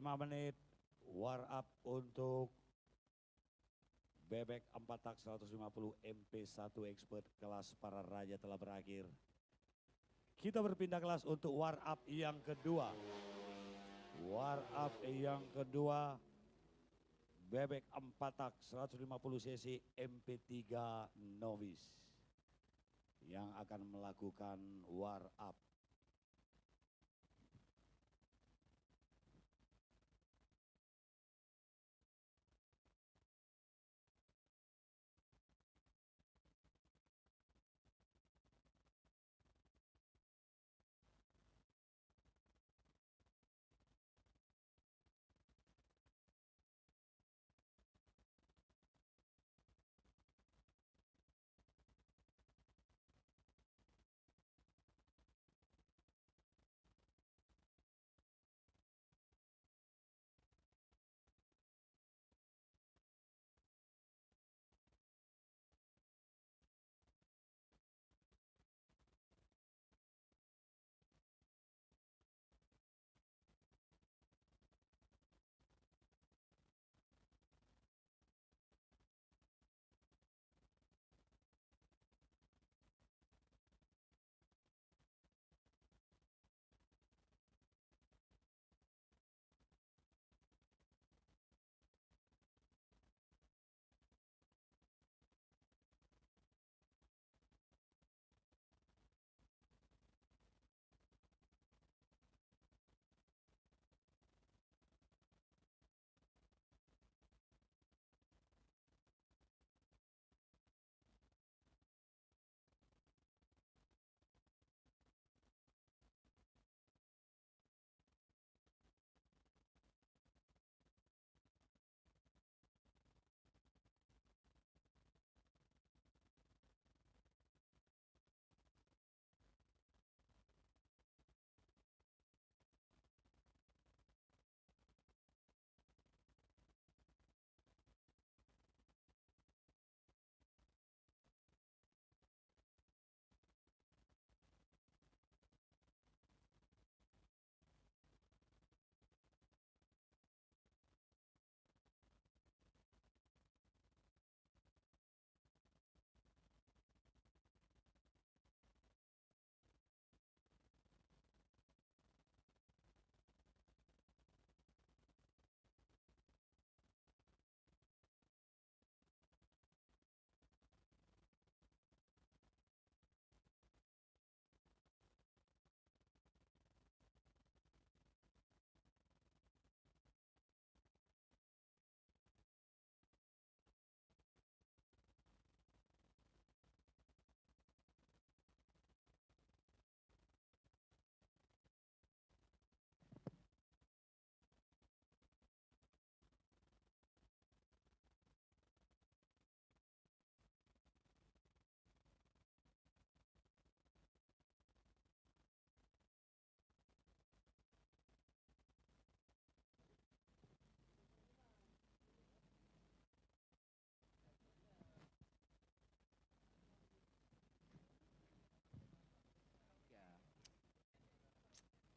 5 menit war up untuk bebek 4 tak 150 MP1 expert kelas para raja telah berakhir. Kita berpindah kelas untuk war up yang kedua. War up yang kedua bebek 4 tak 150 cc MP3 novice yang akan melakukan war up.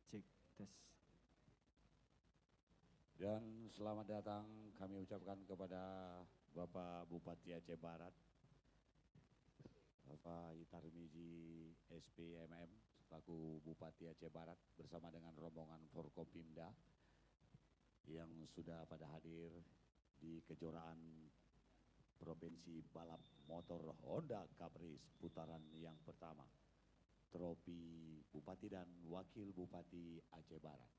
Cek tes. Dan selamat datang kami ucapkan kepada Bapak Bupati Aceh Barat, Bapak Itarmizi SPMM selaku Bupati Aceh Barat bersama dengan rombongan Forkopimda yang sudah pada hadir di kejuaraan Provinsi Balap Motor Honda Caprice putaran yang pertama. Trofi Bupati dan Wakil Bupati Aceh Barat.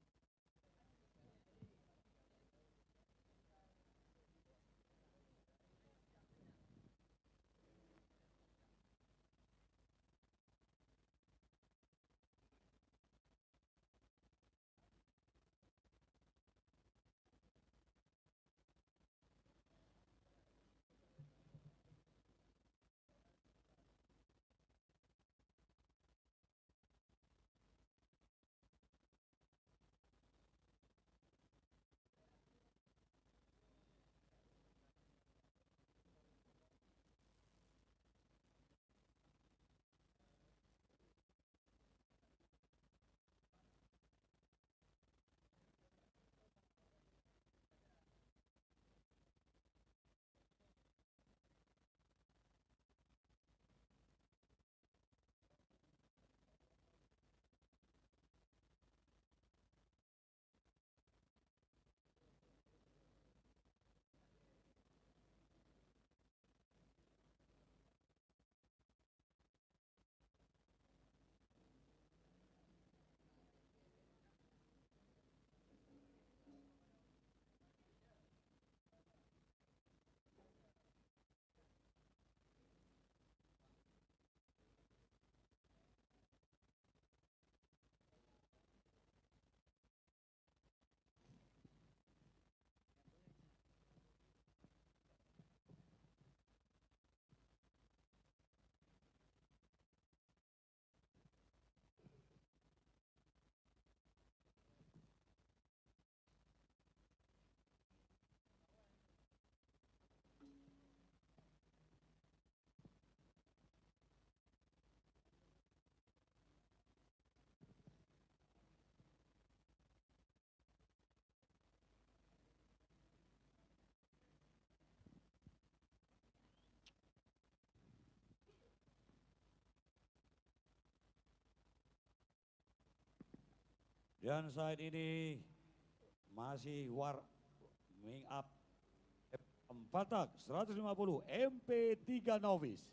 Dan saat ini masih warming up 4 tak 150 MP3 novice.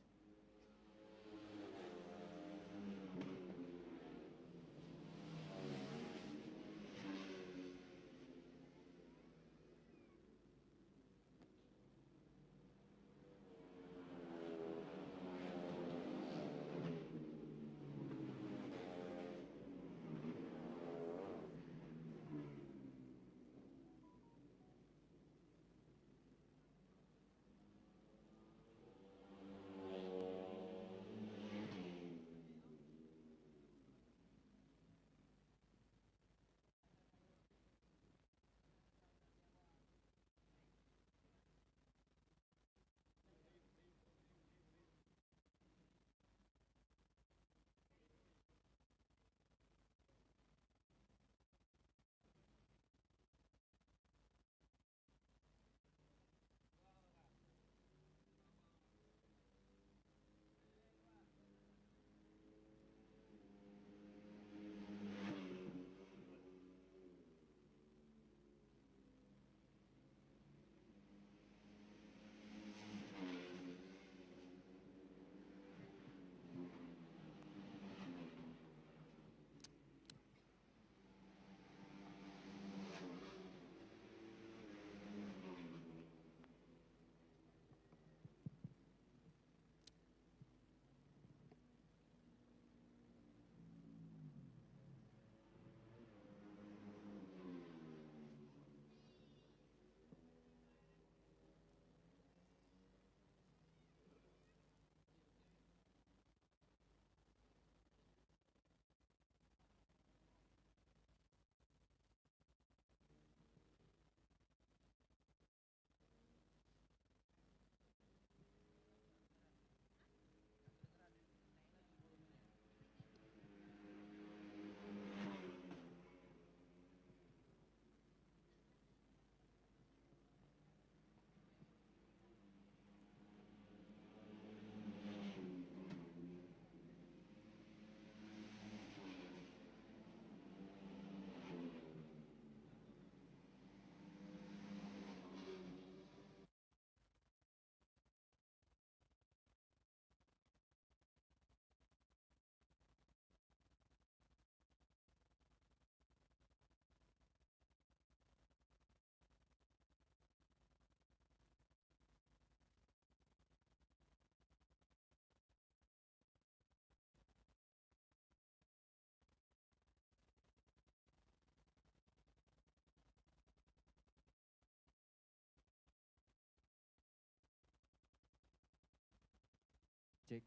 Cek,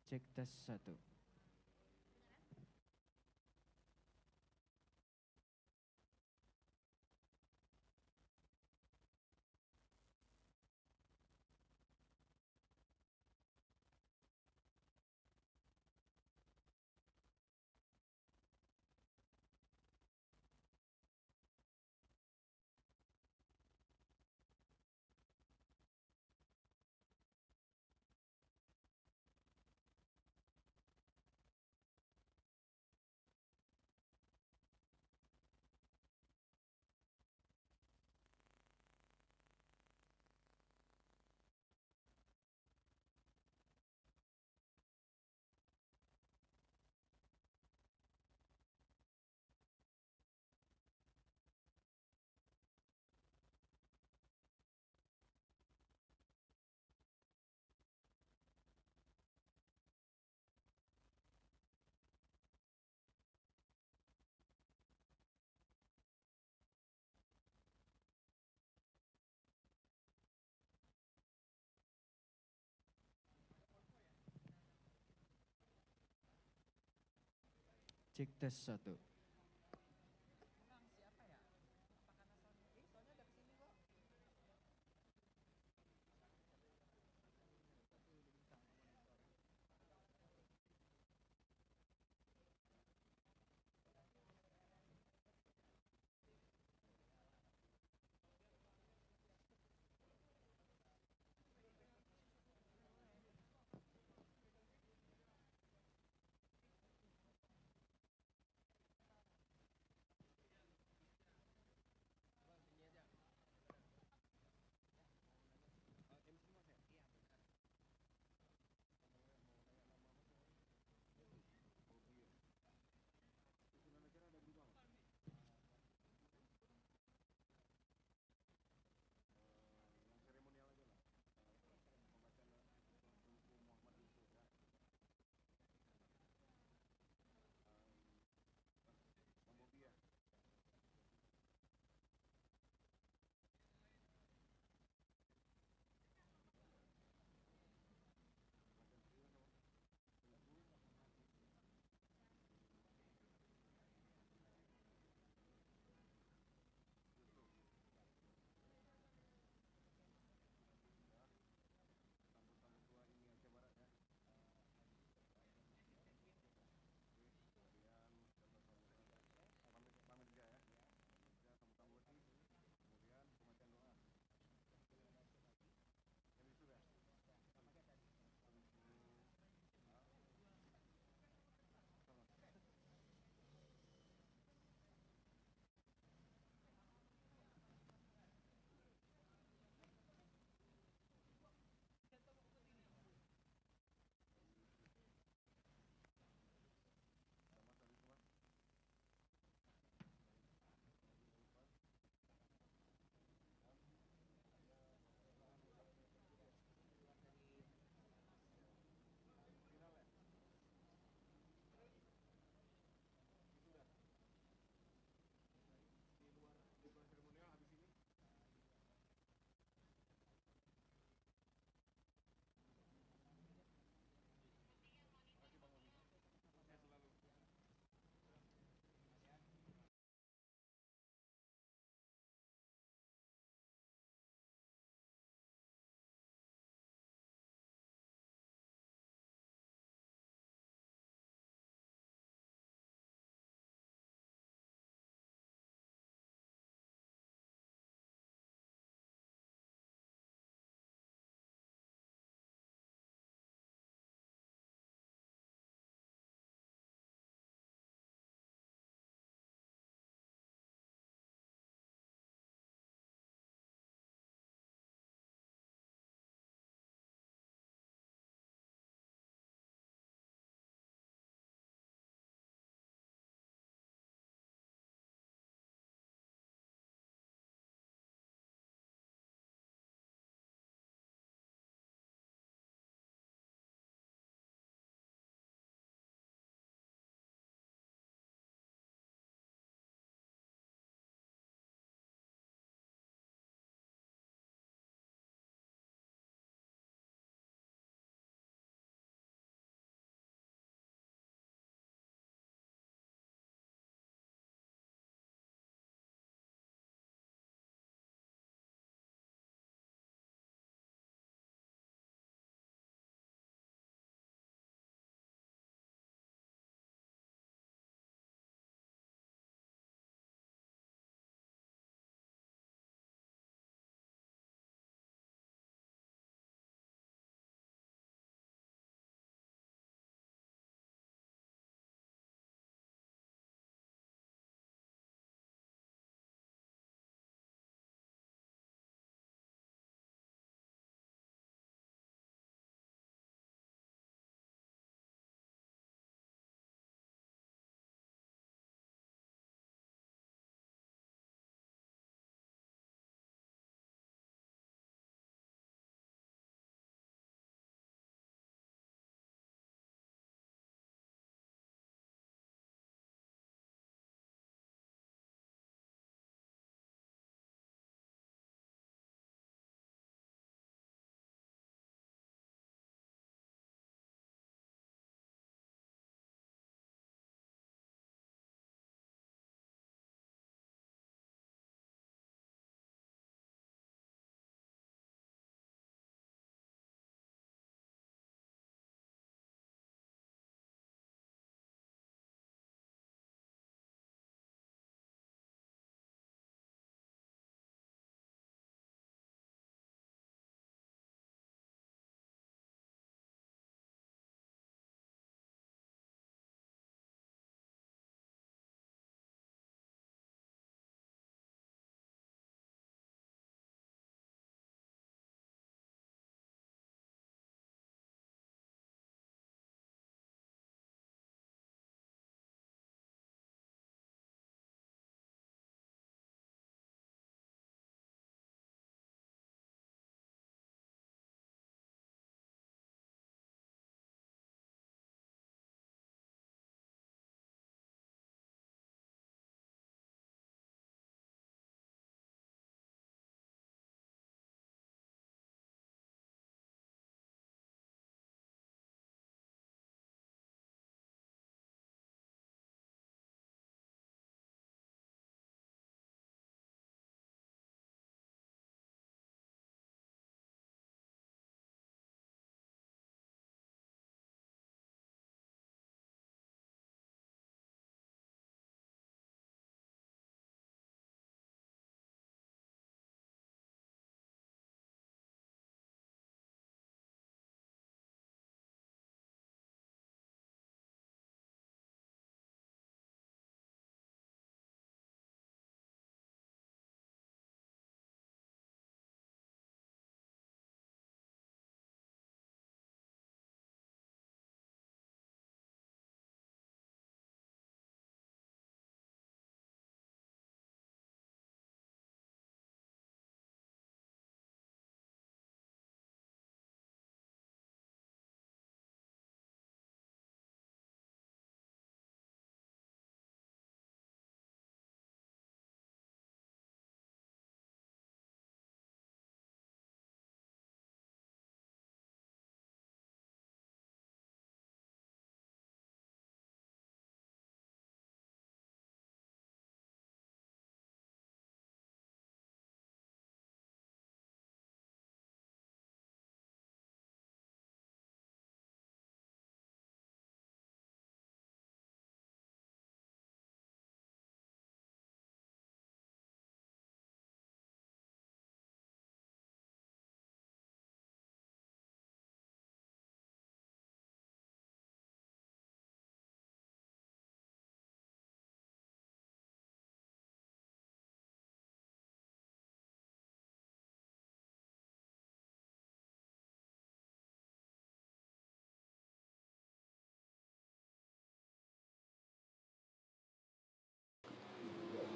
cek tes 1. Cek tes 1.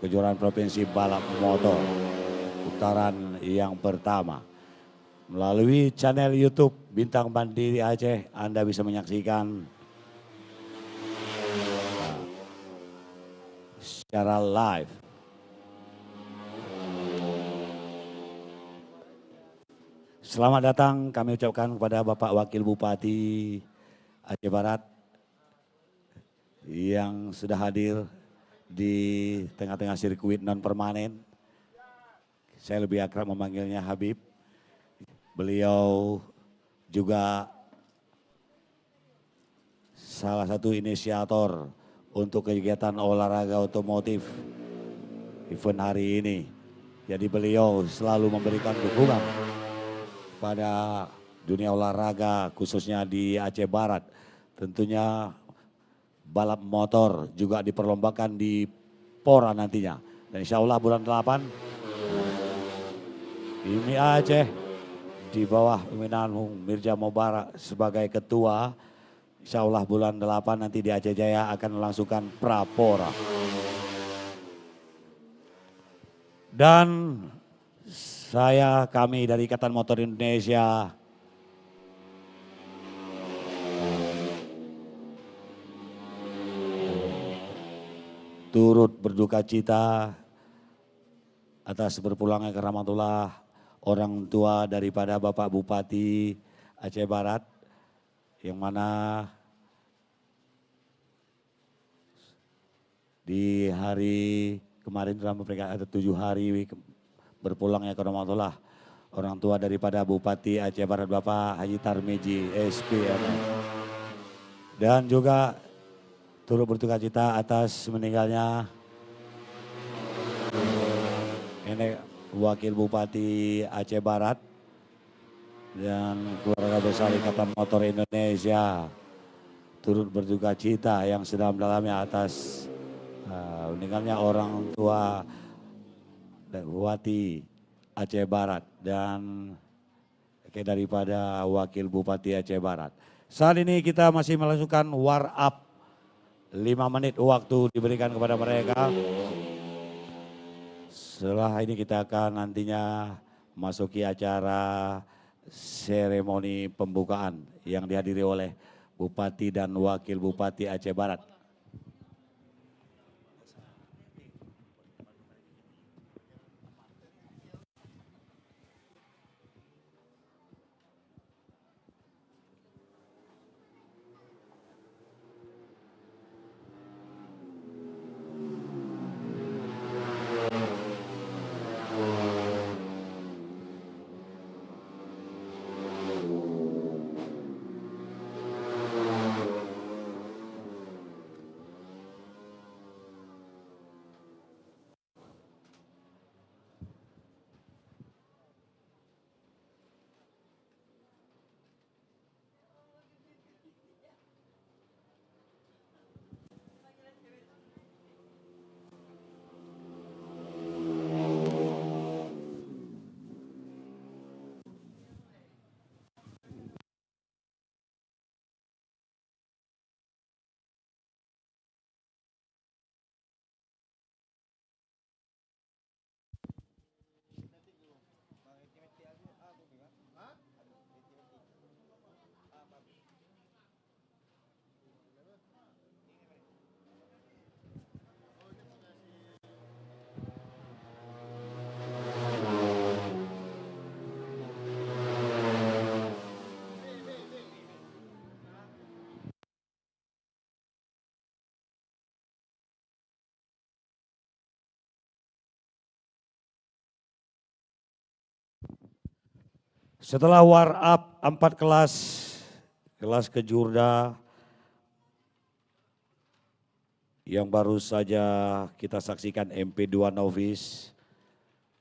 kejuaraan provinsi balap motor putaran yang pertama. Melalui channel YouTube Bintang Mandiri Aceh, Anda bisa menyaksikan secara live. Selamat datang kami ucapkan kepada Bapak Wakil Bupati Aceh Barat yang sudah hadir di tengah-tengah sirkuit non permanen. Saya lebih akrab memanggilnya Habib. Beliau juga salah satu inisiator untuk kegiatan olahraga otomotif event hari ini. Jadi beliau selalu memberikan dukungan pada dunia olahraga khususnya di Aceh Barat. Tentunya balap motor juga diperlombakan di Pora nantinya. Dan insya Allah bulan 8 IMI Aceh di bawah pimpinan Mirza Mubarak sebagai ketua. Insya Allah bulan 8 nanti di Aceh Jaya akan melangsungkan Prapora. Dan kami dari Ikatan Motor Indonesia turut berduka cita atas berpulangnya ke Rahmatullah orang tua daripada Bapak Bupati Aceh Barat, yang mana di hari kemarin dalam mereka ada 7 hari berpulangnya ke Rahmatullah orang tua daripada Bupati Aceh Barat Bapak Haji Tarmiji SPM. Dan juga turut berduka cita atas meninggalnya Nenek Wakil Bupati Aceh Barat dan keluarga besar Ikatan Motor Indonesia turut berduka cita yang sedalam-dalamnya atas meninggalnya orang tua Bupati Aceh Barat dan daripada Wakil Bupati Aceh Barat. Saat ini kita masih melakukan war up 5 menit waktu diberikan kepada mereka. Setelah ini kita akan nantinya masuki acara seremoni pembukaan yang dihadiri oleh Bupati dan Wakil Bupati Aceh Barat. Setelah war up 4 kelas kejurda yang baru saja kita saksikan MP2 Novice,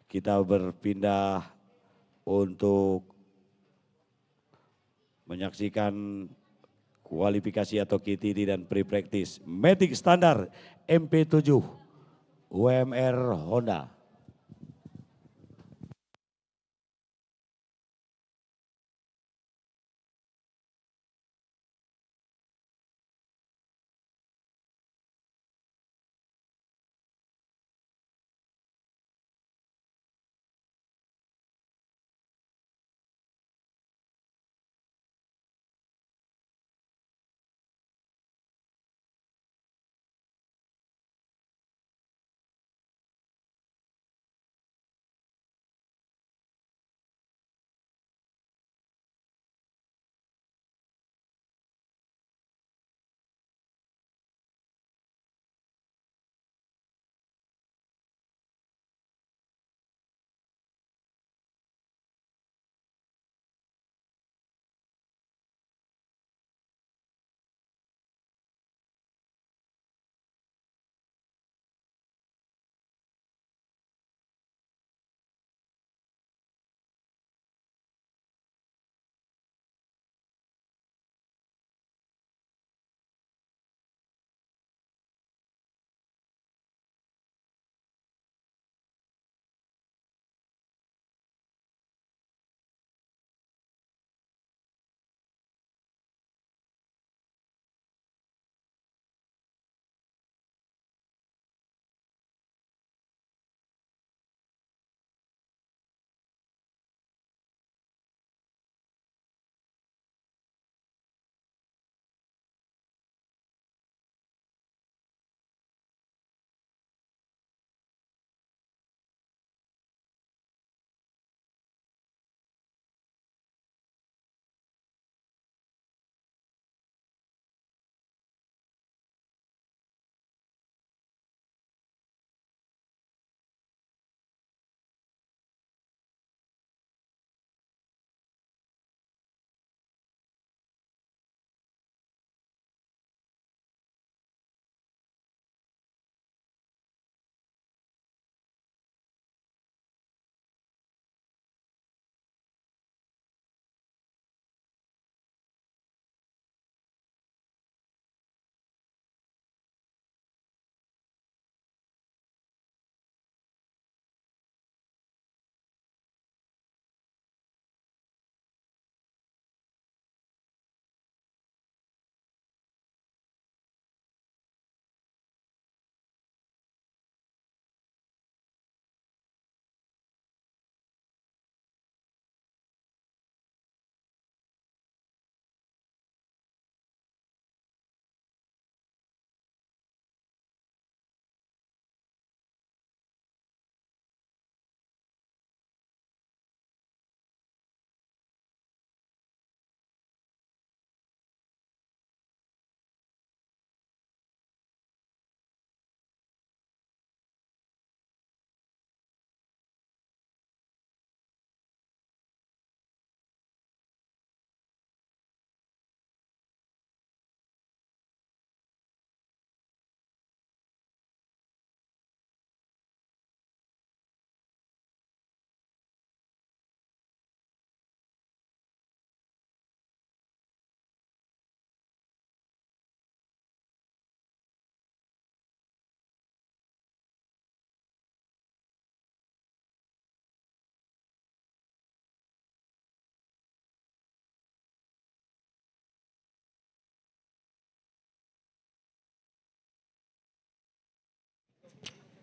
kita berpindah untuk menyaksikan kualifikasi atau KTD dan pre-practice Matic Standar MP7 UMR Honda.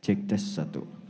Cek tes 1.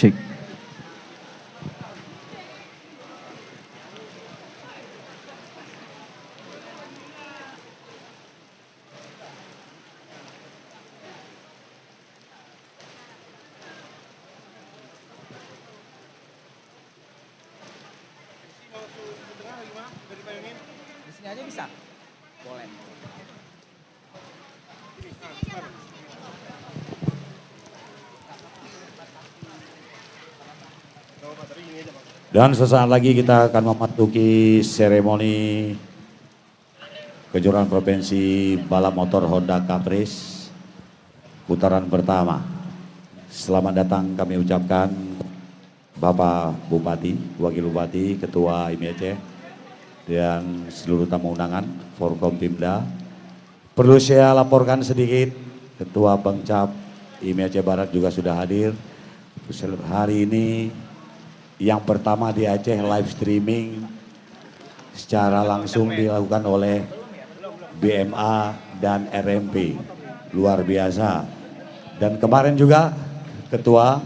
Cek. Di sini aja bisa? Boleh. Dan sesaat lagi kita akan memasuki seremoni kejuaraan provinsi balap motor Honda Caprice putaran pertama. Selamat datang kami ucapkan Bapak Bupati, Wakil Bupati, Ketua IMI Aceh, dan seluruh tamu undangan, Forkompimda. Perlu saya laporkan sedikit, Ketua Pengcap IMI Aceh Barat juga sudah hadir. Hari ini yang pertama di Aceh live streaming secara langsung dilakukan oleh BMA dan RMP. Luar biasa. Dan kemarin juga Ketua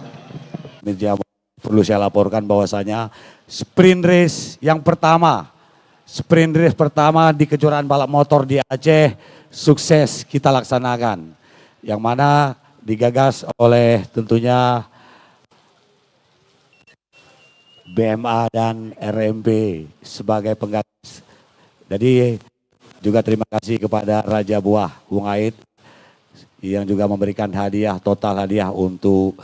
Media perlu saya laporkan bahwasanya sprint race pertama di kejuaraan balap motor di Aceh sukses kita laksanakan. Yang mana digagas oleh tentunya BMA dan RMP sebagai penggagas. Jadi juga terima kasih kepada Raja Buah Bung Aid yang juga memberikan total hadiah untuk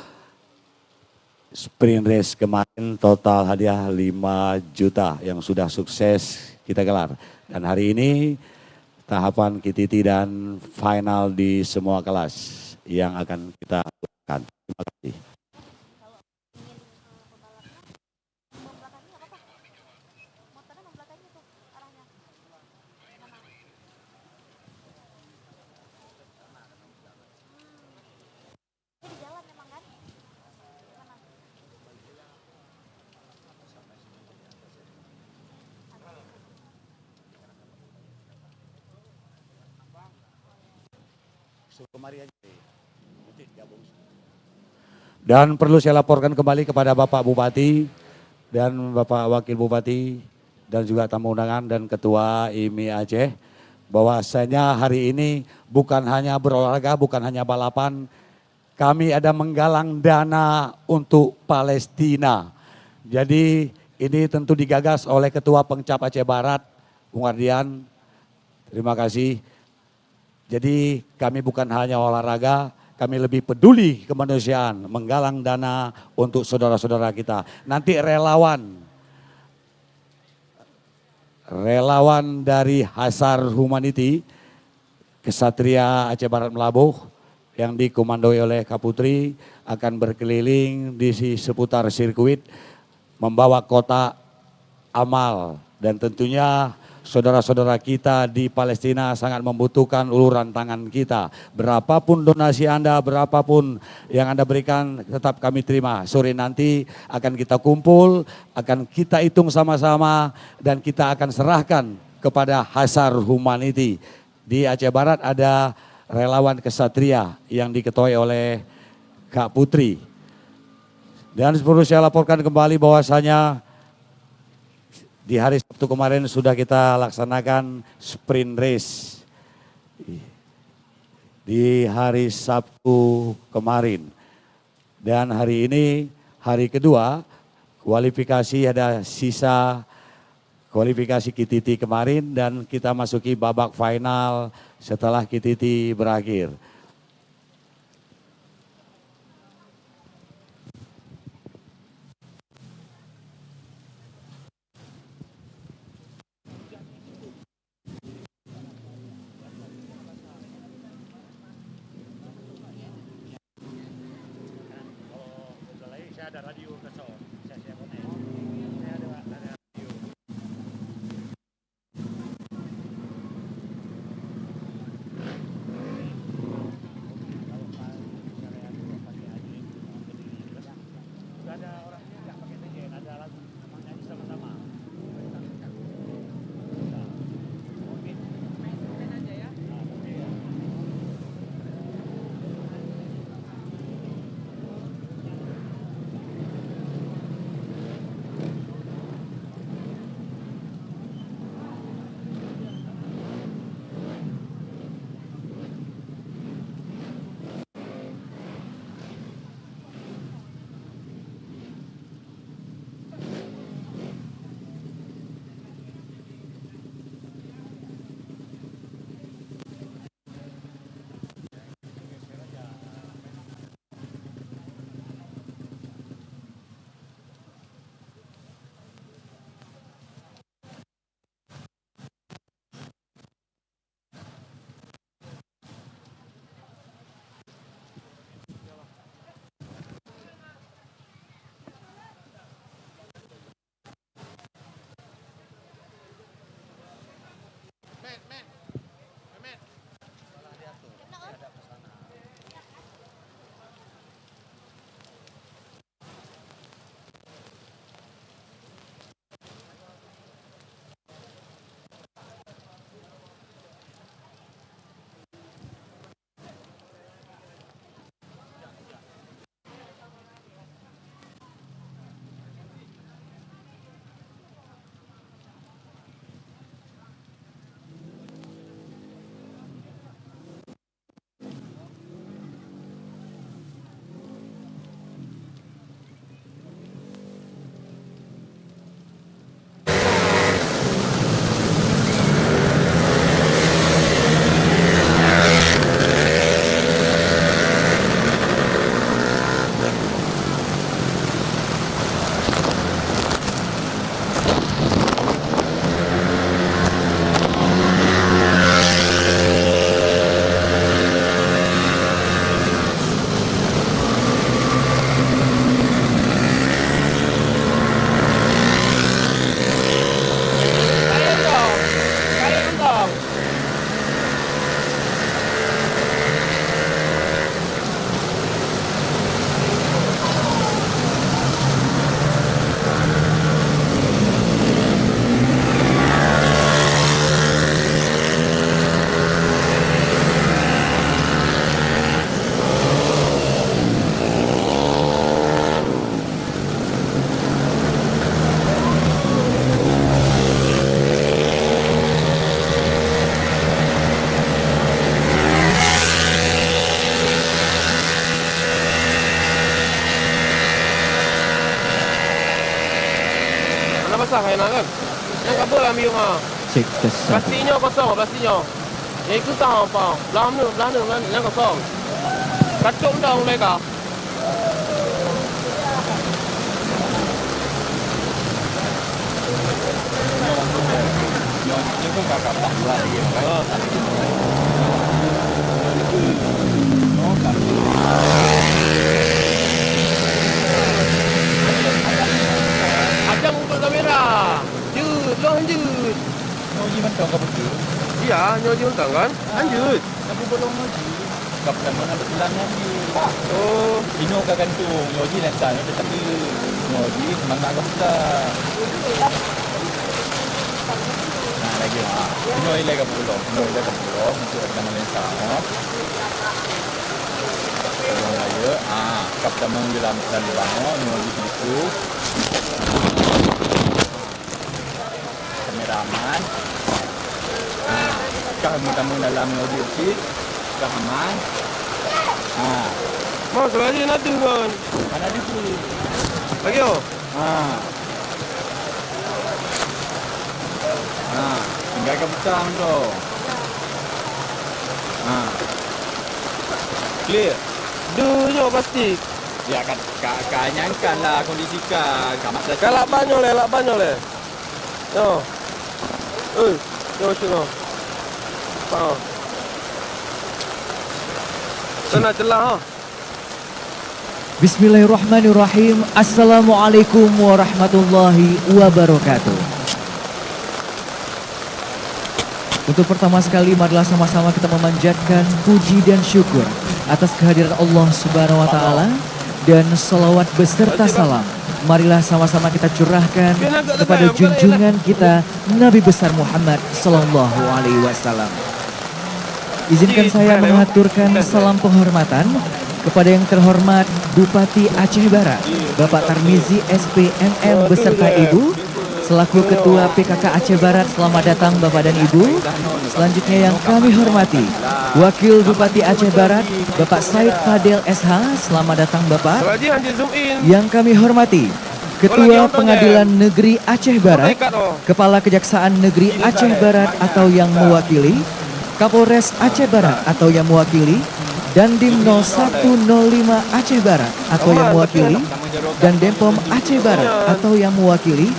sprint race kemarin, total hadiah 5 juta yang sudah sukses kita gelar. Dan hari ini tahapan KTT dan final di semua kelas yang akan kita lakukan. Terima kasih. Dan perlu saya laporkan kembali kepada Bapak Bupati dan Bapak Wakil Bupati dan juga tamu undangan dan Ketua IMI Aceh bahwasanya hari ini bukan hanya berolahraga, bukan hanya balapan, kami ada menggalang dana untuk Palestina. Jadi ini tentu digagas oleh Ketua Pengcap Aceh Barat, Bung Ardian. Terima kasih. Jadi kami bukan hanya olahraga, kami lebih peduli kemanusiaan, menggalang dana untuk saudara-saudara kita. Nanti relawan dari Hasar Humanity, Kesatria Aceh Barat Melabuh yang dikomandoi oleh Kaputri akan berkeliling di seputar sirkuit membawa kotak amal dan tentunya saudara-saudara kita di Palestina sangat membutuhkan uluran tangan kita. Berapapun donasi Anda, berapapun yang Anda berikan tetap kami terima. Sore nanti akan kita kumpul, akan kita hitung sama-sama dan kita akan serahkan kepada Hasar Humanity. Di Aceh Barat ada relawan kesatria yang diketuai oleh Kak Putri. Dan perlu saya laporkan kembali bahwasanya di hari Sabtu kemarin sudah kita laksanakan sprint race. Di hari Sabtu kemarin. Dan hari ini hari kedua kualifikasi ada sisa kualifikasi KTT kemarin dan kita masuki babak final setelah KTT berakhir. Ada radio kesel, saya konek. Saya ada radio. Sudah ada orangnya nggak pakai TGN, ada lagu memang nyanyi sama-sama. Oke. Main aja ya. basah enak kan? Yang kabel ambil mah. Cek tes 1. Plastiknya kosong, plastiknya. Yang itu tahu apa? Belah kan? Yang kosong. Kacung dah mereka. Ini pun kakak tak buat lagi kan? Ajang untuk kamera. Lanjut, lanjut. Ngoji mentong ke betul. Iya, nyoji untuk kan? Lanjut. Tapi belum ngoji. Kap zaman ada bulannya ni. Oh, Ino ka gantung, ngoji lensa ni tetapi ngoji semangat kita. Nah, lagi ah. Ino ile ka pulo, untuk akan lensa. Kalau lagi kap zaman dalam bangun ngoji itu. Kameraman. Kamu dalam ngoji itu. Kaman. mau lagi nanti kan? Mana di sini? Lagi oh. Tinggal ke petang tu. Clear. Duhnya plastik. Ya kan nyangkan lah kondisi kan. Masa Kalak banyak le. Yo. Yo sini. Faham. Sana celah ha. Bismillahirrahmanirrahim. Assalamualaikum warahmatullahi wabarakatuh. Untuk pertama sekali marilah sama-sama kita memanjatkan puji dan syukur atas kehadiran Allah Subhanahu wa taala dan salawat beserta salam. Marilah sama-sama kita curahkan kepada junjungan kita Nabi besar Muhammad sallallahu alaihi wasallam. Izinkan saya mengaturkan salam penghormatan kepada yang terhormat Bupati Aceh Barat, Bapak Tarmizi SPMM beserta Ibu, selaku Ketua PKK Aceh Barat. Selamat datang Bapak dan Ibu. Selanjutnya yang kami hormati, Wakil Bupati Aceh Barat, Bapak Said Fadel SH. Selamat datang Bapak. Yang kami hormati, Ketua Pengadilan Negeri Aceh Barat, Kepala Kejaksaan Negeri Aceh Barat atau yang mewakili, Kapolres Aceh Barat atau yang mewakili, Dandim 0105 Aceh Barat atau yang mewakili, dan Denpom Aceh Barat atau yang mewakili,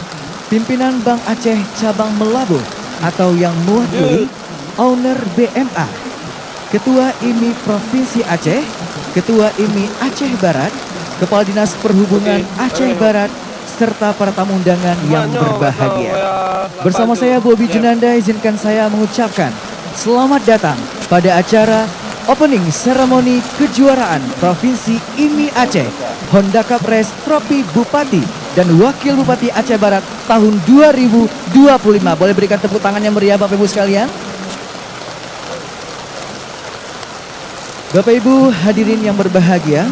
Pimpinan Bank Aceh Cabang Melabuh atau yang mewakili, Owner BMA, Ketua IMI Provinsi Aceh, Ketua IMI Aceh Barat, Kepala Dinas Perhubungan Aceh Barat, serta para tamu undangan yang berbahagia. Bersama saya Bobi Junanda, izinkan saya mengucapkan selamat datang pada acara Opening Seremoni Kejuaraan Provinsi IMI Aceh Honda Cup Race Trofi Bupati dan Wakil Bupati Aceh Barat tahun 2025. Boleh berikan tepuk tangan yang meriah Bapak Ibu sekalian. Bapak Ibu hadirin yang berbahagia,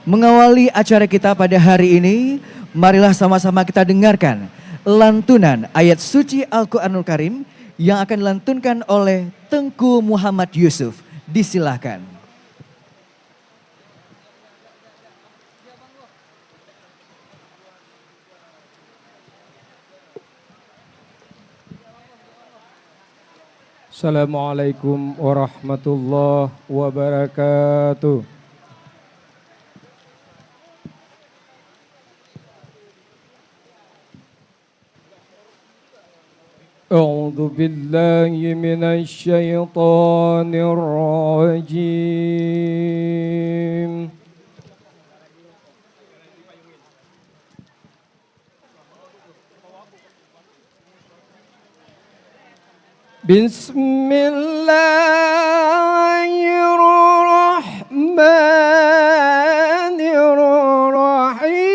mengawali acara kita pada hari ini, marilah sama-sama kita dengarkan lantunan ayat suci Al-Quranul Karim yang akan dilantunkan oleh Tengku Muhammad Yusuf. Disilahkan. Assalamualaikum warahmatullahi wabarakatuh. أعوذ بالله من الشيطان الرجيم بسم الله الرحمن الرحيم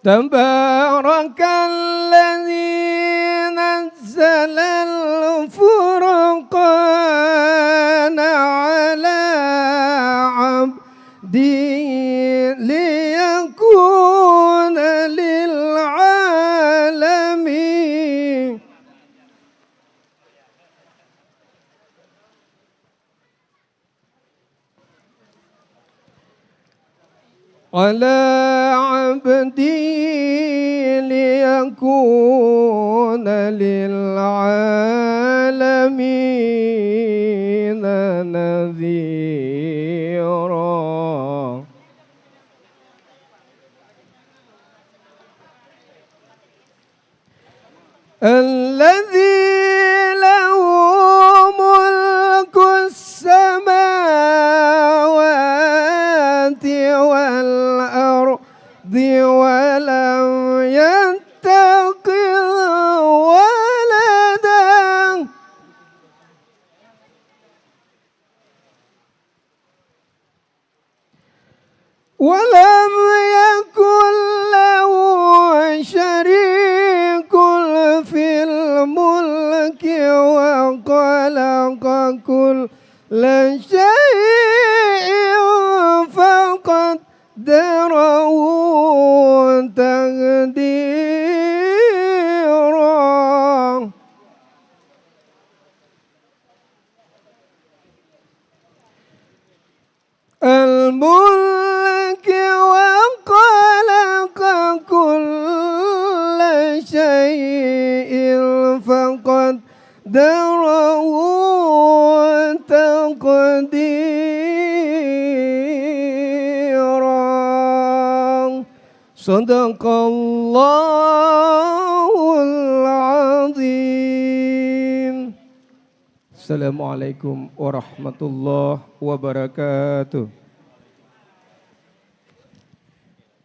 تبارك الذي نزل الفرقان على عبده ليكون للعالمين على عبدي ليكون للعالمين نذيرا. الذي له ملك السماوات والأرض ولم يتخذ ولدا ولم يكن له شريك في الملك وخلق كل شيء فقدره تقديرا. الملك وخلق كل شيء فقدره تقديرا. صدق الله العظيم. Assalamualaikum warahmatullahi wabarakatuh.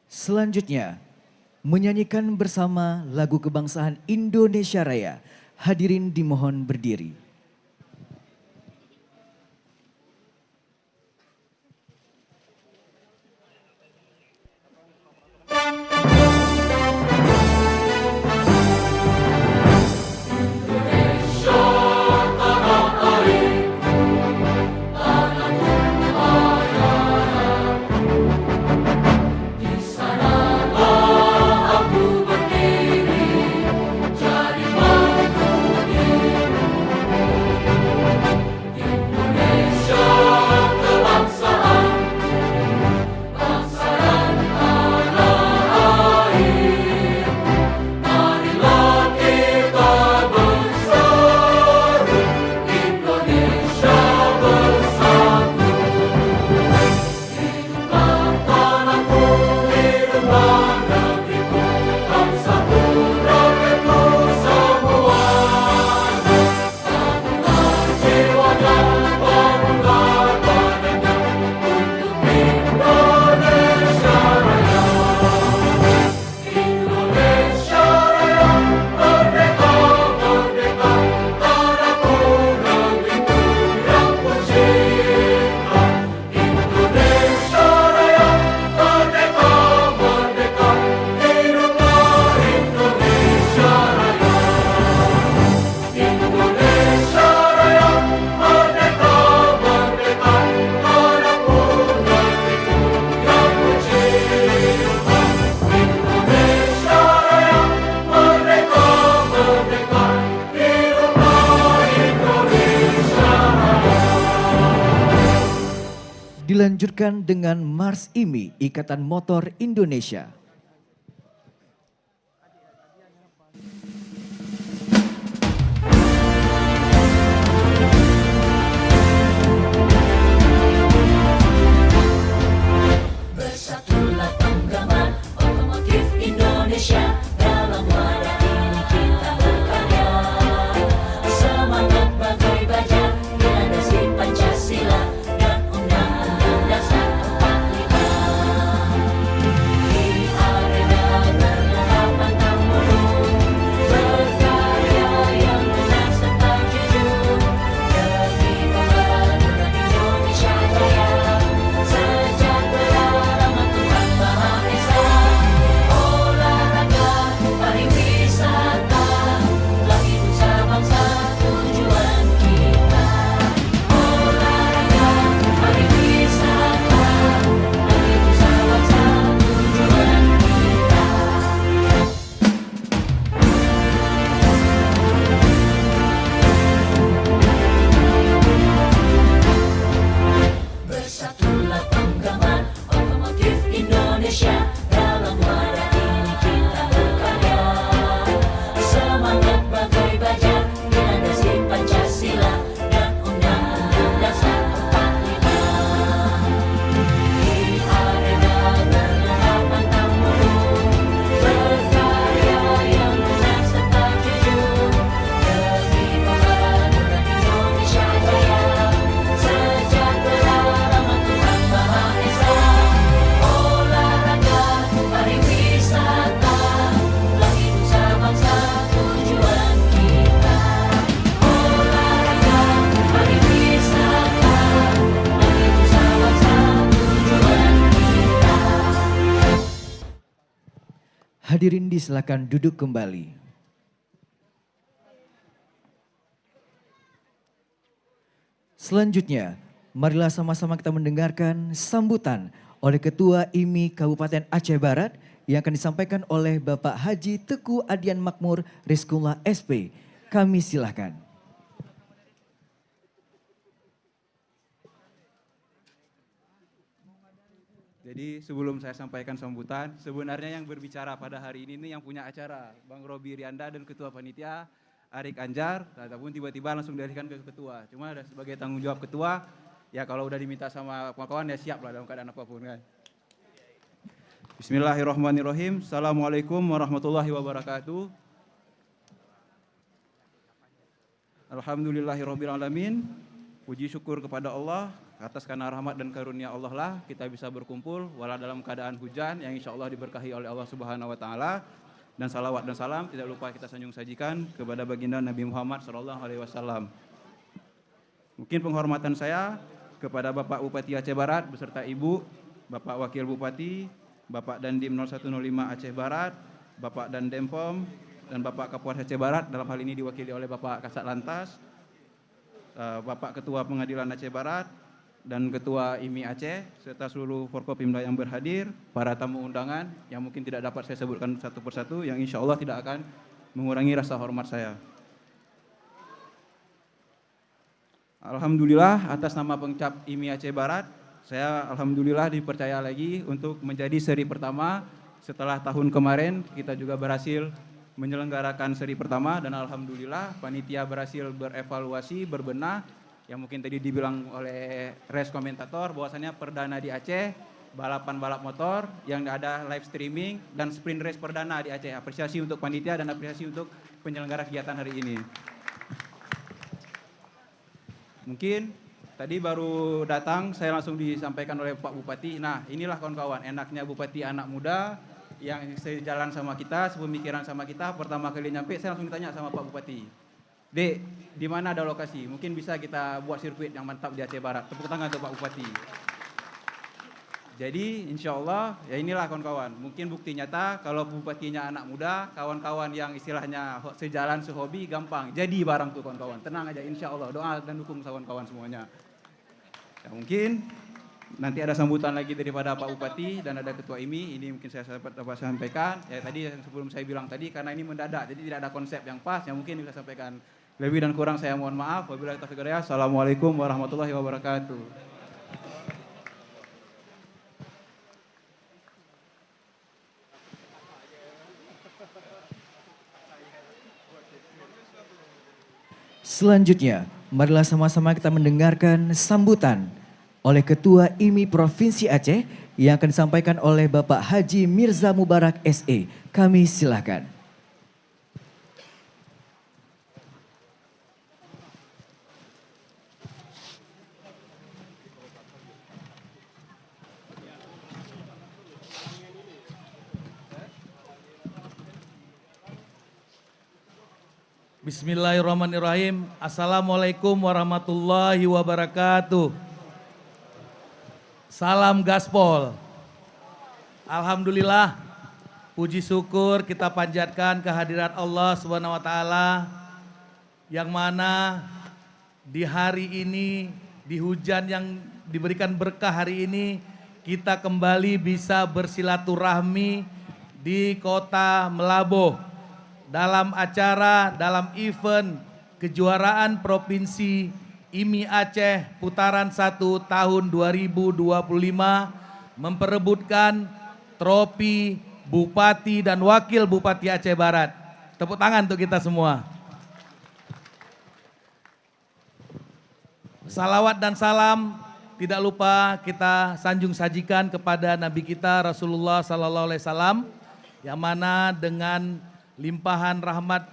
Selanjutnya, menyanyikan bersama lagu kebangsaan Indonesia Raya. Hadirin dimohon berdiri. Dilanjutkan dengan Mars IMI, Ikatan Motor Indonesia. Bersatulah penggemar otomotif Indonesia, dalam wadah ini kita berkarya. Semangat bagai baja, dilandasi Pancasila dan Undang-Undang Dasar 45. Hadirin disilakan duduk kembali. Selanjutnya, marilah sama-sama kita mendengarkan sambutan oleh Ketua IMI Kabupaten Aceh Barat yang akan disampaikan oleh Bapak Haji Teguh Adian Makmur Rizkullah SP. Kami silahkan. Jadi sebelum saya sampaikan sambutan, sebenarnya yang berbicara pada hari ini yang punya acara, Bang Robi Rianda dan Ketua Panitia, Arik Anjar, ataupun tiba-tiba langsung dialihkan ke Ketua. Cuma ada sebagai tanggung jawab Ketua, ya kalau udah diminta sama kawan-kawan ya siap lah dalam keadaan apapun kan. Bismillahirrahmanirrahim. Assalamualaikum warahmatullahi wabarakatuh. Alhamdulillahirrahmanirrahim. Puji syukur kepada Allah atas karena rahmat dan karunia Allah lah kita bisa berkumpul walau dalam keadaan hujan yang insya Allah diberkahi oleh Allah Subhanahu Wa Taala, dan salawat dan salam tidak lupa kita sanjung sajikan kepada baginda Nabi Muhammad SAW. Mungkin penghormatan saya kepada Bapak Bupati Aceh Barat beserta Ibu, Bapak Wakil Bupati, Bapak Dandim 0105 Aceh Barat, Bapak Dandem POM, dan Bapak Kapolres Aceh Barat, dalam hal ini diwakili oleh Bapak Kasat Lantas, Bapak Ketua Pengadilan Aceh Barat, dan Ketua IMI Aceh, serta seluruh Forkopimda yang berhadir, para tamu undangan yang mungkin tidak dapat saya sebutkan satu persatu, yang insya Allah tidak akan mengurangi rasa hormat saya. Alhamdulillah atas nama pengcap IMI Aceh Barat, saya alhamdulillah dipercaya lagi untuk menjadi seri pertama setelah tahun kemarin kita juga berhasil menyelenggarakan seri pertama, dan alhamdulillah panitia berhasil berevaluasi, berbenah, yang mungkin tadi dibilang oleh res komentator bahwasannya perdana di Aceh, balapan balap motor yang ada live streaming dan sprint race perdana di Aceh. Apresiasi untuk panitia dan apresiasi untuk penyelenggara kegiatan hari ini. Mungkin tadi baru datang, saya langsung disampaikan oleh Pak Bupati. Nah, inilah kawan-kawan, enaknya Bupati anak muda yang sejalan sama kita, sepemikiran sama kita. Pertama kali nyampe, saya langsung ditanya sama Pak Bupati, Dek, di mana ada lokasi? Mungkin bisa kita buat sirkuit yang mantap di Aceh Barat. Tepuk tangan untuk Pak Bupati. Jadi insya Allah, ya inilah kawan-kawan. Mungkin bukti nyata kalau bupatinya anak muda, kawan-kawan yang istilahnya sejalan, sehobi, gampang. Jadi barang tuh kawan-kawan. Tenang aja, insya Allah. Doa dan dukung kawan-kawan semuanya. Ya, mungkin nanti ada sambutan lagi daripada Pak Bupati dan ada Ketua IMI. Ini mungkin saya dapat sampaikan. Ya tadi sebelum saya bilang tadi, karena ini mendadak, jadi tidak ada konsep yang pas. Yang mungkin bisa sampaikan. Lebih dan kurang saya mohon maaf. Wabillahi taufiq wal hidayah. Assalamualaikum warahmatullahi wabarakatuh. Selanjutnya, marilah sama-sama kita mendengarkan sambutan oleh Ketua IMI Provinsi Aceh yang akan disampaikan oleh Bapak Haji Mirza Mubarak SE. Kami silakan. Bismillahirrahmanirrahim. Assalamualaikum warahmatullahi wabarakatuh. Salam gaspol. Alhamdulillah, puji syukur kita panjatkan kehadirat Allah Subhanahu wa taala yang mana di hari ini, di hujan yang diberikan berkah hari ini, kita kembali bisa bersilaturahmi di Kota Melaboh dalam acara, dalam event kejuaraan Provinsi IMI Aceh putaran 1 tahun 2025 memperebutkan trofi Bupati dan Wakil Bupati Aceh Barat. Tepuk tangan untuk kita semua. Salawat dan salam tidak lupa kita sanjung sajikan kepada Nabi kita Rasulullah SAW, yang mana dengan limpahan rahmat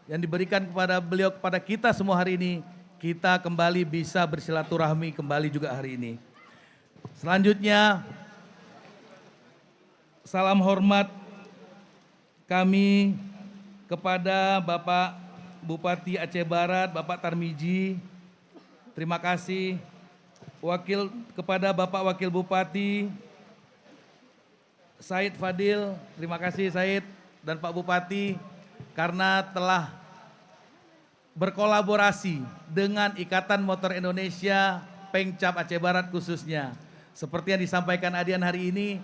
yang diberikan kepada beliau kepada kita semua hari ini, kita kembali bisa bersilaturahmi kembali juga hari ini. Selanjutnya, salam hormat kami kepada Bapak Bupati Aceh Barat, Bapak Tarmiji. Terima kasih kepada Bapak Wakil Bupati Said Fadil, terima kasih Said. dan Pak Bupati karena telah berkolaborasi dengan Ikatan Motor Indonesia, Pengcap Aceh Barat khususnya. Seperti yang disampaikan Adian hari ini,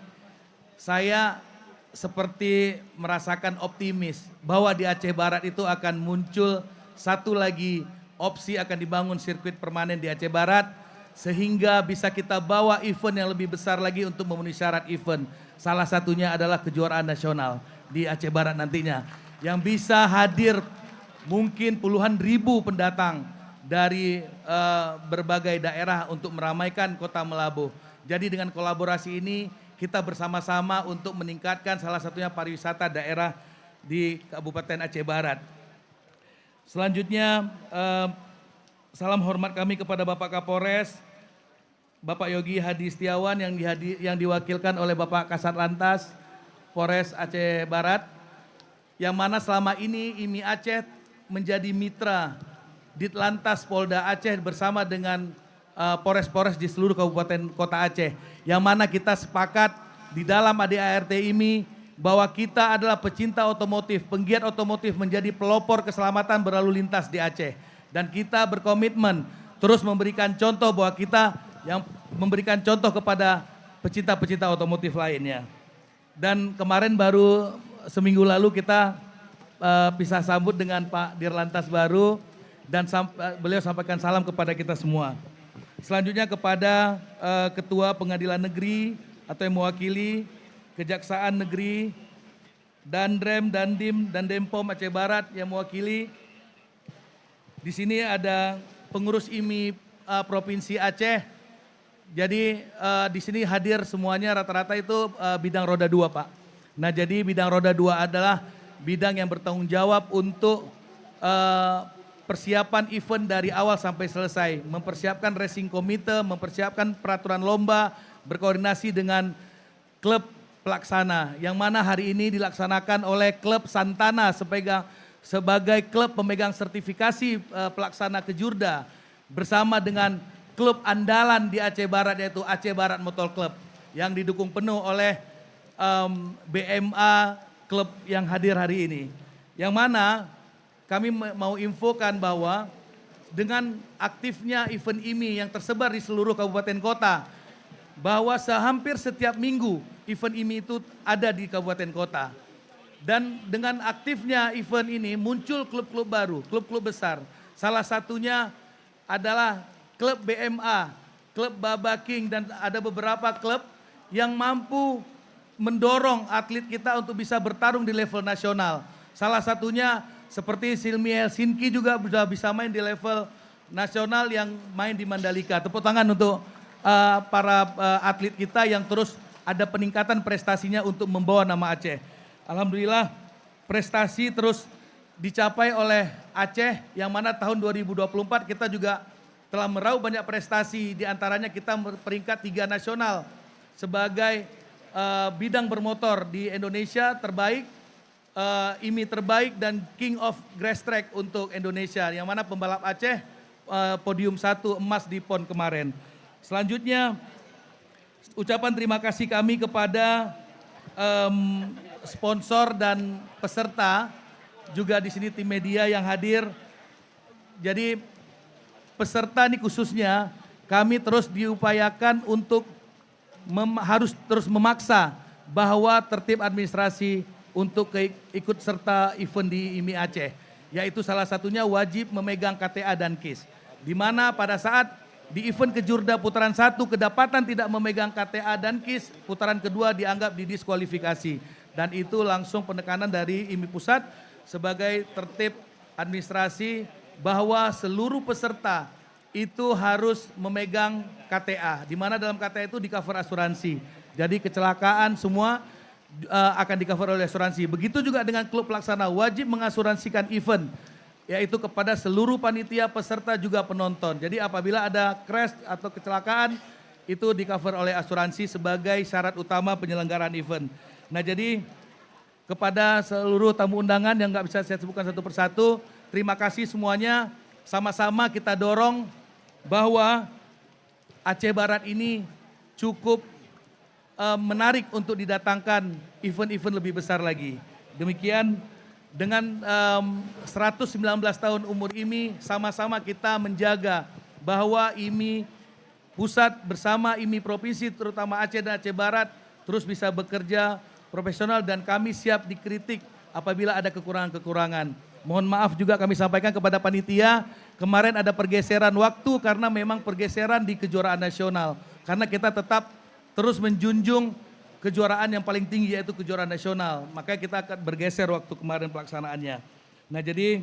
saya seperti merasakan optimis bahwa di Aceh Barat itu akan muncul satu lagi opsi akan dibangun sirkuit permanen di Aceh Barat sehingga bisa kita bawa event yang lebih besar lagi untuk memenuhi syarat event. Salah satunya adalah kejuaraan nasional di Aceh Barat nantinya yang bisa hadir mungkin puluhan ribu pendatang dari berbagai daerah untuk meramaikan Kota Melabuh. Jadi dengan kolaborasi ini kita bersama-sama untuk meningkatkan salah satunya pariwisata daerah di Kabupaten Aceh Barat. Selanjutnya salam hormat kami kepada Bapak Kapolres, Bapak Yogi Hadi Setiawan yang diwakilkan oleh Bapak Kasat Lantas Polres Aceh Barat, yang mana selama ini IMI Aceh menjadi mitra Ditlantas Polda Aceh bersama dengan Polres-Polres di seluruh kabupaten kota Aceh. Yang mana kita sepakat di dalam ADART IMI bahwa kita adalah pecinta otomotif, penggiat otomotif menjadi pelopor keselamatan berlalu lintas di Aceh. Dan kita berkomitmen terus memberikan contoh bahwa kita yang memberikan contoh kepada pecinta-pecinta otomotif lainnya. Dan kemarin baru seminggu lalu kita pisah sambut dengan Pak Dirlantas baru dan beliau sampaikan salam kepada kita semua. Selanjutnya kepada Ketua Pengadilan Negeri atau yang mewakili Kejaksaan Negeri, Dandrem, Dandim, dan Dempom Aceh Barat yang mewakili. Di sini ada pengurus IMI Provinsi Aceh. Jadi di sini hadir semuanya rata-rata itu bidang roda 2, Pak. Nah, jadi bidang roda 2 adalah bidang yang bertanggung jawab untuk persiapan event dari awal sampai selesai, mempersiapkan racing komite, mempersiapkan peraturan lomba, berkoordinasi dengan klub pelaksana, yang mana hari ini dilaksanakan oleh klub Santana sebagai klub pemegang sertifikasi pelaksana kejurda, bersama dengan klub andalan di Aceh Barat yaitu Aceh Barat Motor Club, yang didukung penuh oleh BMA klub yang hadir hari ini. Yang mana kami mau infokan bahwa dengan aktifnya event IMI yang tersebar di seluruh kabupaten kota, bahwa hampir setiap minggu event IMI itu ada di kabupaten kota. Dan dengan aktifnya event ini muncul klub-klub baru, klub-klub besar. Salah satunya adalah klub BMA, klub Baba King, dan ada beberapa klub yang mampu mendorong atlet kita untuk bisa bertarung di level nasional. Salah satunya seperti Silmi Helsinki juga sudah bisa main di level nasional yang main di Mandalika. Tepuk tangan untuk para atlet kita yang terus ada peningkatan prestasinya untuk membawa nama Aceh. Alhamdulillah prestasi terus dicapai oleh Aceh, yang mana tahun 2024 kita juga telah meraup banyak prestasi. Di antaranya kita peringkat 3 nasional sebagai bidang bermotor di Indonesia terbaik, IMI terbaik, dan King of Grass Track untuk Indonesia, yang mana pembalap Aceh podium 1 emas di PON kemarin. Selanjutnya ucapan terima kasih kami kepada sponsor dan peserta, juga di sini tim media yang hadir. Jadi peserta ini khususnya kami terus diupayakan untuk harus terus memaksa bahwa tertib administrasi untuk ikut serta event di IMI Aceh, yaitu salah satunya wajib memegang KTA dan KIS. Di mana pada saat di event kejurda putaran 1 kedapatan tidak memegang KTA dan KIS, putaran kedua dianggap didiskualifikasi. Dan itu langsung penekanan dari IMI Pusat sebagai tertib administrasi bahwa seluruh peserta itu harus memegang KTA, di mana dalam KTA itu di cover asuransi. Jadi kecelakaan semua akan di cover oleh asuransi. Begitu juga dengan klub pelaksana wajib mengasuransikan event, yaitu kepada seluruh panitia, peserta, juga penonton. Jadi apabila ada crash atau kecelakaan itu di cover oleh asuransi sebagai syarat utama penyelenggaraan event. Nah, jadi kepada seluruh tamu undangan yang nggak bisa saya sebutkan satu persatu, terima kasih semuanya. Sama-sama kita dorong bahwa Aceh Barat ini cukup menarik untuk didatangkan event-event lebih besar lagi. Demikian dengan 119 tahun umur IMI, sama-sama kita menjaga bahwa IMI pusat bersama IMI provinsi terutama Aceh dan Aceh Barat terus bisa bekerja profesional dan kami siap dikritik apabila ada kekurangan-kekurangan. Mohon maaf juga kami sampaikan kepada panitia, kemarin ada pergeseran waktu karena memang pergeseran di kejuaraan nasional. Karena kita tetap terus menjunjung kejuaraan yang paling tinggi yaitu kejuaraan nasional. Makanya kita akan bergeser waktu kemarin pelaksanaannya. Nah jadi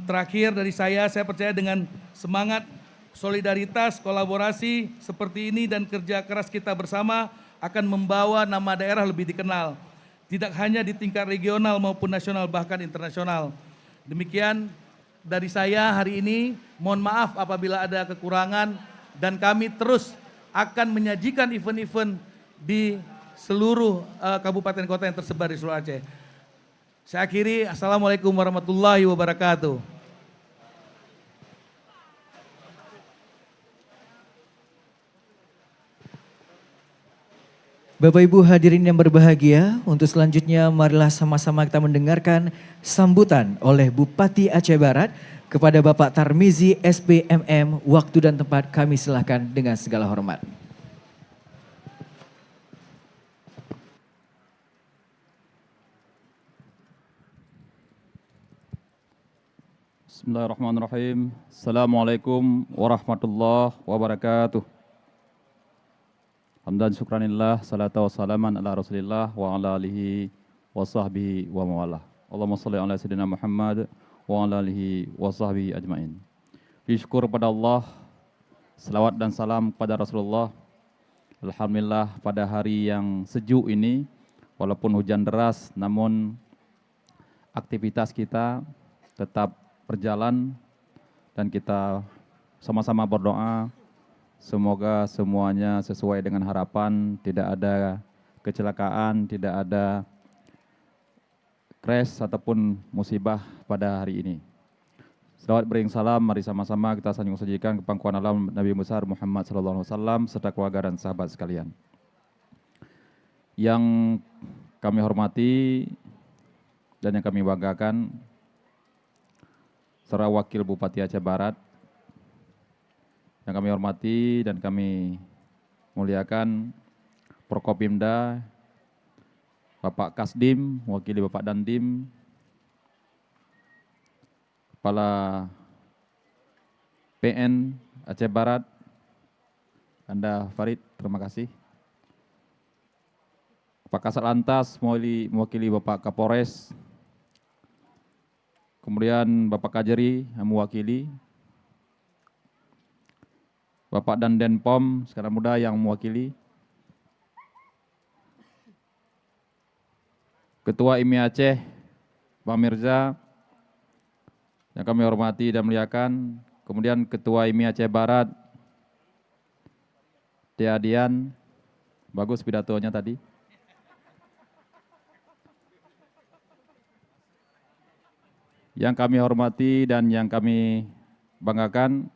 terakhir dari saya percaya dengan semangat solidaritas, kolaborasi seperti ini dan kerja keras kita bersama akan membawa nama daerah lebih dikenal. Tidak hanya di tingkat regional maupun nasional bahkan internasional. Demikian dari saya hari ini, mohon maaf apabila ada kekurangan dan kami terus akan menyajikan event-event di seluruh kabupaten kota yang tersebar di seluruh Aceh. Saya akhiri, Assalamualaikum warahmatullahi wabarakatuh. Bapak Ibu hadirin yang berbahagia, untuk selanjutnya marilah sama-sama kita mendengarkan sambutan oleh Bupati Aceh Barat kepada Bapak Tarmizi SPMM. Waktu dan tempat kami silahkan dengan segala hormat. Bismillahirrahmanirrahim. Assalamualaikum warahmatullahi wabarakatuh. Hamdan syukranillah, salatu wassalaman ala rasulillah wa ala alihi wa sahbihi wa mawalah. Allahumma salli ala sayyidina Muhammad wa ala alihi wa sahbihi ajmain. Syukur pada Allah, selawat dan salam kepada Rasulullah. Alhamdulillah pada hari yang sejuk ini, walaupun hujan deras, namun aktivitas kita tetap berjalan dan kita sama-sama berdoa semoga semuanya sesuai dengan harapan, tidak ada kecelakaan, tidak ada crash ataupun musibah pada hari ini. Selawat bering salam, mari sama-sama kita sanjung sajikan ke pangkuan alam Nabi besar Muhammad SAW serta keluarga dan sahabat sekalian. Yang kami hormati dan yang kami banggakan, serta Wakil Bupati Aceh Barat, yang kami hormati dan kami muliakan Prokopimda, Bapak Kasdim, wakili Bapak Dandim, Kepala PN Aceh Barat, Anda Farid, terima kasih. Pak Kasat Lantas, mewakili Bapak Kapolres, kemudian Bapak Kajeri yang mewakili, Bapak Dandan POM, sekarang muda yang mewakili, Ketua IMI Aceh, Pak Mirza, yang kami hormati dan muliakan, kemudian Ketua IMI Aceh Barat, Tiadian, bagus pidatonya tadi. Yang kami hormati dan yang kami banggakan,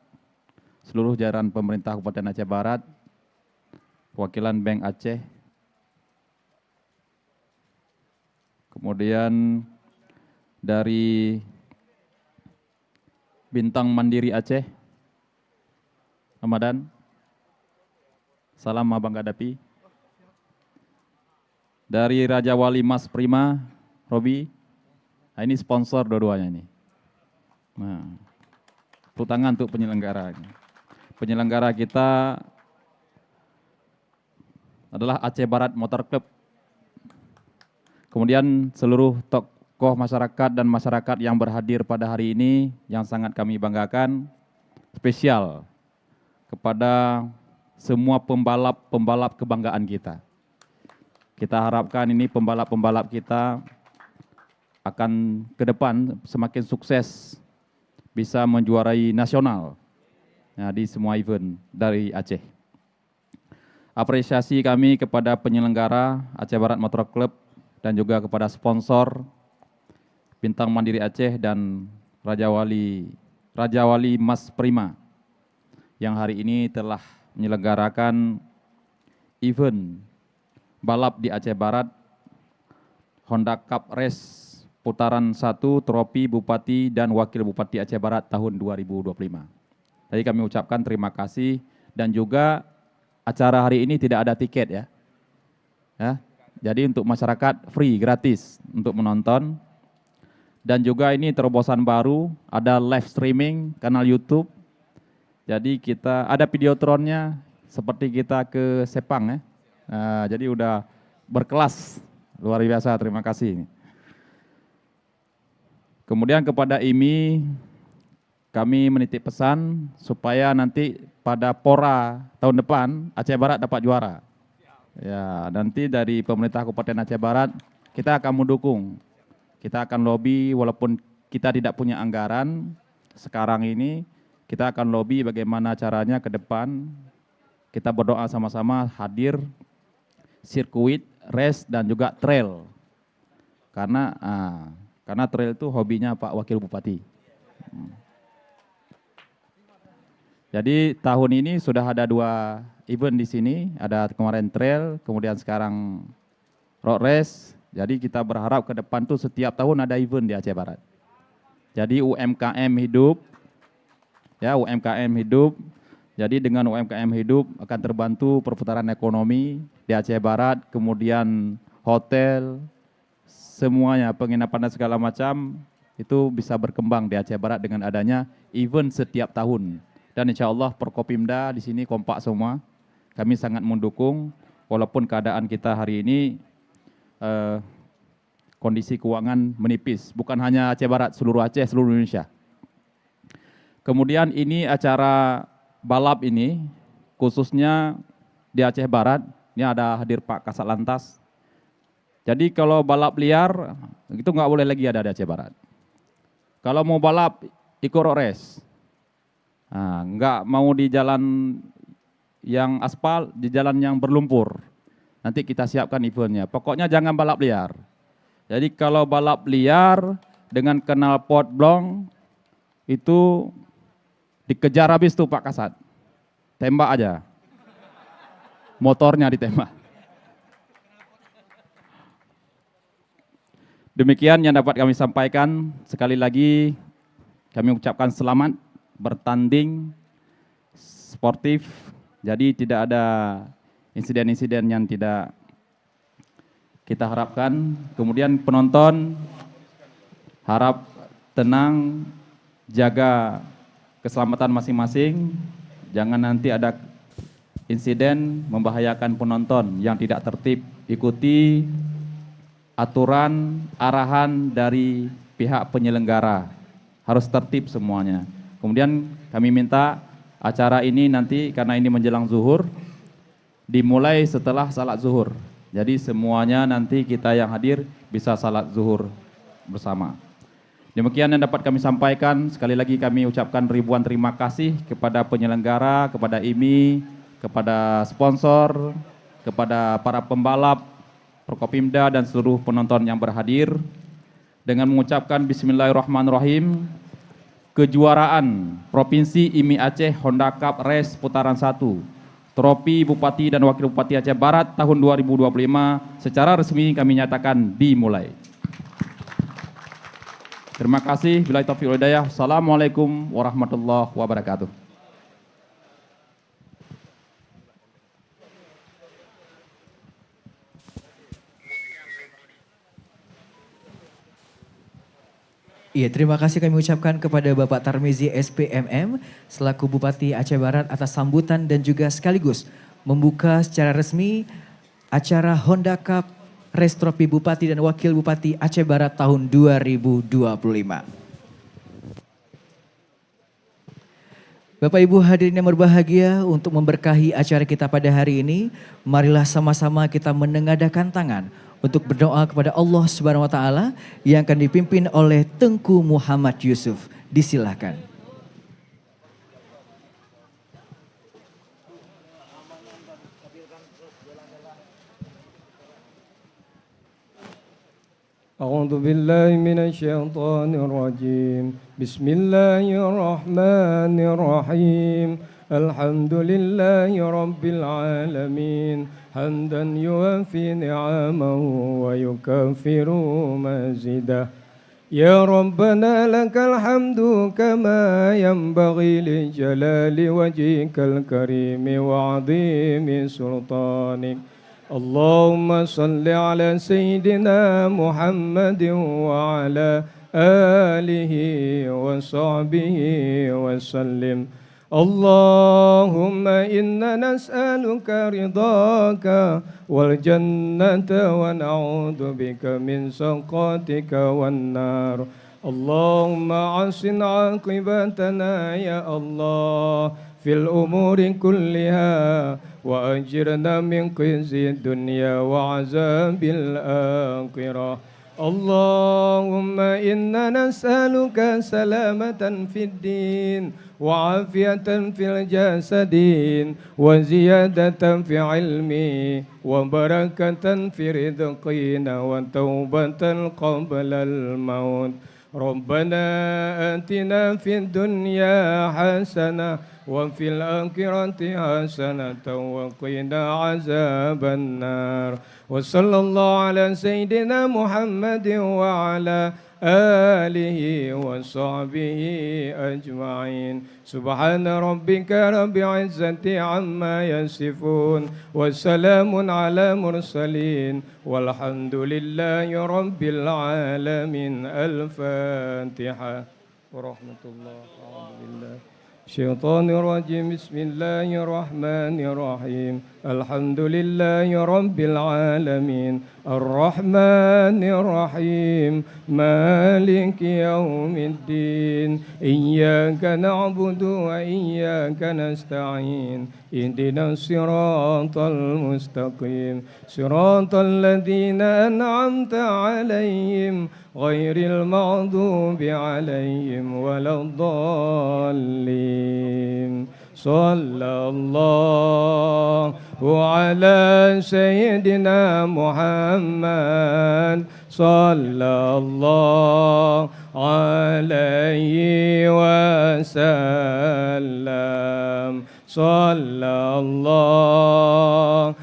seluruh jajaran pemerintah Kabupaten Aceh Barat, perwakilan Bank Aceh, kemudian dari Bintang Mandiri Aceh, Ramadan, salam Abang Gadapi. Dari Raja Wali Mas Prima, Robi, nah ini sponsor dua-duanya ini. Nah, tepuk tangan untuk penyelenggara. Penyelenggara kita adalah Aceh Barat Motor Club. Kemudian seluruh tokoh masyarakat dan masyarakat yang berhadir pada hari ini yang sangat kami banggakan, spesial kepada semua pembalap-pembalap kebanggaan kita. Kita harapkan ini pembalap-pembalap kita akan ke depan semakin sukses, bisa menjuarai nasional. Nah, di semua event dari Aceh. Apresiasi kami kepada penyelenggara Aceh Barat Motor Club dan juga kepada sponsor Bintang Mandiri Aceh dan Raja Wali Mas Prima yang hari ini telah menyelenggarakan event balap di Aceh Barat Honda Cup Race putaran 1 trofi Bupati dan Wakil Bupati Aceh Barat tahun 2025. Tadi kami ucapkan terima kasih dan juga acara hari ini tidak ada tiket ya. Jadi untuk masyarakat free, gratis untuk menonton. Dan juga ini terobosan baru, ada live streaming kanal YouTube. Jadi kita ada videotronnya seperti kita ke Sepang ya. Jadi udah berkelas, luar biasa, terima kasih. Kemudian kepada IMI, kami menitip pesan supaya nanti pada Pora tahun depan Aceh Barat dapat juara. Ya, nanti dari pemerintah Kabupaten Aceh Barat kita akan mendukung. Kita akan lobby walaupun kita tidak punya anggaran sekarang ini, kita akan lobby bagaimana caranya ke depan. Kita berdoa sama-sama hadir sirkuit, race dan juga trail. Karena trail itu hobinya Pak Wakil Bupati. Jadi tahun ini sudah ada 2 event di sini, ada kemarin trail, kemudian sekarang road race. Jadi kita berharap ke depan tuh setiap tahun ada event di Aceh Barat. Jadi UMKM hidup, ya UMKM hidup. Jadi dengan UMKM hidup akan terbantu perputaran ekonomi di Aceh Barat, kemudian hotel, semuanya penginapan dan segala macam itu bisa berkembang di Aceh Barat dengan adanya event setiap tahun. Dan insya Allah Prokopimda di sini kompak semua. Kami sangat mendukung walaupun keadaan kita hari ini kondisi keuangan menipis. Bukan hanya Aceh Barat, seluruh Aceh, seluruh Indonesia. Kemudian ini acara balap ini khususnya di Aceh Barat. Ini ada hadir Pak Kasat Lantas. Jadi kalau balap liar, itu nggak boleh lagi ada di Aceh Barat. Kalau mau balap, ikut road race. Nggak mau di jalan yang aspal, di jalan yang berlumpur. Nanti kita siapkan eventnya. Pokoknya jangan balap liar. Jadi kalau balap liar dengan kenal pot blong, itu dikejar habis tuh Pak Kasat. Tembak aja. Motornya ditembak. Demikian yang dapat kami sampaikan. Sekali lagi kami ucapkan selamat bertanding sportif. Jadi tidak ada insiden-insiden yang tidak kita harapkan. Kemudian penonton harap tenang, jaga keselamatan masing-masing. Jangan nanti ada insiden membahayakan penonton yang tidak tertib. Ikuti aturan, arahan dari pihak penyelenggara. Harus tertib semuanya. Kemudian kami minta acara ini nanti karena ini menjelang zuhur, dimulai setelah salat zuhur. Jadi semuanya nanti kita yang hadir bisa salat zuhur bersama. Demikian yang dapat kami sampaikan. Sekali lagi kami ucapkan ribuan terima kasih kepada penyelenggara, kepada IMI, kepada sponsor, kepada para pembalap, Prokopimda dan seluruh penonton yang berhadir. Dengan mengucapkan Bismillahirrahmanirrahim, kejuaraan Provinsi IMI Aceh Honda Cup Race putaran 1, trofi Bupati dan Wakil Bupati Aceh Barat tahun 2025 secara resmi kami nyatakan dimulai. Terima kasih. Billahi taufiq wal hidayah. Assalamualaikum warahmatullahi wabarakatuh. Iya, terima kasih kami ucapkan kepada Bapak Tarmizi SPMM selaku Bupati Aceh Barat atas sambutan dan juga sekaligus membuka secara resmi acara Honda Cup Race Trofi Bupati dan Wakil Bupati Aceh Barat tahun 2025. Bapak Ibu hadirin yang berbahagia, untuk memberkahi acara kita pada hari ini, marilah sama-sama kita menengadahkan tangan untuk berdoa kepada Allah Subhanahu wa taala yang akan dipimpin oleh Tengku Muhammad Yusuf. Disilahkan. A'udzu billahi minasyaitonir rajim. Bismillahirrahmanirrahim. Alhamdulillahi rabbil alamin. حمدا يوافي نعمه ويكفر مزيده يا ربنا لك الحمد كما ينبغي لجلال وجهك الكريم وعظيم سلطانك اللهم صل على سيدنا محمد وعلى آله وصحبه وسلم اللهم إنا نسألك رضاك والجنة ونعوذ بك من سخطك والنار اللهم أحسن عاقبتنا يا الله في الأمور كلها وأجرنا من خزي الدنيا وعذاب الآخرة اللهم إنا نسألك سلامة في الدين وعافية في الجسد وزيادة في علمي وبركة في رزقنا وتوبة قبل الموت ربنا آتنا في الدنيا حسنة وفي الآخرة حسنة وقنا عذاب النار وصلى الله على سيدنا محمد وعلى آله وصحبه أجمعين سبحان ربك رب العزة عما يصفون وسلام على المرسلين والحمد لله رب العالمين الفاتحة ورحمة الله أعوذ بالله الشيطان الرجيم بسم الله الرحمن الرحيم الحمد لله رب العالمين الرحمن الرحيم مالك يوم الدين إياك نعبد وإياك نستعين اهدنا الصراط المستقيم صراط الذين أنعمت عليهم غير المغضوب عليهم ولا الضالين صلى الله على سيدنا محمد صلى الله عليه وسلم صلى الله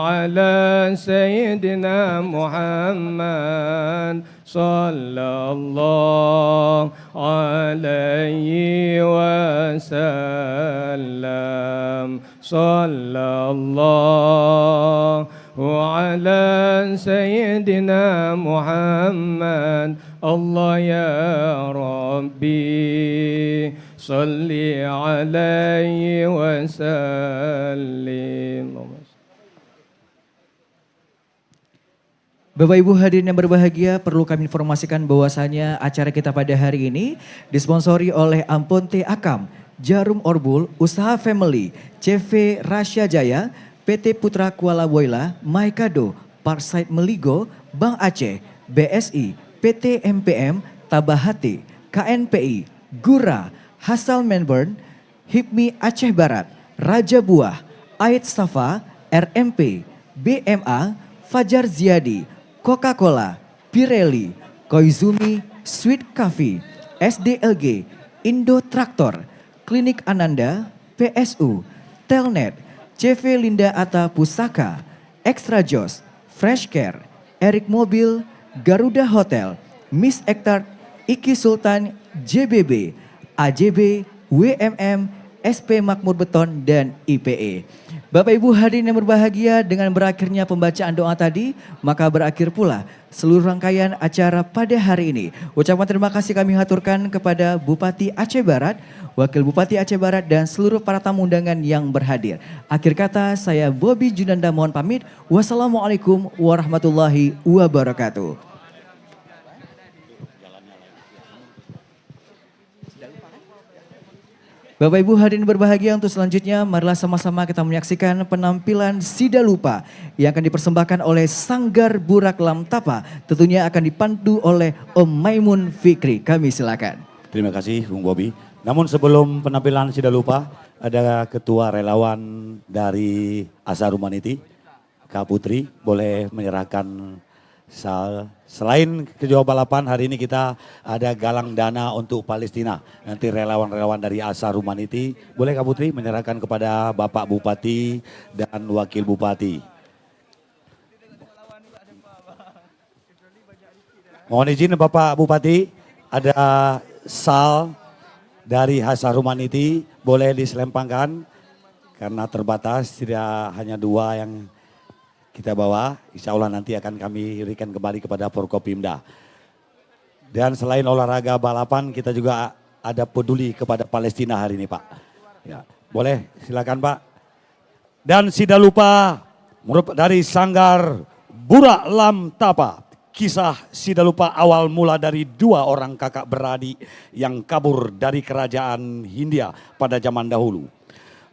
على سيدنا محمد صلى الله عليه وسلم صلى الله على سيدنا محمد الله يا ربي صل عليه وسلم. Bapak Ibu hadirin yang berbahagia, perlu kami informasikan bahwasanya acara kita pada hari ini disponsori oleh Amponte Akam, Jarum Orbul, Usaha Family, CV Rasya Jaya, PT Putra Kuala Boila, Maikado, Parkside Meligo, Bank Aceh, BSI, PT MPM, Tabahati, KNPI, Gura, Hasal Melbourne, HIPMI Aceh Barat, Raja Buah, Ait Safa, RMP, BMA, Fajar Ziadi, Coca-Cola, Pirelli, Koizumi, Sweet Coffee, SDLG, Indo Traktor, Klinik Ananda, PSU, Telnet, CV Linda Atta Pusaka, Extra Jos, Fresh Care, Eric Mobil, Garuda Hotel, Miss Ektart, Iki Sultan, JBB, AJB, WMM, SP Makmur Beton, dan IPE. Bapak Ibu hadirin yang berbahagia, dengan berakhirnya pembacaan doa tadi, maka berakhir pula seluruh rangkaian acara pada hari ini. Ucapan terima kasih kami haturkan kepada Bupati Aceh Barat, Wakil Bupati Aceh Barat, dan seluruh para tamu undangan yang berhadir. Akhir kata, saya Bobby Junanda mohon pamit. Wassalamualaikum warahmatullahi wabarakatuh. Bapak Ibu hadirin berbahagia, untuk selanjutnya marilah sama-sama kita menyaksikan penampilan Sida Lupa yang akan dipersembahkan oleh Sanggar Burak Lam Tapa. Tentunya akan dipandu oleh Om Maimun Fikri. Kami silakan. Terima kasih Bung Bobi. Namun sebelum penampilan Sida Lupa, ada ketua relawan dari Asar Humanity, Kak Putri, boleh menyerahkan selain kejuaraan balapan, hari ini kita ada galang dana untuk Palestina. Nanti relawan-relawan dari Asar Humanity, boleh Kak Putri menyerahkan kepada Bapak Bupati dan Wakil Bupati. Mohon izin Bapak Bupati, ada sal dari Hasarumaniti boleh diselempangkan karena terbatas, tidak hanya 2 yang kita bawa. Insya Allah nanti akan kami berikan kembali kepada Forkopimda. Dan selain olahraga balapan, kita juga ada peduli kepada Palestina hari ini Pak. Ya, boleh silakan Pak. Dan tidak lupa dari Sanggar Burak Lam Tapa. Kisah tidak lupa awal mula dari 2 orang kakak beradik yang kabur dari kerajaan Hindia pada zaman dahulu.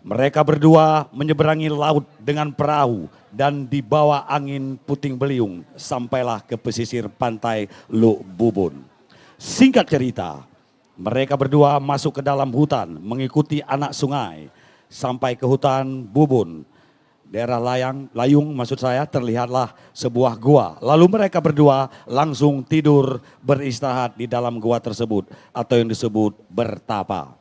Mereka berdua menyeberangi laut dengan perahu dan dibawa angin puting beliung sampailah ke pesisir pantai Luk Bubun. Singkat cerita, mereka berdua masuk ke dalam hutan mengikuti anak sungai sampai ke hutan Bubun. Daerah Layung maksud saya, terlihatlah sebuah gua. Lalu mereka berdua langsung tidur beristirahat di dalam gua tersebut atau yang disebut bertapa.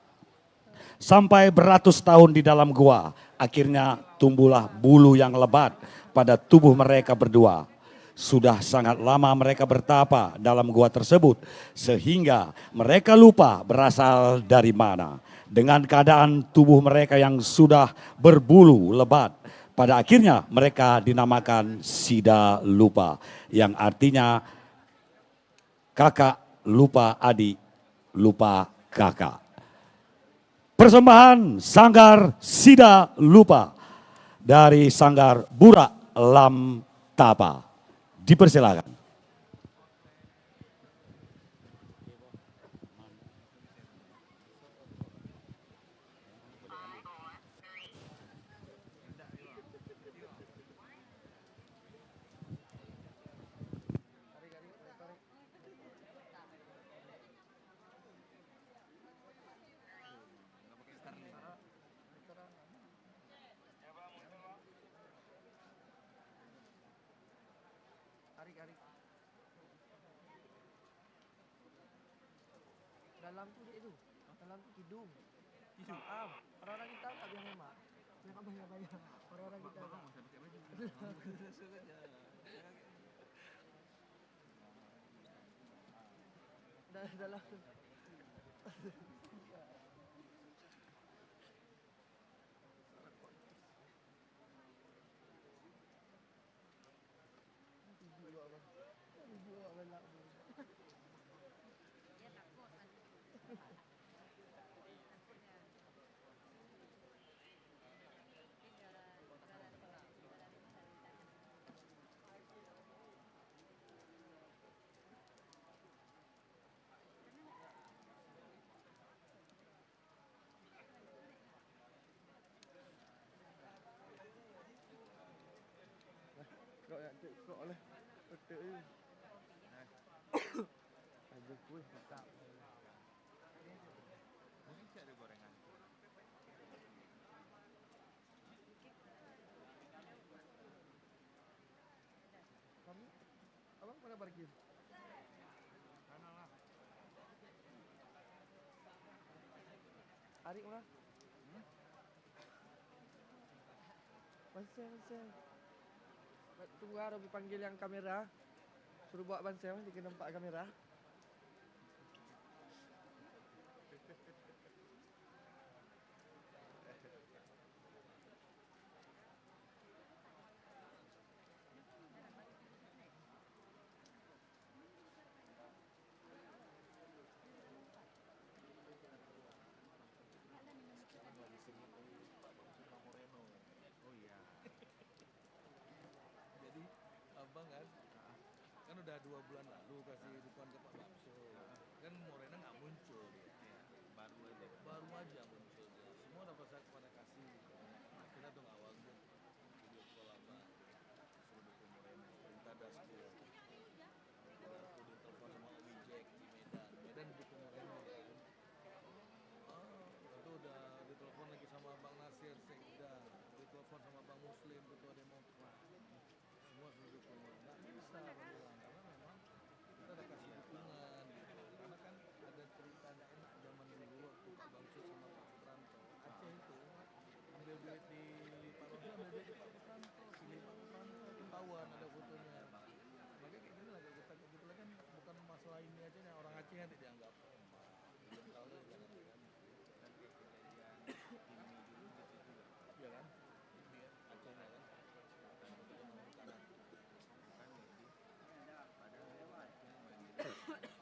Sampai beratus tahun di dalam gua, akhirnya tumbuhlah bulu yang lebat pada tubuh mereka berdua. Sudah sangat lama mereka bertapa dalam gua tersebut sehingga mereka lupa berasal dari mana. Dengan keadaan tubuh mereka yang sudah berbulu lebat, pada akhirnya mereka dinamakan Sida Lupa, yang artinya kakak lupa adik, lupa kakak. Persembahan Sanggar Sida Lupa dari Sanggar Burak Lam Tapa. Dipersilakan. Dalam tuh itu, dalam tuh hidung. Hidung. Orang-orang kita tak biar hemat. Jangan banyak-banyak. Orang-orang kita. Dalam. Kok oleh betul ini. Ada kuih tetap. Mungkin ada gorengan. Kamu, abang mana parkir? Mana lah. Arik mana? Bansel. Tunggu harus dipanggil yang kamera. Suruh bawa bansel, bikin nampak kamera. Kan udah 2 bulan lalu kasih dukungan ke Pak Bakso, kan Morena nggak muncul dia, baru aja muncul dia. Semua udah pada kasih, kita tuh awal tuh video call apa, suruh dukung Morena, perintah Dasko, aku ditelepon sama Omi Jack di Medan dukung Morena kan. Itu udah ditelepon lagi sama Bang Nasir Sekda, ditelepon sama Bang Muslim ketua Demokrat, semua sudah dukung Morena. Nggak bisa karena memang kita ada kasih dukungan gitu. Karena kan ada cerita nggak enak zaman dulu waktu Pak Bangsu sama Pak Putranto. Aceh itu ambil duit di Pak Bangsu, ambil duit di Pak Putranto, pilih Pak Putranto, ketahuan ada fotonya. Makanya kayak gini lah kalau kita kayak gitu ketua ini aja nih orang Aceh nanti dianggap. Belum tahu lagi kan nanti kan. Iya kan? Ini Acehnya kan.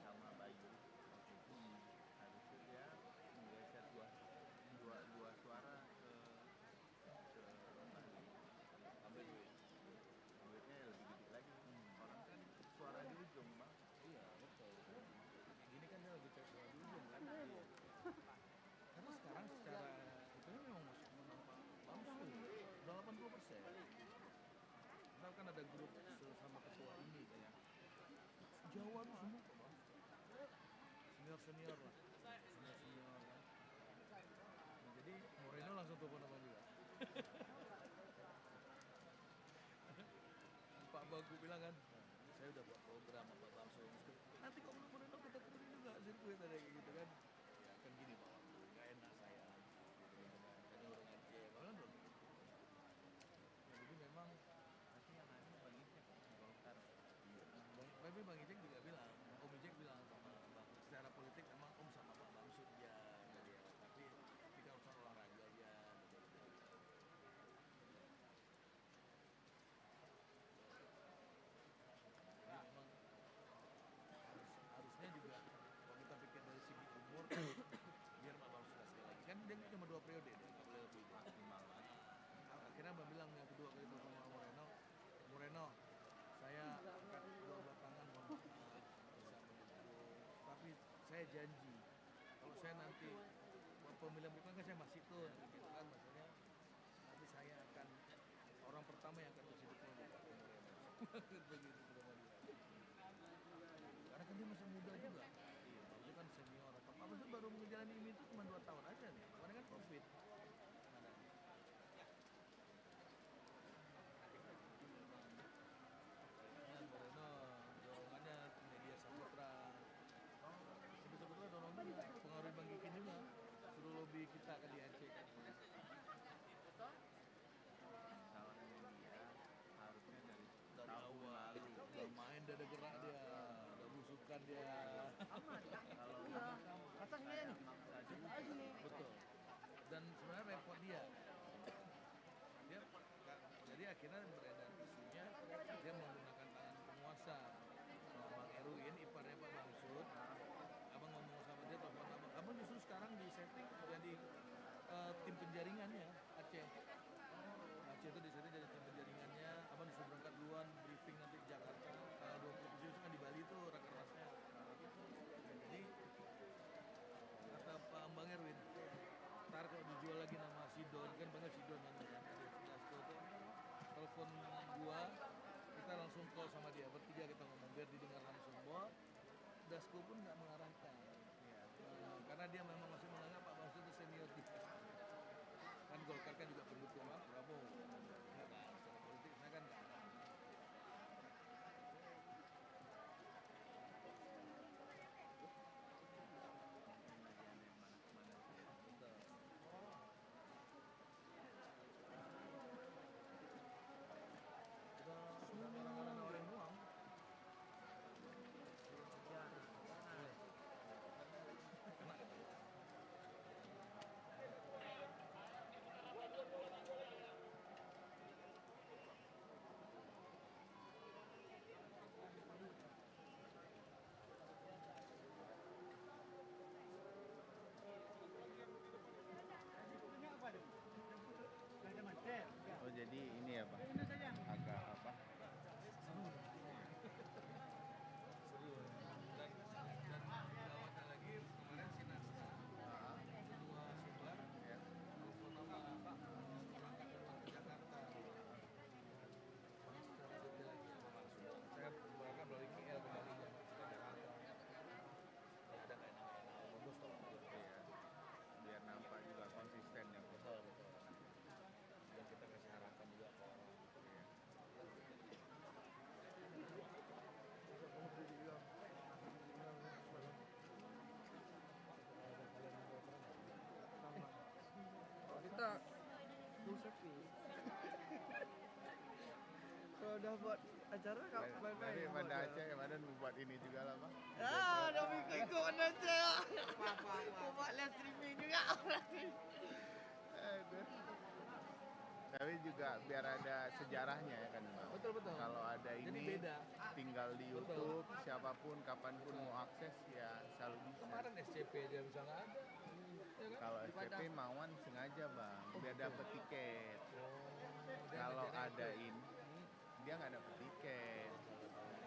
Sama Bayu harusnya dia menggeser dua suara ke Bali, ambil duitnya lebih gede lagi. Orang kan suara di ujung bang. Iya betul. Ini kan dia lebih cek suara di ujung kan. Karena sekarang secara itu memang masuk menambah Bamsud udah 80%. Kita kan ada grup sama ketua ini ya. Jawa tuh semua kok bang. Senior lah. Senior kan. Nah, jadi Moreno langsung telepon abang juga. Pak Bagu bilang kan, saya udah buat program apa Bamsud. Nanti kalau Moreno kita turunin juga sirkuit ada kayak gitu kan. Ya kan gini Pak Bagu, nggak enak saya. Kan orang Aceh, malah belum. Ya jadi memang Tapi yang ada Bang Ijek Golkar. Bang Ijek juga bilang, Om Ijek bilang sama Bang, secara politik emang Om sama Pak Bamsud ya, gitu ya. Tapi kita urusan olahraga ya. Gitu. Jadi memang harusnya juga kalau kita pikir dari segi umur, biar Pak Bamsud sekali lagi. Kan dia cuma 2 periode, dia nggak boleh lebih. Akhirnya Abang bilang yang kedua kali itu sama Moreno, saya akan dua belakangan bisa mendukung, tapi saya janji kalau saya nanti pemilihan bukan kan saya masih tuh gitu kan maksudnya nanti saya akan orang pertama yang akan kasih dukungan buat Moreno. Begitu sama dia. Karena kan dia masih muda juga. Iya, dia kan senior. Apa itu baru menjalani ini itu cuma 2 tahun aja nih. Karena kan COVID. Moreno dorongannya media Saputra. Media Saputra dorong juga, pengaruh Bang Kikin juga. Suruh lobby kita ke di Aceh kan. Salah media harusnya dari Tahun lalu udah main, udah ada gerak dia, udah busukan dia. kalau Atasnya nih. Betul. Dan sebenarnya repot dia. Jadi akhirnya beredar isunya dia menggunakan tangan penguasa. Bang Erwin, iparnya Pak Bamsud, abang ngomong sama dia, telepon abang justru sekarang di setting jadi tim penjaringannya Aceh. Aceh itu di sini jadi tim penjaringannya, abang disuruh berangkat duluan, briefing nanti di Jakarta, tanggal 27 itu kan di Bali tuh rakernasnya. Jadi kata Pak Bang Erwin, ntar kalau dijual lagi nama Sidon, kan banyak Sidon namanya, Dasko tuh, telepon gua, kita langsung call sama dia, bertiga kita ngomong, biar didengar langsung, bahwa Dasko pun nggak mengarahkan. Karena dia memang masih menganggap Pak Bamsud itu senior kita. Kan Golkar kan juga pendukung Pak Prabowo. Enggak kan, secara politik saya kan nggak ada. Sudah orang-orang nawarin uang. Kena gitu. oh jadi ini ya Pak, agak apa? Seru. Dan gawatnya lagi kemarin si Nasta, kedua Sumbar, telepon nama Pak berangkat duluan ke Jakarta. Secara detail lagi sama Bamsud. Saya berangkat melalui KL kembali ke Jakarta. Ya ada kayak nama bagus tolong gitu ya. Biar nampak juga konsisten ya. Betul. Dan kita kasih harapan juga ke orang. Kita full service. Kalau udah buat Acara baik-baik. Dari Banda Aceh kemarin buat ini juga lah Bang. Ya, udah ikut Banda Aceh. Mau buat live streaming juga. Aduh. Tapi juga biar ada sejarahnya ya kan Bang. Betul. Kalau ada Jadi ini beda. tinggal di YouTube, siapapun kapanpun mau akses ya selalu bisa. Kemarin SCP aja bisa nggak ada. Ya kan? Kalau Di SCP Padang. Mawan sengaja Bang, biar dapat tiket. Dia Kalau ngejar itu. adain dia nggak dapat tiket.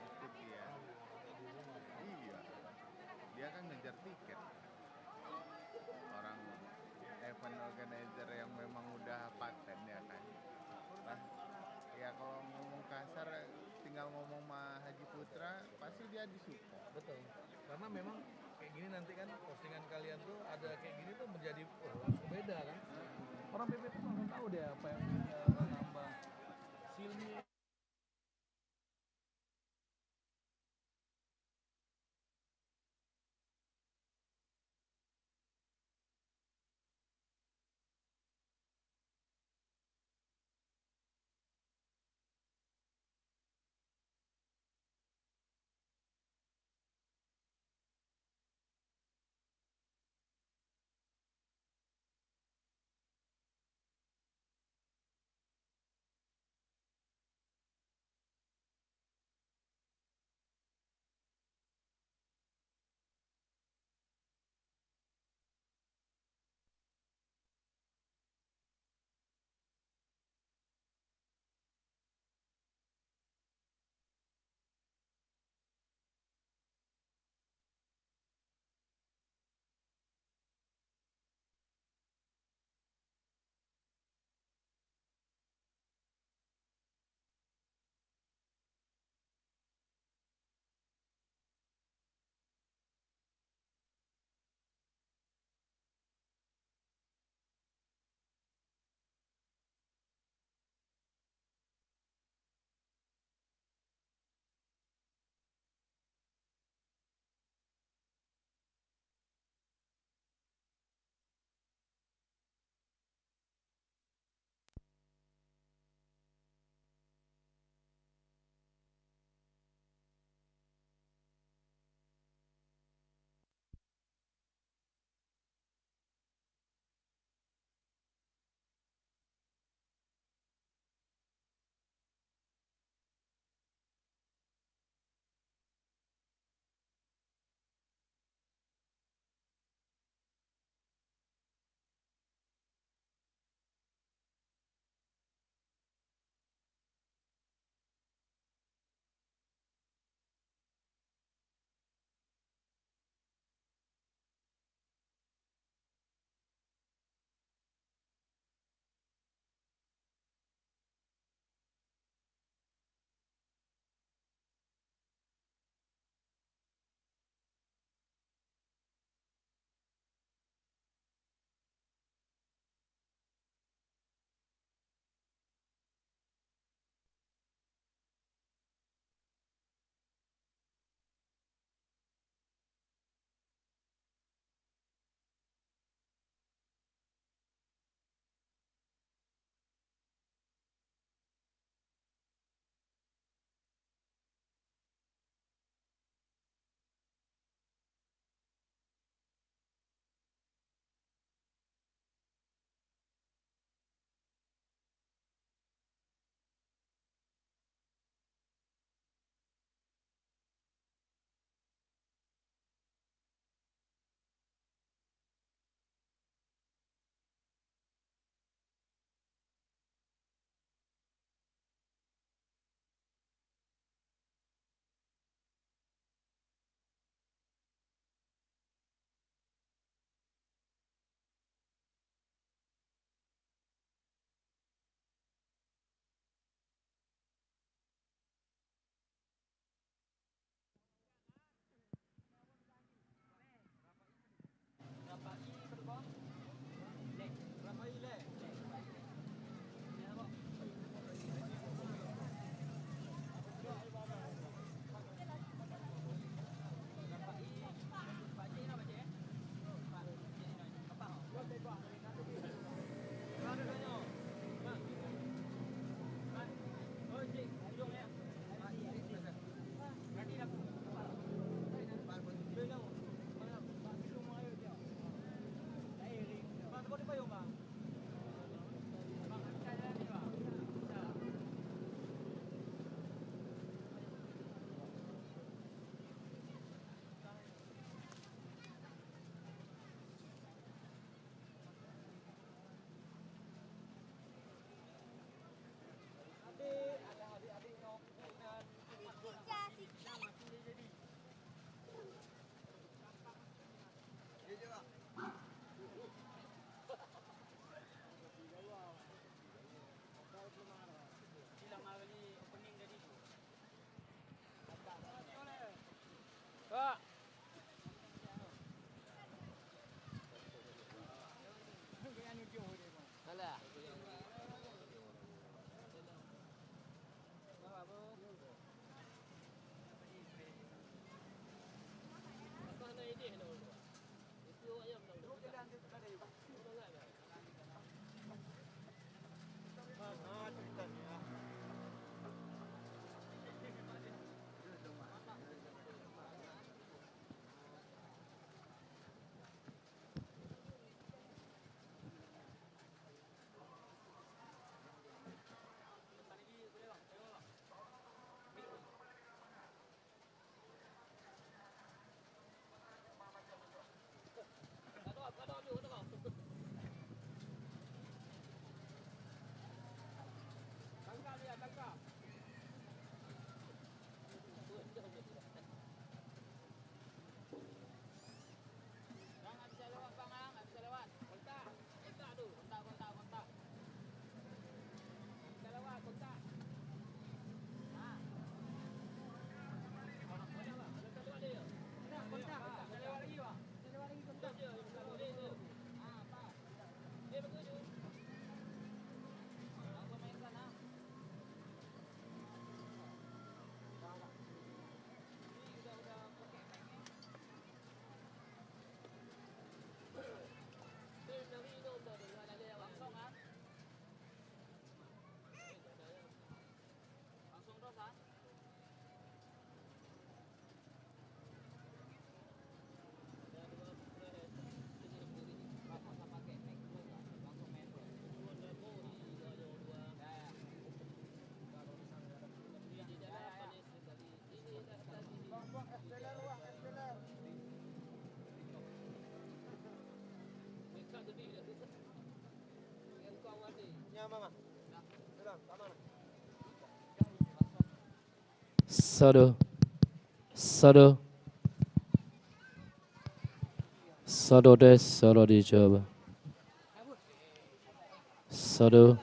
Ikut dia. Iya. Dia kan ngejar tiket. Orang event organizer yang memang udah paten ya kan. Lah, ya kalau ngomong kasar tinggal ngomong sama Haji Putra pasti dia disupport. Betul. Karena memang kayak gini nanti kan postingan kalian tuh ada kayak gini tuh menjadi langsung beda kan. Orang PPT tuh langsung tahu deh apa yang nambah silmi Sado. Sado. Sado des, sado dicoba. Sado.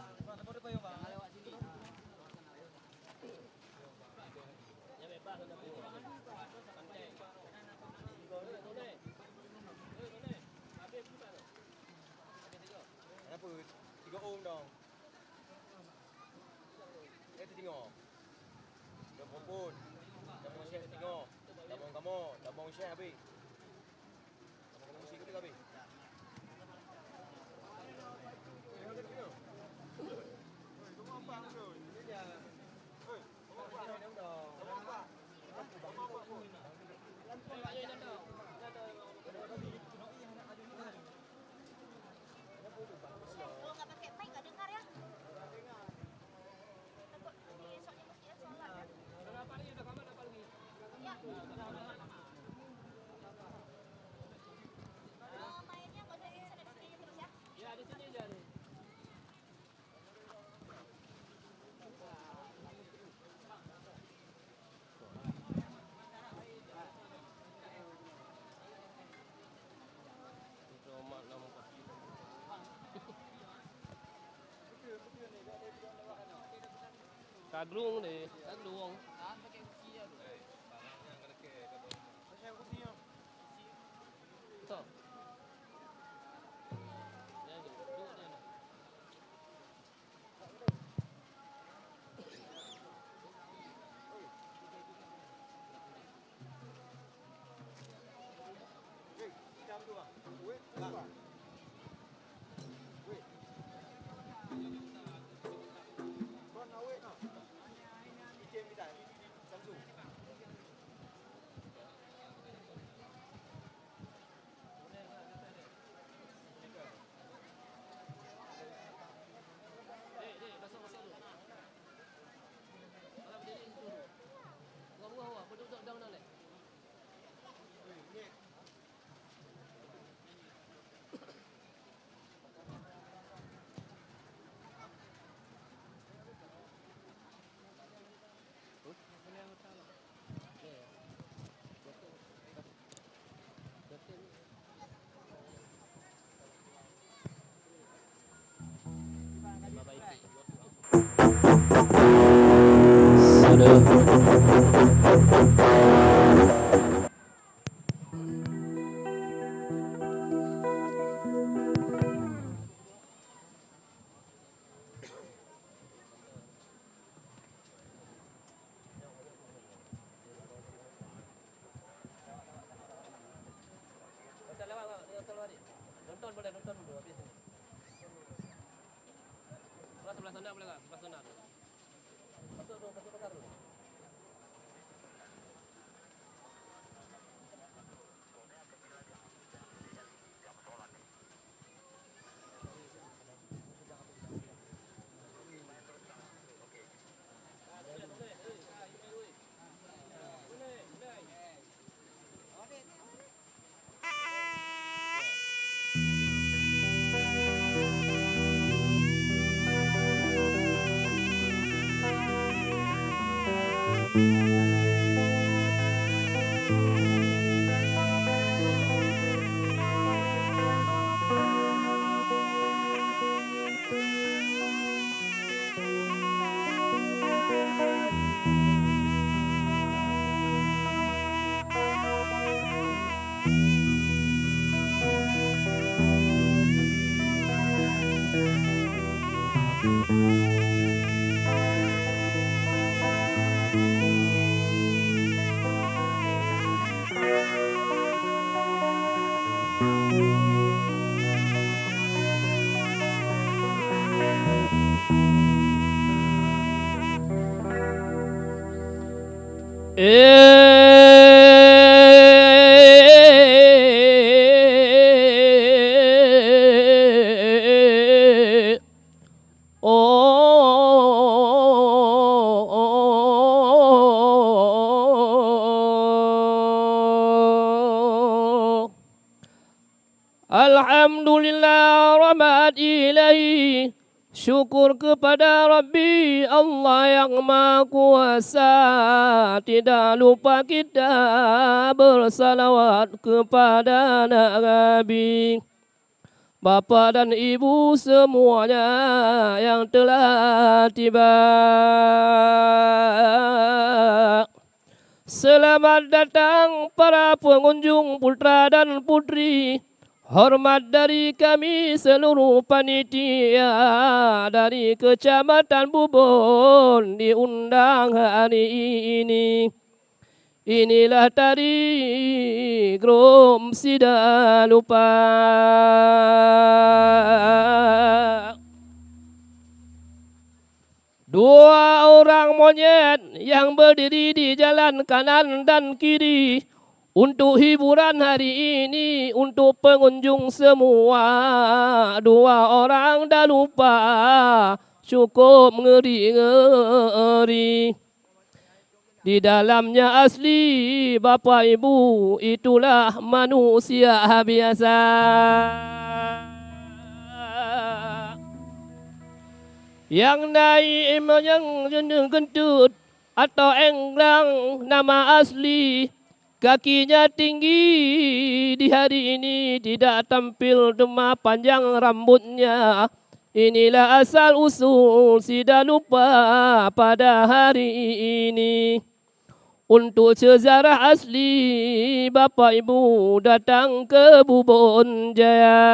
Kaglung deh, kaglung. So. Nonton boleh, nonton dulu habis ni. Sebelah sana boleh tak? Sebelah sana. Masuk pasar dulu. Alhamdulillah rahmat ilahi Syukur kepada Rabbi Allah yang Maha Kuasa. Tidak lupa kita bersalawat kepada Nabi, bapa dan ibu semuanya yang telah tiba. Selamat datang para pengunjung putra dan putri. Hormat dari kami seluruh panitia dari Kecamatan Bubon diundang hari ini. Inilah tari Grom Sida Lupa. Dua orang monyet yang berdiri di jalan kanan dan kiri. Untuk hiburan hari ini, untuk pengunjung semua, dua orang dah lupa, cukup ngeri-ngeri. Di dalamnya asli, bapa ibu, itulah manusia biasa. Yang naik yang kentut atau englang nama asli. Kakinya tinggi di hari ini, tidak tampil demam panjang rambutnya. Inilah asal usul Sida Lupa pada hari ini. Untuk sejarah asli, bapa ibu datang ke Bubon Jaya.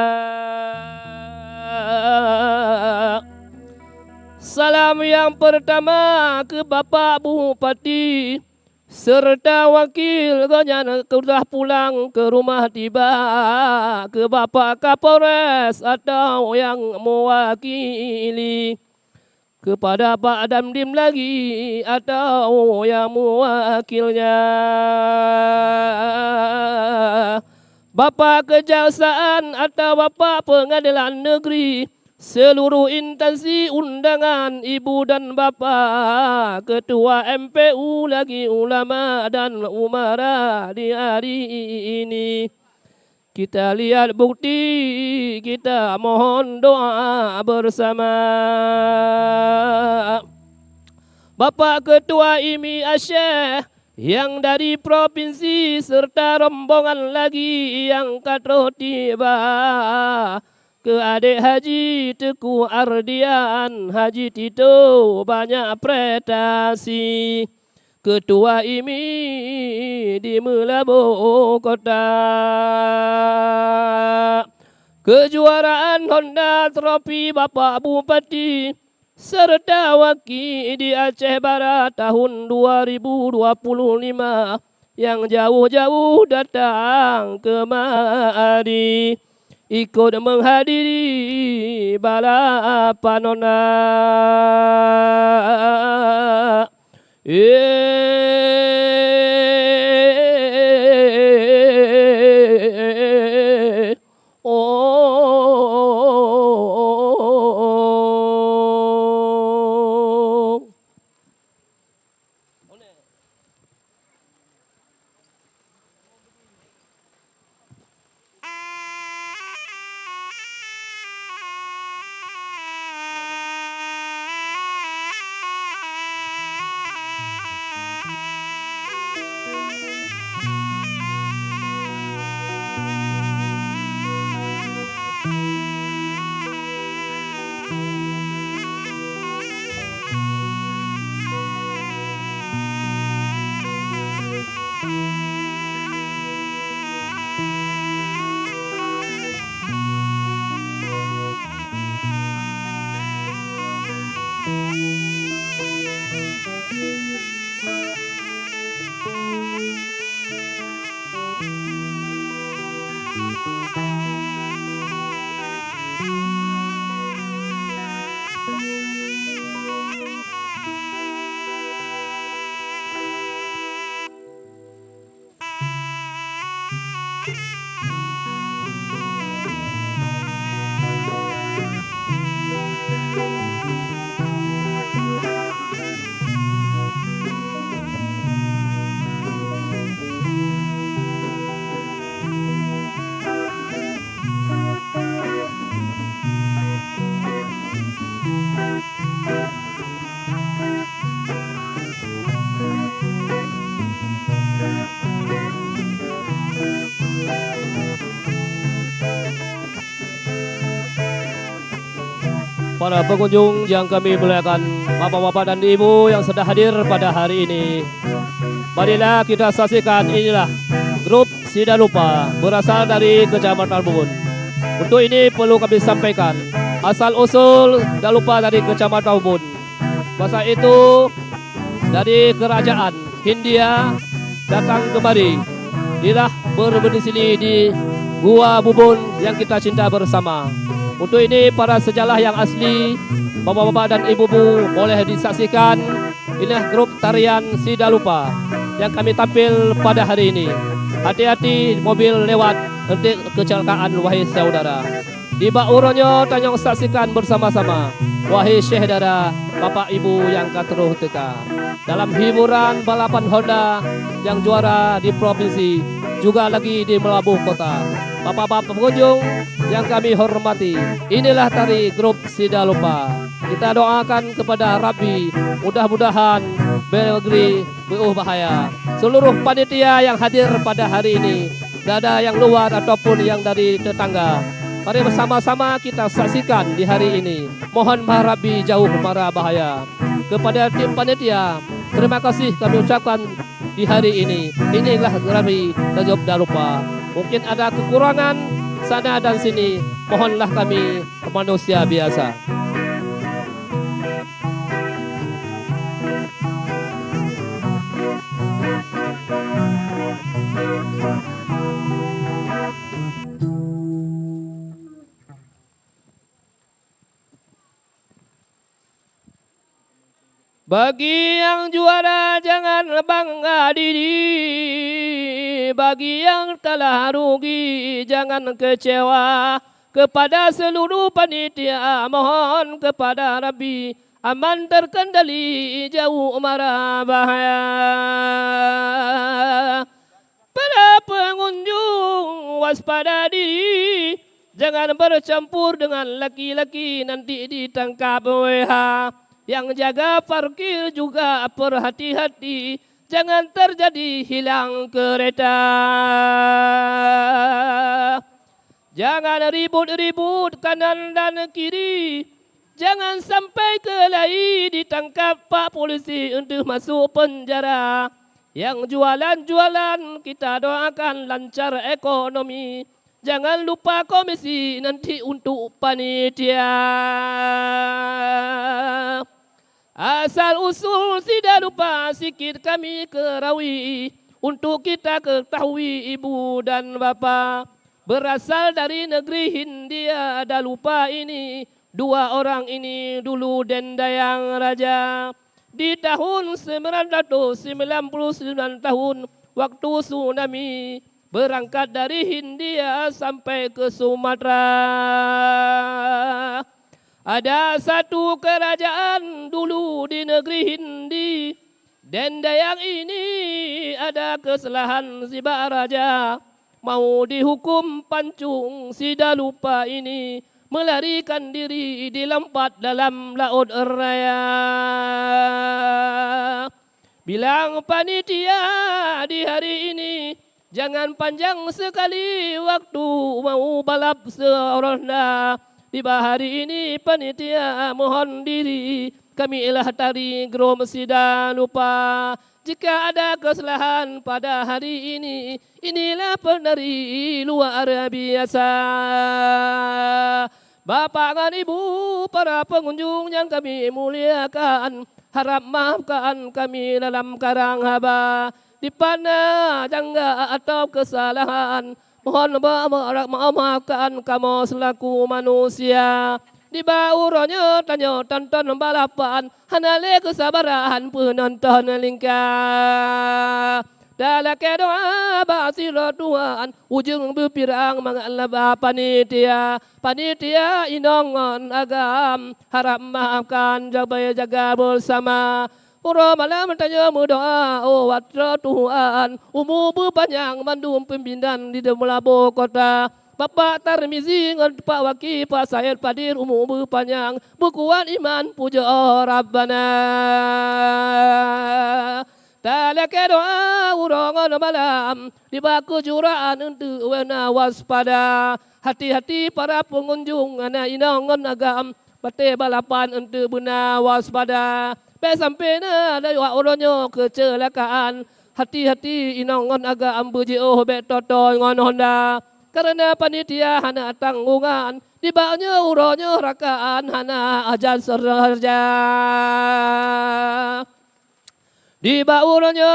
Salam yang pertama ke Bapak Bupati serta wakil Ganyana sudah pulang ke rumah tiba, ke Bapak Kapolres atau yang mewakili, kepada Pak Damdim lagi atau yang mewakilnya, Bapak Kejaksaan atau Bapak Pengadilan Negeri, seluruh instansi undangan ibu dan bapa, ketua MPU lagi ulama dan umara di hari ini. Kita lihat bukti, kita mohon doa bersama. Bapak Ketua IMI Asyik yang dari provinsi serta rombongan lagi yang katro tiba, ke adik Haji Teku Ardian, Haji Tito banyak prestasi, Ketua IMI di Melabu Kota. Kejuaraan Honda Trofi Bapak Bupati serta wakil di Aceh Barat tahun 2025 yang jauh-jauh datang kemari ikut menghadiri balapan Honda. para pengunjung yang kami muliakan, bapak-bapak dan ibu yang sedang hadir pada hari ini. Marilah kita saksikan inilah grup Sidalupa berasal dari Kecamatan Bubun. Untuk ini perlu kami sampaikan asal usul Dalupa dari Kecamatan Bubun. Masa itu dari kerajaan Hindia datang kemari. Inilah berbeda sini di Gua Bubun yang kita cinta bersama. Untuk ini para sejarah yang asli, bapak-bapak dan ibu-ibu boleh disaksikan. Inilah grup tarian Sidalupa yang kami tampil pada hari ini. Hati-hati mobil lewat, nanti kecelakaan wahai saudara. Di Bauronyo tanyong saksikan bersama-sama. Wahai saudara, bapak ibu yang kateruh teka. Dalam hiburan balapan Honda yang juara di provinsi, juga lagi di Melabuh Kota. Bapak-bapak pengunjung yang kami hormati, inilah tari grup Sidalupa. Kita doakan kepada Rabbi, mudah-mudahan bernegeri bahaya. Seluruh panitia yang hadir pada hari ini, tidak ada yang luar ataupun yang dari tetangga. Mari bersama-sama kita saksikan di hari ini. Mohon Rabbi jauh mara bahaya. Kepada tim panitia, terima kasih kami ucapkan di hari ini. Inilah Rabbi Tajub Dalupa. Mungkin ada kekurangan sana dan sini, mohonlah kami manusia biasa. Bagi yang juara jangan bangga diri, bagi yang telah rugi jangan kecewa. Kepada seluruh panitia mohon kepada Rabbi, aman terkendali jauh mara bahaya. Para pengunjung waspada diri, jangan bercampur dengan laki-laki nanti ditangkap WH. Yang jaga parkir juga berhati-hati, jangan terjadi hilang kereta. Jangan ribut-ribut kanan dan kiri, jangan sampai kelahi ditangkap Pak Polisi untuk masuk penjara. Yang jualan-jualan kita doakan lancar ekonomi, jangan lupa komisi nanti untuk panitia. Asal usul tidak lupa sikit kami kerawi, untuk kita ketahui ibu dan bapa. Berasal dari negeri Hindia Dalupa ini, dua orang ini dulu dendayang raja. Di tahun 999 tahun waktu tsunami, berangkat dari Hindia sampai ke Sumatera. Ada satu kerajaan dulu di negeri Hindi, dendayang ini ada kesalahan si Bak Raja. Mau dihukum pancung Sidalupa ini, melarikan diri dilompat dalam laut raya. Bilang panitia di hari ini, jangan panjang sekali waktu mau balap seronda. Di hari ini panitia mohon diri, kami ilah tari grup Sidalupa. Jika ada kesalahan pada hari ini, inilah penari luar biasa. Bapak dan ibu, para pengunjung yang kami muliakan, harap maafkan kami dalam karang haba. Di mana jangga atau kesalahan, mohon maafkan kamu selaku manusia. Di Bauronyo tanya tonton balapan, hanale kesabaran penonton lingkar. Dalam doa basiro Tuhan, ujung berpirang mengalami panitia. Panitia inongon agam, harap maafkan jaga bersama. Ura malam tanya berdoa, oh watra Tuhan, umur berpanjang mandum pimpinan di Melabuh Kota. Bapak Tarmizi dengan Pak Wakil, Pak Syed Padir, umur berpanjang, berkuat iman, puja Rabbana. Talaka doa urangan malam, dibaku juraan untuk wena waspada. Hati-hati para pengunjung, anak inangan agam, Bate balapan ente benar waspada. Be sampai na dari orangnya kecelakaan. Hati-hati inongon aga ambu jauh be totoy ngon Honda. Karena panitia hana tanggungan. Di bawahnya uronya rakaan hana ajan serja. Di bawahnya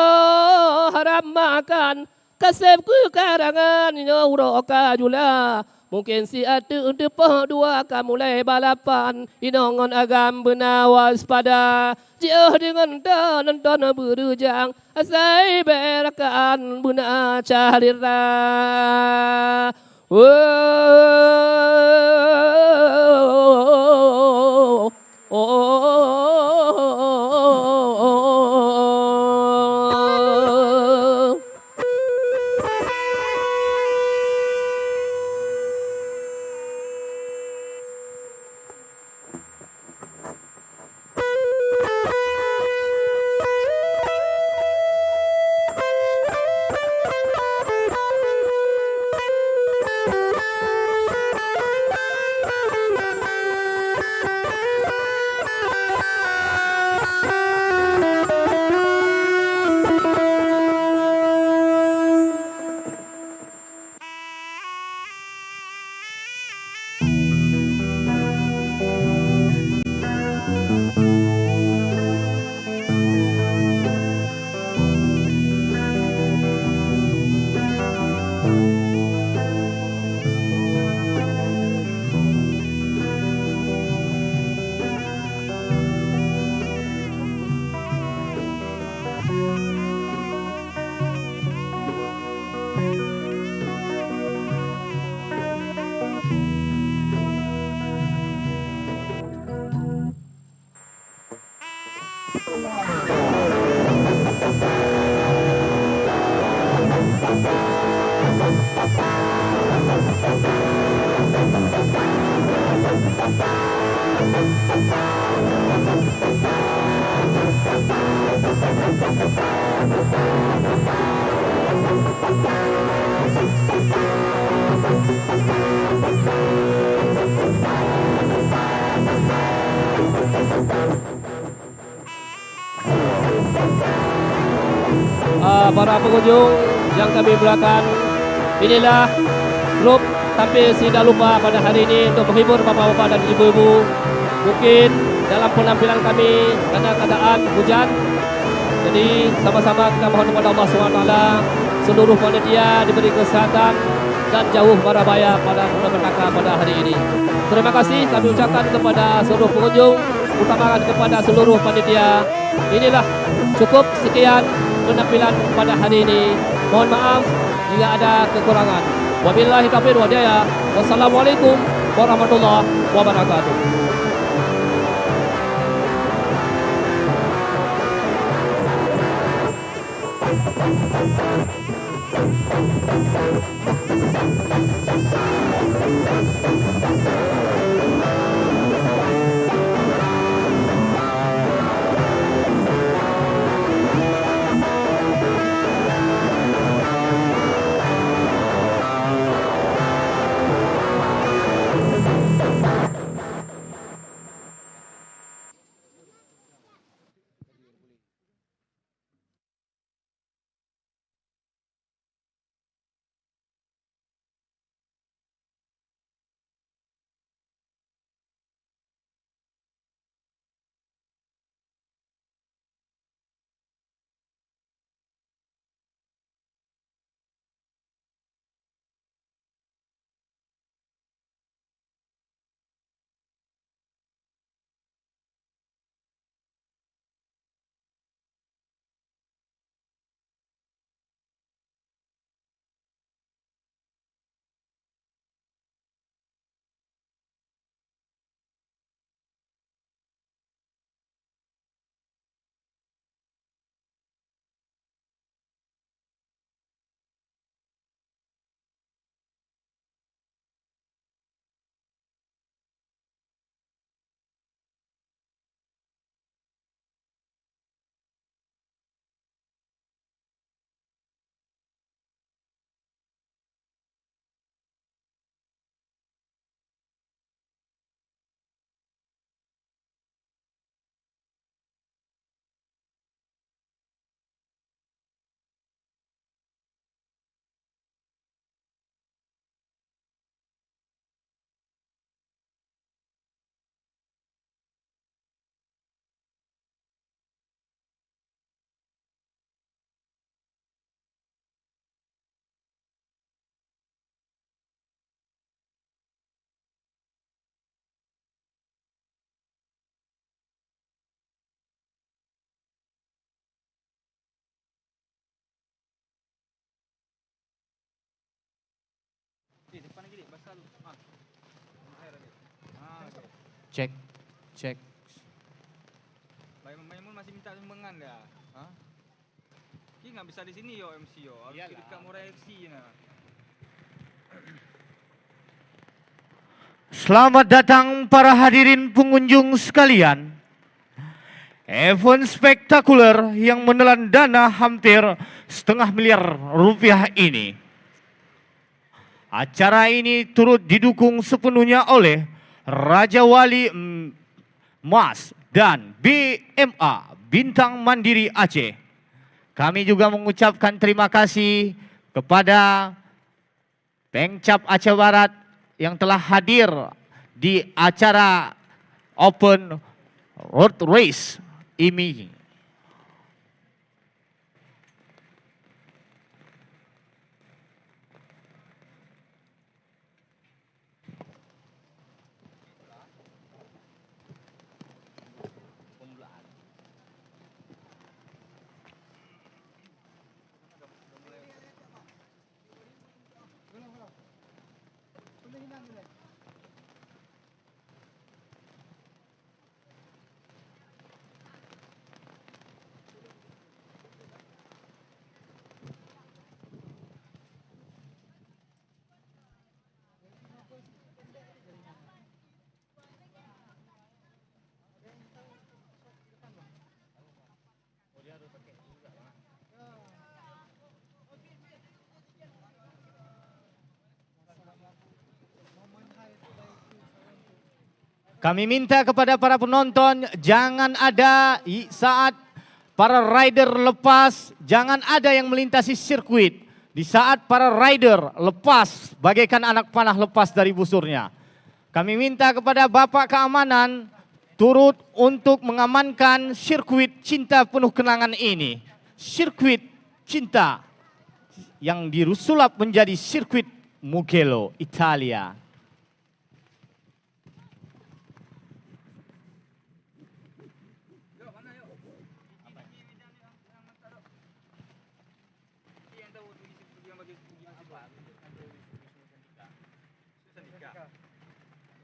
haram makan. Kasep ku karangan uro kajula. Mungkin si atu untuk dua kamu mulai balapan. Inongon agam benar waspada. Jauh dengan nonton berujang. Asai berakaan benar carira. Para pengunjung yang kami muliakan, inilah grup tampil si dah lupa pada hari ini untuk menghibur bapak-bapak dan ibu-ibu. Mungkin dalam penampilan kami karena keadaan hujan, jadi sama-sama kita mohon kepada Allah SWT seluruh panitia diberi kesehatan dan jauh mara bahaya pada petaka pada hari ini. Terima kasih kami ucapkan kepada seluruh pengunjung, utamakan kepada seluruh panitia. Inilah cukup sekian penampilan pada hari ini. Mohon maaf jika ada kekurangan. Wabillahi taufiq wal hidayah. Wassalamualaikum warahmatullahi wabarakatuh. Cek, cek. Maimun masih minta sumbangan dah. Hah? Ki nggak bisa di sini yo MC yo. Harus di dekat Murai FC nah. Selamat datang para hadirin pengunjung sekalian. Event spektakuler yang menelan dana hampir setengah miliar rupiah ini. Acara ini turut didukung sepenuhnya oleh Raja Wali Mas dan BMA Bintang Mandiri Aceh. Kami juga mengucapkan terima kasih kepada Pengcap Aceh Barat yang telah hadir di acara Open Road Race ini. Kami minta kepada para penonton jangan ada saat para rider lepas, jangan ada yang melintasi sirkuit di saat para rider lepas bagaikan anak panah lepas dari busurnya. Kami minta kepada Bapak Keamanan turut untuk mengamankan sirkuit cinta penuh kenangan ini. Sirkuit cinta yang disulap menjadi sirkuit Mugello, Italia.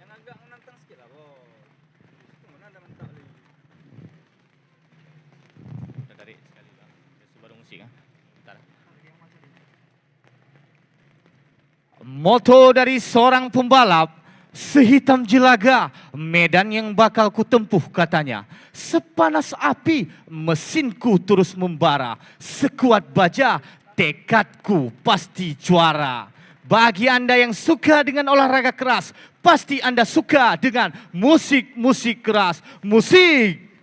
Yang agak menantang sikit lah bos. Itu mana ada mentak lagi. Kita tarik sekali lah. Baru musik kan. Bentar. Moto dari seorang pembalap, sehitam jelaga medan yang bakal kutempuh katanya. Sepanas api mesinku terus membara, sekuat baja tekadku pasti juara. Bagi Anda yang suka dengan olahraga keras, pasti Anda suka dengan musik-musik keras. Musik!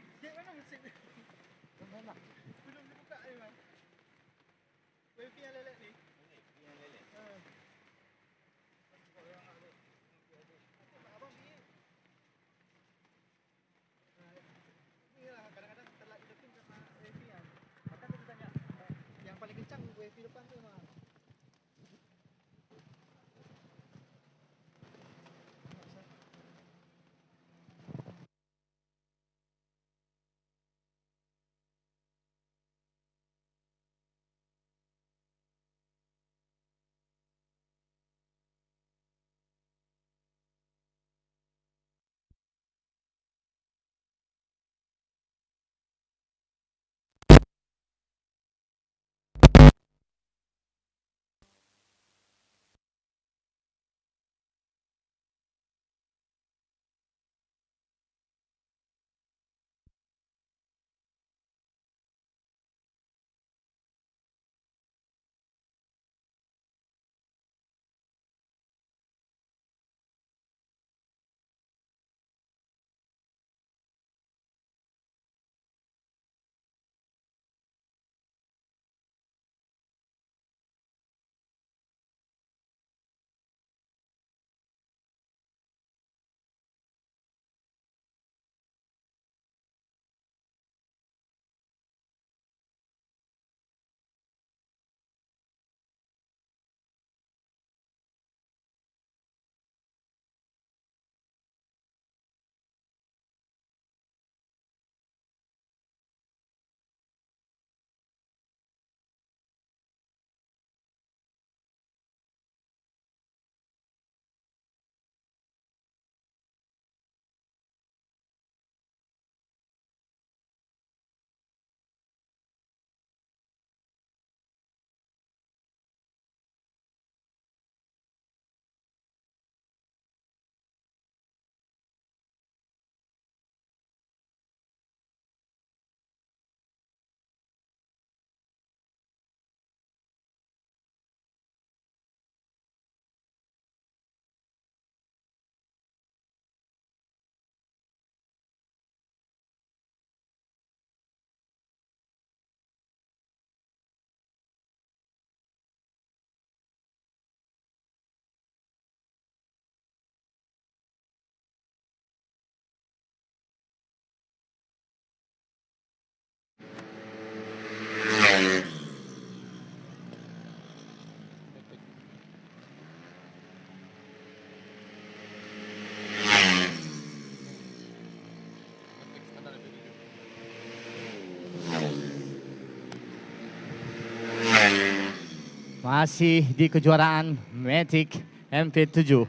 Masih di kejuaraan Matic MP7.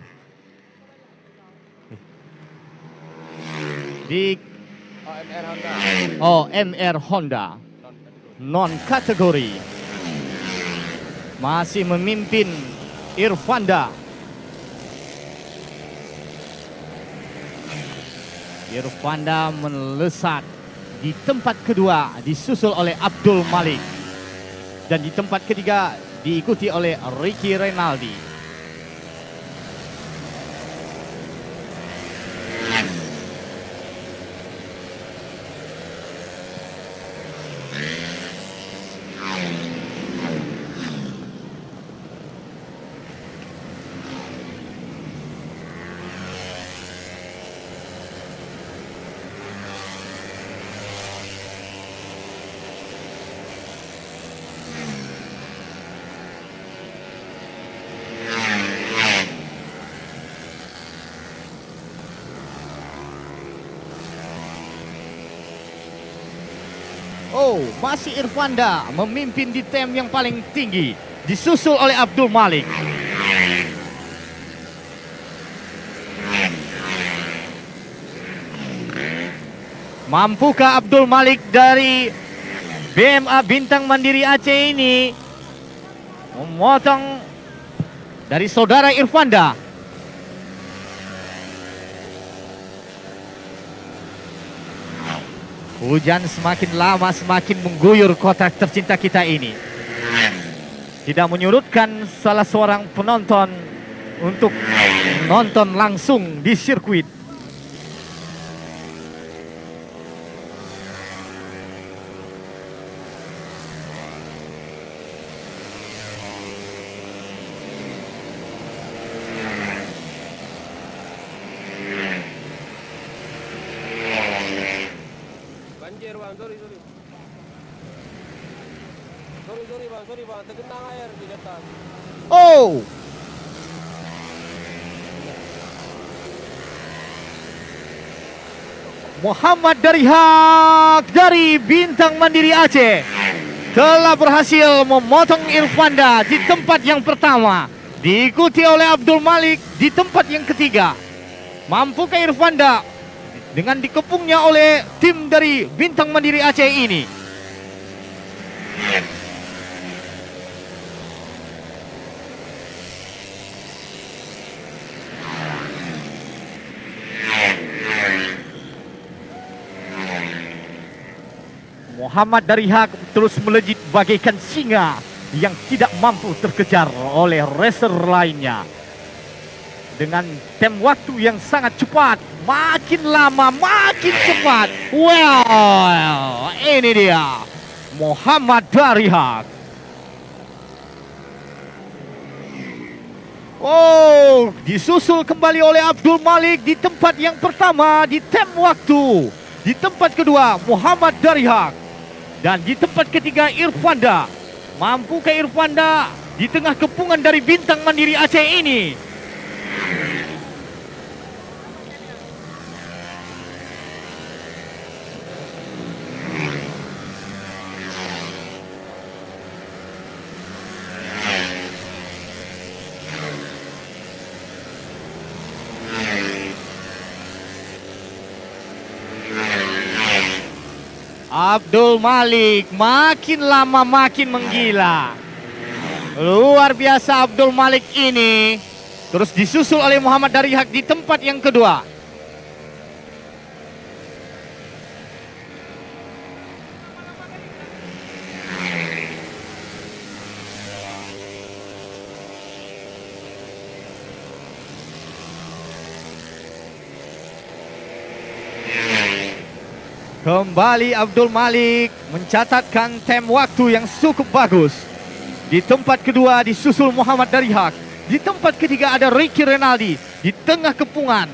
Di OMR Honda non kategori masih memimpin Irfanda. Irfanda melesat di tempat kedua disusul oleh Abdul Malik, dan di tempat ketiga diikuti oleh Ricky Renaldi. Oh, masih Irfanda memimpin di tem yang paling tinggi, disusul oleh Abdul Malik. Mampukah Abdul Malik dari BMA Bintang Mandiri Aceh ini memotong dari saudara Irfanda? Hujan semakin lama semakin mengguyur kota tercinta kita ini. Tidak menyurutkan salah seorang penonton untuk nonton langsung di sirkuit. Banjir bang, sorry bang, tergenang air di atas. Oh, Muhammad Darihak dari Bintang Mandiri Aceh telah berhasil memotong Irfanda di tempat yang pertama, diikuti oleh Abdul Malik di tempat yang ketiga. Mampukah Irfanda dengan dikepungnya oleh tim dari Bintang Mandiri Aceh ini? Muhammad Darihak terus melejit bagaikan singa yang tidak mampu terkejar oleh racer lainnya. Dengan tem waktu yang sangat cepat, makin lama makin cepat. Well, ini dia Muhammad Darihak. Oh, disusul kembali oleh Abdul Malik di tempat yang pertama di tem waktu. Di tempat kedua Muhammad Darihak. Dan di tempat ketiga Irfanda. Mampukah Irfanda di tengah kepungan dari Bintang Mandiri Aceh ini? Abdul Malik makin lama makin menggila. Luar biasa Abdul Malik ini. Terus disusul oleh Muhammad Darihak di tempat yang kedua. Kembali Abdul Malik mencatatkan tem waktu yang cukup bagus. Di tempat kedua disusul Muhammad Darihak. Di tempat ketiga ada Ricky Renaldi di tengah kepungan.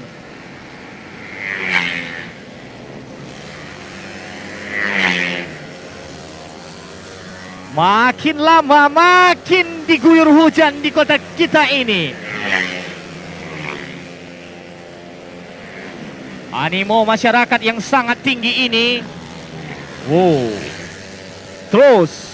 Makin lama makin diguyur hujan di kota kita ini. Animo masyarakat yang sangat tinggi ini. Wow. Terus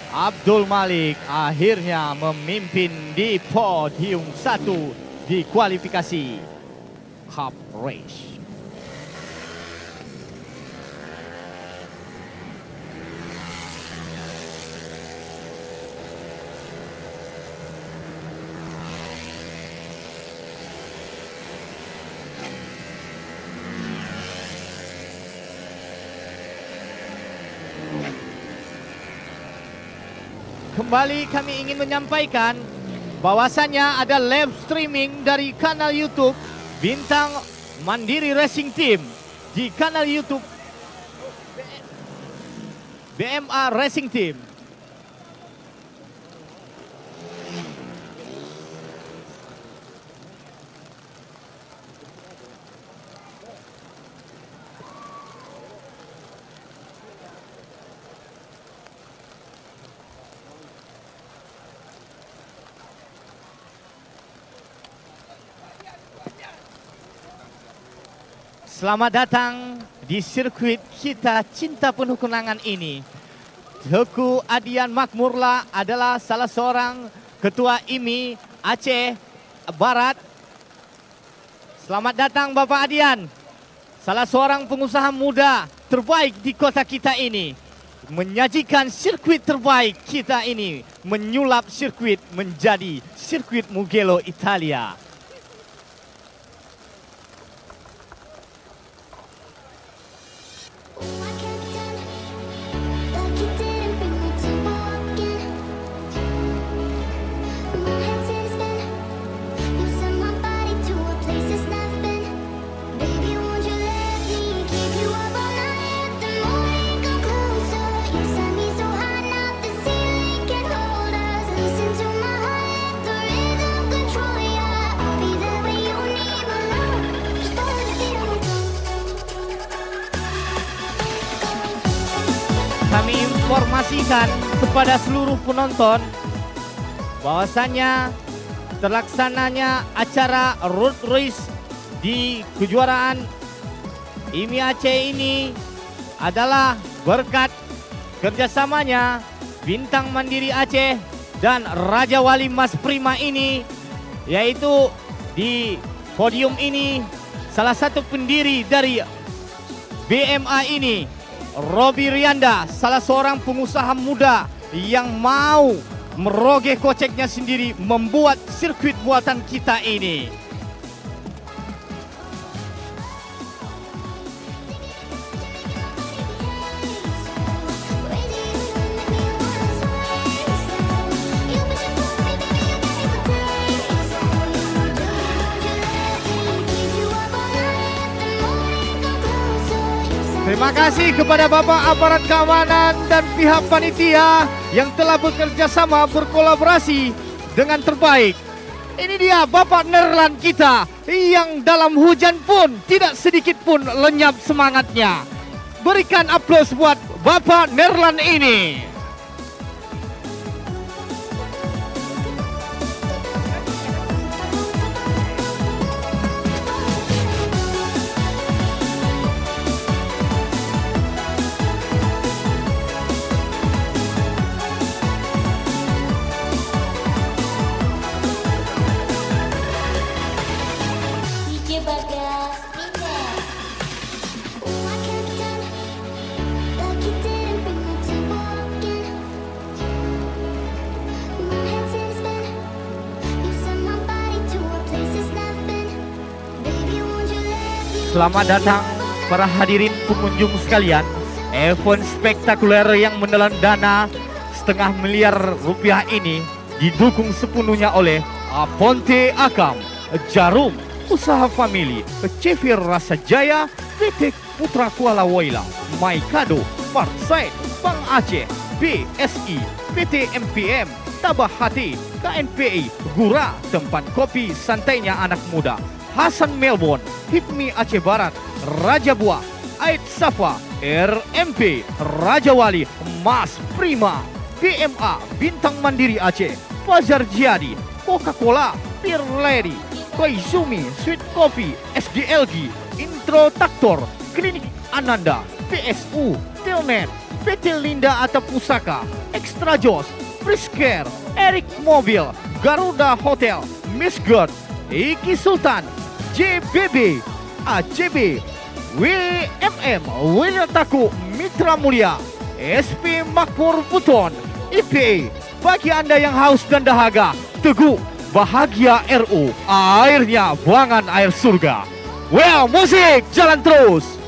Abdul Malik akhirnya memimpin di podium 1 di kualifikasi Cup Race. Kembali kami ingin menyampaikan bahwasannya ada live streaming dari kanal YouTube Bintang Mandiri Racing Team di kanal YouTube BMA Racing Team. Selamat datang di sirkuit kita cinta penuh kenangan ini. Teguh Adian Makmurlah adalah salah seorang ketua IMI Aceh Barat. Selamat datang Bapak Adian, salah seorang pengusaha muda terbaik di kota kita ini. Menyajikan sirkuit terbaik kita ini, menyulap sirkuit menjadi sirkuit Mugello Italia. Kami informasikan kepada seluruh penonton bahwasannya terlaksananya acara road race di kejuaraan IMI Aceh ini adalah berkat kerjasamanya Bintang Mandiri Aceh dan Raja Wali Mas Prima ini, yaitu di podium ini salah satu pendiri dari BMA ini, Robi Rianda, salah seorang pengusaha muda yang mau merogeh koceknya sendiri membuat sirkuit buatan kita ini. Terima kasih kepada Bapak aparat keamanan dan pihak panitia yang telah bekerja sama berkolaborasi dengan terbaik. Ini dia Bapak Nerlan kita yang dalam hujan pun tidak sedikit pun lenyap semangatnya. Berikan aplaus buat Bapak Nerlan ini. Selamat datang para hadirin pengunjung sekalian. Event spektakuler yang menelan dana setengah miliar rupiah ini didukung sepenuhnya oleh Aponte Akam, Jarum, Usaha Family, CV Rasa Jaya, PT Putra Kuala Waila, Maikado, Parkside, Bank Aceh, BSI, PT MPM, Tabah Hati, KNPI, Gura, tempat kopi santainya anak muda, Hasan Melbourne, Hipmi Aceh Barat, Raja Buah, Ait Safa, RMP, Raja Wali, Mas Prima, BMA, Bintang Mandiri Aceh, Fajar Jihadi, Coca-Cola, Beer Lady, Koizumi, Sweet Coffee, SDLG, Intro Traktor, Klinik Ananda, PSU, Telnet, PT Linda Atap Pusaka, Extra Jos, Frisker, Eric Mobil, Garuda Hotel, Miss God, Iki Sultan, JBB, ACB, WMM, Wirataku, Mitra Mulia, SP Makmur Buton, IPA. Bagi Anda yang haus dan dahaga, Teguh Bahagia RU, airnya buangan air surga. Well, musik jalan terus.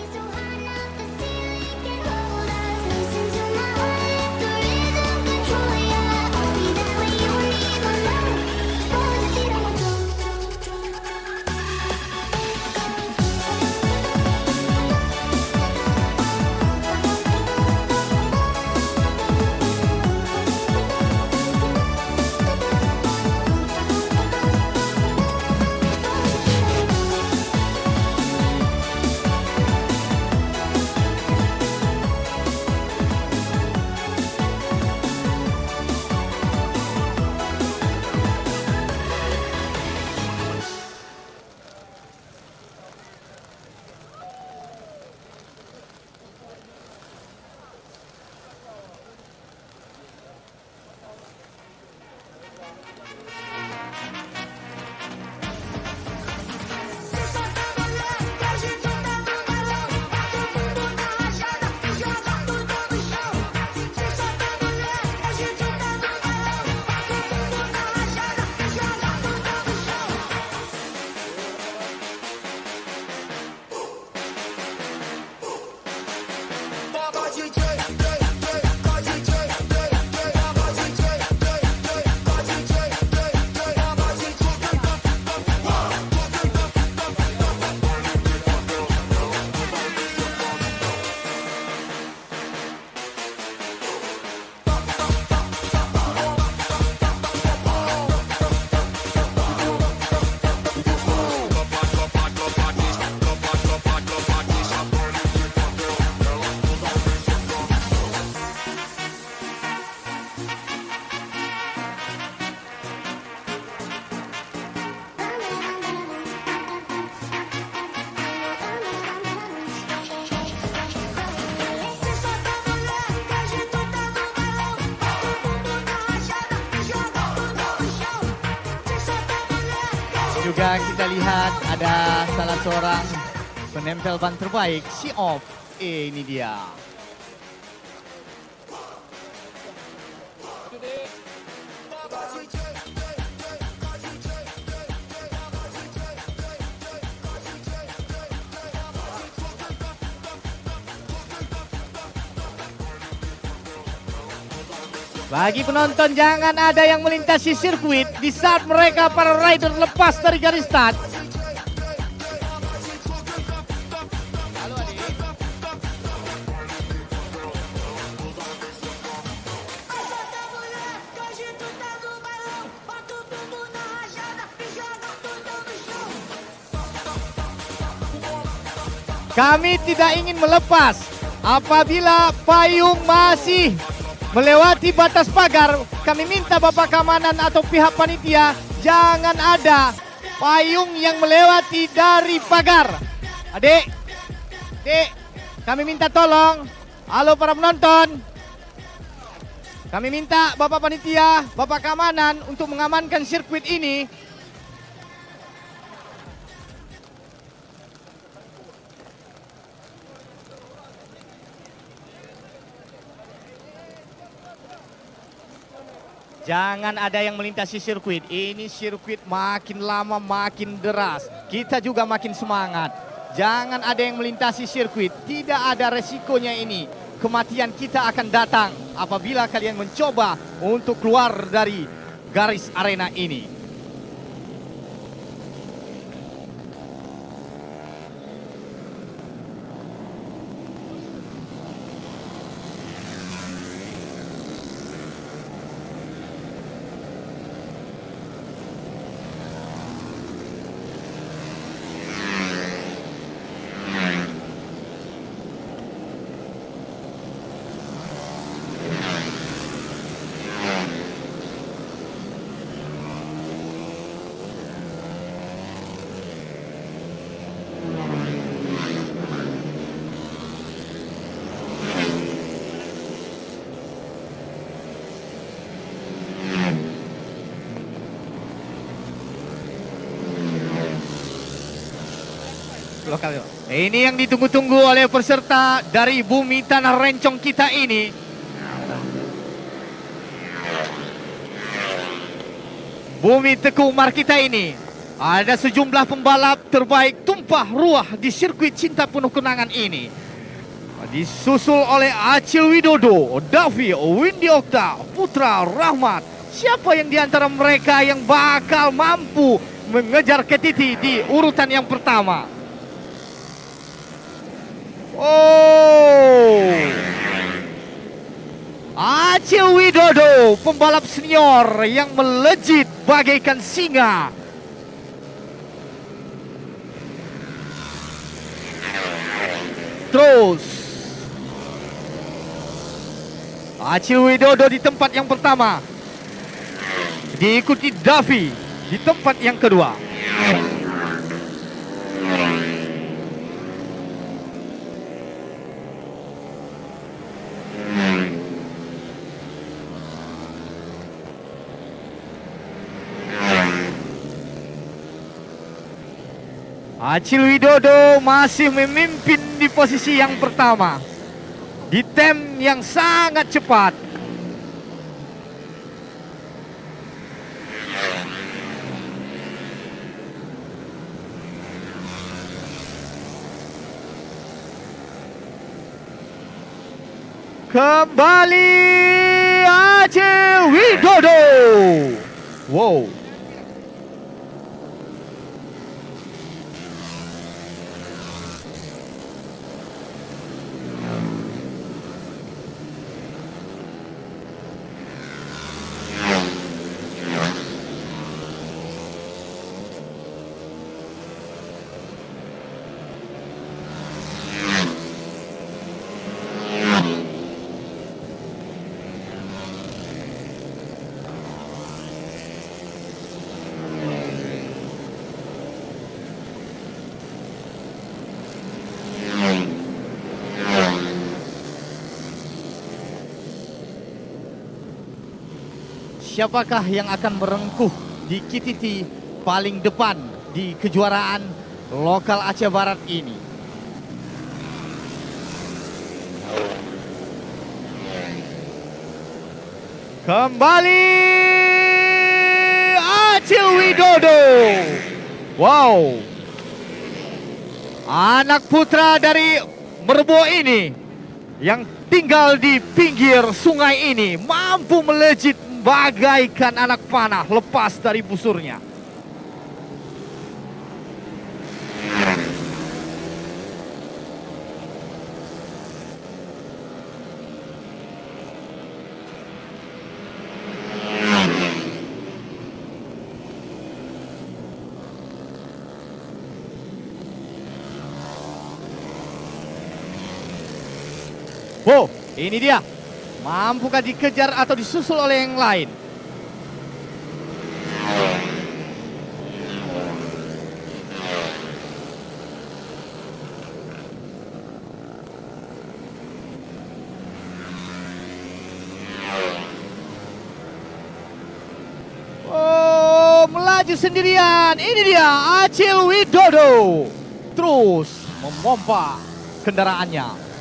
Juga kita lihat ada salah seorang penempel ban terbaik, si Off. Ini dia. Bagi penonton, jangan ada yang melintasi sirkuit di saat mereka para rider lepas dari garis start. Kami tidak ingin melepas apabila payung masih melewati batas pagar. Kami minta Bapak Keamanan atau pihak panitia, jangan ada payung yang melewati dari pagar. Adik, kami minta tolong. Halo para penonton, kami minta Bapak panitia, Bapak Keamanan untuk mengamankan sirkuit ini. Jangan ada yang melintasi sirkuit. Ini sirkuit makin lama makin deras. Kita juga makin semangat. Jangan ada yang melintasi sirkuit. Tidak ada resikonya ini. Kematian kita akan datang apabila kalian mencoba untuk keluar dari garis arena ini. lokal. Ini yang ditunggu-tunggu oleh peserta dari bumi tanah rencong kita ini. Bumi Teguh Umar kita ini. Ada sejumlah pembalap terbaik tumpah ruah di sirkuit cinta penuh kenangan ini. Disusul oleh Acil Widodo, Davi, Windy Okta, Putra Rahmat. Siapa yang diantara mereka yang bakal mampu mengejar Ketiti di urutan yang pertama? Oh, Acil Widodo, pembalap senior yang melejit bagaikan singa. Terus Acil Widodo di tempat yang pertama, diikuti Davi di tempat yang kedua. Acil Widodo masih memimpin di posisi yang pertama di tem yang sangat cepat. Kembali Acil Widodo. Wow. Siapakah yang akan merengkuh di KTT paling depan di kejuaraan lokal Aceh Barat ini? Kembali Acil Widodo. Wow. Anak putra dari Merbo ini yang tinggal di pinggir sungai ini mampu melejit bagaikan anak panah lepas dari busurnya. Oh, ini dia. Mampukah dikejar atau disusul oleh yang lain? Oh, melaju sendirian. Ini dia Acil Widodo. Terus memompa kendaraannya.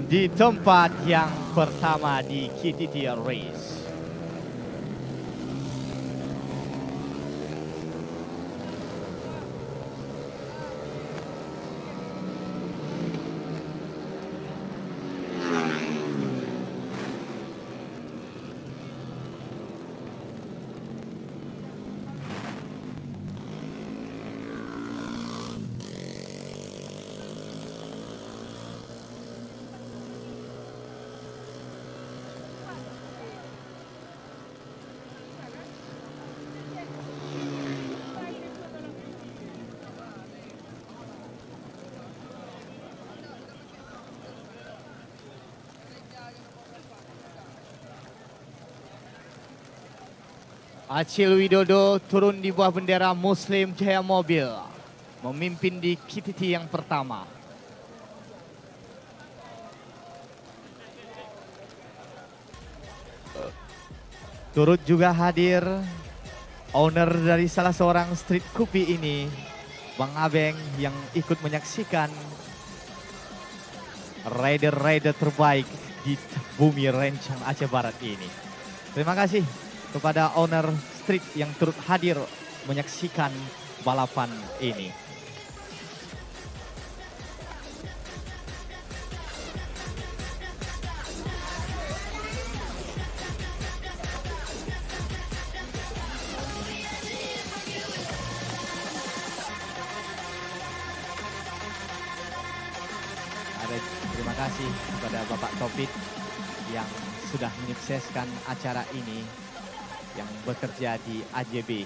di tempat yang pertama di KTT Race. Acil Widodo turun di bawah bendera Muslim Jaya Mobil, memimpin di KTT yang pertama. Turut juga hadir owner dari salah seorang street kopi ini, Bang Abeng, yang ikut menyaksikan rider-rider terbaik di bumi Rencang Aceh Barat ini. Terima kasih kepada owner street yang turut hadir menyaksikan balapan ini. Terima kasih kepada Bapak Topik yang sudah menyukseskan acara ini, yang bekerja di AJB.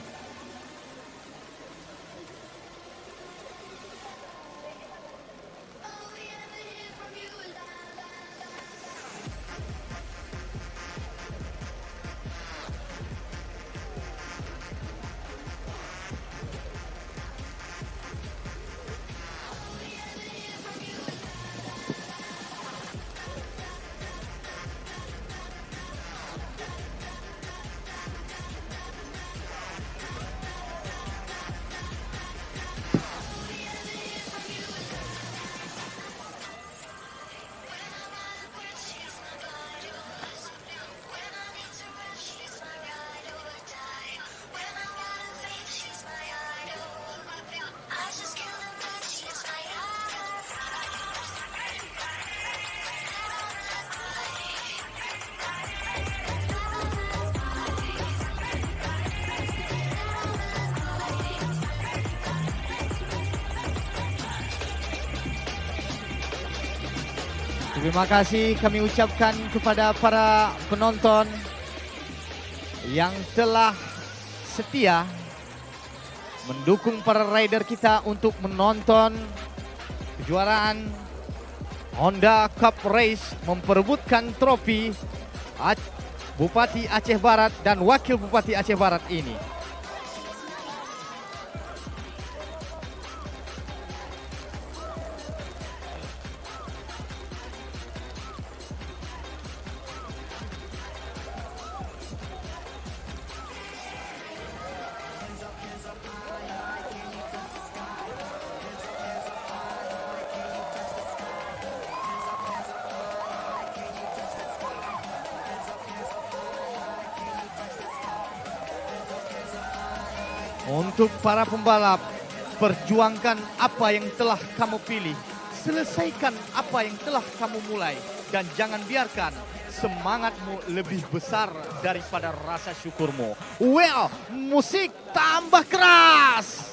Terima kasih kami ucapkan kepada para penonton yang telah setia mendukung para rider kita untuk menonton kejuaraan Honda Cup Race, memperebutkan trofi Bupati Aceh Barat dan Wakil Bupati Aceh Barat ini. Untuk para pembalap, perjuangkan apa yang telah kamu pilih, selesaikan apa yang telah kamu mulai, dan jangan biarkan semangatmu lebih besar daripada rasa syukurmu. Well, musik tambah keras!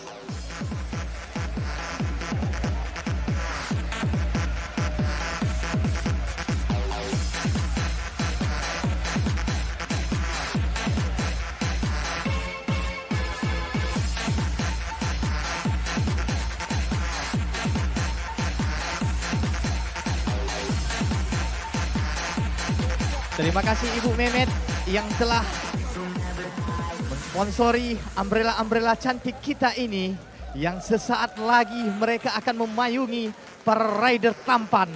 Terima kasih Ibu Mehmet yang telah mensponsori umbrella-umbrella cantik kita ini, yang sesaat lagi mereka akan memayungi para rider tampan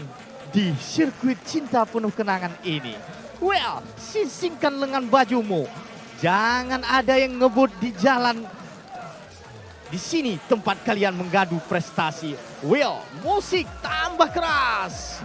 di sirkuit cinta penuh kenangan ini. Well, sisingkan lengan bajumu. Jangan ada yang ngebut di jalan. Di sini tempat kalian menggadu prestasi. Well, musik tambah keras.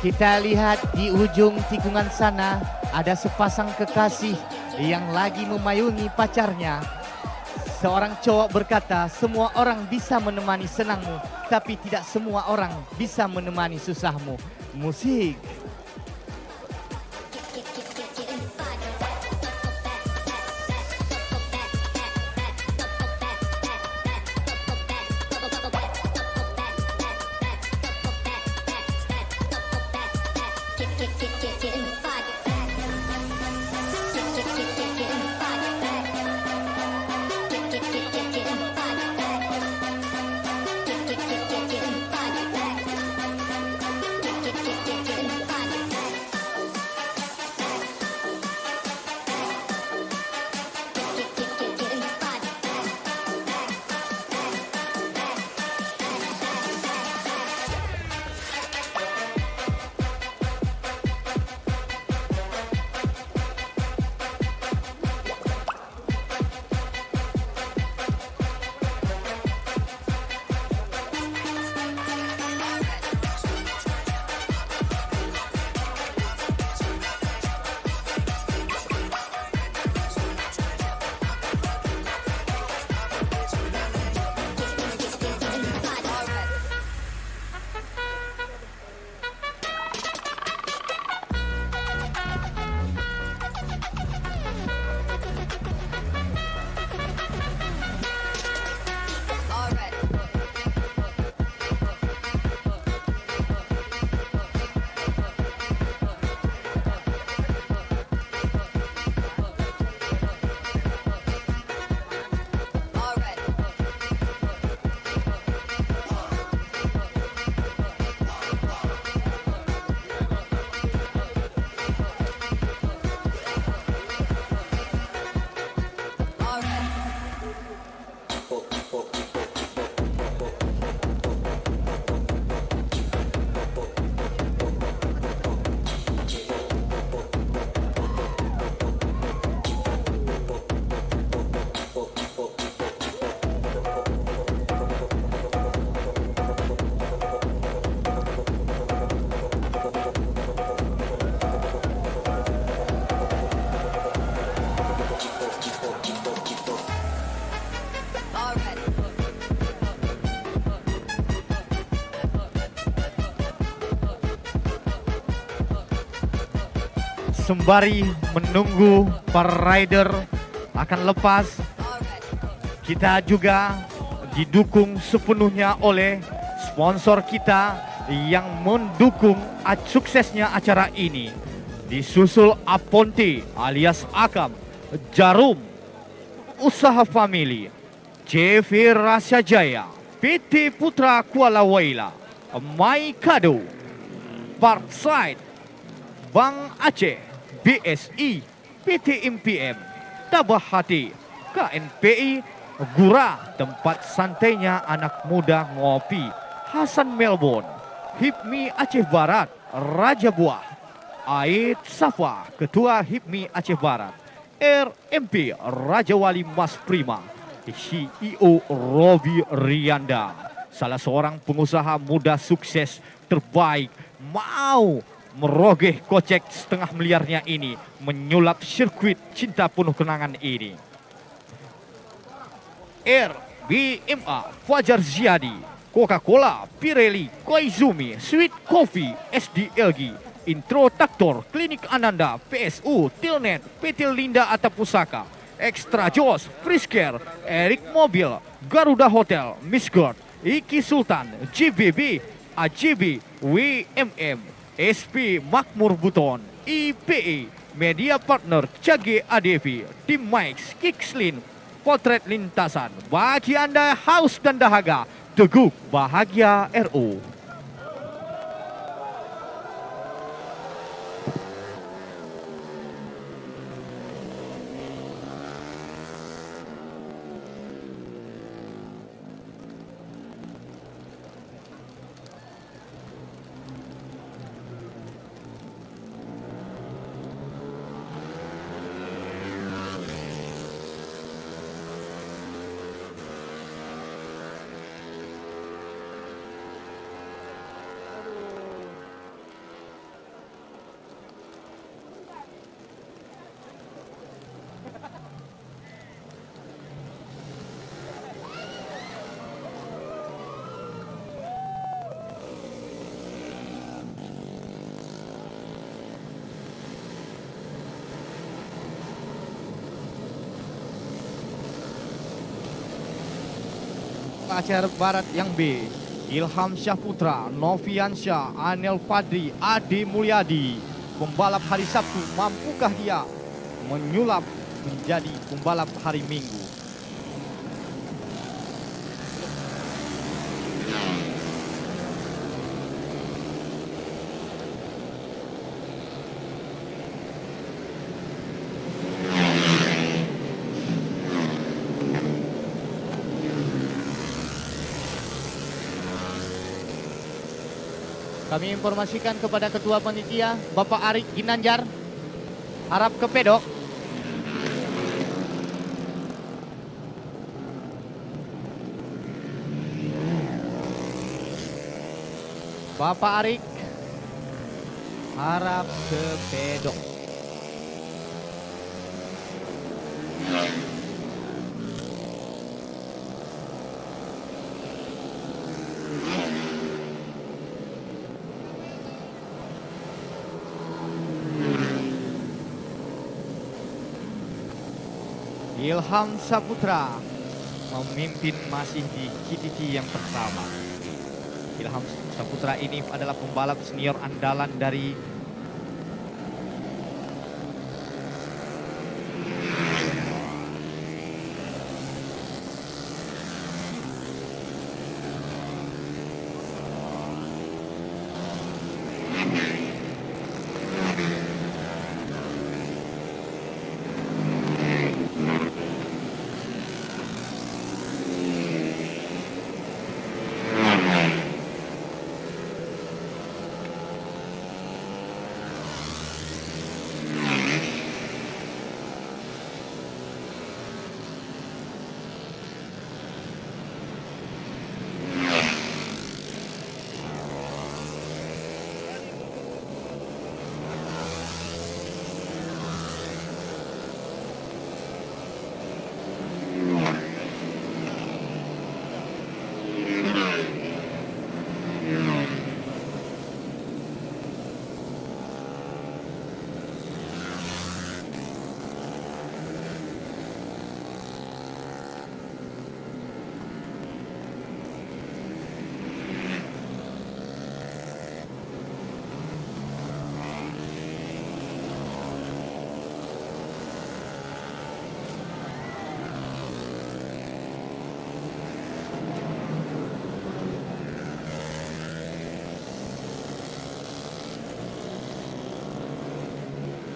Kita lihat di ujung tikungan sana ada sepasang kekasih yang lagi memayungi pacarnya. Seorang cowok berkata, semua orang bisa menemani senangmu, tapi tidak semua orang bisa menemani susahmu. Musik. Sembari menunggu para rider akan lepas, kita juga didukung sepenuhnya oleh sponsor kita yang mendukung suksesnya acara ini. Disusul Aponte alias Akam, Jarum, Usaha Family, CV Rasya Jaya, PT Putra Kuala Waila, Maikado, Parkside, Bank Aceh, BSI, PT MPM, Tabah Hati, KNPI, Gura, tempat santainya anak muda ngopi, Hasan Melbourne, HIPMI Aceh Barat, Raja Buah, Aid Safa, Ketua HIPMI Aceh Barat, RMP Raja Wali Mas Prima, CEO Robi Rianda, salah seorang pengusaha muda sukses terbaik, mau merogeh kocek setengah miliarnya ini, menyulap sirkuit cinta penuh kenangan ini. RBMA Fajar Ziadi, Coca-Cola, Pirelli, Koizumi, Sweet Coffee, SDLG, Intro Traktor, Klinik Ananda, PSU, Tilnet, PT Linda Atap Pusaka, Extra Jos, Frisker, Erik Mobil, Garuda Hotel, Misgard, Iki Sultan, GBB, AJB, WMM, SP Makmur Buton, IPE, Media Partner Cage ADV, Tim Mix, Kikslin, Potret Lintasan. Bagi Anda haus dan dahaga, teguk bahagia RO. Aceh Barat yang B, Ilham Syahputra, Novian Syah, Anel Fadri, Ade Mulyadi. Pembalap hari Sabtu, mampukah dia menyulap menjadi pembalap hari Minggu? Kami informasikan kepada Ketua Panitia, Bapak Arik Ginanjar, harap ke pedok. Bapak Arik, harap ke pedok. Ilham Saputra memimpin masih di KTT yang pertama. Ilham Saputra ini adalah pembalap senior andalan dari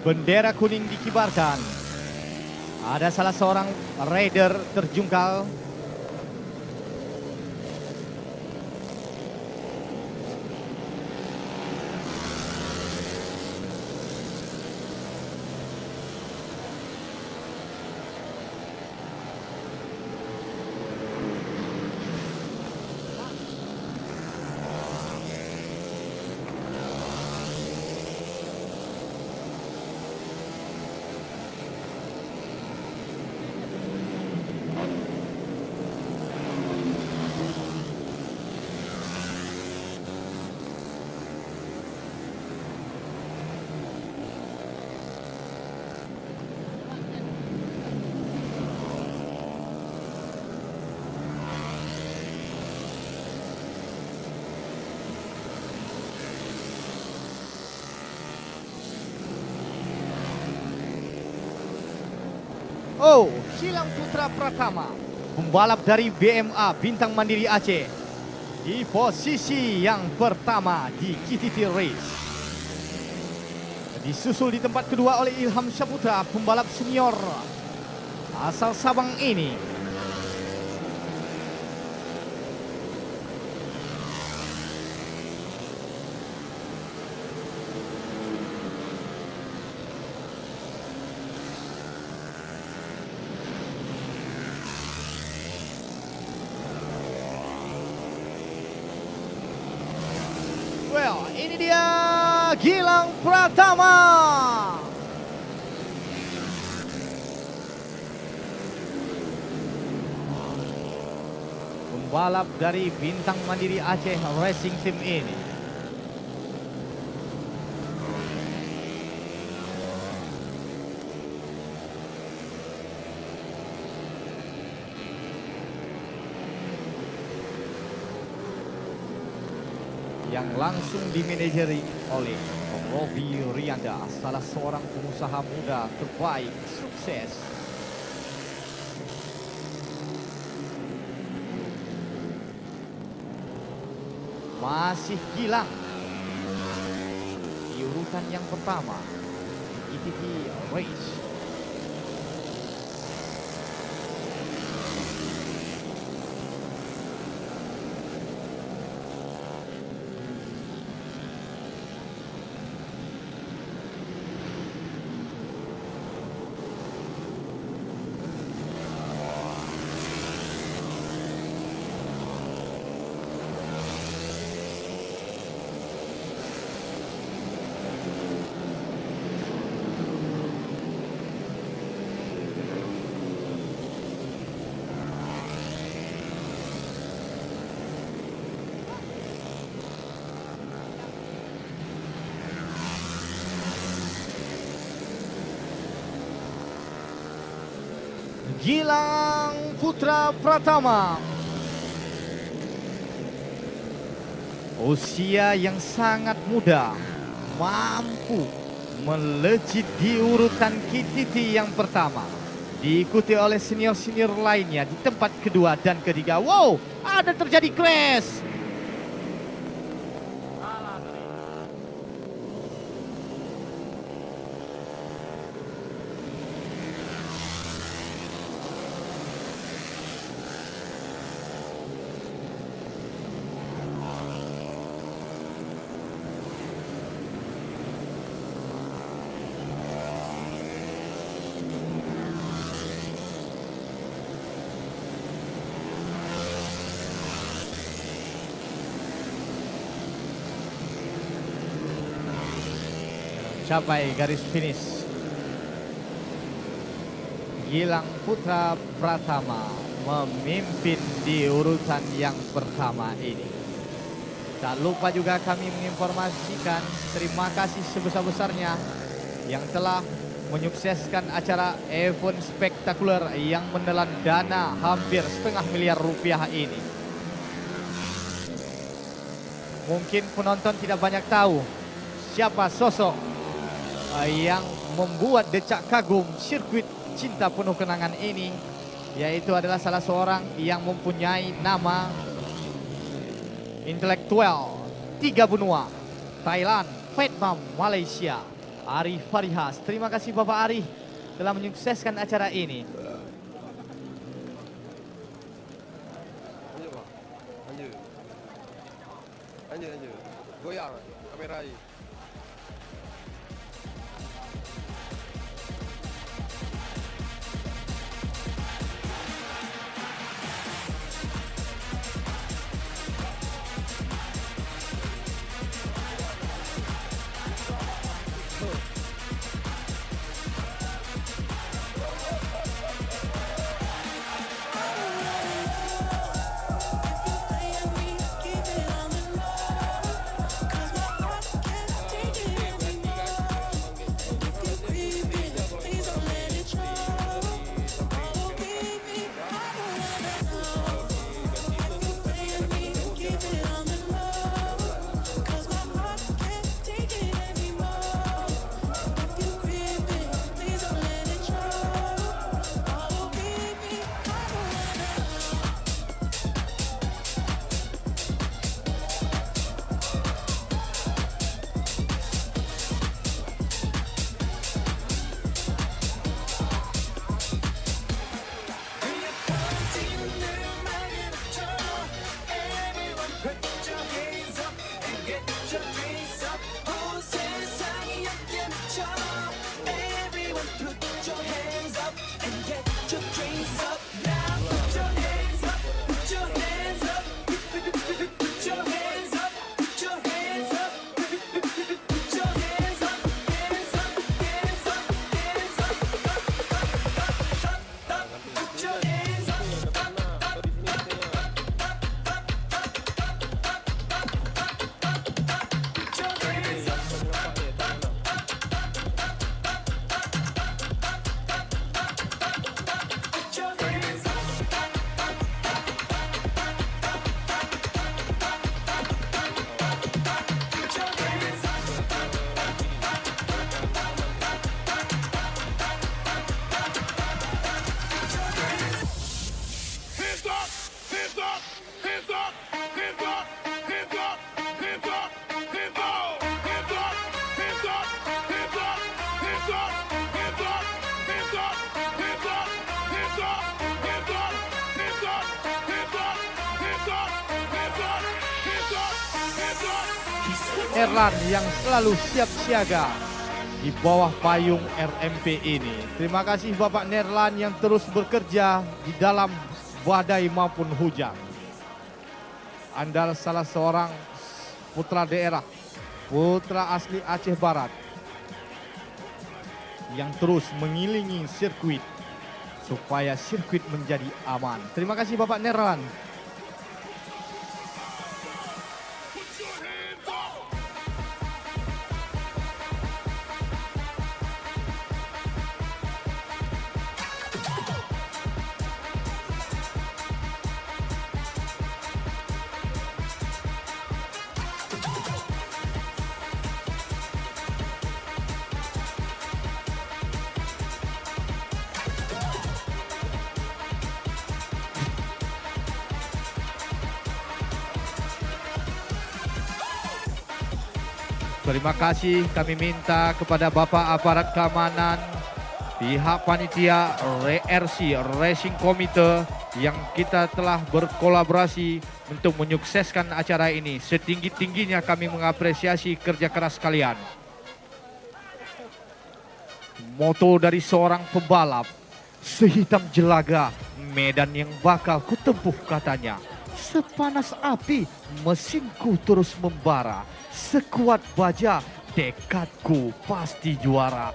bendera kuning dikibarkan. Ada salah seorang rider terjungkal. Oh, Silang Putra Pratama, pembalap dari BMA Bintang Mandiri Aceh, di posisi yang pertama di KTT Race. Disusul di tempat kedua oleh Ilham Saputra, pembalap senior asal Sabang ini. Well, ini dia Gilang Pratama. Pembalap dari Bintang Mandiri Aceh Racing Team ini. yang langsung dimanajeri oleh Robi Rianda, salah seorang pengusaha muda terbaik, sukses. Masih Gilang di urutan yang pertama, GTT Race. Gilang Putra Pratama, usia yang sangat muda, mampu melejit di urutan KTT yang pertama, diikuti oleh senior-senior lainnya di tempat kedua dan ketiga. Wow, ada terjadi crash. Capai garis finish. Gilang Putra Pratama memimpin di urutan yang pertama ini. Tak lupa juga kami menginformasikan terima kasih sebesar-besarnya yang telah menyukseskan acara event spektakuler yang menelan dana hampir setengah miliar rupiah ini. Mungkin penonton tidak banyak tahu siapa sosok yang membuat decak kagum sirkuit cinta penuh kenangan ini, yaitu adalah salah seorang yang mempunyai nama intelektual 3 benua, Thailand, Vietnam, Malaysia, Arif Farihas. Terima kasih Bapak Arif telah menyukseskan acara ini. Lanjut. Goyang kamera ini. Erlan yang selalu siap siaga di bawah payung RMP ini. Terima kasih Bapak Nerlan yang terus bekerja di dalam badai maupun hujan. Anda salah seorang putra daerah, putra asli Aceh Barat yang terus mengilingi sirkuit supaya sirkuit menjadi aman. Terima kasih Bapak Nerlan. Terima kasih kami minta kepada Bapak Aparat Keamanan, pihak panitia RRC Racing Committee yang kita telah berkolaborasi untuk menyukseskan acara ini. Setinggi-tingginya kami mengapresiasi kerja keras kalian. Moto dari seorang pembalap, sehitam jelaga medan yang bakal kutempuh katanya. Sepanas api mesinku terus membara. Sekuat baja, tekadku pasti juara.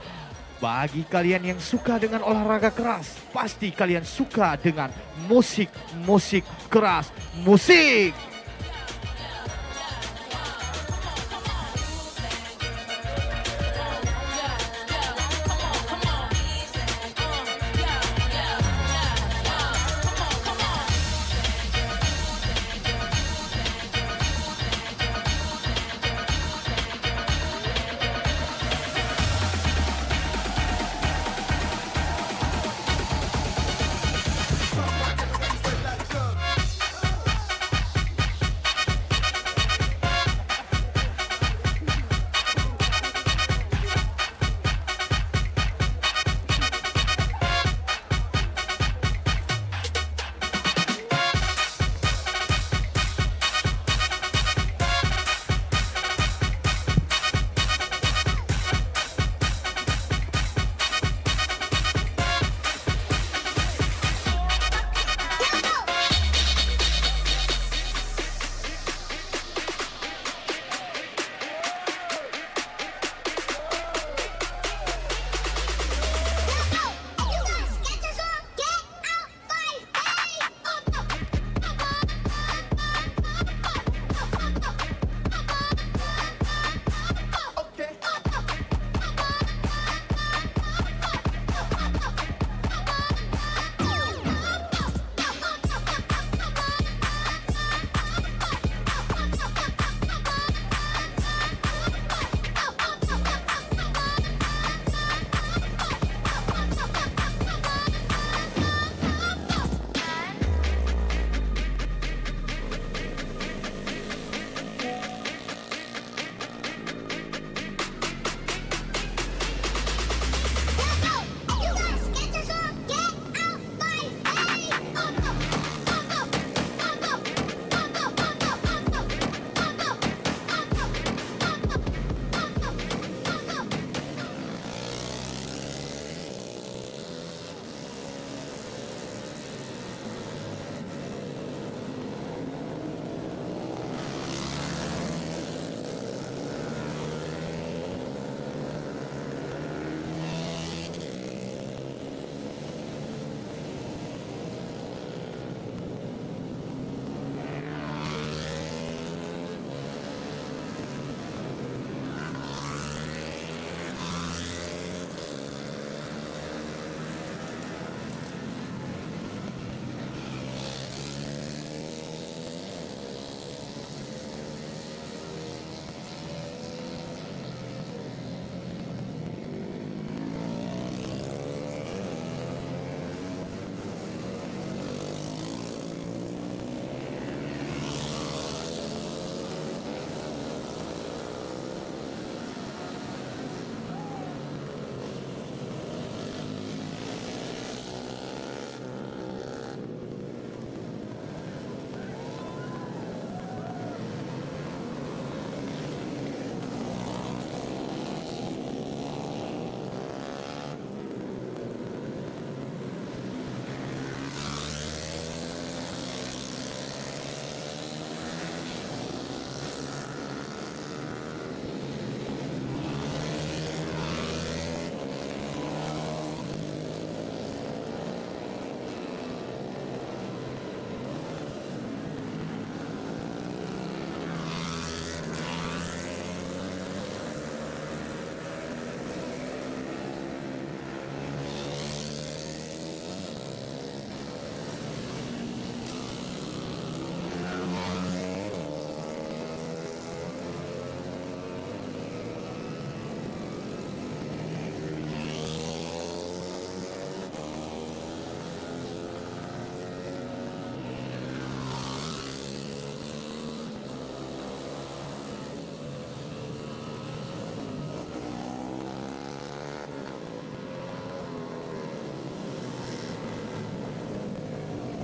Bagi kalian yang suka dengan olahraga keras, pasti kalian suka dengan musik keras. Musik!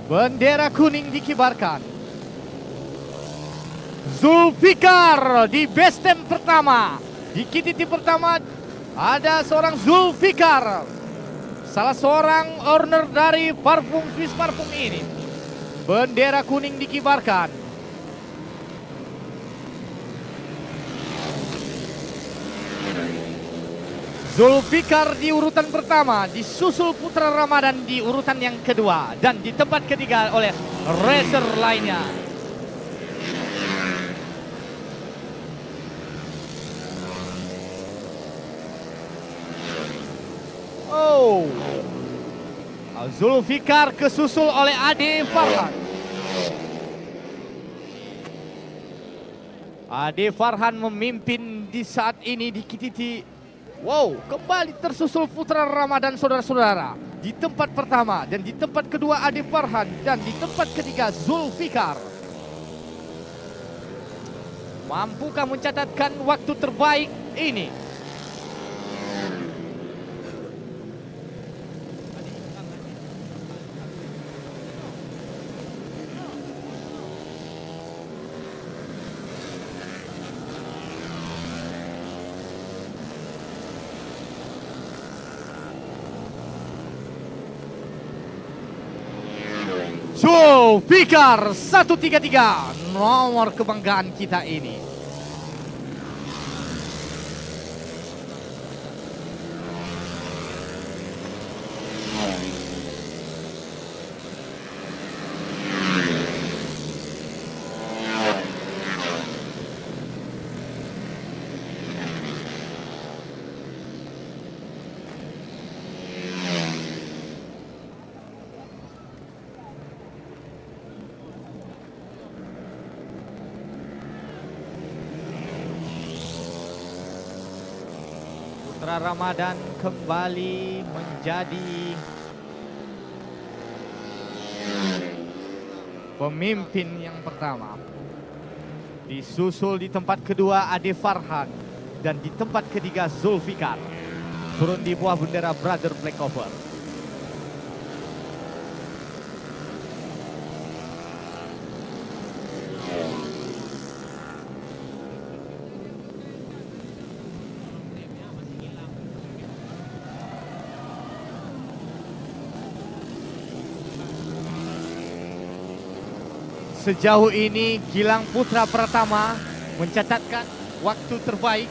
Bendera kuning dikibarkan. Zulfikar di base camp pertama. Di KTT pertama ada seorang Zulfikar, salah seorang owner dari parfum Swiss Parfum ini. Bendera kuning dikibarkan. Zulfikar di urutan pertama, disusul Putra Ramadan di urutan yang kedua, dan di tempat ketiga oleh racer lainnya. Oh, Zulfikar kesusul oleh Ade Farhan. Ade Farhan memimpin di saat ini di KTT. Wow, kembali tersusul Putra Ramadan saudara-saudara. Di tempat pertama dan di tempat kedua Ade Farhan, dan di tempat ketiga Zulfikar. Mampukah mencatatkan waktu terbaik ini? Zulfikar 133, nomor kebanggaan kita ini. Putra Ramadan kembali menjadi pemimpin yang pertama. Disusul di tempat kedua Ade Farhan, dan di tempat ketiga Zulfikar. Turun di bawah bendera Brother Black Clover. Sejauh ini Gilang Putra Pratama mencatatkan waktu terbaik.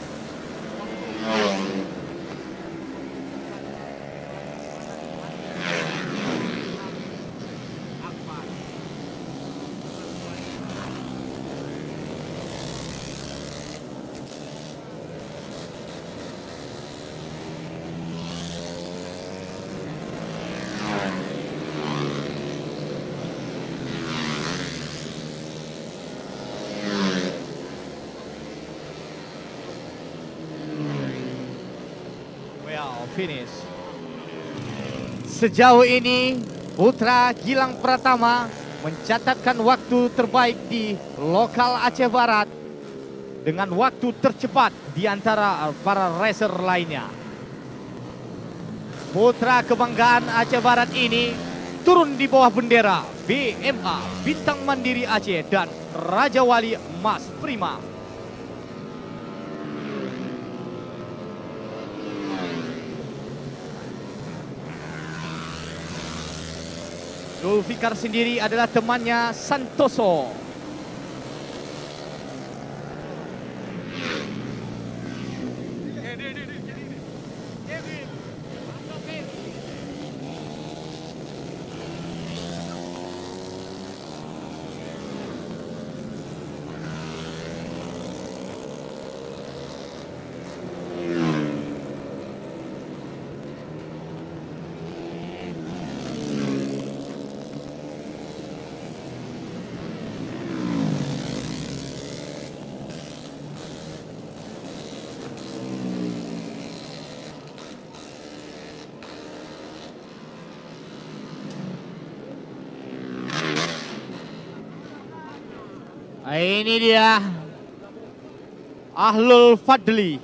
Finish. Sejauh ini Putra Gilang Pratama mencatatkan waktu terbaik di lokal Aceh Barat dengan waktu tercepat di antara para racer lainnya. Putra kebanggaan Aceh Barat ini turun di bawah bendera BMA Bintang Mandiri Aceh dan Raja Wali Mas Prima. Zulfikar sendiri adalah temannya Santoso. Ini dia Ahlul Fadli,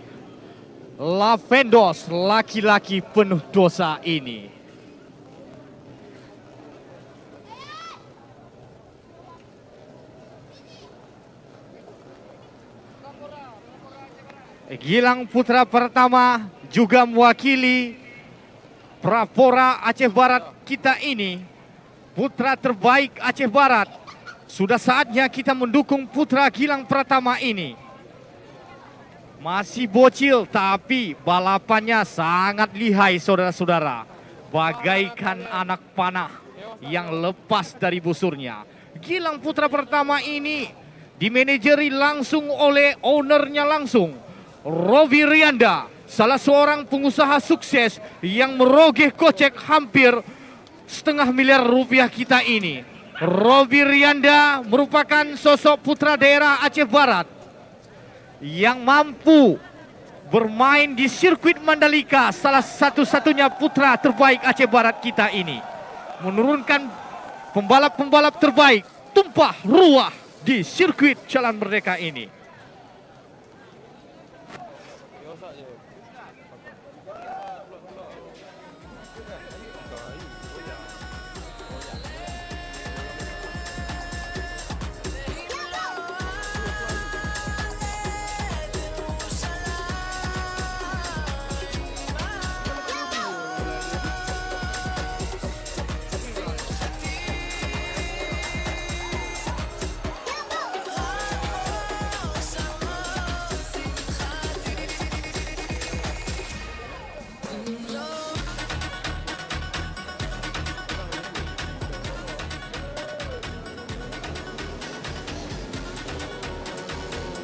Lavendos, laki-laki penuh dosa ini. Gilang putra pertama juga mewakili Prapora Aceh Barat kita ini, putra terbaik Aceh Barat. Sudah saatnya kita mendukung putra Gilang Pratama ini. Masih bocil tapi balapannya sangat lihai saudara-saudara. Bagaikan anak panah yang lepas dari busurnya. Gilang putra pertama ini dimanajeri langsung oleh ownernya langsung, Rovi Rianda, salah seorang pengusaha sukses yang merogeh kocek hampir setengah miliar rupiah kita ini. Rovi Rianda merupakan sosok putra daerah Aceh Barat yang mampu bermain di sirkuit Mandalika, salah satu-satunya putra terbaik Aceh Barat kita ini. Menurunkan pembalap-pembalap terbaik tumpah ruah di sirkuit Jalan Merdeka ini.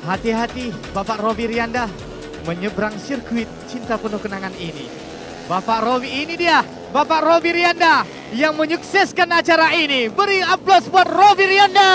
Hati-hati Bapak Rovi Rianda menyeberang sirkuit cinta penuh kenangan ini. Bapak Rovi ini dia, Bapak Rovi Rianda yang menyukseskan acara ini. Beri aplaus buat Rovi Rianda.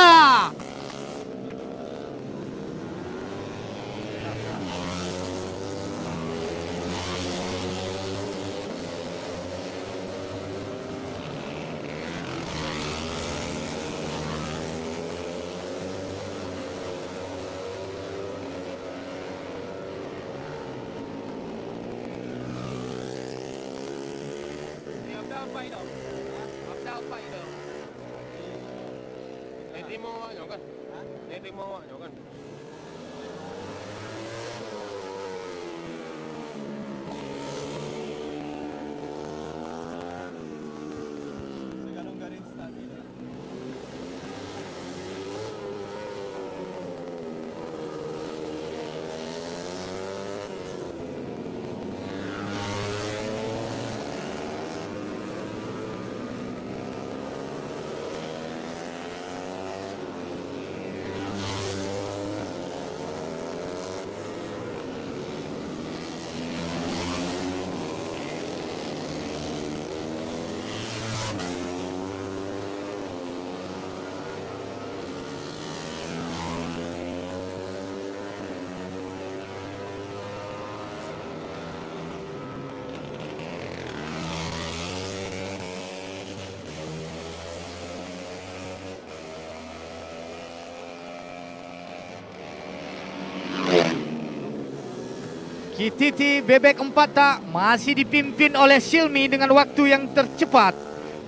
Kititi Bebek 4 tak masih dipimpin oleh Silmi dengan waktu yang tercepat.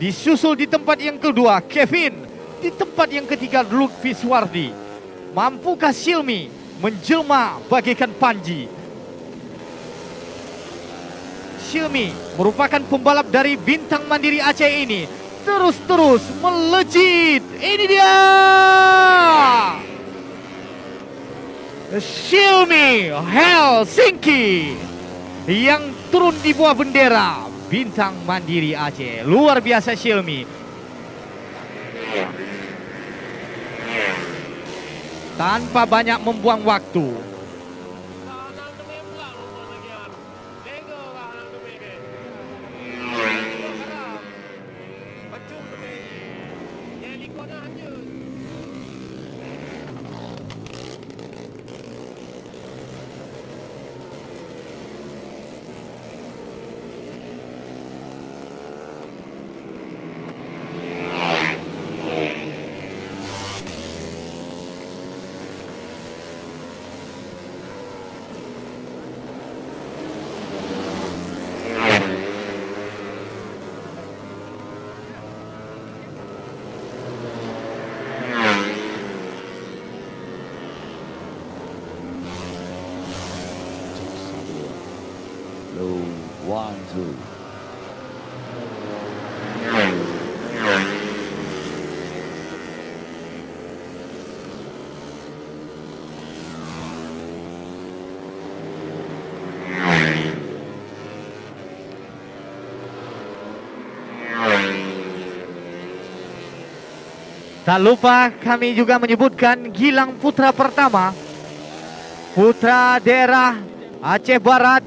Disusul di tempat yang kedua Kevin, di tempat yang ketiga Lutfi Suwardi. Mampukah Silmi menjelma bagaikan Panji? Silmi merupakan pembalap dari Bintang Mandiri Aceh ini. Terus-terus melejit. Ini dia Silmi Helsinki yang turun di bawah bendera Bintang Mandiri Aceh. Luar biasa Silmi. Tanpa banyak membuang waktu, Blue 1-2. Tak lupa kami juga menyebutkan Gilang putra pertama, putra daerah Aceh Barat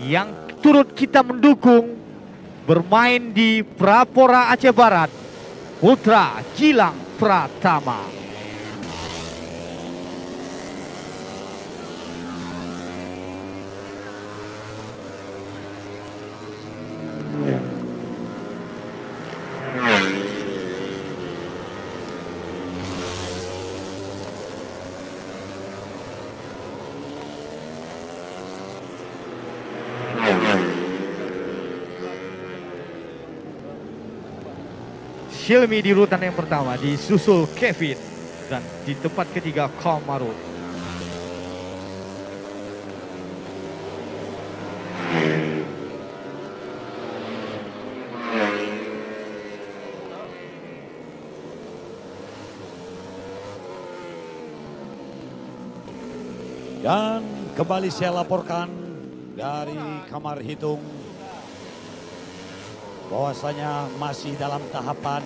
yang turut kita mendukung bermain di Prapora Aceh Barat, putra Gilang Pratama. Silmi di urutan yang pertama, disusul Kevin, dan di tempat ketiga Kamarud. Dan kembali saya laporkan dari kamar hitung bahwasanya masih dalam tahapan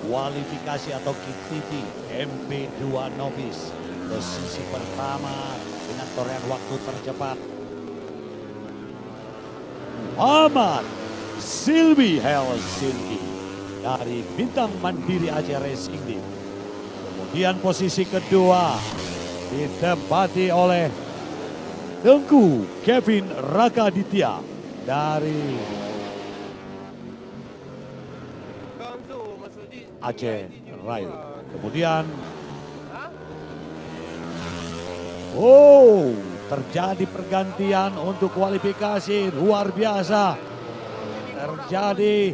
kualifikasi atau KTT MP2 Novice. Posisi pertama dengan torehan waktu tercepat Muhammad Silmi Helsinki dari Bintang Mandiri Aceh Racing Team. Kemudian posisi kedua ditempati oleh Tengku Kevin Rakaditya dari Aceh Rail. Kemudian terjadi pergantian untuk kualifikasi luar biasa. Terjadi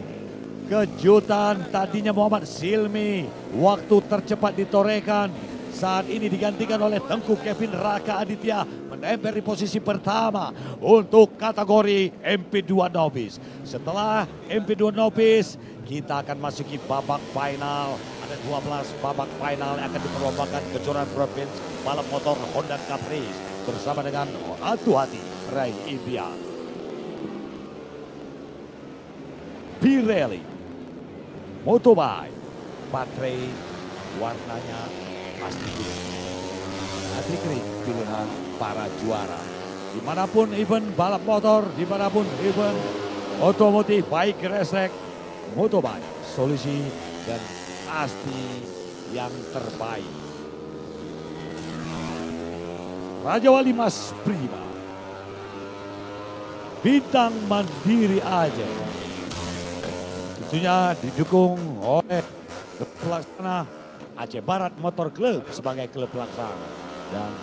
kejutan, tadinya Muhammad Silmi waktu tercepat ditorekan. Saat ini digantikan oleh Tengku Kevin Raka Aditya menempel di posisi pertama untuk kategori MP2 Novice. Setelah MP2 Novice, kita akan masuki babak final. Ada 12 babak final yang akan diperlombakan kejuaraan provinsi balap motor Honda Caprice bersama dengan Atu Hati Ray Impian. Pirelli Motobike baterai warnanya pasti hati kering pilihan para juara. Dimanapun event balap motor, dimanapun event otomotif, baik resek, motobike, solusi dan pasti yang terbaik. Raja Wali Mas Prima, Bintang Mandiri Aceh, tentunya didukung oleh pelaksana Aceh Barat Motor Club sebagai klub pelaksana dan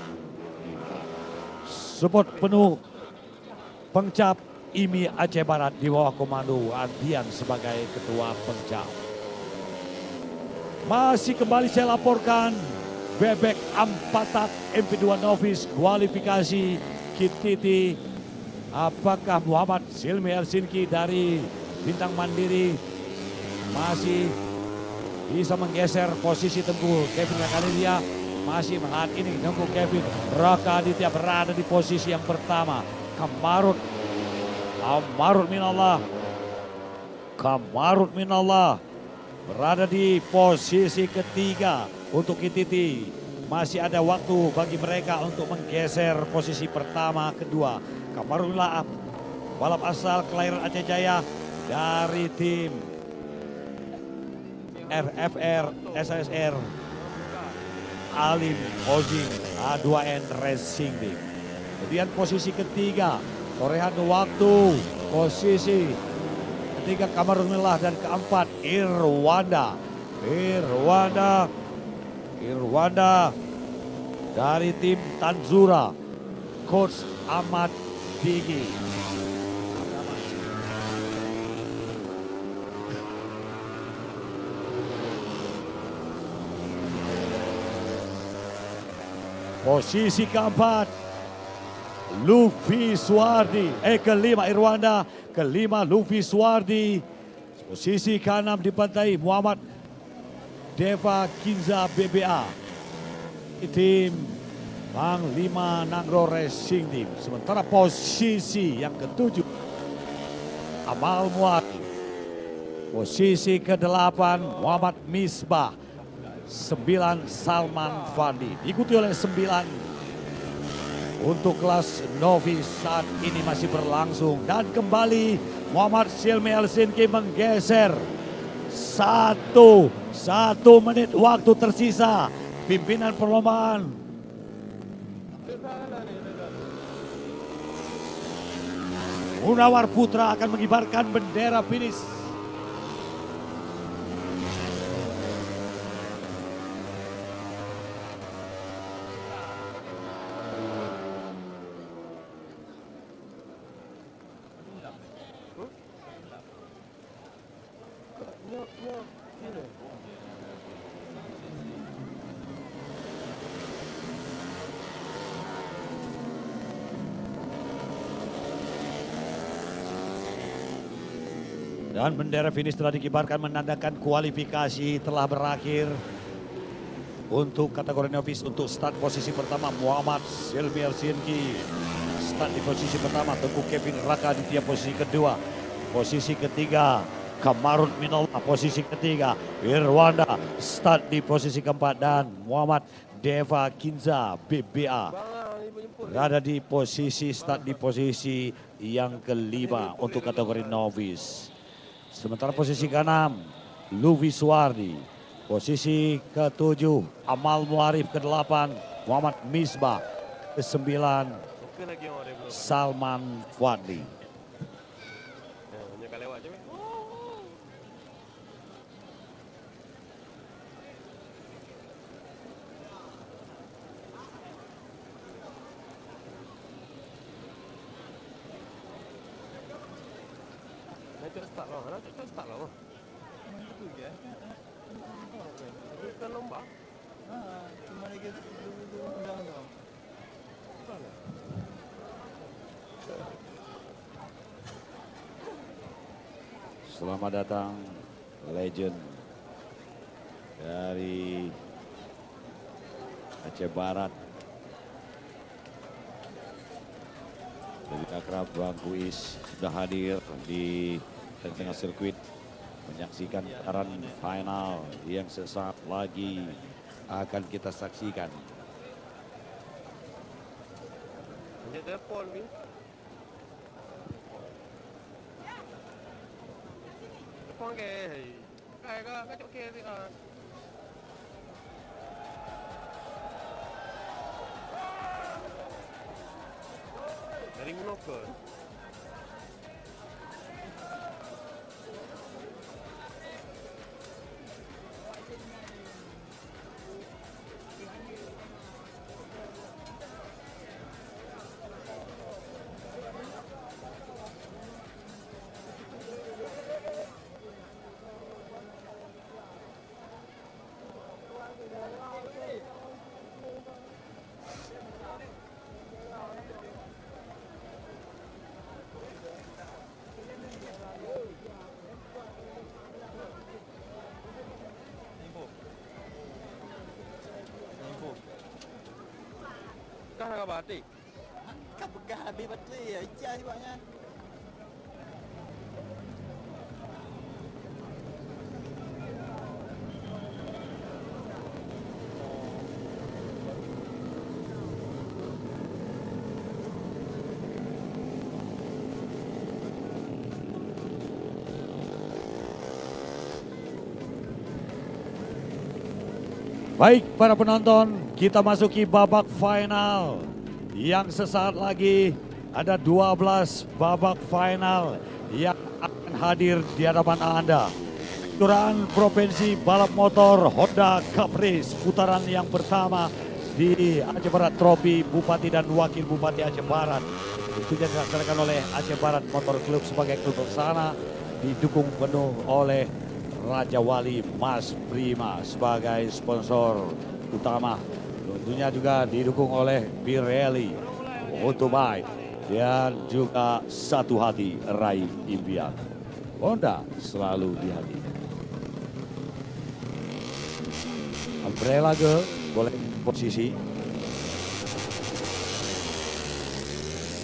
support penuh Pengcap IMI Aceh Barat di bawah komando Ardian sebagai ketua Pengcap. Masih kembali saya laporkan bebek Ampatak MP2 Novice kualifikasi KTT. Apakah Muhammad Silmi Helsinki dari Bintang Mandiri masih bisa menggeser posisi Tengku Kevin Rakaditya? Masih saat ini Tengku Kevin Rakaditya berada di posisi yang pertama. Kamarud Minallah berada di posisi ketiga untuk KTT. Masih ada waktu bagi mereka untuk menggeser posisi pertama, kedua. Kamarullah balap asal kelahiran Aceh Jaya dari tim RFR SSR Alim Ozing A2N Racing Team. Kemudian posisi ketiga, torehan waktu, posisi ketiga Kamarullah dan keempat Irwanda dari tim Tanzura, Coach Ahmad Digi. Posisi keempat Luffy Suwardi. Kelima Irwanda, kelima Luffy Suwardi. Posisi ke-6 dibantai Muhammad Deva Kinza BBA. Tim Panglima Nangro Racing Team. Sementara posisi yang ke-7 Amal Muari. Posisi ke-8 Muhammad Misbah. 9 Salman Fandi. Diikuti oleh 9 untuk kelas novice saat ini masih berlangsung. Dan kembali Muhammad Silmi Helsinki menggeser. 1 menit waktu tersisa. Pimpinan perlombaan Munawar Putra akan mengibarkan bendera finish. Dan bendera finish telah dikibarkan menandakan kualifikasi telah berakhir. Untuk kategori novice untuk start posisi pertama Muhammad Silmi Helsinki. Start di posisi pertama Tengku Kevin Raka di posisi kedua. Posisi ketiga Kamarun Minallah posisi ketiga. Irwanda start di posisi keempat dan Muhammad Deva Kinza BBA berada di posisi start di posisi yang kelima untuk kategori novice. Sementara posisi ke-6 Luffy Suwardi, posisi ke-7 Amal Muarif, ke-8 Muhammad Misbah, ke-9 Salman Fadli. Selamat datang legend dari Aceh Barat. Dari akrab Bang Kuis sudah hadir di tengah sirkuit menyaksikan putaran final yang sesaat lagi akan kita saksikan. Dari Munoko. Kau nak batik? Kau pegang habis batik ya, ijah sebabnya. Baik para penonton, kita masuki babak final yang sesaat lagi ada 12 babak final yang akan hadir di hadapan Anda. Kejuaraan Provinsi Balap Motor Honda Cup Race putaran yang pertama di Aceh Barat, trofi Bupati dan Wakil Bupati Aceh Barat. Tentunya dilaksanakan oleh Aceh Barat Motor Club sebagai klub pelaksana, didukung penuh oleh Raja Wali Mas Prima sebagai sponsor utama. Tentunya juga didukung oleh Pirelli, untuk Mike. Dan juga satu hati raih impian. Honda selalu di hati. Umbrella Girl boleh posisi.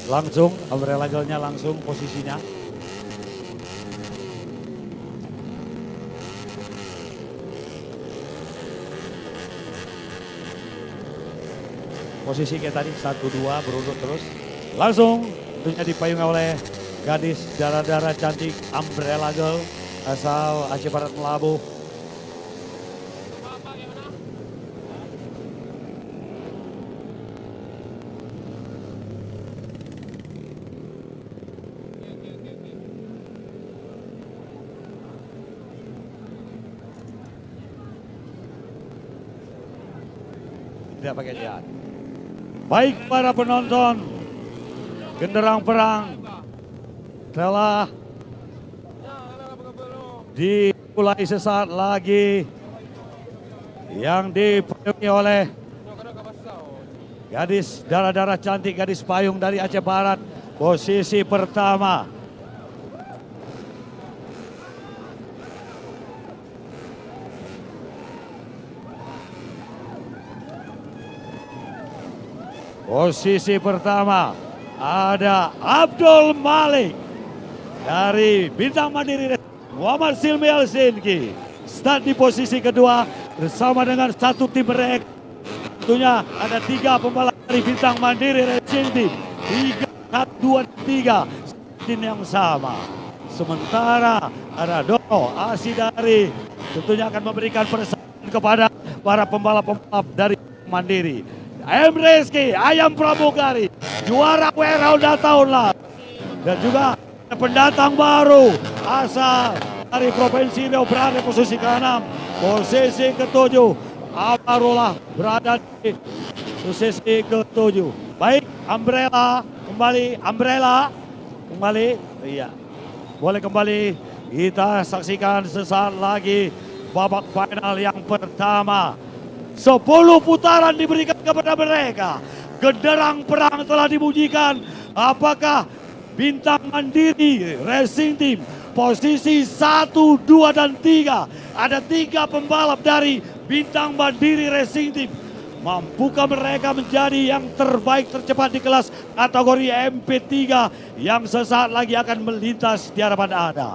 Langsung, Umbrella Girl-nya langsung posisinya. Posisi kayak tadi 1-2 berurut terus. Langsung tentunya dipayungi oleh gadis darah-darah cantik Umbrella Girl asal Aceh Barat Melabuh. Tidak pakai lihat. Baik para penonton, genderang perang telah dimulai sesaat lagi yang dipayungi oleh gadis darah-darah cantik, gadis payung dari Aceh Barat, posisi pertama. Posisi pertama ada Abdul Malik dari Bintang Mandiri Muhammad Silmi Helsinki. Start di posisi kedua bersama dengan satu tim mereka. Tentunya ada 3 pembalap dari Bintang Mandiri Racing Team. 3, 1, 2, 3 tim yang sama. Sementara ada Dono Asidari tentunya akan memberikan persaingan kepada para pembalap-pembalap dari Mandiri. M. Rizky, Ayam Pramugari, juara WR Honda tahun lalu. Dan juga pendatang baru asal dari Provinsi Riau berada di posisi ke-6. Posisi ke-7, Amarullah berada di posisi ke-7. Baik, Umbrella kembali. Iya, boleh kembali. Kita saksikan sesaat lagi babak final yang pertama. 10 putaran diberikan kepada mereka. Genderang perang telah dibunyikan. Apakah Bintang Mandiri Racing Team posisi 1, 2, dan 3. Ada 3 pembalap dari Bintang Mandiri Racing Team. Mampukah mereka menjadi yang terbaik tercepat di kelas kategori MP3 yang sesaat lagi akan melintas di hadapan Anda.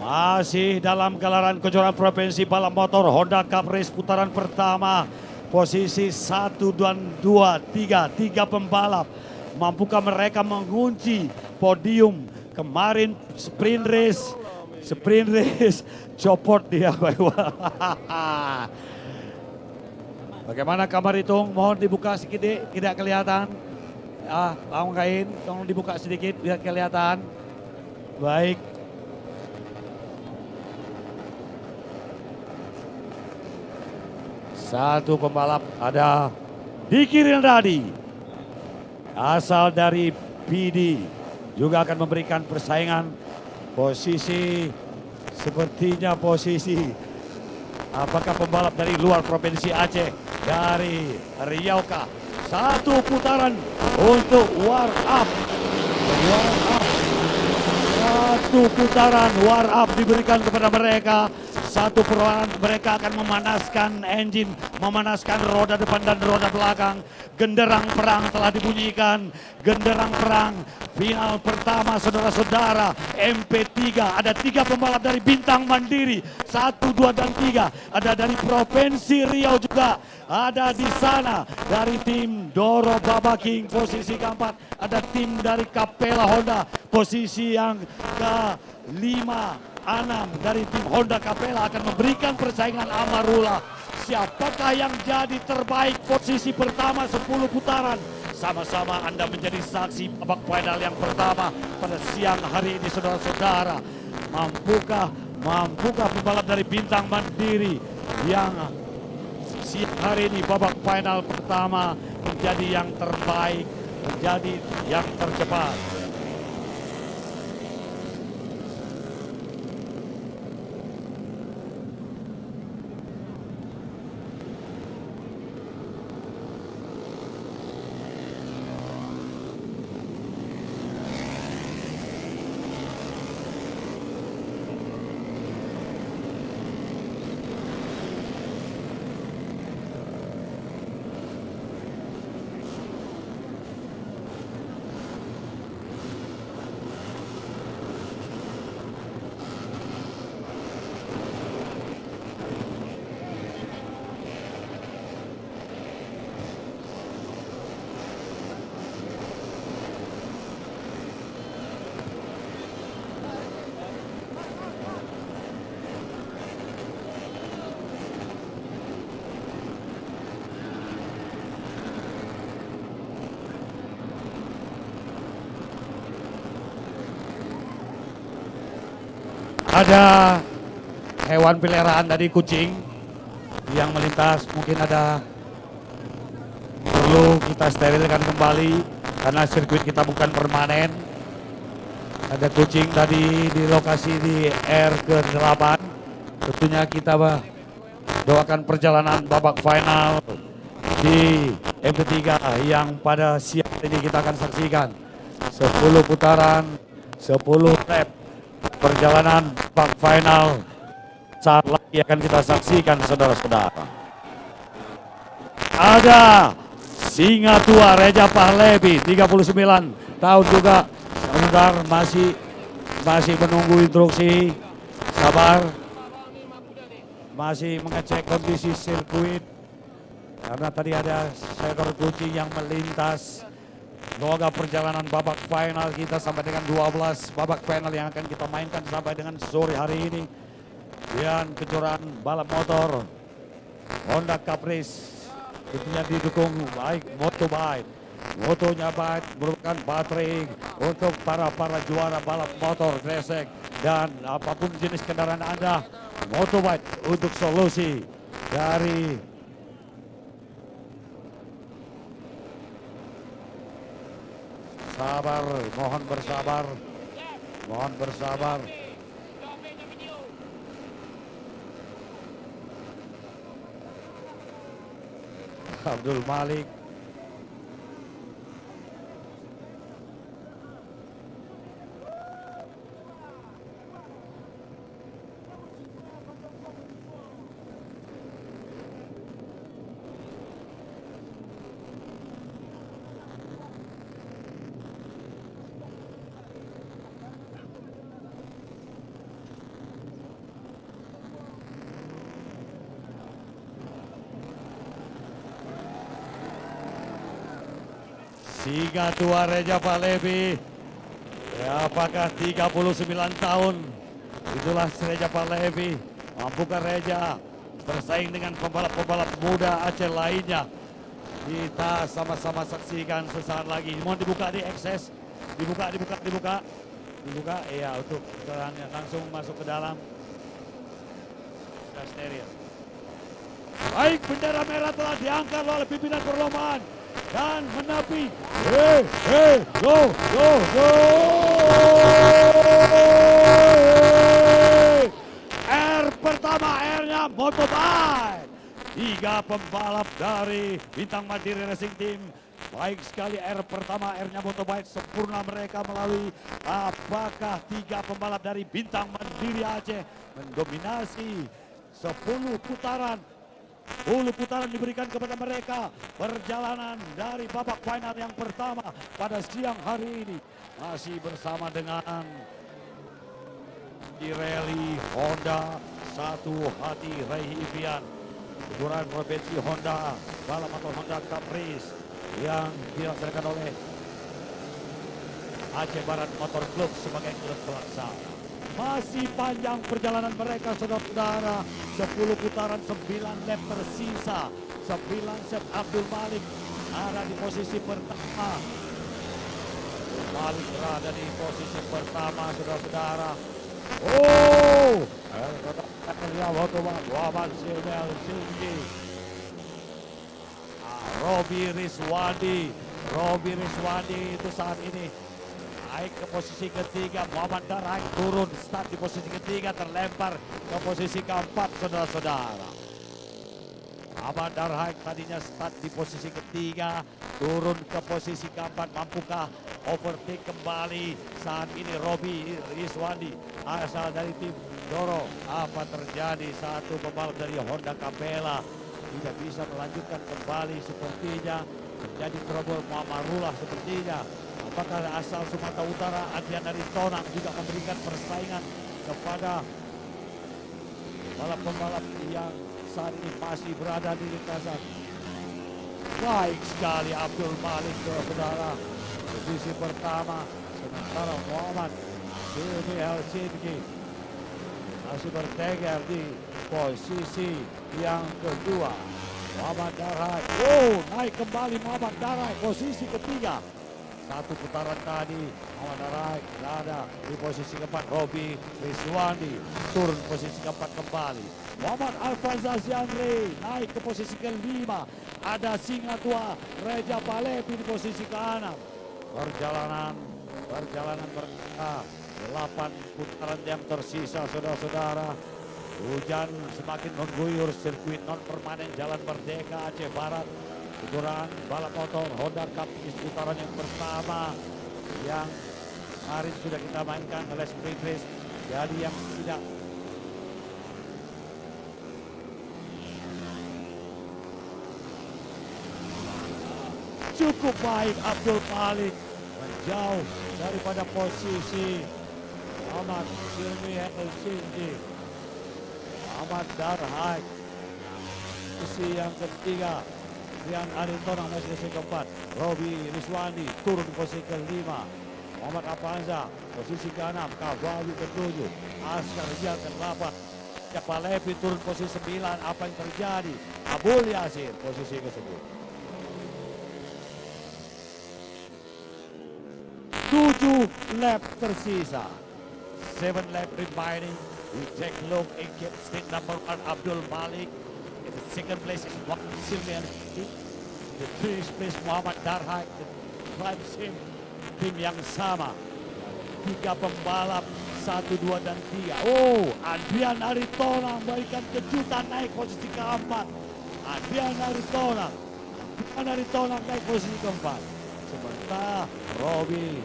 Masih dalam gelaran kejuaraan provinsi balap motor Honda Cup Race putaran pertama. Posisi 1 dan 2, 3 pembalap. Mampukah mereka mengunci podium kemarin sprint race copot dia. Bagaimana kabar itu? Mohon dibuka sedikit, tidak kelihatan. Bang Kain, tolong dibuka sedikit biar kelihatan. Baik. Satu pembalap ada Diki Rindadi asal dari PD juga akan memberikan persaingan posisi sepertinya apakah pembalap dari luar provinsi Aceh dari Riau kah? Satu putaran untuk war up. Satu putaran war up diberikan kepada mereka. Satu putaran mereka akan memanaskan engine, memanaskan roda depan dan roda belakang. Genderang perang telah dibunyikan. Genderang perang final pertama saudara-saudara MP3. Ada 3 pembalap dari Bintang Mandiri. 1, 2, dan 3. Ada dari Provinsi Riau juga. Ada di sana dari tim Doro Babaking posisi keempat. Ada tim dari Capella Honda posisi yang ke-5. 6 dari tim Honda Capella akan memberikan persaingan Amarullah. Siapakah yang jadi terbaik posisi pertama 10 putaran? Sama-sama Anda menjadi saksi babak final yang pertama pada siang hari ini saudara-saudara. Mampukah pembalap dari Bintang Mandiri yang siang hari ini babak final pertama menjadi yang terbaik, menjadi yang tercepat? Ada hewan peliharaan dari kucing yang melintas, mungkin ada perlu kita sterilkan kembali karena sirkuit kita bukan permanen. Ada kucing tadi di lokasi di R ke-8. Tentunya kita doakan perjalanan babak final di MP3 yang pada siang ini kita akan saksikan. 10 putaran, 10 lap perjalanan babak final saat lagi akan kita saksikan, saudara-saudara. Ada singa tua Reja Pahlevi, 39 tahun juga. Sebentar, masih menunggu instruksi. Sabar. Masih mengecek kondisi sirkuit. Karena tadi ada seekor kucing yang melintas. Semoga perjalanan babak final kita sampai dengan 12 babak final yang akan kita mainkan sampai dengan sore hari ini. Dan kejuaraan balap motor Honda Caprice tentunya didukung baik Motobike. Motonya baik, merupakan baterai untuk para juara balap motor gresek dan apapun jenis kendaraan Anda. Motobike untuk solusi dari sabar, mohon bersabar, mohon bersabar. Abdul Malik. Singa tua Reja Pahlevi, ya, apakah 39 tahun? Itulah Reja Pahlevi. Mampukah Reja bersaing dengan pembalap-pembalap muda Aceh lainnya? Kita sama-sama saksikan sesaat lagi. Mohon dibuka di akses, dibuka. Iya, untuk langsung masuk ke dalam. Sudah steril. Baik, bendera merah telah diangkat oleh pimpinan perlombaan dan menepi. Go. R pertama, R-nya Motobike. 3 pembalap dari Bintang Mandiri Racing Team. Baik sekali R pertama, R-nya Motobike sempurna mereka melalui. Apakah 3 pembalap dari Bintang Mandiri Aceh mendominasi 10 putaran? 10 putaran diberikan kepada mereka. Perjalanan dari babak final yang pertama pada siang hari ini masih bersama dengan Pirelli Honda, Satu Hati Raihi Ivian, kejuaraan provinsi Honda, balap motor Honda Caprice yang dilaksanakan oleh Aceh Barat Motor Club sebagai klub pelaksana. Masih panjang perjalanan mereka, saudara-saudara. 10 putaran, 9 lap tersisa. 9 set. Abdul Malik ada di posisi pertama. Malik berada di posisi pertama, saudara-saudara. Robi Rizwandi itu saat ini naik ke posisi ketiga. Muhammad Darhaik turun start di posisi ketiga, terlempar ke posisi keempat, saudara-saudara. Muhammad Darhaik tadinya start di posisi ketiga, turun ke posisi keempat. Mampukah overtake kembali saat ini Robi Rizwandi asal dari tim Doro? Apa terjadi? Satu pembalap dari Honda Capella tidak bisa melanjutkan kembali, sepertinya terjadi trouble. Muhammadullah sepertinya. Apakah asal Sumatera Utara Adrian dari Tonang juga memberikan persaingan kepada pembalap yang saat ini masih berada di lintasan? Baik sekali Abdul Malik, saudara, posisi pertama, sementara Muhammad Silvi Helsinki masih bertengger di posisi yang kedua. Muhammad Darhaik, naik kembali Muhammad Darhaik, posisi ketiga. Satu putaran tadi, Muhammad Arai berada di posisi keempat. Robi Rizwandi turun posisi keempat kembali. Muhammad Alfanza Zianri naik ke posisi kelima. Ada singa tua Reja Palepi di posisi ke-6. Perjalanan mereka 8 putaran yang tersisa, saudara-saudara. Hujan semakin mengguyur sirkuit non permanen Jalan Merdeka Aceh Barat. Kejuaraan balap motor Honda Cup putaran yang pertama yang kemarin sudah kita mainkan oleh sprint race. Jadi yang tidak cukup baik, Abdul Malik menjauh daripada posisi Ahmad Silmi Helsinki. Ahmad Darhak posisi yang ketiga. Rian Arintonang masih posisi keempat. Robi Rizwandi turun di posisi kelima. Muhammad Apanza posisi ke-6. Kawawi ke-7. Askar Rijal ke-8. Japalepi turun posisi 9. Apa yang terjadi? Abul Yasir posisi ke-10. 7 lap tersisa. 7 lap remaining. We take a look in state number 1 Abdul Malik. In the second place is Silvian. The third place Muhammad Darhak. The drives him tim yang sama. 3 pembalap 1, 2 dan 3. Oh, Adrian Aritonang memberikan kejutan naik posisi keempat. Adrian Aritonang naik posisi keempat. Sementara Robi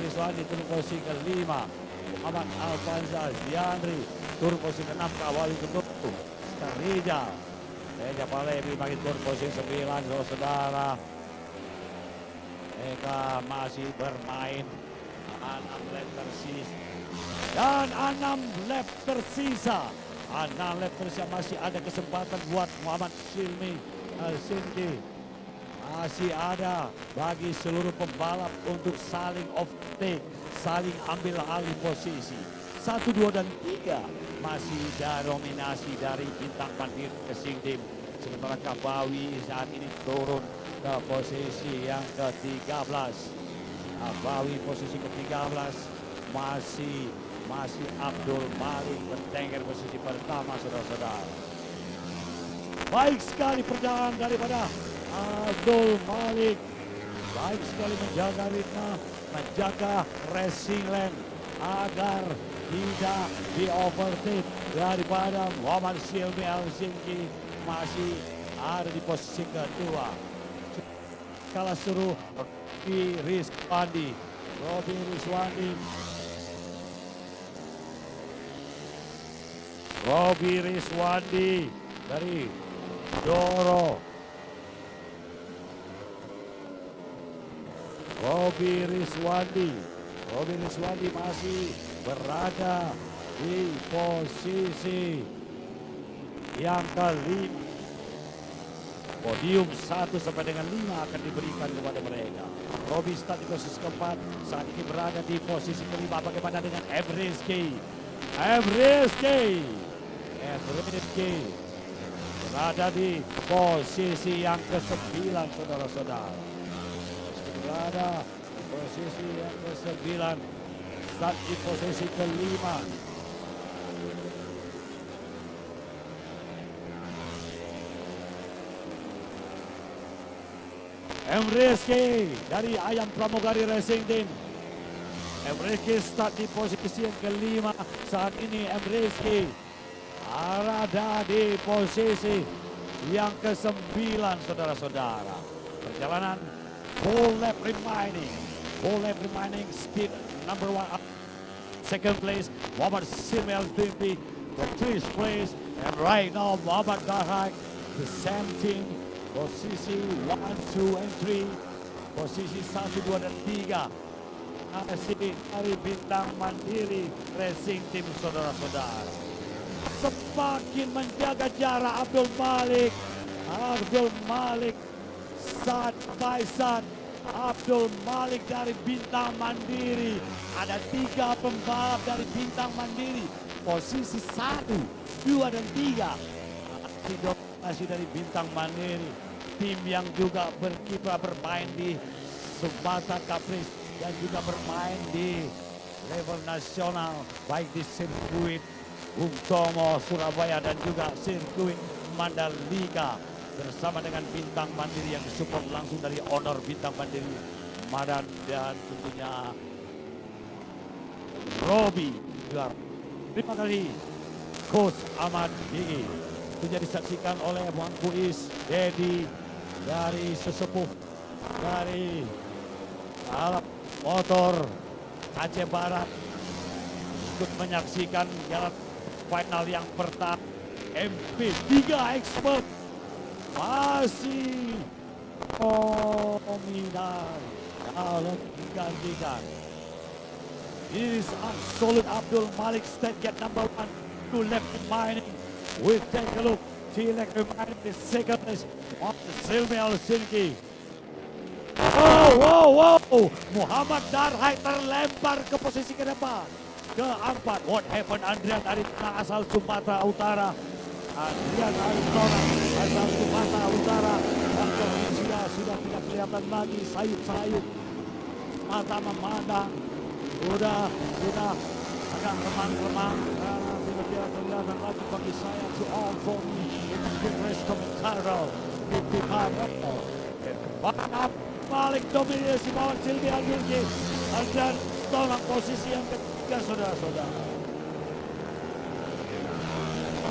Rizwandi turun posisi kelima. Muhammad Alfanza Zianri turun posisi ke-6. Kawali ke-7. Rijal Reja Palepi makin turun posisi 9, saudara. Mereka masih bermain 6 lap tersisa. Dan 6 lap tersisa. 6 lap tersisa masih ada kesempatan buat Muhammad Silmi Helsinki. Masih ada bagi seluruh pembalap untuk saling overtake, saling ambil alih posisi. 1, 2 dan 3 masih ada dominasi dari Bintang Mandiri Racing Team. Sementara Kabawi saat ini turun ke posisi yang ke-13. Kabawi posisi ke-13 masih Abdul Malik bertengger posisi pertama, saudara-saudara. Baik sekali perjalanan daripada Abdul Malik. Baik sekali menjaga ritme, menjaga racing lane agar tidak di overtake daripada Muhammad Silmi Helsinki masih ada di posisi kedua. Kalah seru Robi Rizwandi dari Doro. Robi Rizwandi masih berada di posisi yang kelima. Podium 1 sampai dengan 5 akan diberikan kepada mereka. Robi start di posisi keempat, saat ini berada di posisi kelima. Bagaimana dengan Rizky berada di posisi yang ke-9, saudara-saudara. Berada di posisi yang ke-9, start di posisi kelima. Rizky dari Ayam Pramugari Racing Team. Rizky start di posisi yang kelima. Saat ini Rizky berada di posisi yang ke-9, saudara-saudara. Perjalanan full lap remaining, speed number 1. Second place Muhammad Silmi Helsinki. The third place, and right now Muhammad Darhak, the same team. Posisi 1, 2, and 3. Posisi 1, 2, dan 3. Masih dari Bintang Mandiri Racing Team, saudara-saudara. Semakin menjaga jarak Abdul Malik. Side by side. Abdul Malik dari Bintang Mandiri. Ada 3 pembalap dari Bintang Mandiri. Posisi 1, 2, dan 3. Masih dari Bintang Mandiri, tim yang juga berkiprah bermain di Tsubasa Caprice yang juga bermain di level nasional baik di sirkuit Bung Tomo Surabaya dan juga sirkuit Mandalika bersama dengan Bintang Mandiri yang disupport langsung dari owner Bintang Mandiri Madan dan tentunya Robi. Terima kasih Coach Ahmad Digi. Tentunya disaksikan oleh Bang Kuis Dedi dari sesepuh dari balap motor Aceh Barat ikut menyaksikan jalan final yang pertama. MP3 Expert masih dominan dalam gantikan. This is Absolute Abdul Malik State Gate number 1 to left remaining. We take a look. Tilek remaining the second place on the Silmi Helsinki. Wow. Muhammad Darhai terlempar ke posisi ke depan. Keempat, what happened Andrian Aritona asal Sumatera Utara. Andrian Aritona asal Sumatera Utara. Faktor usia sudah tidak kelihatan lagi. Sayup-sayup. Mata memandang. Sudah agak remang-remang. Karena sudah tidak kelihatan lagi bagi saya. To all for me. Good race commentator. Balik dominasi bawah Silvi Andurki. Dan tolong posisi yang ketiga saudara-saudara.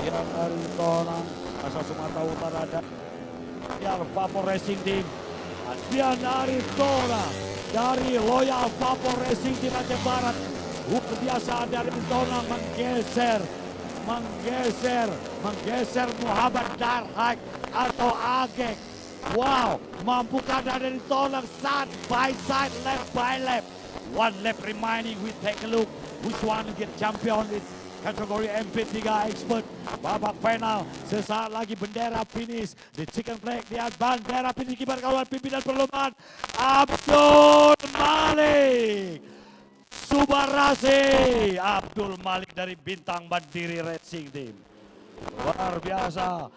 Yang dari tolong asal Sumatera Utara dan Vapor Racing Team. Adrian Aritona dari Loyal Vapor Racing Team Aceh Barat. Luar biasa dari Aritona menggeser Muhammad Darhak atau Agek. Wow, mampukah dari tolong side by side, left by left. One lap remaining, we take a look which one will get champion this kategori MP3 Expert. Babak final, sesaat lagi bendera finish. The chicken flag, lihat bendera finish kibar kawan pimpinan perlombaan. Abdul Malik Subarasi, Abdul Malik dari Bintang Mandiri Racing Team. Luar biasa.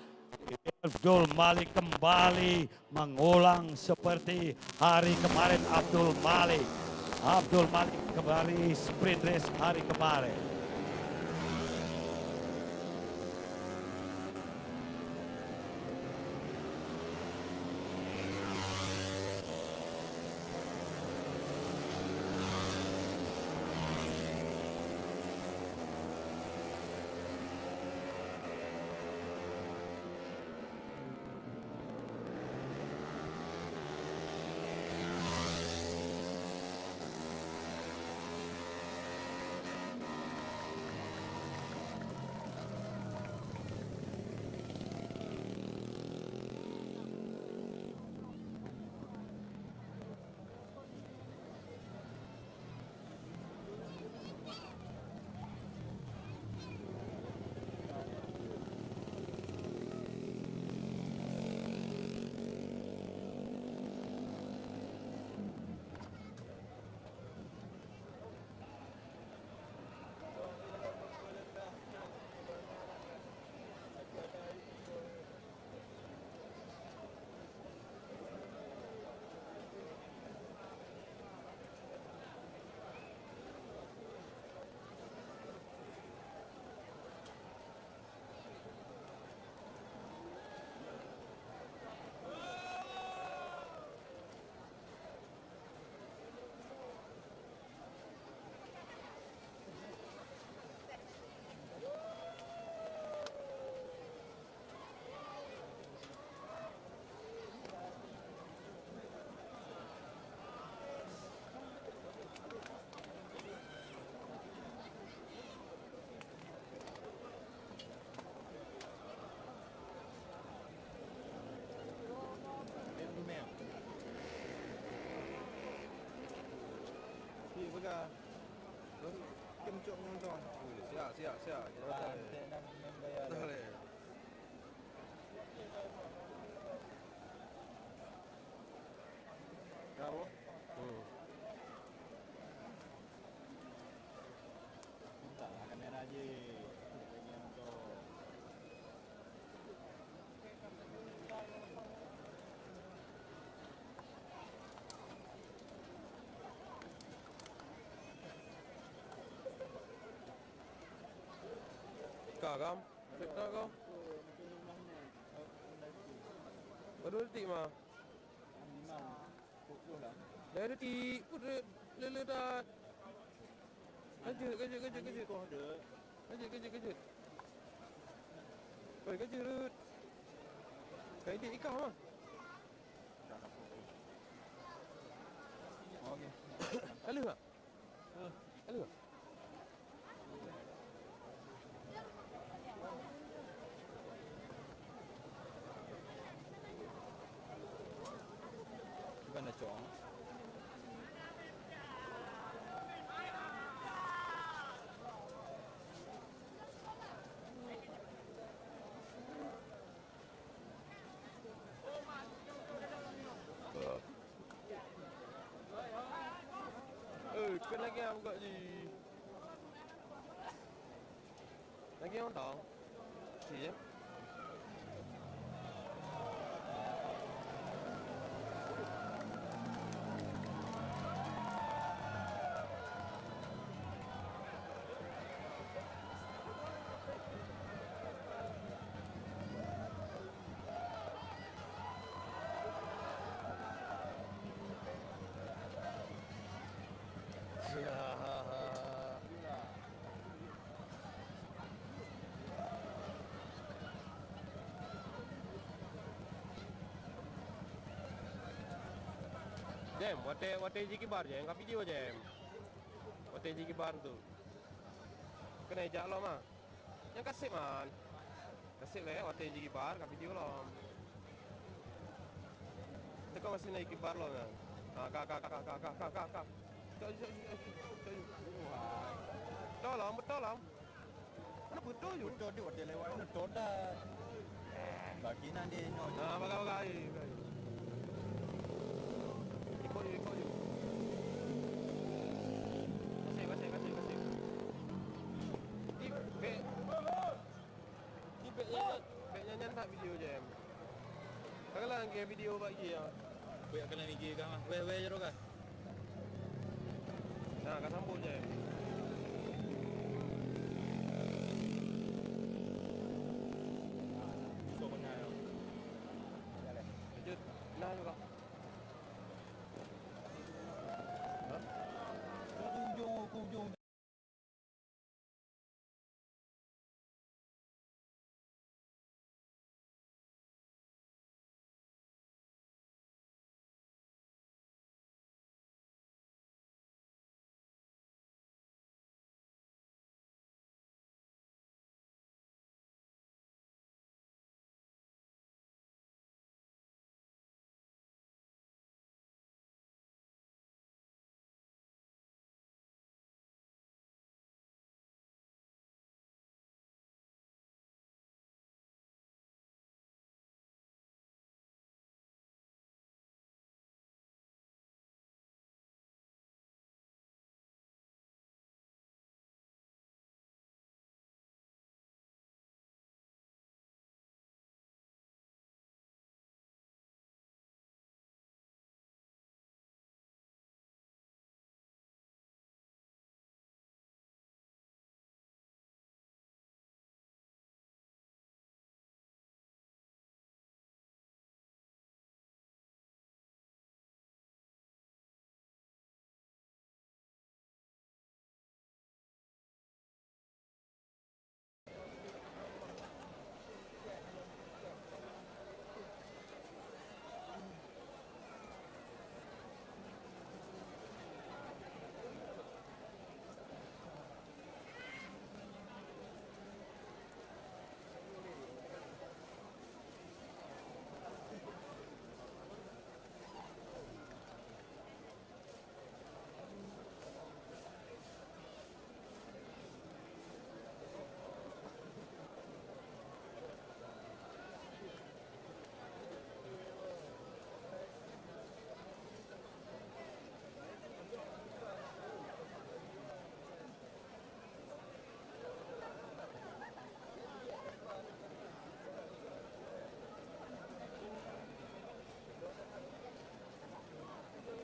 Abdul Malik kembali mengulang seperti hari kemarin. Abdul Malik kembali sprint race hari kemarin. Siap. kam? Sektor kau? Baru detik mah. Dah detik, pun lele dah. Kejut. Kejut. Oi, kejut. Kau dik ikam mah. Okey. Lalu tak? Lalu tak? Bukan dah cong. Kan lagi yang buka je. Lagi yang tahu. Si je. Jam, wate jiki bar je, enggak video jam. Wate jiki bar tu. Kena ejak lo mah. Yang kasih man. Kasih le, wate jiki bar, enggak video lo. Teka masih naik bar lo kan. Kak. Betul lah. Mana betul ju? Betul dia wate lewat ni betul dah. Bagi nanti no. Bagai. Ikut je. Kasih. Ni beknya nyantak video je. Kalau lagi video bagi ya. Buat kena lagi kan. Weh je kan. Nah, kan sambut je. So benar. Kejut. Nah juga. Kunjung.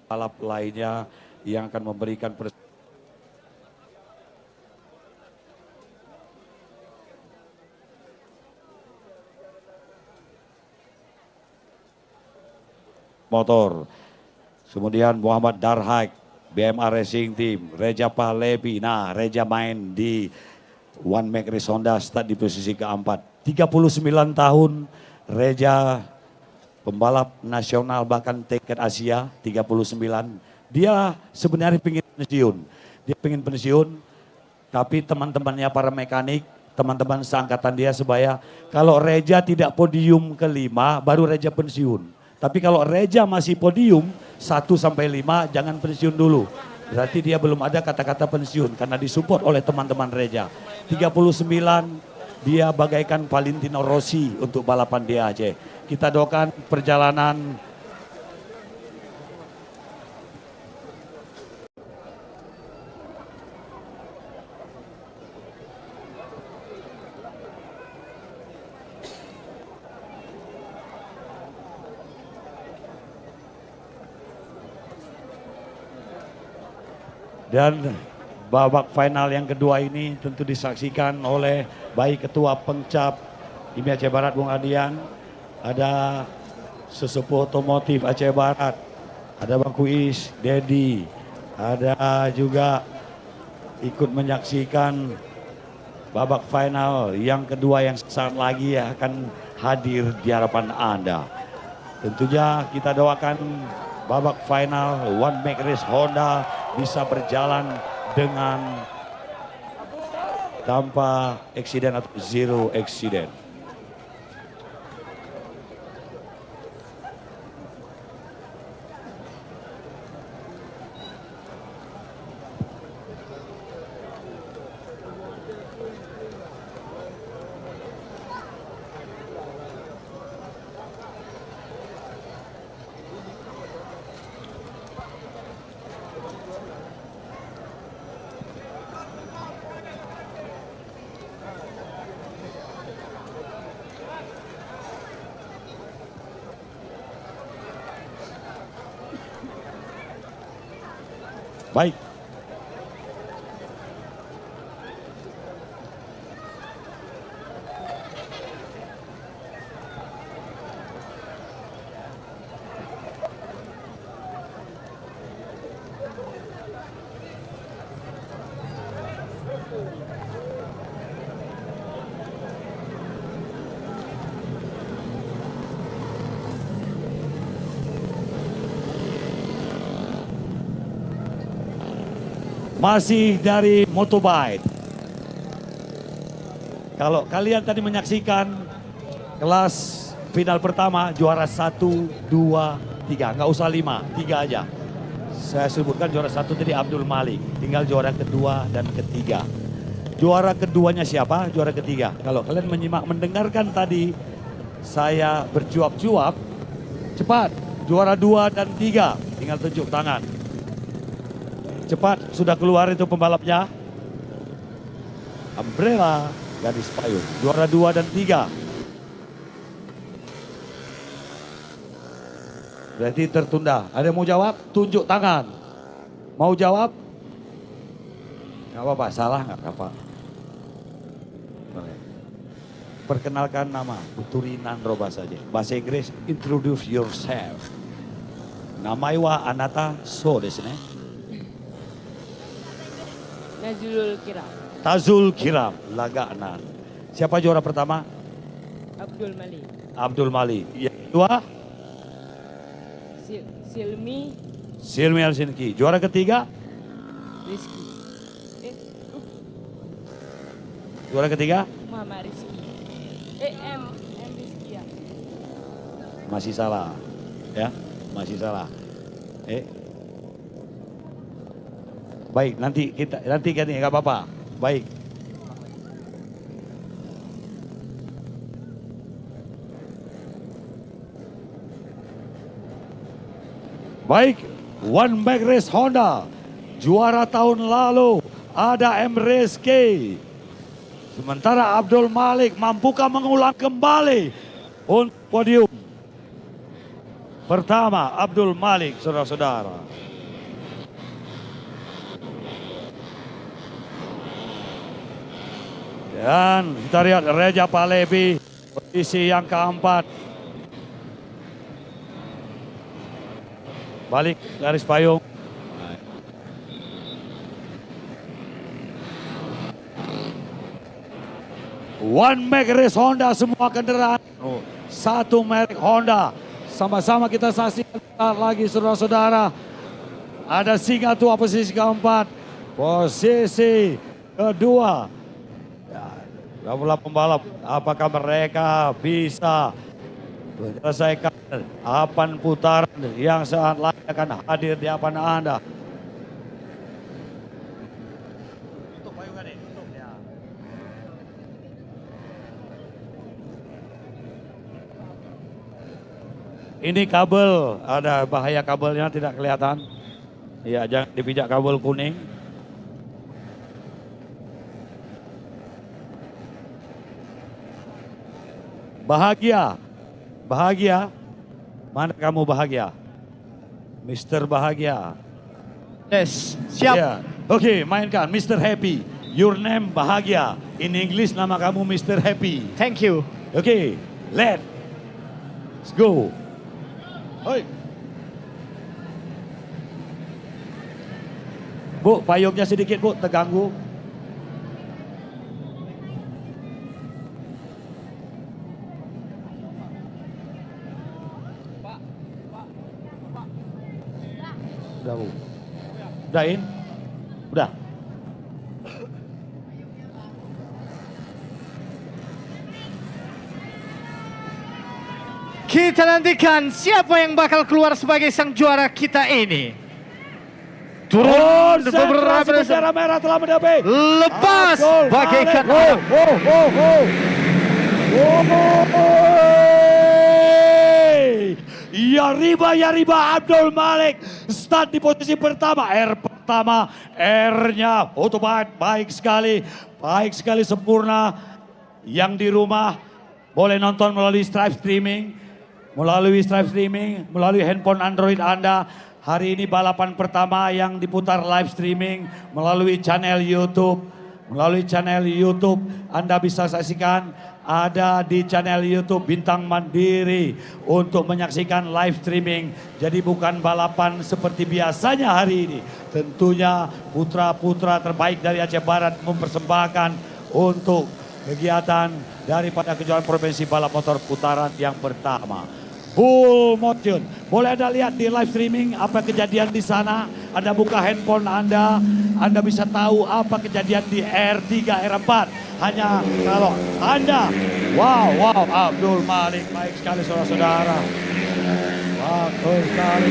balap lainnya yang akan memberikan Motor. Kemudian Muhammad Darhak, BMA Racing Team, Reja Pahlevi. Nah, Reja main di One Mac Race Honda, start di posisi keempat. 39 tahun, Reja pembalap nasional bahkan tingkat Asia, 39. Dia sebenarnya pengen pensiun. Dia pengen pensiun, tapi teman-temannya para mekanik, teman-teman seangkatan dia sebaya, kalau Reja tidak podium kelima, baru Reja pensiun. Tapi kalau Reja masih podium 1 sampai 5, jangan pensiun dulu. Berarti dia belum ada kata-kata pensiun karena disupport oleh teman-teman Reja. 39, dia bagaikan Valentino Rossi untuk balapan di Aceh. Kita doakan perjalanan dan babak final yang kedua ini tentu disaksikan oleh baik Ketua Pengcap IMI Aceh Barat Bung Adian, ada sesepuh otomotif Aceh Barat, ada Bang Kuis, Dedi, ada juga ikut menyaksikan babak final yang kedua yang saat lagi akan hadir di hadapan Anda. Tentunya kita doakan babak final One Mac Race Honda bisa berjalan dengan tanpa eksiden atau zero eksiden. Baik. Masih dari Motobike. Kalau kalian tadi menyaksikan kelas final pertama, juara 1, 2, 3. Nggak usah 5, 3 aja. Saya sebutkan juara 1 tadi Abdul Malik. Tinggal juara kedua dan ketiga. Juara keduanya siapa? Juara ketiga. Kalau kalian mendengarkan tadi saya bercuap-cuap, cepat. Juara 2 dan 3. Tinggal tunjuk tangan. Cepat, sudah keluar itu pembalapnya. Umbrella, gadis payung. Juara 2 dan 3. Berarti tertunda. Ada yang mau jawab? Tunjuk tangan. Mau jawab? Gak apa-apa, salah gak apa-apa. Perkenalkan nama, Uturinan Roba saja. Bahasa Inggris, introduce yourself. Namaiwa Anata So desu ne. Nazul Kiram. Tazul Kiram, Laganan. Siapa juara pertama? Abdul Malik. Abdul Malik. Yang kedua? Silmi. Silmi Helsinki. Juara ketiga? Rizky. Juara ketiga? Muhammad Rizky. M Rizky ya. Masih salah. Ya, masih salah. Baik, nanti kan nggak apa-apa. Baik. Baik, One Mac Race Honda. Juara tahun lalu ada M Rizky. Sementara Abdul Malik mampukah mengulang kembali untuk podium. Pertama Abdul Malik, saudara-saudara. Dan kita lihat Reja Pahlevi posisi yang keempat. Balik garis payung. One merek race Honda semua kendaraan. Satu merek Honda. Sama-sama kita saksikan lagi saudara-saudara. Ada Singa Tua posisi keempat. Posisi kedua. Kamulah pembalap. Apakah mereka bisa menyelesaikan 8 putaran yang saat lagi akan hadir di hadapan Anda. Ini kabel, ada bahaya kabelnya tidak kelihatan. Ya, jangan dipijak kabel kuning. Bahagia, bahagia. Mana kamu bahagia? Mr. Bahagia. Yes, siap. Ya. Oke, mainkan Mr. Happy. Your name Bahagia. In English nama kamu Mr. Happy. Thank you. Oke, let's go. Hoi. Bu, payungnya sedikit bu, terganggu. Udah bu. Udahin? Udah. Kita nantikan siapa yang bakal keluar sebagai sang juara kita ini. Turun beberapa bendera merah telah mendapat. Lepas bagaikan Ya riba Abdul Malik start di posisi pertama. R pertama, R-nya otomat baik sekali sempurna. Yang di rumah boleh nonton melalui streaming, melalui handphone Android Anda. Hari ini balapan pertama yang diputar live streaming melalui channel YouTube. Anda bisa saksikan, ada di channel YouTube Bintang Mandiri untuk menyaksikan live streaming. Jadi bukan balapan seperti biasanya hari ini. Tentunya putra-putra terbaik dari Aceh Barat mempersembahkan untuk kegiatan daripada kejuaraan provinsi balap motor putaran yang pertama. Full motion. Boleh Anda lihat di live streaming apa kejadian di sana. Anda buka handphone Anda bisa tahu apa kejadian di R3, R4. Hanya kalau Anda, wow, Abdul Malik baik sekali saudara-saudara. Bagus sekali.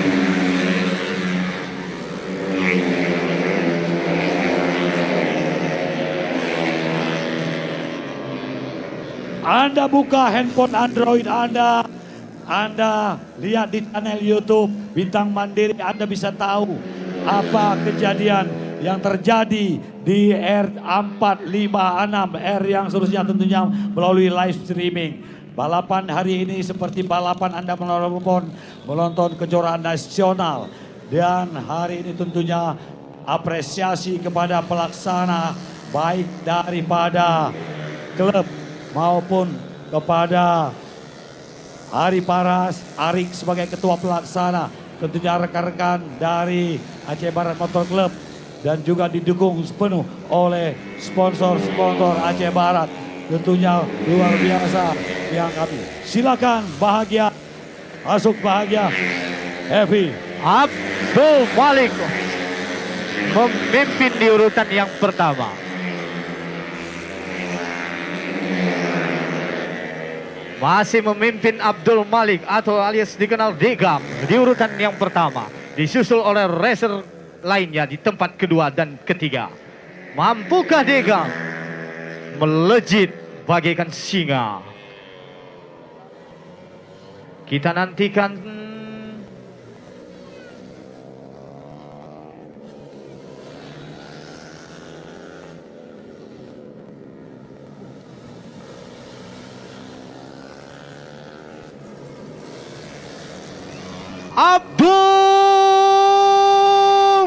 Anda buka handphone Android Anda lihat di channel YouTube Bintang Mandiri, Anda bisa tahu apa kejadian yang terjadi di R4, 5, 6, R yang seterusnya tentunya melalui live streaming. Balapan hari ini seperti balapan Anda menonton kejuaraan nasional. Dan hari ini tentunya apresiasi kepada pelaksana baik daripada klub maupun kepada Ari Paras, Arik sebagai ketua pelaksana, tentunya rekan-rekan dari Aceh Barat Motor Club dan juga didukung sepenuh oleh sponsor-sponsor Aceh Barat. Tentunya luar biasa yang kami. Silakan Bahagia, masuk Bahagia. Happy. Abdul Malik memimpin di urutan yang pertama. Masih memimpin Abdul Malik atau alias dikenal Degam di urutan yang pertama. Disusul oleh racer lainnya di tempat kedua dan ketiga. Mampukah Degam melejit bagaikan singa? Kita nantikan. Abdul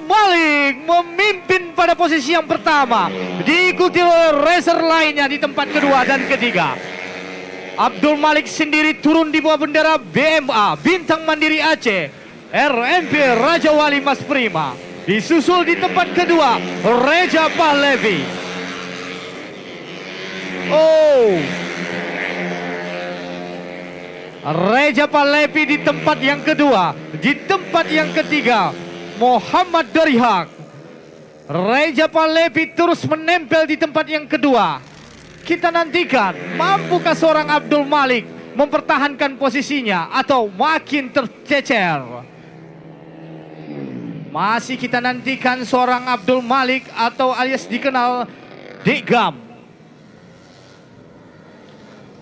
Malik memimpin pada posisi yang pertama, diikuti oleh racer lainnya di tempat kedua dan ketiga. Abdul Malik sendiri turun di bawah bendera BMA Bintang Mandiri Aceh RMP Raja Wali Mas Prima. Disusul di tempat kedua Reja Pahlevi. Reja Pahlevi di tempat yang kedua. Di tempat yang ketiga Muhammad Dorihak. Reja Pahlevi terus menempel di tempat yang kedua. Kita nantikan mampukah seorang Abdul Malik mempertahankan posisinya atau makin tercecer. Masih kita nantikan seorang Abdul Malik atau alias dikenal Dek Gam.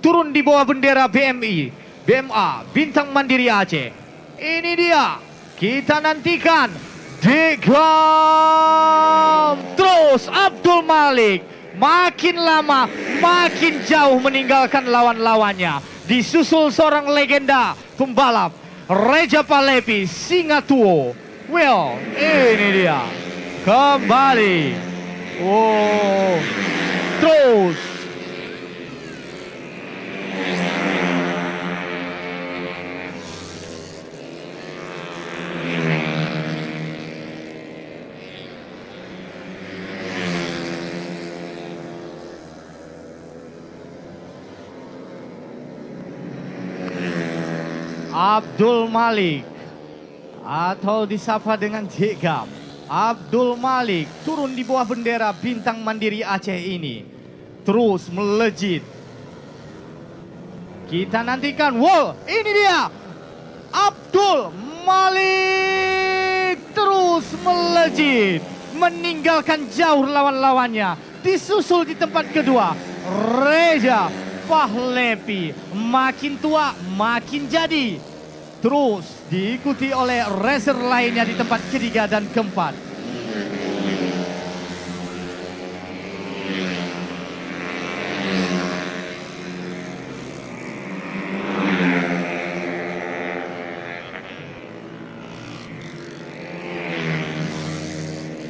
Turun di bawah bendera BMA Bintang Mandiri Aceh. Ini dia, kita nantikan Dek Gam. Terus Abdul Malik makin lama makin jauh meninggalkan lawan-lawannya. Disusul seorang legenda pembalap Reja Pahlevi Singatuo. Well, ini dia kembali. Terus Abdul Malik atau disapa dengan Dek Gam. Abdul Malik turun di bawah bendera Bintang Mandiri Aceh ini terus melejit. Kita nantikan, ini dia Abdul Malik terus melejit, meninggalkan jauh lawan-lawannya. Disusul di tempat kedua Reja Pahlevi, makin tua makin jadi. Terus diikuti oleh racer lainnya di tempat ketiga dan keempat.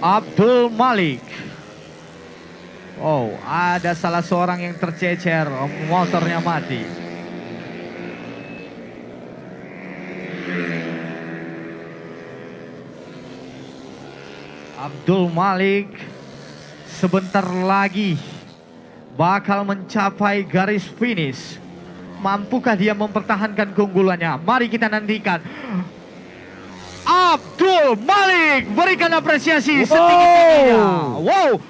Abdul Malik. Ada salah seorang yang tercecer, motornya mati. Abdul Malik sebentar lagi bakal mencapai garis finish. Mampukah dia mempertahankan keunggulannya? Mari kita nantikan. Abdul Malik, berikan apresiasi setinggi-tingginya.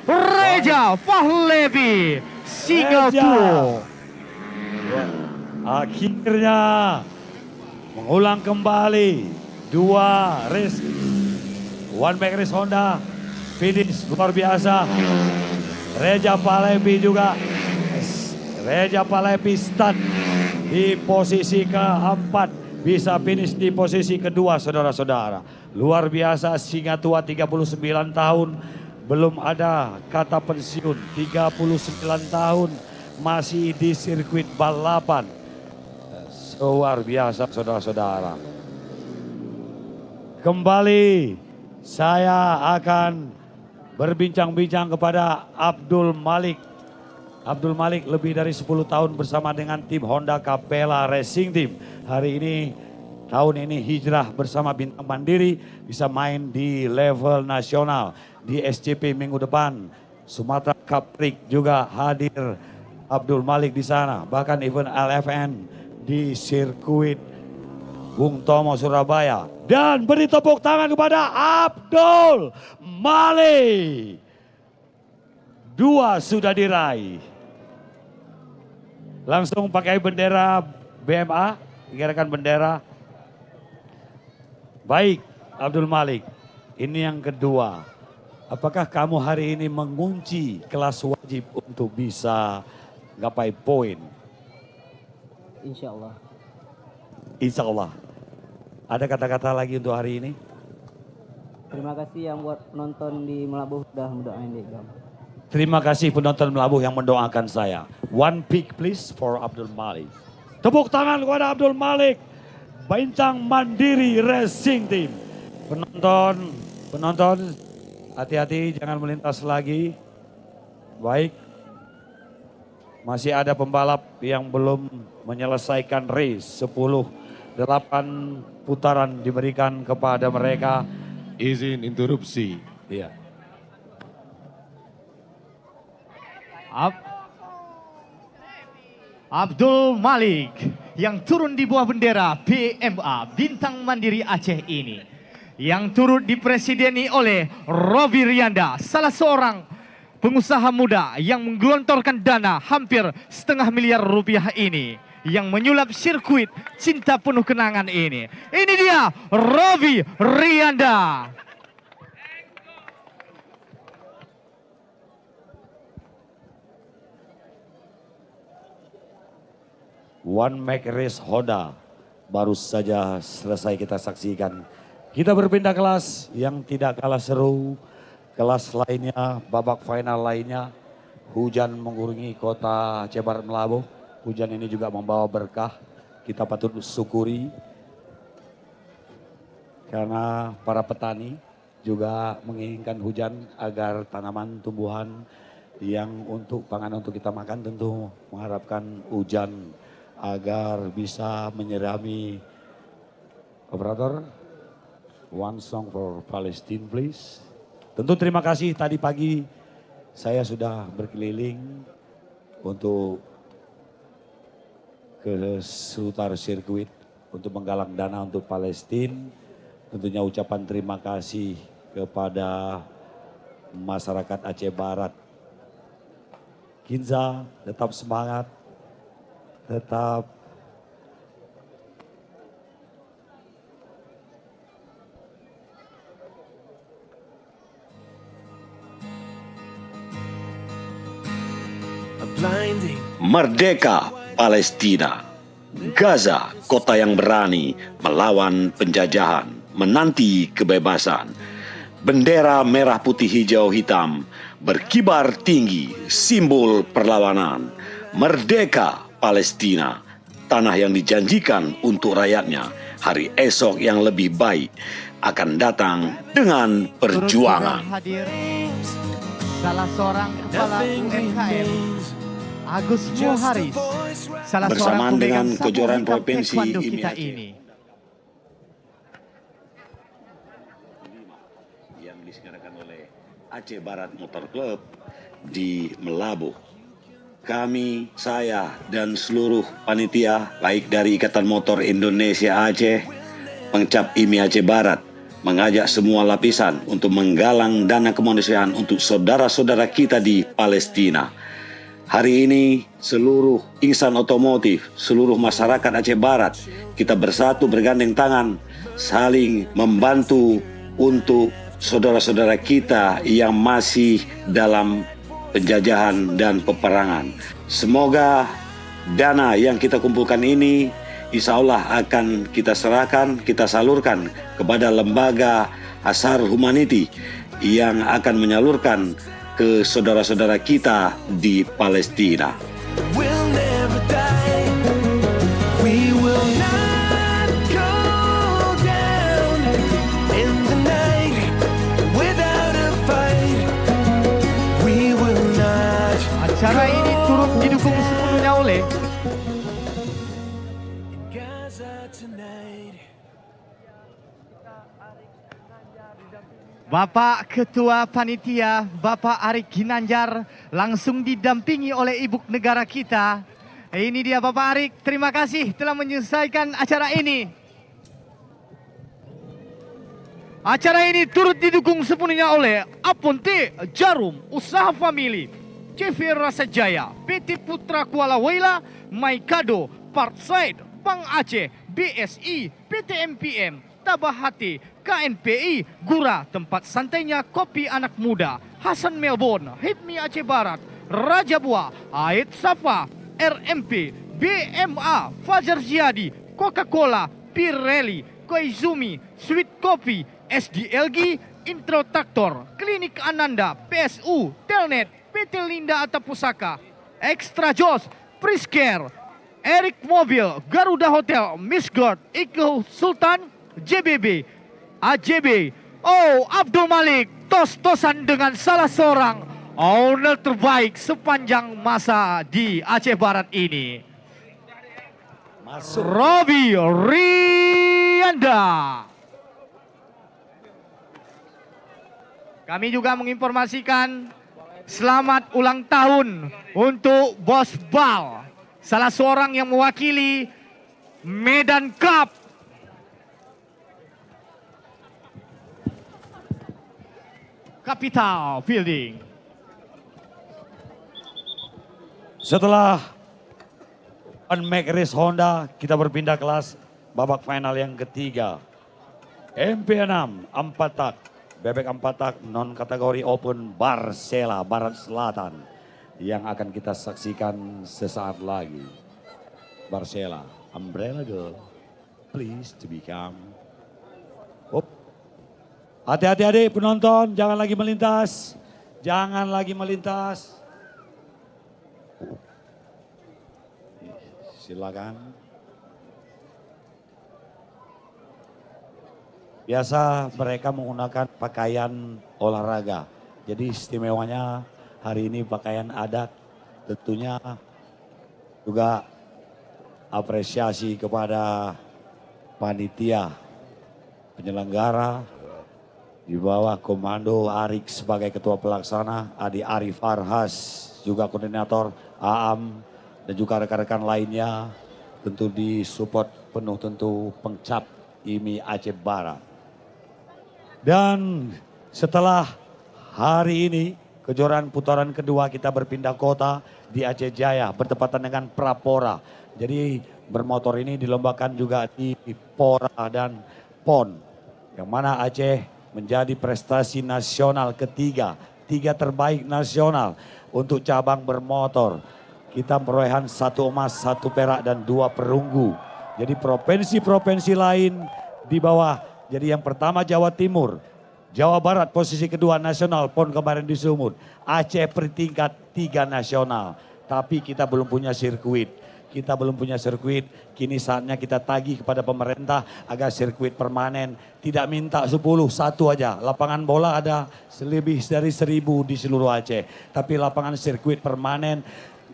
Reja Pahlevi Singapura. Akhirnya mengulang kembali dua race. One back race Honda finish luar biasa. Reja Pahlevi juga. Reja Pahlevi start di posisi keempat, bisa finish di posisi kedua, saudara-saudara. Luar biasa, singa tua 39 tahun, belum ada kata pensiun. 39 tahun masih di sirkuit balapan. Luar biasa, saudara-saudara. Kembali saya akan berbincang-bincang kepada Abdul Malik. Abdul Malik lebih dari 10 tahun bersama dengan tim Honda Capella Racing Team. Hari ini, tahun ini hijrah bersama Bintang Mandiri, bisa main di level nasional. Di SCP minggu depan, Sumatera Cup Prix juga hadir Abdul Malik di sana. Bahkan event LFN di sirkuit Bung Tomo Surabaya. Dan beri tepuk tangan kepada Abdul Malik. 2 sudah diraih. Langsung pakai bendera BMA, gerakan bendera. Baik, Abdul Malik, ini yang kedua. Apakah kamu hari ini mengunci kelas wajib untuk bisa gapai poin? Insya Allah. Insya Allah. Ada kata-kata lagi untuk hari ini? Terima kasih yang buat penonton di Melabuh udah mendoain Dek Gam. Terima kasih penonton Melabuh yang mendoakan saya. One pick please for Abdul Malik. Tepuk tangan kepada Abdul Malik. Bintang Mandiri Racing Team. Penonton, hati-hati jangan melintas lagi. Baik. Masih ada pembalap yang belum menyelesaikan race. 10 8 putaran diberikan kepada mereka. Izin interupsi. Iya. Abdul Malik yang turun di bawah bendera BMA Bintang Mandiri Aceh ini, yang turut dipresideni oleh Robi Rianda, salah seorang pengusaha muda yang menggelontorkan dana hampir setengah miliar rupiah ini, yang menyulap sirkuit cinta penuh kenangan ini. Ini dia Robi Rianda. One Make Race Honda baru saja selesai kita saksikan. Kita berpindah kelas yang tidak kalah seru. Kelas lainnya, babak final lainnya. Hujan mengurungi kota Aceh Barat Melabuh. Hujan ini juga membawa berkah. Kita patut syukuri. Karena para petani juga menginginkan hujan agar tanaman tumbuhan yang untuk pangan untuk kita makan tentu mengharapkan hujan agar bisa menyirami. Operator, one song for Palestine please. Tentu terima kasih, tadi pagi saya sudah berkeliling untuk ke seputar sirkuit untuk menggalang dana untuk Palestina. Tentunya ucapan terima kasih kepada masyarakat Aceh Barat. Kinza, tetap semangat. Tetap Merdeka Palestina, Gaza, kota yang berani melawan penjajahan, menanti kebebasan. Bendera merah putih hijau hitam berkibar tinggi, simbol perlawanan. Merdeka Palestina, tanah yang dijanjikan untuk rakyatnya. Hari esok yang lebih baik akan datang dengan perjuangan. Hadir salah seorang kepala UMKM, Agus Muharis, salah bersamaan seorang dengan pemegang kejuaraan sabuk provinsi taekwondo IMI kita Aceh ini. yang diselenggarakan oleh Aceh Barat Motor Club di Melabuh. Kami, saya, dan seluruh panitia, baik dari Ikatan Motor Indonesia Aceh, Pengcap IMI Aceh Barat, mengajak semua lapisan untuk menggalang dana kemanusiaan untuk saudara-saudara kita di Palestina. Hari ini, seluruh insan otomotif, seluruh masyarakat Aceh Barat, kita bersatu bergandeng tangan, saling membantu untuk saudara-saudara kita yang masih dalam penjajahan dan peperangan. Semoga dana yang kita kumpulkan ini insya Allah akan kita serahkan, kita salurkan kepada lembaga Asar Humanity yang akan menyalurkan ke saudara-saudara kita di Palestina. Acara ini turut didukung sepenuhnya oleh Bapak Ketua Panitia, Bapak Arik Ginanjar, langsung didampingi oleh Ibu Negara kita. Ini dia Bapak Arik, terima kasih telah menyelesaikan acara ini. Acara ini turut didukung sepenuhnya oleh Aponte Jarum, Usaha Famili, CV Rasa Jaya, PT Putra Kuala Waila, Maikado, Parkside, Bank Aceh, BSI, PT MPM, Tabah Hati, KNPI, Gura, tempat santainya kopi anak muda, Hasan Melbourne, Hipmi Aceh Barat, Raja Buah, Ait Safa, RMP, BMA, Fajar Ziadi, Coca-Cola, Pirelli, Koizumi, Sweet Coffee, SDLG, Introtraktor, Klinik Ananda, PSU, Telnet, PT Linda Atta Pusaka, Extra Jos, Priscare, Eric Mobil, Garuda Hotel, Misgord, Iko Sultan, JBB, AJB, Abdul Malik, tos-tosan dengan salah seorang owner terbaik sepanjang masa di Aceh Barat ini. Masuk. Robi Rianda. Kami juga menginformasikan selamat ulang tahun untuk Bos Bal, salah seorang yang mewakili Medan Cup. Capital Fielding. Setelah Make Race Honda, kita berpindah kelas babak final yang ketiga. MP6 4 tak, bebek 4 tak non kategori open Barcela Barat Selatan yang akan kita saksikan sesaat lagi. Barcela, umbrella girl, please to become. Hati-hati adik penonton, jangan lagi melintas. Jangan lagi melintas. Silakan. Biasa mereka menggunakan pakaian olahraga. Jadi istimewanya hari ini pakaian adat. Tentunya juga apresiasi kepada panitia penyelenggara di bawah komando Arik sebagai ketua pelaksana, Adi Arif Arhas juga koordinator, Aam dan juga rekan-rekan lainnya, tentu disupport penuh tentu Pengcap IMI Aceh Barat. Dan setelah hari ini kejuaraan putaran kedua kita berpindah kota di Aceh Jaya bertepatan dengan Prapora. Jadi bermotor ini dilombakan juga di Pora dan PON, yang mana Aceh menjadi prestasi nasional ketiga, 3 terbaik nasional untuk cabang bermotor. Kita perolehan 1 emas, 1 perak dan 2 perunggu. Jadi provinsi-provinsi lain di bawah. Jadi yang pertama Jawa Timur, Jawa Barat posisi kedua nasional, PON kemarin di Sumut. Aceh peringkat 3 nasional, tapi kita belum punya sirkuit. Kita belum punya sirkuit, kini saatnya kita tagih kepada pemerintah agar sirkuit permanen. Tidak minta 10, 1 aja. Lapangan bola ada lebih dari 1000 di seluruh Aceh. Tapi lapangan sirkuit permanen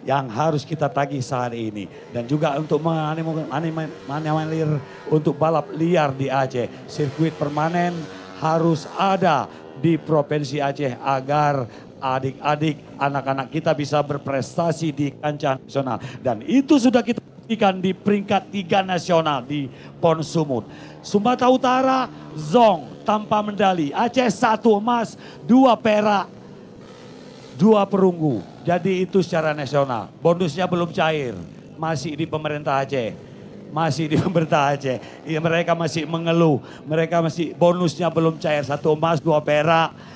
yang harus kita tagih saat ini. Dan juga untuk menganelir untuk balap liar di Aceh. Sirkuit permanen harus ada di Provinsi Aceh agar adik-adik, anak-anak kita bisa berprestasi di kancah nasional. Dan itu sudah kita buktikan di peringkat 3 nasional di PON Sumut. Sumatera Utara, Zong tanpa medali. Aceh 1 emas, 2 perak, 2 perunggu. Jadi itu secara nasional. Bonusnya belum cair, masih di pemerintah Aceh. Masih di pemerintah Aceh. Ya, mereka masih mengeluh, mereka masih bonusnya belum cair. 1 emas, 2 perak.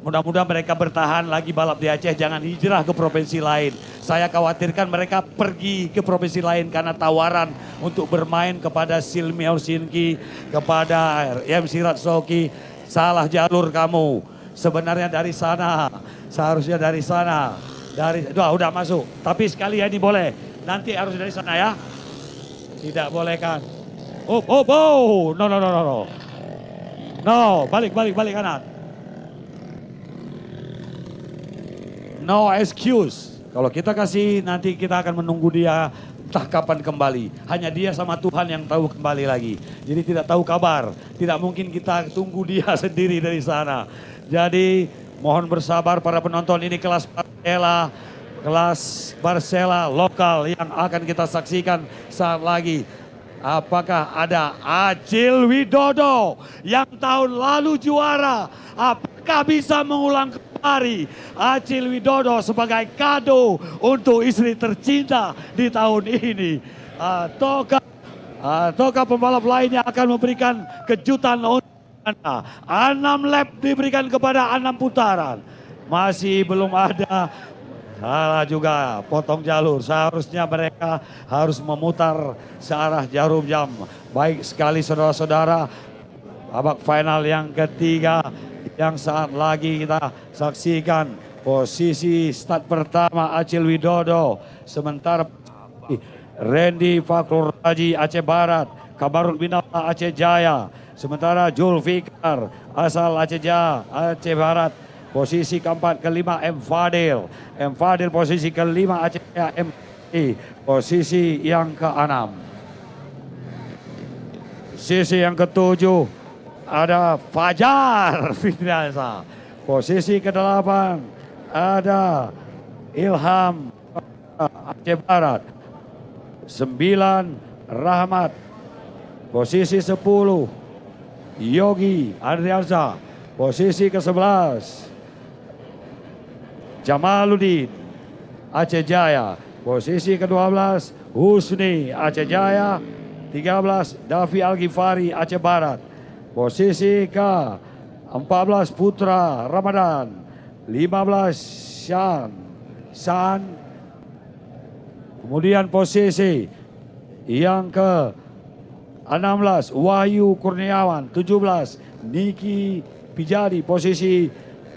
Mudah-mudahan mereka bertahan lagi balap di Aceh, jangan hijrah ke provinsi lain. Saya khawatirkan mereka pergi ke provinsi lain karena tawaran untuk bermain kepada Silmi Orsinki, kepada MC Ratsoki. Salah jalur kamu. Sebenarnya dari sana, seharusnya dari sana. Udah masuk, tapi sekali ini boleh. Nanti harus dari sana ya. Tidak boleh kan. No, balik kanan. No excuse. Kalau kita kasih nanti kita akan menunggu dia entah kapan kembali. Hanya dia sama Tuhan yang tahu kembali lagi. Jadi tidak tahu kabar. Tidak mungkin kita tunggu dia sendiri dari sana. Jadi mohon bersabar para penonton, ini kelas Barcela lokal yang akan kita saksikan saat lagi. Apakah ada Acil Widodo yang tahun lalu juara? Apakah bisa mengulang kembali Acil Widodo sebagai kado untuk istri tercinta di tahun ini? Ataukah pembalap lainnya akan memberikan kejutan untuk Anda? 6 lap diberikan kepada 6 putaran. Masih belum ada. Salah juga, potong jalur. Seharusnya mereka harus memutar searah jarum jam. Baik sekali saudara-saudara, babak final yang ketiga yang saat lagi kita saksikan. Posisi start pertama Acil Widodo. Sementara Randy Fakrul Raji Aceh Barat, Kabarul Binala Aceh Jaya. Sementara Julfikar asal Aceh Jaya, Aceh Barat. Posisi keempat, kelima M Fadil. Posisi kelima Aceh M. Posisi yang keenam. Posisi yang ketujuh ada Fajar Fitriansa. Posisi ke-8 ada Ilham Aceh Barat. 9 Rahmat. Posisi 10 Yogi Andriansa. Posisi ke-11 Jamaluddin Aceh Jaya. Posisi ke-12 Husni Aceh Jaya. 13 Davi Al-Ghifari Aceh Barat. Posisi ke-14 Putra Ramadan. 15 San. Kemudian posisi yang ke-16 Wahyu Kurniawan. 17 Niki Pijadi. Posisi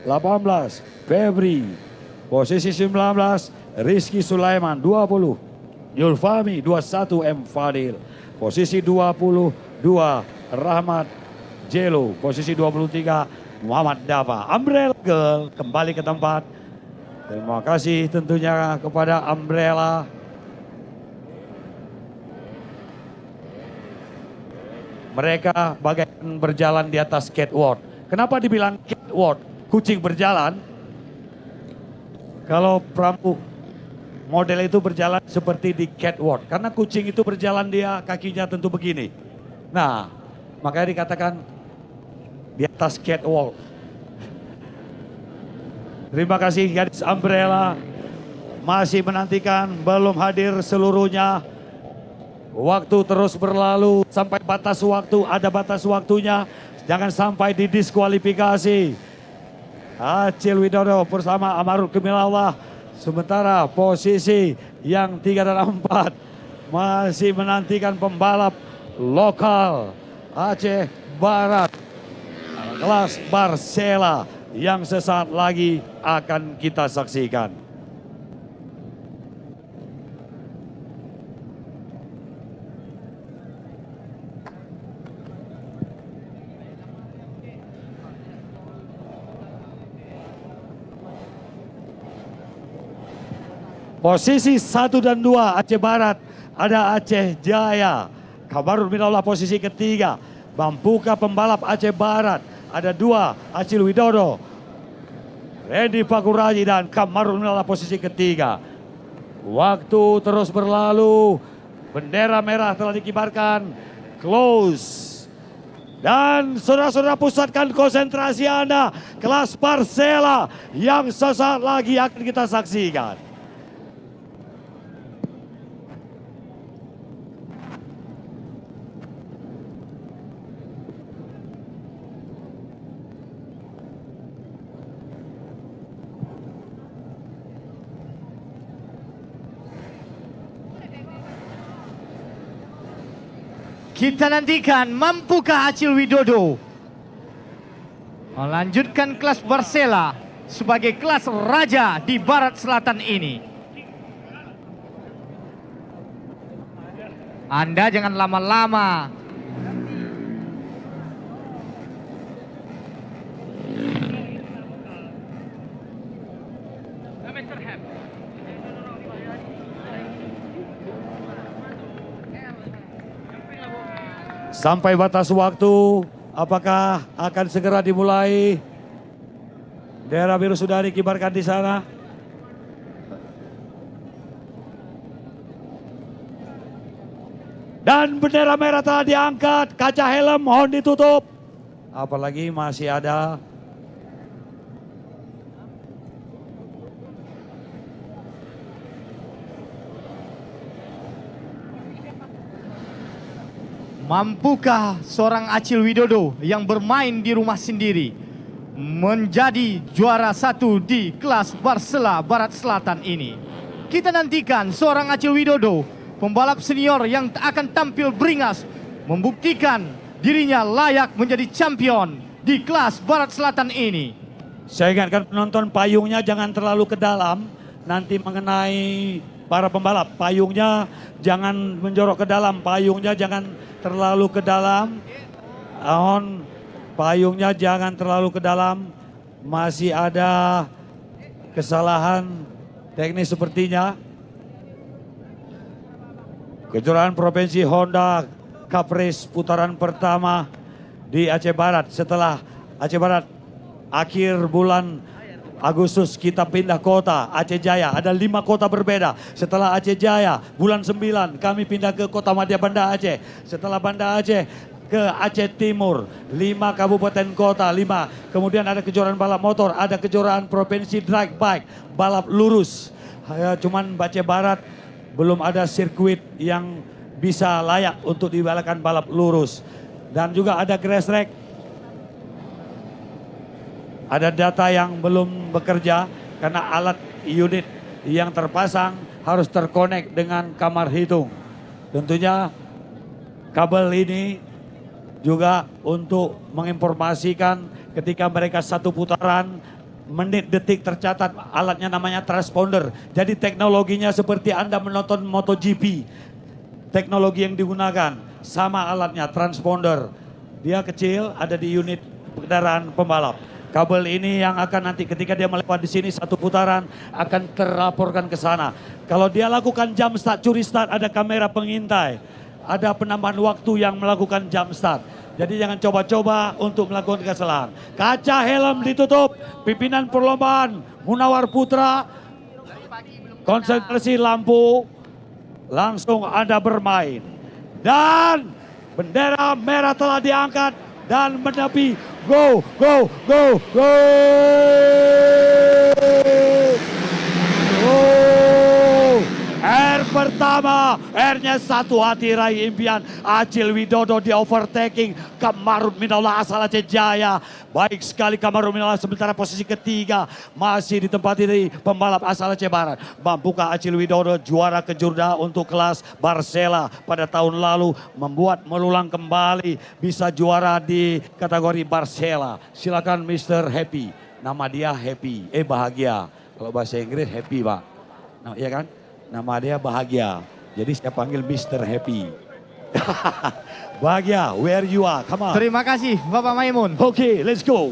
18 Febri. Posisi 19 Rizky Sulaiman. 20 Yulfami. 21 M Fadil. Posisi 22 Rahmat Jelo. Posisi 23 Muhammad Dava. Umbrella Girl kembali ke tempat. Terima kasih tentunya kepada Umbrella. Mereka bagaikan berjalan di atas catwalk. Kenapa dibilang catwalk? Kucing berjalan. Kalau perahu model itu berjalan seperti di catwalk. Karena kucing itu berjalan dia kakinya tentu begini. Nah, makanya dikatakan di atas catwalk. Terima kasih gadis Umbrella. Masih menantikan, belum hadir seluruhnya. Waktu terus berlalu sampai batas waktu, ada batas waktunya. Jangan sampai didiskualifikasi. Acil Widodo bersama Amarul Kemilallah. Sementara posisi yang 3 dan 4 masih menantikan pembalap lokal Aceh Barat. Kelas Barcela yang sesaat lagi akan kita saksikan. Posisi 1 dan 2 Aceh Barat ada Aceh Jaya. Kabarul Minallah posisi ketiga. Mampukah pembalap Aceh Barat? Ada 2 Acil Widodo. Randy Fakuraji dan Kamarul Minallah posisi ketiga. Waktu terus berlalu. Bendera merah telah dikibarkan. Close. Dan saudara-saudara pusatkan konsentrasi Anda. Kelas Barcela yang sesaat lagi akan kita saksikan. Kita nantikan mampukah Acil Widodo melanjutkan kelas Barcela sebagai kelas raja di Barat Selatan ini. Anda jangan lama-lama. Sampai batas waktu, apakah akan segera dimulai? Bendera biru sudah dikibarkan di sana. Dan bendera merah telah diangkat, kaca helm mohon ditutup. Apalagi masih ada mampukah seorang Acil Widodo yang bermain di rumah sendiri menjadi juara 1 di kelas Barcela Barat Selatan ini? Kita nantikan seorang Acil Widodo, pembalap senior yang akan tampil beringas, membuktikan dirinya layak menjadi champion di kelas Barat Selatan ini. Saya ingatkan penonton, payungnya jangan terlalu ke dalam, nanti mengenai para pembalap. Payungnya jangan menjorok ke dalam, payungnya jangan terlalu ke dalam. Payungnya jangan terlalu ke dalam. Masih ada kesalahan teknis sepertinya. Kejuaraan Provinsi Honda Cup Race putaran pertama di Aceh Barat. Setelah Aceh Barat akhir bulan Agustus kita pindah kota Aceh Jaya. Ada 5 kota berbeda. Setelah Aceh Jaya bulan 9 kami pindah ke kota Madya Banda Aceh. Setelah Banda Aceh ke Aceh Timur, 5 kabupaten kota, 5. Kemudian ada kejuaraan balap motor, ada kejuaraan provinsi drag bike, balap lurus. Cuman Aceh Barat belum ada sirkuit yang bisa layak untuk dibalakan balap lurus. Dan juga ada grass track. Ada data yang belum bekerja karena alat unit yang terpasang harus terkonek dengan kamar hitung. Tentunya kabel ini juga untuk menginformasikan ketika mereka satu putaran, menit detik tercatat, alatnya namanya transponder. Jadi teknologinya seperti Anda menonton MotoGP. Teknologi yang digunakan sama alatnya, transponder. Dia kecil, ada di unit kendaraan pembalap. Kabel ini yang akan nanti ketika dia melewati di sini satu putaran akan terlaporkan ke sana. Kalau dia lakukan jump start, curi start, ada kamera pengintai. Ada penambahan waktu yang melakukan jump start. Jadi jangan coba-coba untuk melakukan kesalahan. Kaca helm ditutup, pimpinan perlombaan Munawar Putra, konsentrasi lampu, langsung Anda bermain. Dan bendera merah telah diangkat dan menepi. Go, go, go, go! R pertama, R-nya satu hati raih impian. Acil Widodo di overtaking Kamarud Minallah asal Aceh Jaya. Baik sekali Kamarud Minallah, sementara posisi ketiga masih ditempati dari pembalap asal Aceh Barat. Mampukah Acil Widodo juara kejurda untuk kelas Barcela pada tahun lalu membuat melulang kembali bisa juara di kategori Barcela. Silakan Mr. Happy. Nama dia Happy, bahagia. Kalau bahasa Inggris happy Pak. Nah, iya kan? Nama dia Bahagia. Jadi saya panggil Mr. Happy. Bahagia, where you are, come on. Terima kasih Bapak Maimun. Oke, let's go.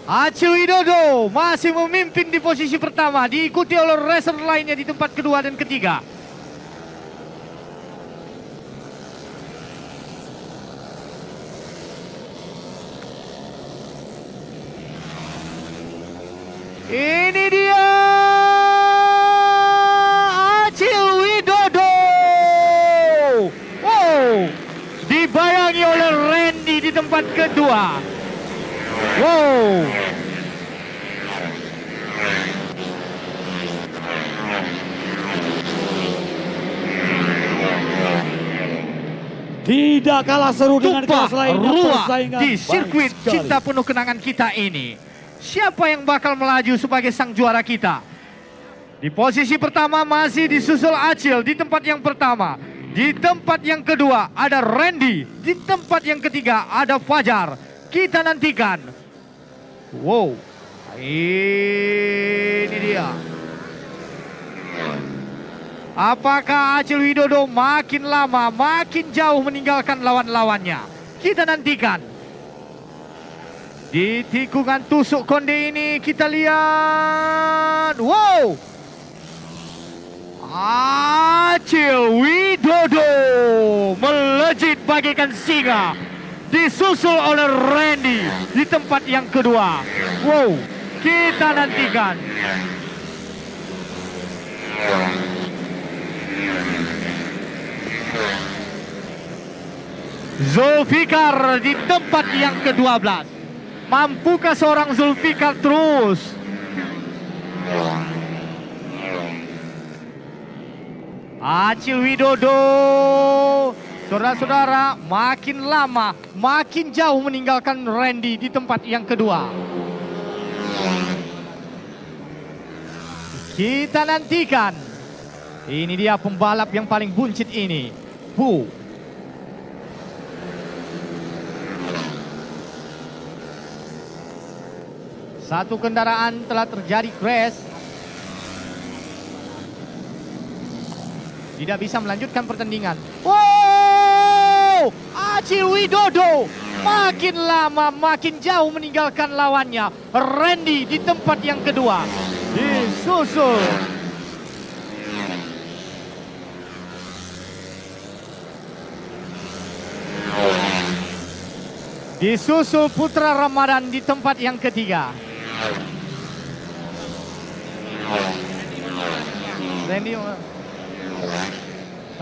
Acil Widodo masih memimpin di posisi pertama, diikuti oleh racer lainnya di tempat kedua dan ketiga. Ini dia Acil Widodo. Wow, dibayangi oleh Randy di tempat kedua. Wow. Tidak kalah seru dengan kelas lainnya. Persaingan di sirkuit cinta penuh kenangan kita ini. Siapa yang bakal melaju sebagai sang juara kita? Di posisi pertama masih disusul Acil di tempat yang pertama. Di tempat yang kedua ada Randy. Di tempat yang ketiga ada Fajar. Kita nantikan. Wow. Ini dia. Apakah Acil Widodo makin lama, makin jauh meninggalkan lawan-lawannya? Kita nantikan. Di tikungan tusuk konde ini kita lihat. Wow. Acil Widodo melejit bagaikan singa. Disusul oleh Randy di tempat yang kedua. Wow. Kita nantikan. Zulfikar di tempat yang ke-12. Mampukah seorang Zulfikar terus? Acil Widodo, saudara-saudara, makin lama, makin jauh meninggalkan Randy di tempat yang kedua. Kita nantikan. Ini dia pembalap yang paling buncit ini. Bu. Satu kendaraan telah terjadi crash. Tidak bisa melanjutkan pertandingan. Wow! Acil Widodo makin lama makin jauh meninggalkan lawannya. Randy di tempat yang kedua. Disusul. Disusul Putra Ramadan di tempat yang ketiga.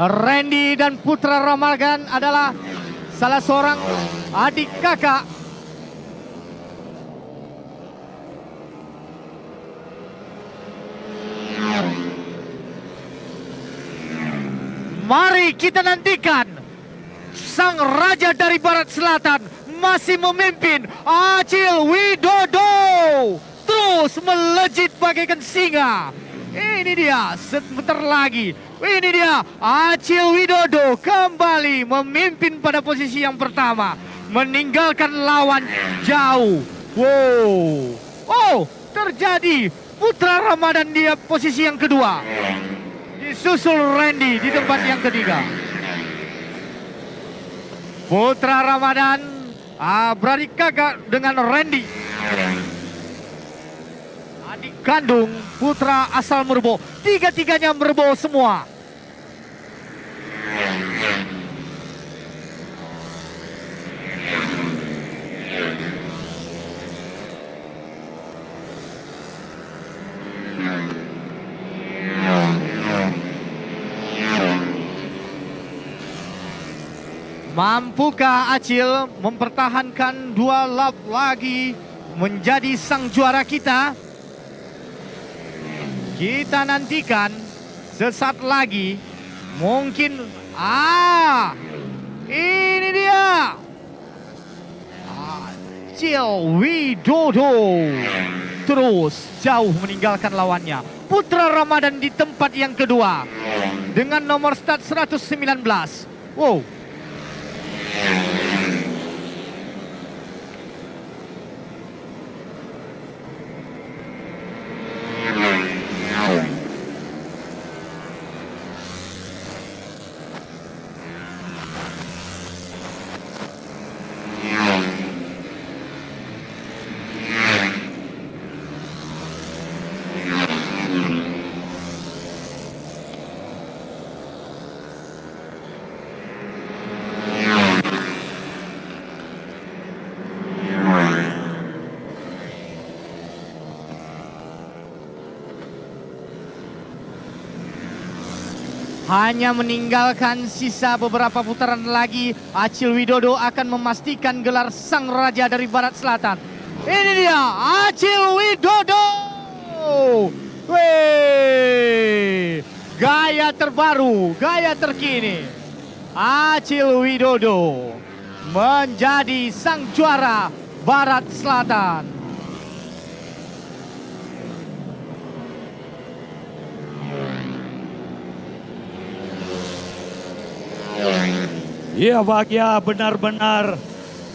Randy dan Putra Ramadan adalah salah seorang adik kakak. Mari kita nantikan sang raja dari Barat Selatan masih memimpin. Acil Widodo terus melejit bagaikan singa. Ini dia sebentar lagi. Ini dia Acil Widodo kembali memimpin pada posisi yang pertama, meninggalkan lawan jauh. Wow. Oh, terjadi Putra Ramadan di posisi yang kedua. Disusul Randy di tempat yang ketiga. Putra Ramadan beradik kakak dengan Randy. Adik kandung putra asal Merbo. Tiga-tiganya Merbo semua. Mampukah Acil mempertahankan 2 lap lagi menjadi sang juara kita? Kita nantikan sesaat lagi. Mungkin ini dia Acil Widodo terus jauh meninggalkan lawannya. Putra Ramadan di tempat yang kedua dengan nomor start 119. Wow. Hanya meninggalkan sisa beberapa putaran lagi, Acil Widodo akan memastikan gelar sang raja dari Barat Selatan. Ini dia Acil Widodo. Wih, gaya terbaru, gaya terkini. Acil Widodo menjadi sang juara Barat Selatan. Ya bahagia benar-benar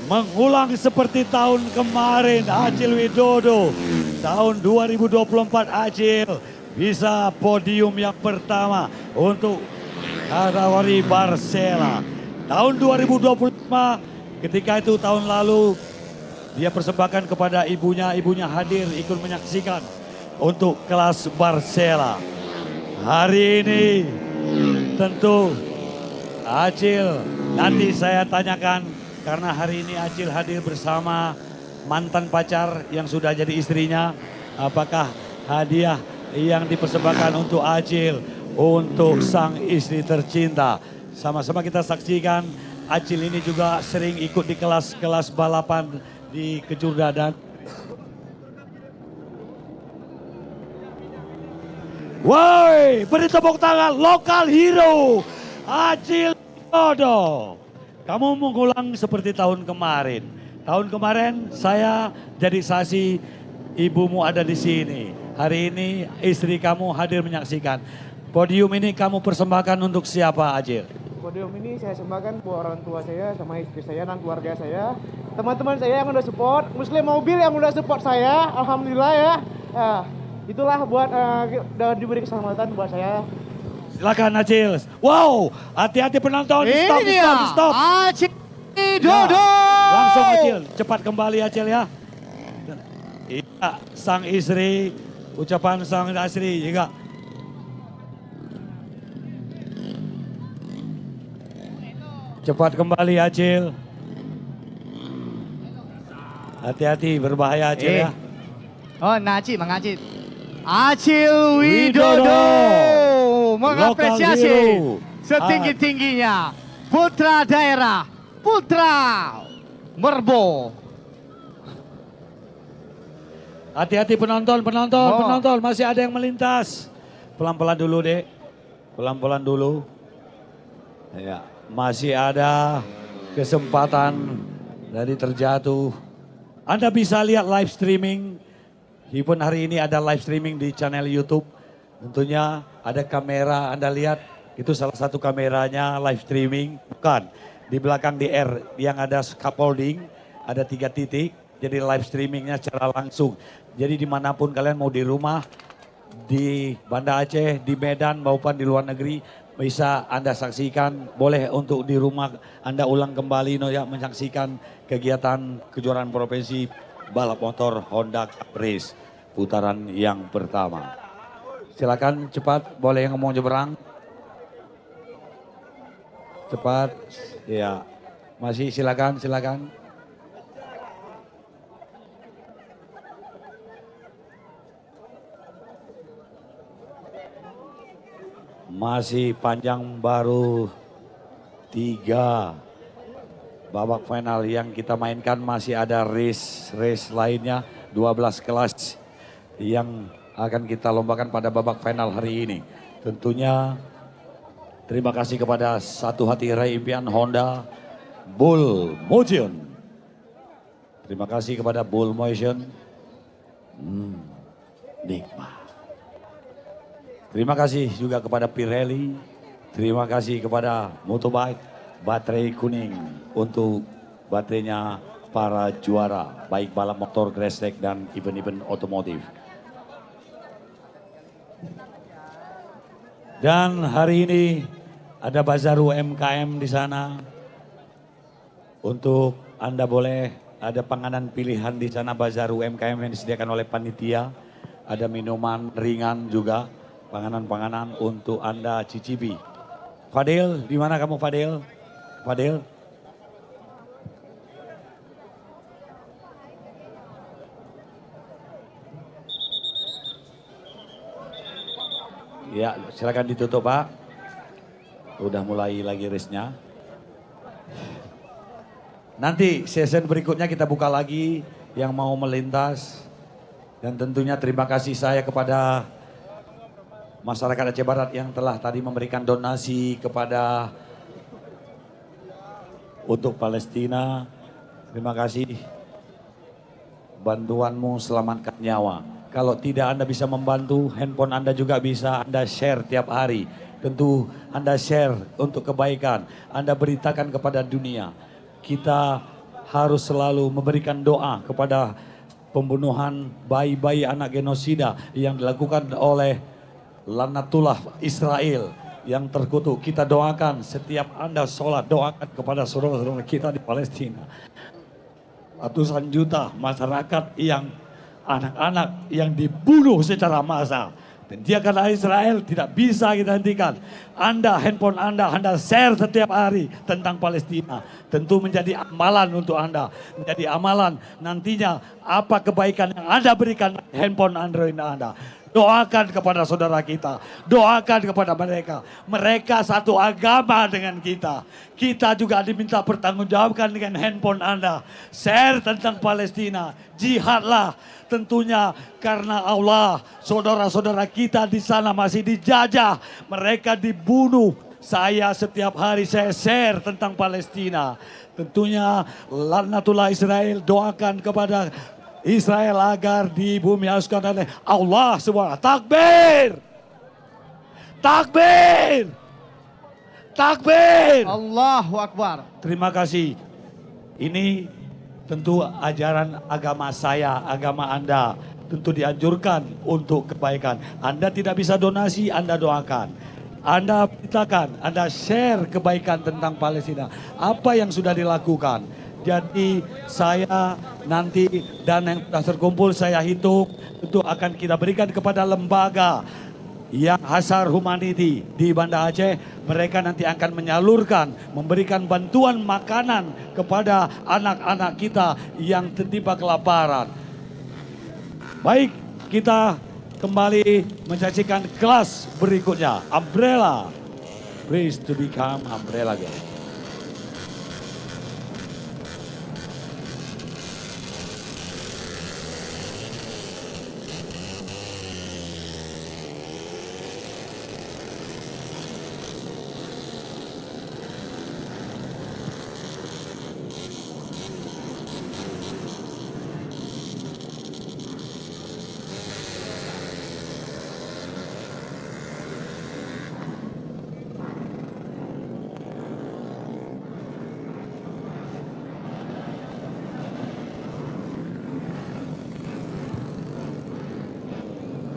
mengulang seperti tahun kemarin Acil Widodo. Tahun 2024 Acil bisa podium yang pertama untuk kategori Barcela. Tahun 2025 ketika itu tahun lalu dia persembahkan kepada ibunya hadir ikut menyaksikan untuk kelas Barcela. Hari ini tentu Acil nanti saya tanyakan karena hari ini Acil hadir bersama mantan pacar yang sudah jadi istrinya. Apakah hadiah yang dipersembahkan untuk Acil untuk sang istri tercinta? Sama-sama kita saksikan. Acil ini juga sering ikut di kelas-kelas balapan di Kejurda dan woi, beri tepuk tangan lokal hero Acil Widodo. Kamu mengulang seperti tahun kemarin. Tahun kemarin saya jadi saksi ibumu ada di sini. Hari ini istri kamu hadir menyaksikan. Podium ini kamu persembahkan untuk siapa, Acil? Podium ini saya persembahkan buat orang tua saya sama istri saya dan keluarga saya. Teman-teman saya yang udah support, Muslim Mobil yang udah support saya, alhamdulillah ya. Itulah buat diberi keselamatan buat saya. Silakan Acil. Wow, hati-hati penonton. Ini Stop. Acil Widodo. Langsung Acil, cepat kembali Acil ya. Iya, sang istri, ucapan sang istri juga. Cepat kembali Acil. Hati-hati, berbahaya Acil ya. Oh, Acil, Mang Acil. Acil Widodo mengapresiasi setinggi-tingginya putra daerah, putra Merbo. Hati-hati penonton, masih ada yang melintas. Pelan-pelan dulu dek, pelan-pelan dulu. Ya, masih ada kesempatan dari terjatuh. Anda bisa lihat live streaming, even hari ini ada live streaming di channel YouTube. Tentunya ada kamera, Anda lihat itu salah satu kameranya live streaming. Bukan, di belakang DR yang ada scaffolding, ada 3 titik. Jadi live streamingnya secara langsung. Jadi dimanapun kalian mau di rumah, di Banda Aceh, di Medan maupun di luar negeri bisa Anda saksikan. Boleh untuk di rumah Anda ulang kembali menyaksikan kegiatan kejuaraan provinsi balap motor Honda Cup Race putaran yang pertama. Silakan cepat, boleh yang mau nyeberang. Cepat, ya masih silakan. Masih panjang, baru 3 babak final yang kita mainkan. Masih ada race lainnya, 12 kelas yang akan kita lombakan pada babak final hari ini. Tentunya terima kasih kepada Satu Hati Raih Impian Honda Bull Motion. Terima kasih kepada Bull Motion. Nikmat. Terima kasih juga kepada Pirelli, terima kasih kepada Motobike, baterai kuning untuk baterainya para juara, baik balap motor, grass track, dan event-event otomotif. Dan hari ini ada bazar UMKM di sana. Untuk Anda boleh ada panganan pilihan di sana, bazar UMKM yang disediakan oleh panitia. Ada minuman ringan juga. Panganan-panganan untuk Anda cicipi. Fadil, di mana kamu Fadil? Fadil? Ya, silakan ditutup Pak. Udah mulai lagi race-nya. Nanti session berikutnya kita buka lagi yang mau melintas. Dan tentunya terima kasih saya kepada masyarakat Aceh Barat yang telah tadi memberikan donasi kepada untuk Palestina. Terima kasih, bantuanmu selamatkan nyawa. Kalau tidak Anda bisa membantu, handphone Anda juga bisa Anda share tiap hari. Tentu Anda share untuk kebaikan, Anda beritakan kepada dunia. Kita harus selalu memberikan doa kepada pembunuhan bayi-bayi anak genosida yang dilakukan oleh Lanatullah Israel yang terkutuk. Kita doakan setiap Anda sholat, doakan kepada saudara-saudara kita di Palestina. Ratusan juta masyarakat yang anak-anak yang dibunuh secara massal. Tindakan Israel tidak bisa kita hentikan. Anda, handphone Anda share setiap hari tentang Palestina. Tentu menjadi amalan untuk Anda. Menjadi amalan nantinya apa kebaikan yang Anda berikan handphone Android Anda. Doakan kepada saudara kita, doakan kepada mereka. Mereka satu agama dengan kita. Kita juga diminta bertanggungjawabkan dengan handphone Anda. Share tentang Palestina, jihadlah. Tentunya karena Allah, saudara-saudara kita di sana masih dijajah. Mereka dibunuh. Saya setiap hari saya share tentang Palestina. Tentunya Lanatullah Israel, doakan kepada Israel agar di bumi haruskan oleh Allah SWT. Takbir! Takbir! Takbir! Allahu Akbar. Terima kasih. Ini tentu ajaran agama saya, agama Anda. Tentu dianjurkan untuk kebaikan. Anda tidak bisa donasi, Anda doakan. Anda beritakan, Anda share kebaikan tentang Palestina. Apa yang sudah dilakukan. Jadi saya nanti dana yang sudah terkumpul saya hitung itu akan kita berikan kepada lembaga yang Hasar Humanity di Banda Aceh mereka nanti akan menyalurkan, memberikan bantuan makanan kepada anak-anak kita yang tertimpa kelaparan. Baik, kita kembali menyaksikan kelas berikutnya, Umbrella. Please to become Umbrella girl.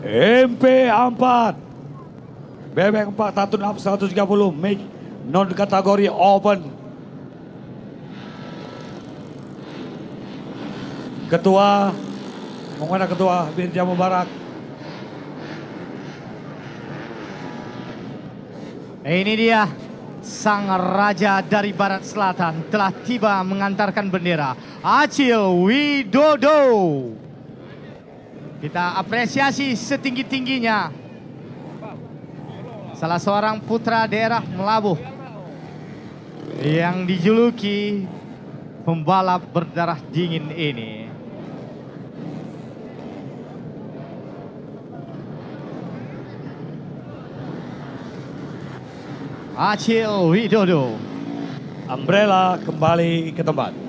MP4 bebek 4 130 mic non kategori open. Ketua, mana ketua Birja Mubarak? Ini dia sang raja dari Barat Selatan telah tiba mengantarkan bendera, Acil Widodo. Kita apresiasi setinggi-tingginya salah seorang putra daerah Melabuh yang dijuluki pembalap berdarah dingin ini. Acil Widodo. Umbrella kembali ke tempat.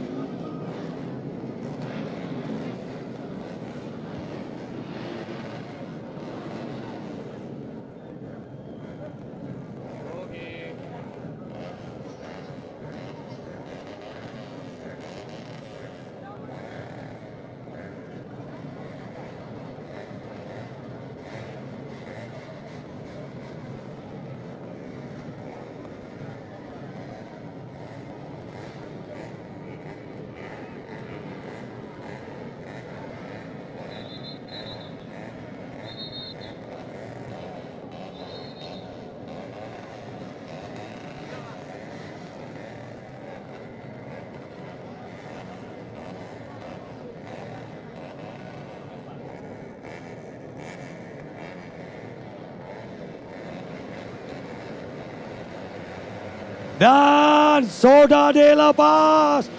Dan sudah dilepas.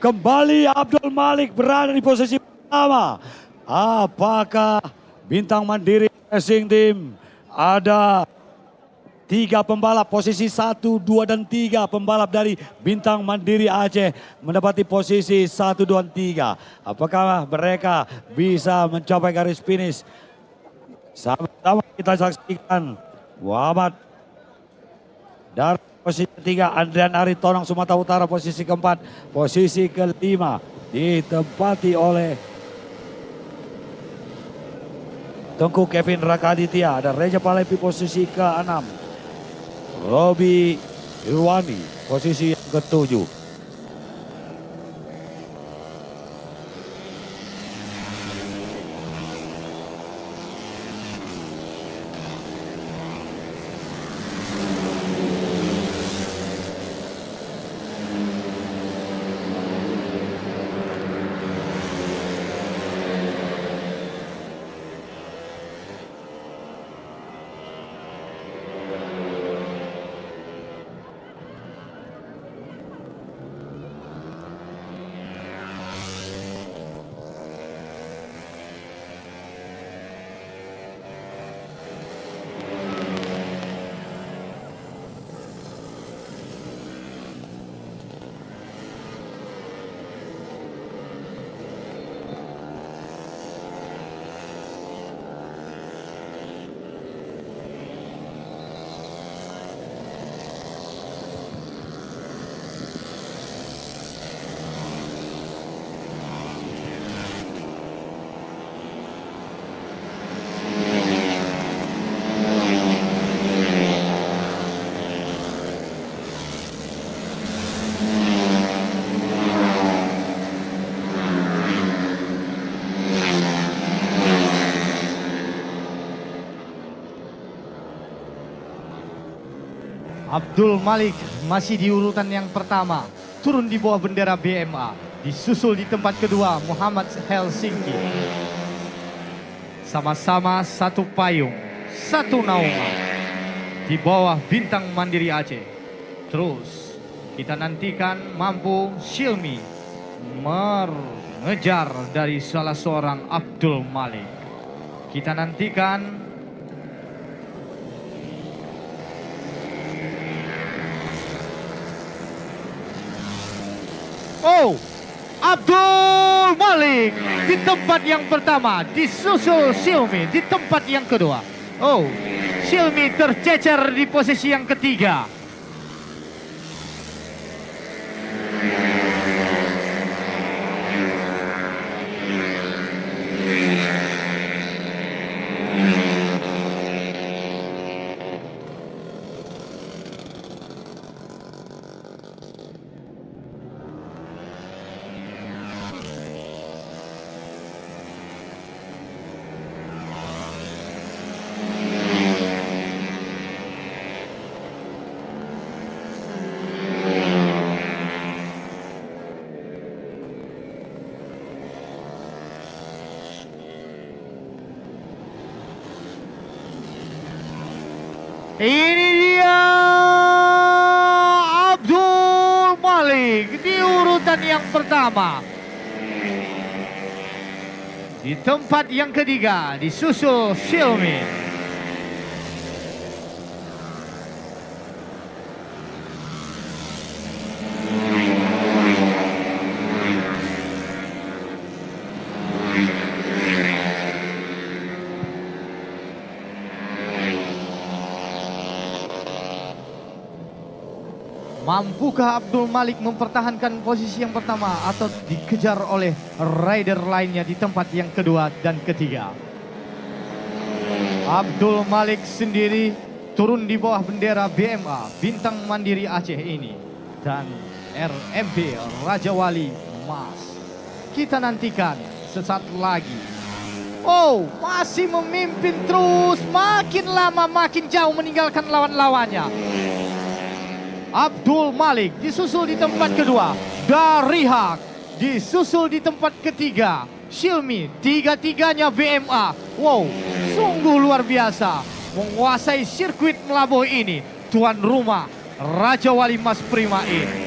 Kembali Abdul Malik berada di posisi pertama. Apakah Bintang Mandiri Racing Team ada 3 pembalap posisi 1, 2, dan 3 pembalap dari Bintang Mandiri Aceh mendapati posisi 1, 2, dan 3. Apakah mereka bisa mencapai garis finish? Sama-sama kita saksikan Muhammad dari posisi ketiga, Andrian Aritonang Sumatera Utara posisi keempat, posisi kelima ditempati oleh Tengku Kevin Rakaditya dan Reja Palepi posisi ke-6, Robi Irwani posisi yang ke-7. Abdul Malik masih di urutan yang pertama, turun di bawah bendera BMA. Disusul di tempat kedua Muhammad Helsinki. Sama-sama satu payung, satu naungan di bawah Bintang Mandiri Aceh. Terus kita nantikan mampu Silmi mengejar dari salah seorang Abdul Malik. Kita nantikan Abdul Malik di tempat yang pertama, disusul Silmi di tempat yang kedua. Silmi tercecer di posisi yang ketiga. Ini dia Abdul Malik di urutan yang pertama. Di tempat yang ketiga disusul Silmi. Mampukah Abdul Malik mempertahankan posisi yang pertama atau dikejar oleh rider lainnya di tempat yang kedua dan ketiga? Abdul Malik sendiri turun di bawah bendera BMA Bintang Mandiri Aceh ini dan RMP Raja Wali Mas. Kita nantikan sesaat lagi. Masih memimpin terus, makin lama makin jauh meninggalkan lawan-lawannya. Abdul Malik disusul di tempat kedua, Darihak disusul di tempat ketiga, Silmi, tiga-tiganya BMA. Sungguh luar biasa menguasai sirkuit Melabuh ini, tuan rumah Raja Wali Mas Prima ini.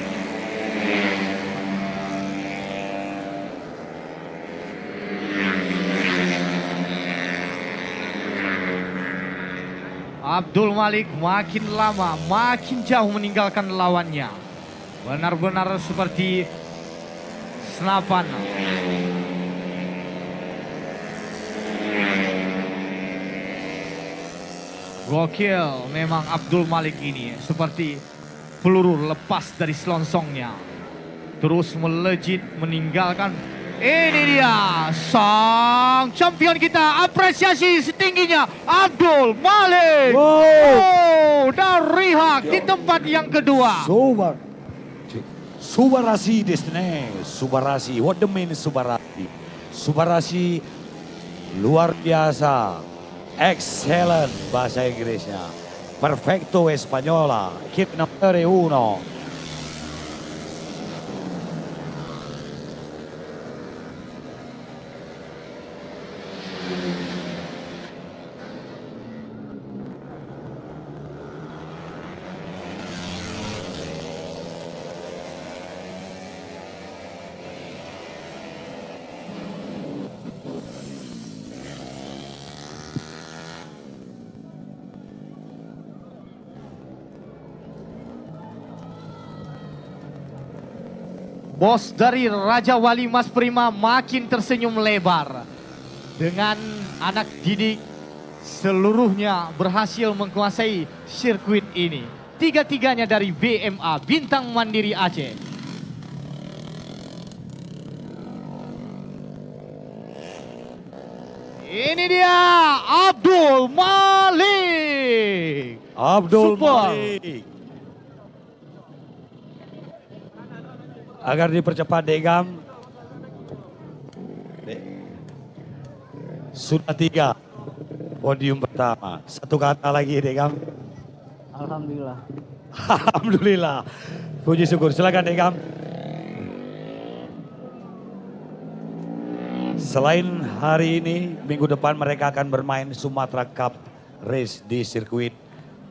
Abdul Malik makin lama makin jauh meninggalkan lawannya. Benar-benar seperti senapan. Gokil memang Abdul Malik ini, seperti peluru lepas dari selongsongnya. Terus melejit meninggalkan. Ini dia sang champion kita, apresiasi setingginya Abdul Malik. Darihak di tempat yang kedua. Subarasi desne, Subarasi. What the mean Subarasi? Subarasi luar biasa, excellent bahasa Inggrisnya, perfecto Espanyola, kit nomor 1. Bos dari Raja Wali Mas Prima makin tersenyum lebar. Dengan anak didik seluruhnya berhasil menguasai sirkuit ini. Tiga-tiganya dari BMA Bintang Mandiri Aceh. Ini dia Abdul Malik. Abdul Malik. Agar dipercepat Degam. Sudah 3 podium pertama. Satu kata lagi Degam. Alhamdulillah. Alhamdulillah. Puji syukur. Silakan Ikam. Selain hari ini, minggu depan mereka akan bermain Sumatera Cup Race di sirkuit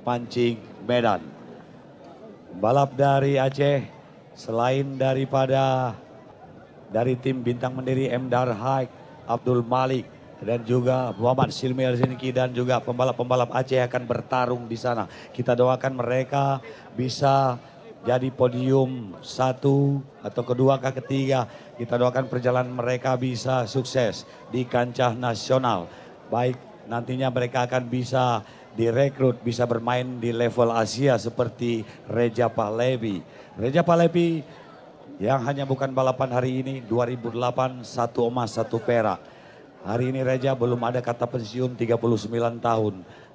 Pancing Medan. Balap dari Aceh, selain daripada dari tim Bintang Mandiri M. Darhaik, Abdul Malik, dan juga Muhammad Silmi Helsinki dan juga pembalap-pembalap Aceh akan bertarung di sana. Kita doakan mereka bisa jadi podium 1 atau kedua ke ketiga. Kita doakan perjalanan mereka bisa sukses di kancah nasional. Baik nantinya mereka akan bisa direkrut, bisa bermain di level Asia seperti Reja Pahlevi. Reja Pahlevi yang hanya bukan balapan hari ini, 2008 1 emas 1 perak. Hari ini Reja belum ada kata pensiun, 39 tahun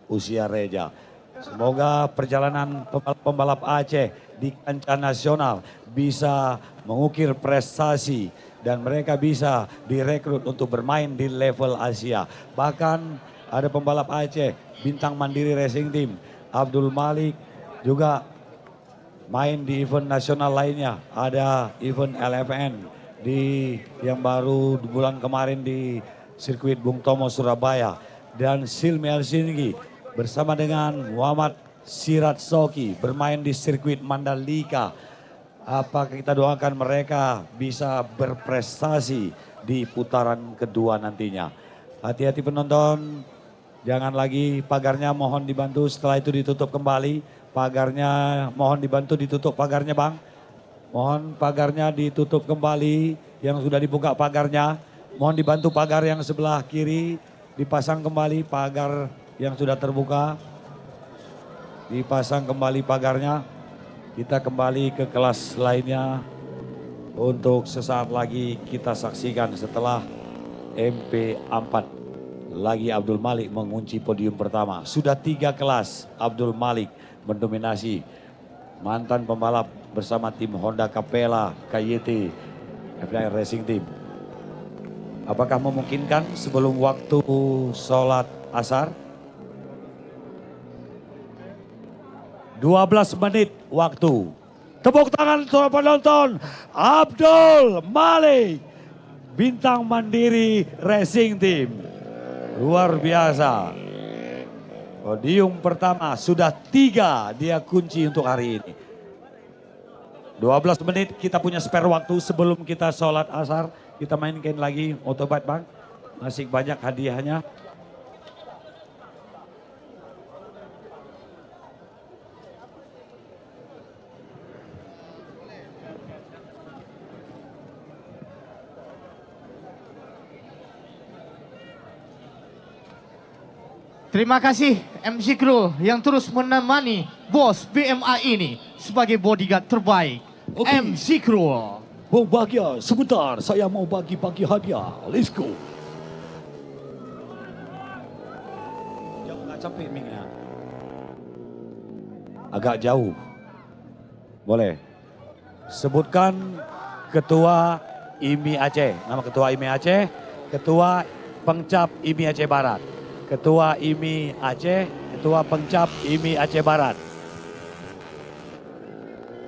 usia Reja. Semoga perjalanan pembalap Aceh di kancah nasional bisa mengukir prestasi dan mereka bisa direkrut untuk bermain di level Asia. Bahkan ada pembalap Aceh, Bintang Mandiri Racing Team, Abdul Malik juga main di event nasional lainnya. Ada event LFN yang baru bulan kemarin di sirkuit Bung Tomo Surabaya. Dan Silmi Helsinki bersama dengan Muhammad Sirat Soki bermain di sirkuit Mandalika. Apakah kita doakan mereka bisa berprestasi di putaran kedua nantinya. Hati-hati penonton, jangan lagi pagarnya mohon dibantu, setelah itu ditutup kembali. Pagarnya mohon dibantu ditutup pagarnya Bang. Mohon pagarnya ditutup kembali, yang sudah dibuka pagarnya. Mohon dibantu pagar yang sebelah kiri dipasang kembali, pagar yang sudah terbuka. Dipasang kembali pagarnya. Kita kembali ke kelas lainnya untuk sesaat lagi kita saksikan setelah MP4. Lagi Abdul Malik mengunci podium pertama. Sudah 3 kelas Abdul Malik mendominasi. Mantan pembalap bersama tim Honda Capella KYT FDR Racing Team. Apakah memungkinkan sebelum waktu sholat asar? 12 menit waktu. Tepuk tangan para penonton. Abdul Malik, Bintang Mandiri Racing Team. Luar biasa. Podium pertama sudah 3 dia kunci untuk hari ini. 12 menit kita punya spare waktu sebelum kita sholat asar. Kita mainkan lagi motorbike Bang. Masih banyak hadiahnya. Terima kasih MC Crew yang terus menemani bos BMA ini sebagai bodyguard terbaik. MC Crew. Bung bahagia, sebentar saya mau bagi-bagi hadiah. Let's go. Jauh nggak capek Mingnya? Agak jauh. Boleh. Sebutkan Ketua IMI Aceh. Nama Ketua IMI Aceh, Ketua Pengcap IMI Aceh Barat. Ketua IMI Aceh, Ketua Pengcap IMI Aceh Barat.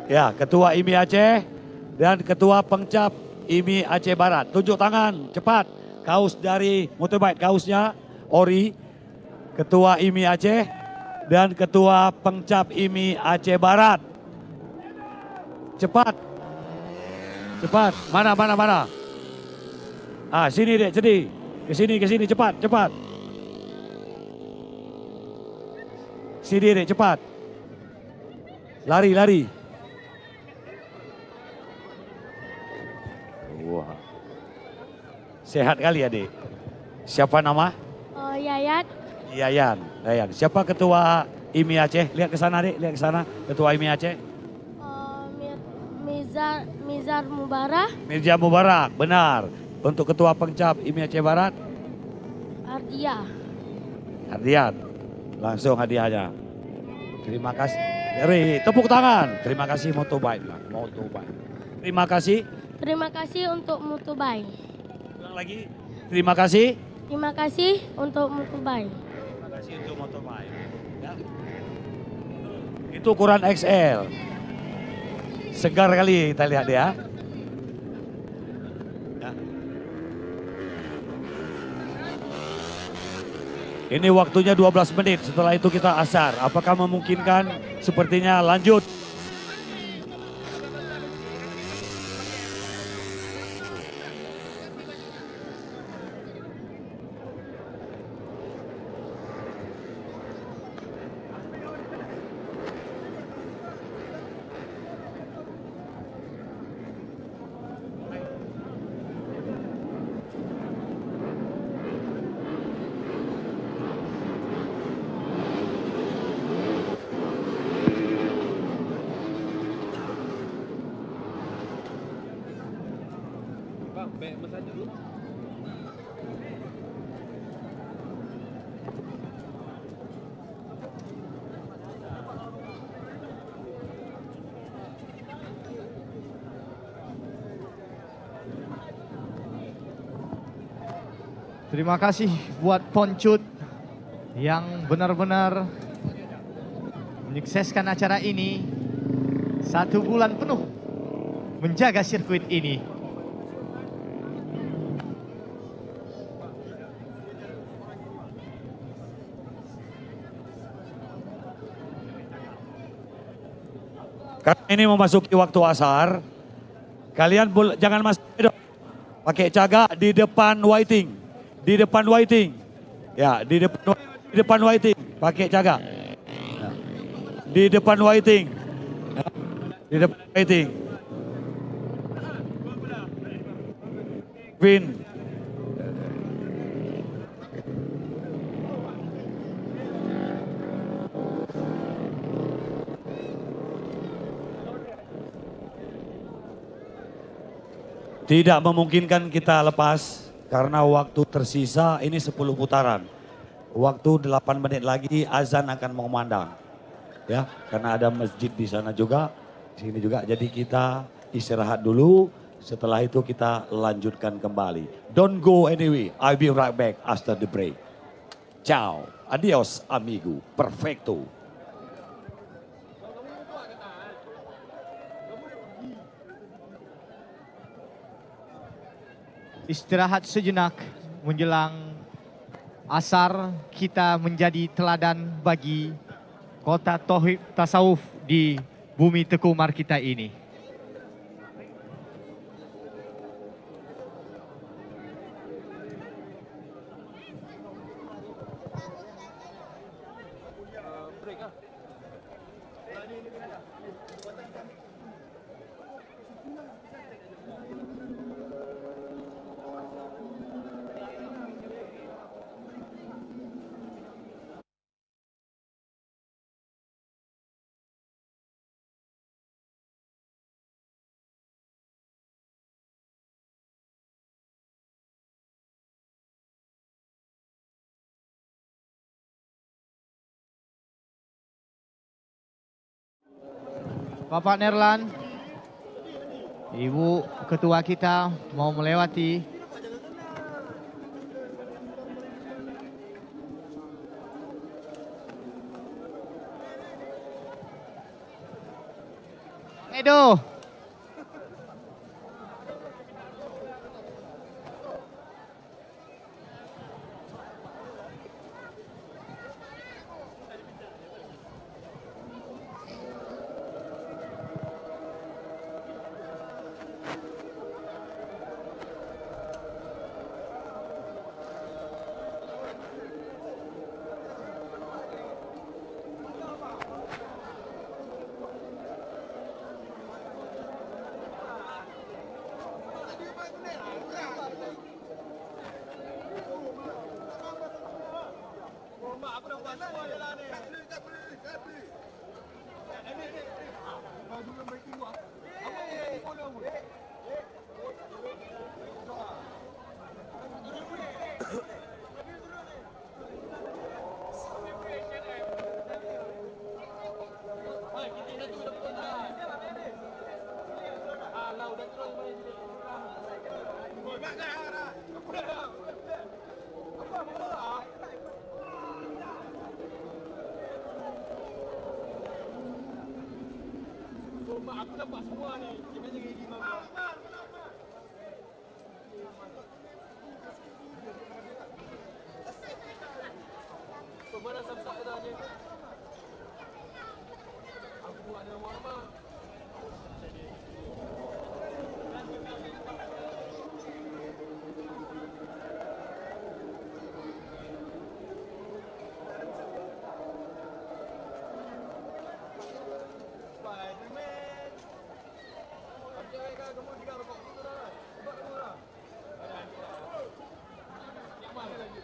Ya, Ketua IMI Aceh dan Ketua Pengcap IMI Aceh Barat. Tunjuk tangan, cepat. Kaos dari motorbike, kaosnya ori. Ketua IMI Aceh dan Ketua Pengcap IMI Aceh Barat. Cepat. Cepat. Mana. Ah, sini Dek, jadi. Ke sini, cepat. Sini Dek, cepat. Lari. Wah. Sehat kali Adik. Siapa nama? Yayan. Siapa Ketua IMI Aceh? Lihat ke sana Dek, lihat ke sana. Ketua IMI Aceh. Mizar Mubarak. Mirja Mubarak, benar. Untuk Ketua Pengcap IMI Aceh Barat? Ardian. Langsung hadiahnya. Terima kasih. Tepuk tangan. Terima kasih motorbike. Terima kasih. Terima kasih untuk motorbike. Ulang lagi. Terima kasih. Terima kasih untuk motorbike. Terima kasih untuk motorbike. Ya. Itu ukuran XL. Segar kali kita lihat dia. Ya. Ini waktunya 12 menit, setelah itu kita asar. Apakah memungkinkan? Sepertinya lanjut. Bang, massage dulu. Terima kasih buat Poncut yang benar-benar menyukseskan acara ini 1 bulan penuh menjaga sirkuit ini. Karena ini memasuki waktu asar, kalian jangan masuk pakai cagak di depan whiting. Di depan whiting. Ya, di depan whiting pakai cagak. Ya. Di depan whiting. Ya. Di depan whiting. Win. Tidak memungkinkan kita lepas karena waktu tersisa ini 10 putaran. Waktu 8 menit lagi azan akan mengumandang. Ya, karena ada masjid di sana juga, di sini juga. Jadi kita istirahat dulu, setelah itu kita lanjutkan kembali. Don't go anyway, I'll be right back after the break. Ciao, adios amigo, perfecto. Istirahat sejenak menjelang asar, kita menjadi teladan bagi kota tauhid tasawuf di bumi Tekumar kita ini. Bapak Nerlan, Ibu Ketua kita mau melewati. Edo. Mak aku dapat semua ni. Jangan jadi imam. Mana samsak dah ni? Aku buat ada nama. Spiderman. Apa mereka kamu tiga rokok itu dah. Buat kamu dah. Yang mana lagi?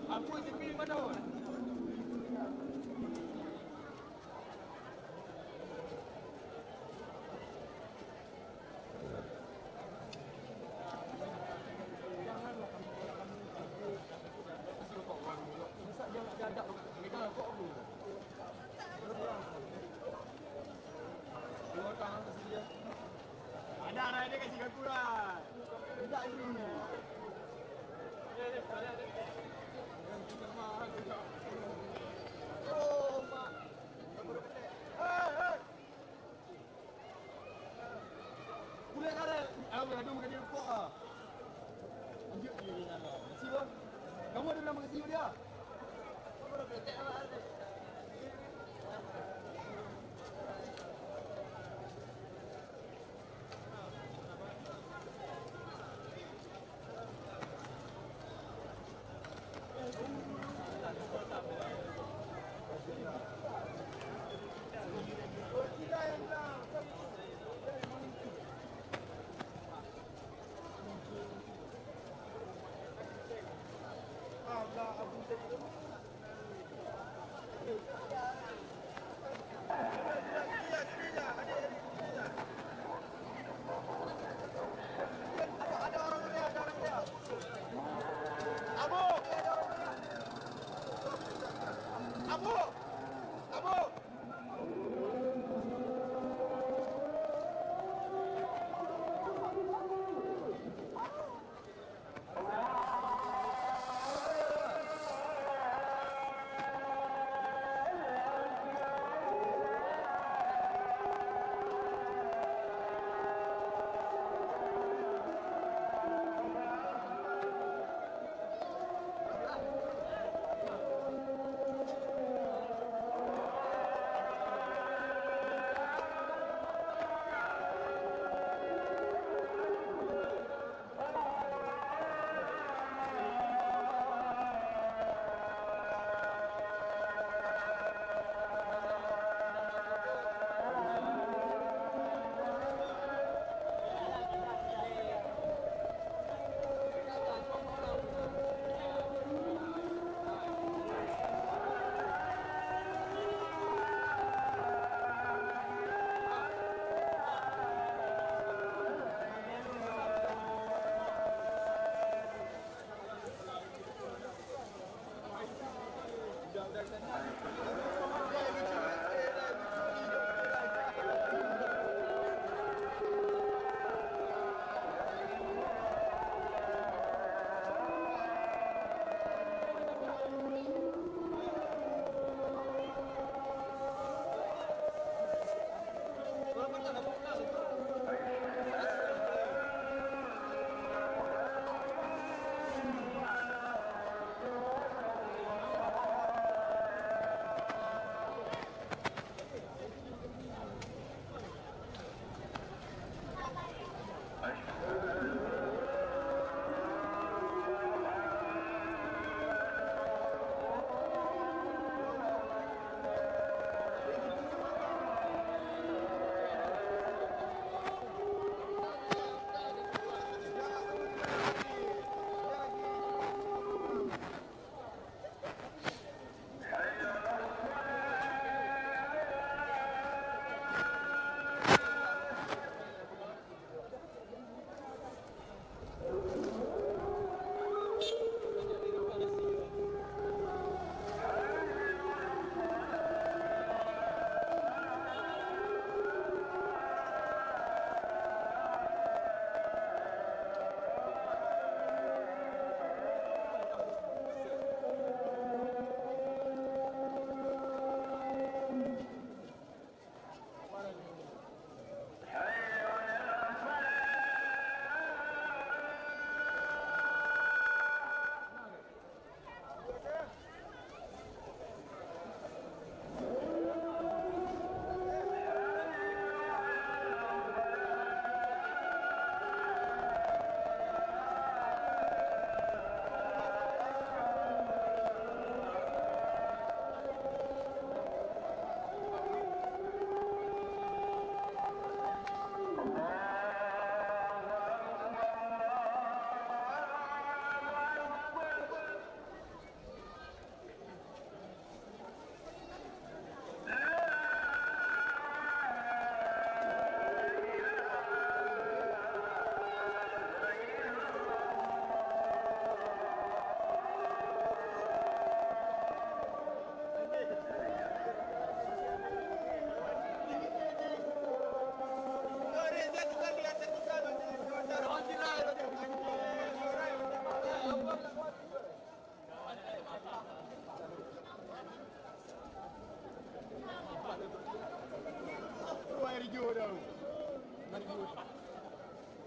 Aku isi pilih mana? Ada dia kasih aku lah. Tidak ini. Oh, mak. Kulit kara. Aduh, bukan dia kok ah. Lanjut dia dengan lah. Kasih bang. Kamu ada nama kasih dia. Kamu dah petek lah.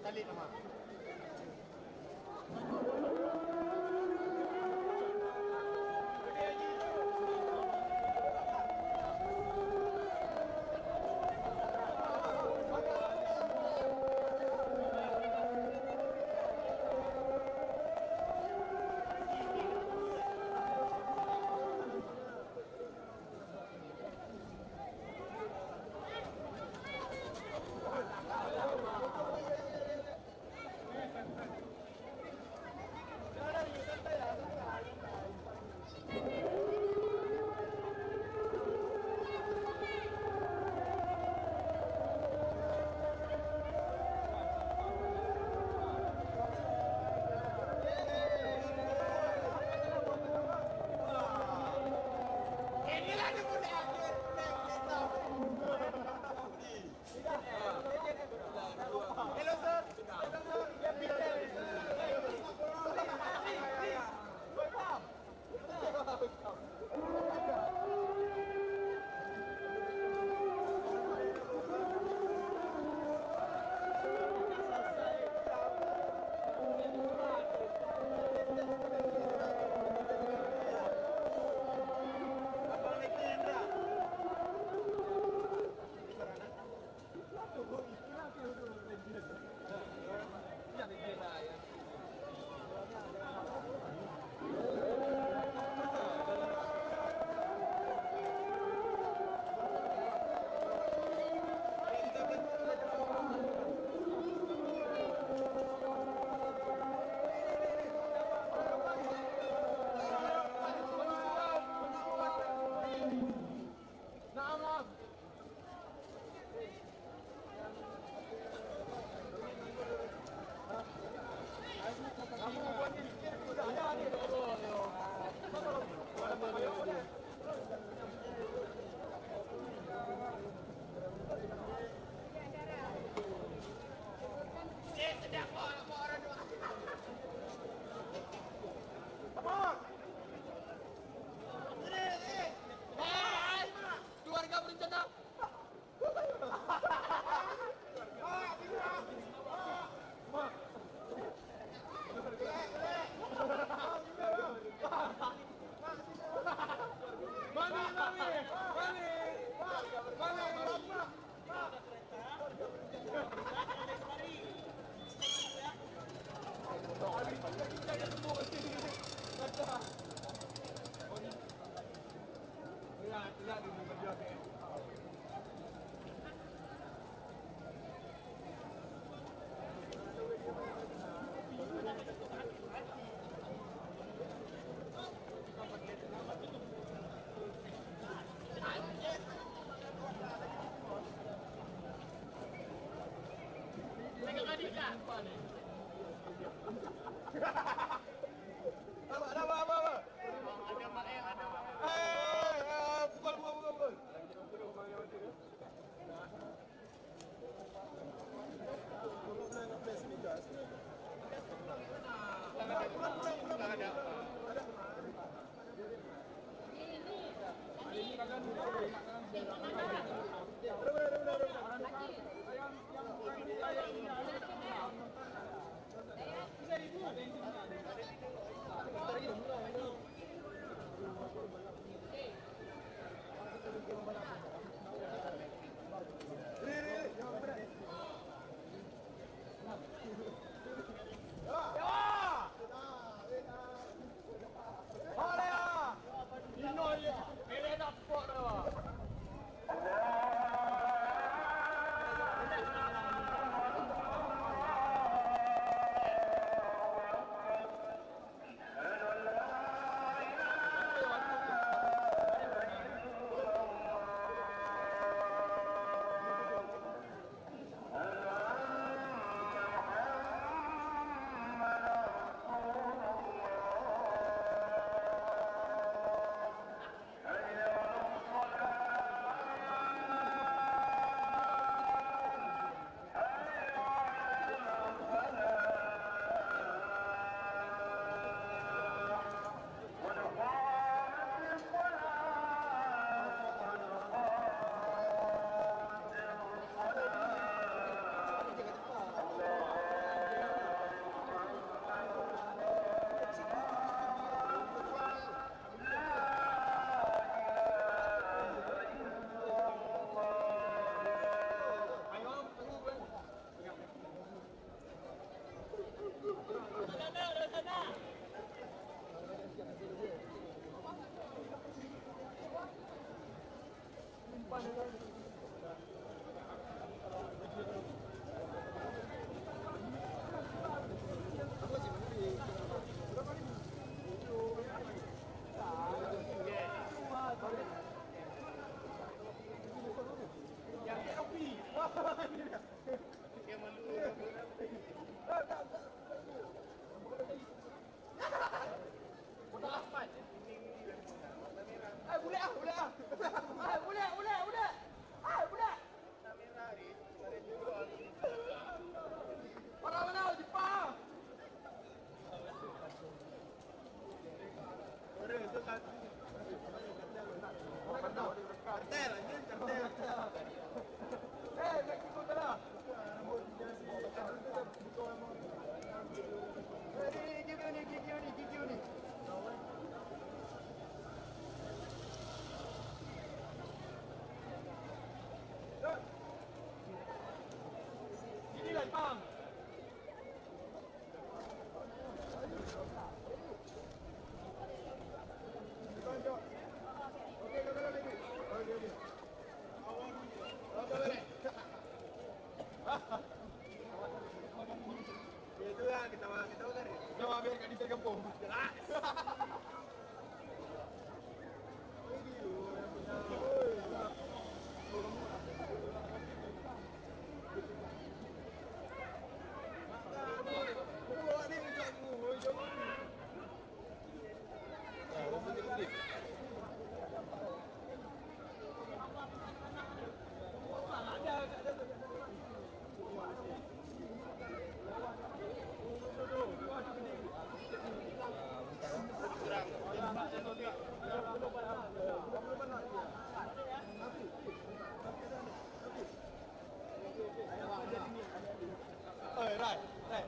Kali nama.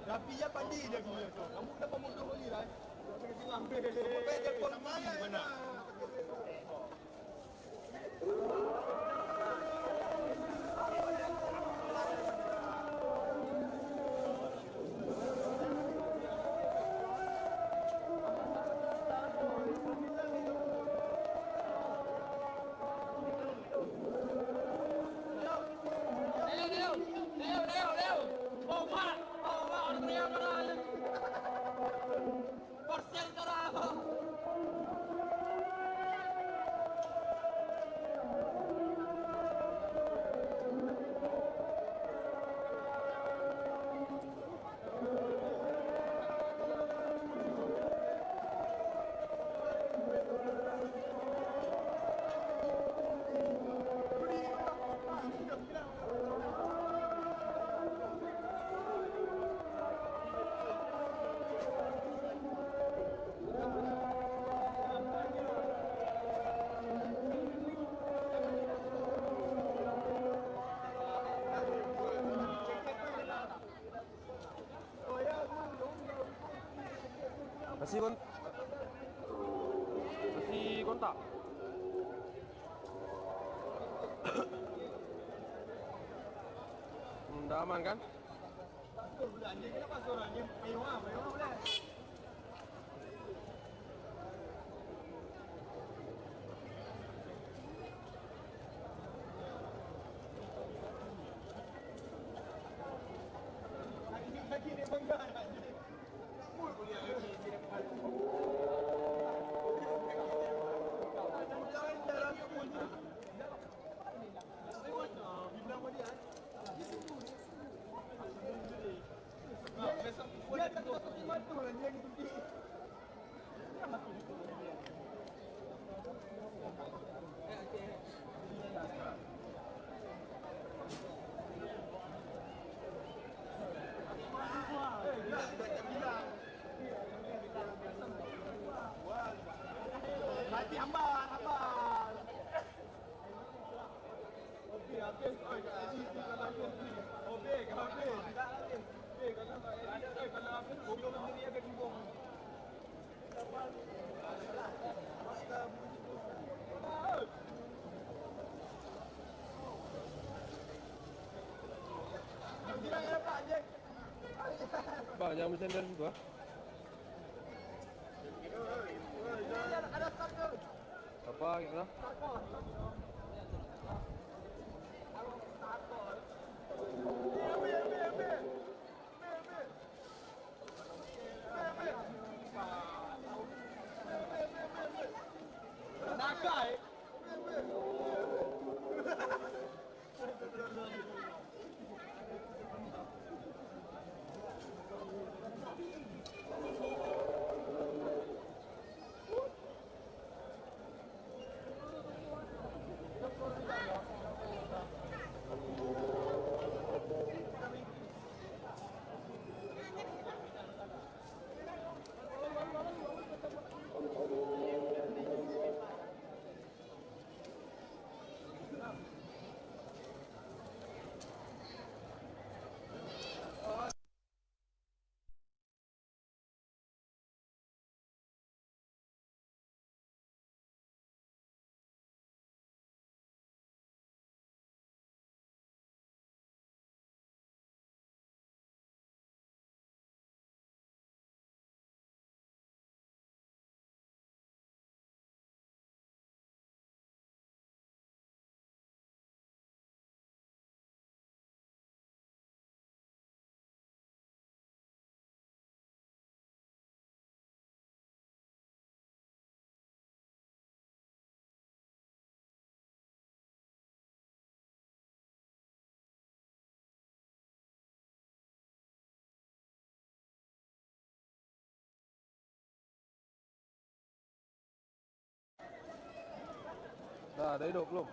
Rapi ya pandi dia punya tu. Kamu dapat mundur lagi lah. Sampai telefon mana mana. Kasih kontak. Dah aman kan? Pak, jangan bercanda di situ, ah. Apa gitu? Dah hidup belum?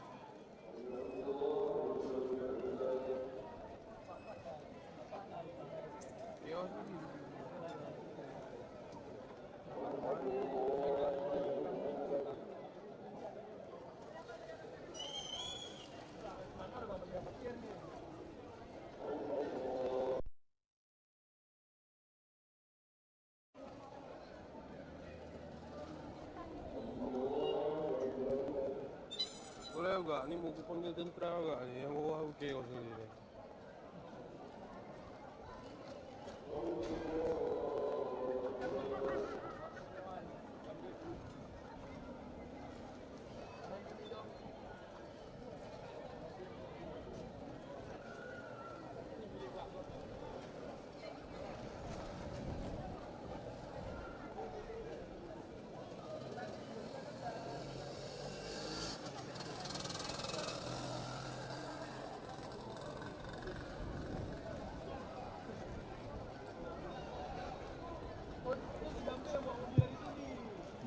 Boleh juga, ni muka panggil tentera juga ni, yang bawah okey kau sendiri ni.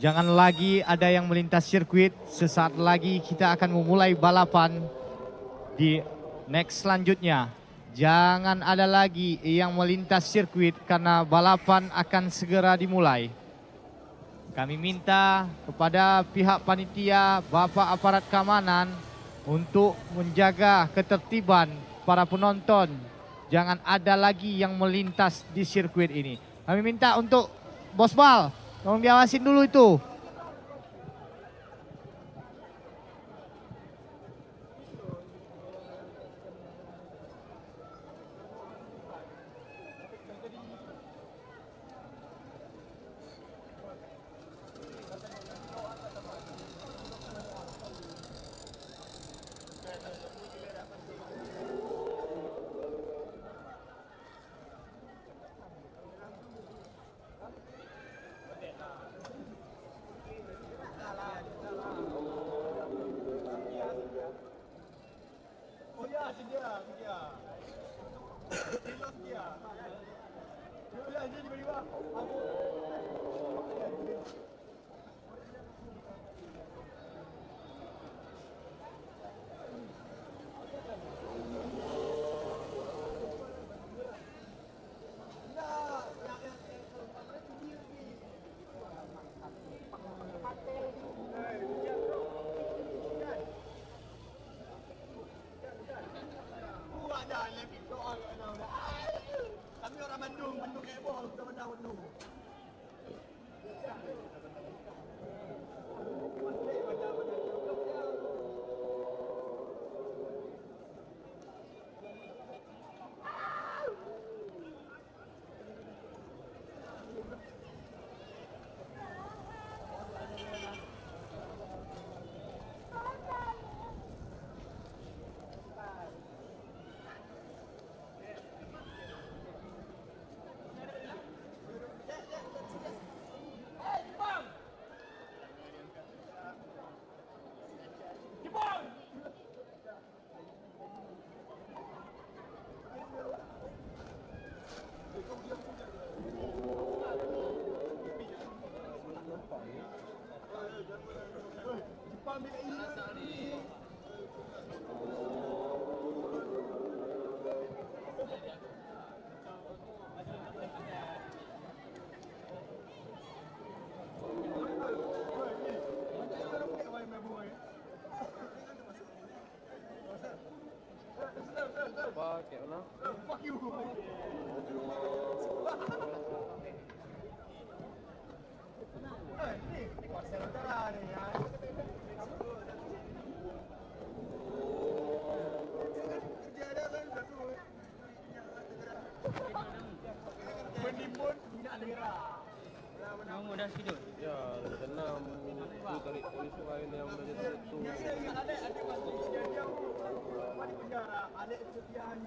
Jangan lagi ada yang melintas sirkuit. Sesaat lagi kita akan memulai balapan di next selanjutnya. Jangan ada lagi yang melintas sirkuit karena balapan akan segera dimulai. Kami minta kepada pihak panitia, Bapak aparat keamanan untuk menjaga ketertiban para penonton. Jangan ada lagi yang melintas di sirkuit ini. Kami minta untuk Bos Bal, tolong diawasin dulu itu. Kami orang Bandung, Bandung Kebol, kita Bandung. kayak mana? Fuck you. Ni kuasa utara ni ya. Menimbun tidak negara. Kamu dah schedule? Ya, senam. Tu tarik sungai yang belajar tu. Ada pasti dia di penjara. Ada kesetiaan.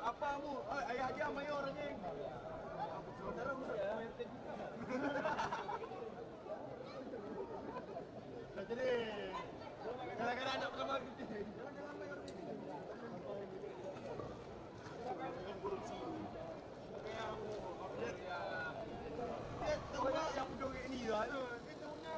Apa mu? Ayah dia mayor ni. Saudara mu jadi kadang-kadang nak pertama kita. Yang penduduk ni lah tu. Kita punya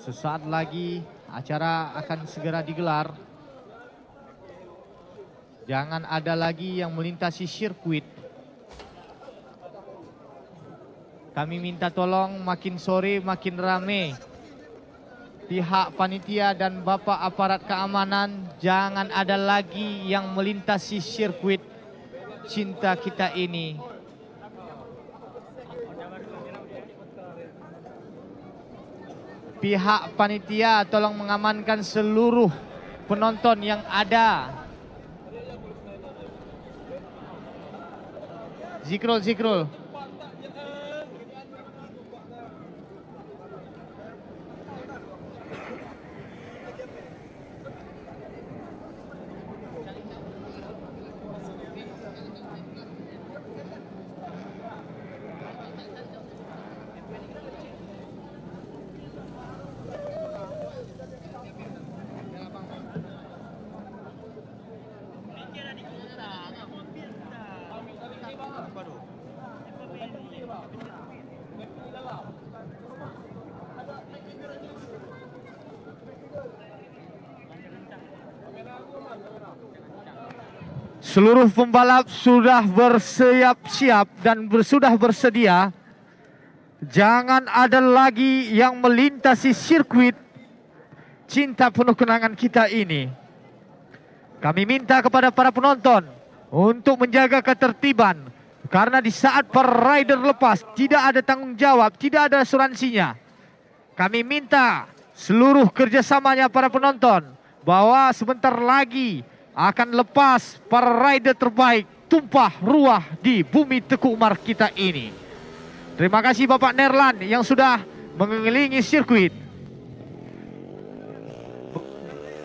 Sesaat lagi acara akan segera digelar. Jangan ada lagi yang melintasi sirkuit. Kami minta tolong makin sore makin rame. Pihak panitia dan bapak aparat keamanan, jangan ada lagi yang melintasi sirkuit cinta kita ini. Pihak panitia tolong mengamankan seluruh penonton yang ada. Zikrul, zikrul. Seluruh pembalap sudah bersiap-siap dan sudah bersedia. Jangan ada lagi yang melintasi sirkuit cinta penuh kenangan kita ini. Kami minta kepada para penonton untuk menjaga ketertiban. Karena di saat para rider lepas tidak ada tanggung jawab, tidak ada asuransinya. Kami minta seluruh kerjasamanya para penonton bahwa sebentar lagi akan lepas para rider terbaik tumpah ruah di bumi Teguh Umar kita ini. Terima kasih Bapak Nerlan yang sudah mengelilingi sirkuit.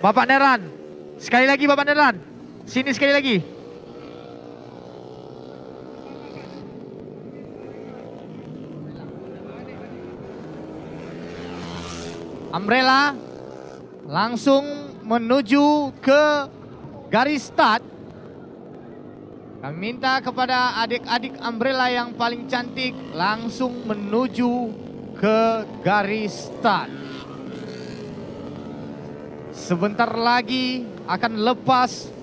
Bapak Nerlan, sekali lagi Bapak Nerlan, sini sekali lagi. Umbrella langsung menuju ke garis start. Kami minta kepada adik-adik Umbrella yang paling cantik langsung menuju ke garis start. Sebentar lagi akan lepas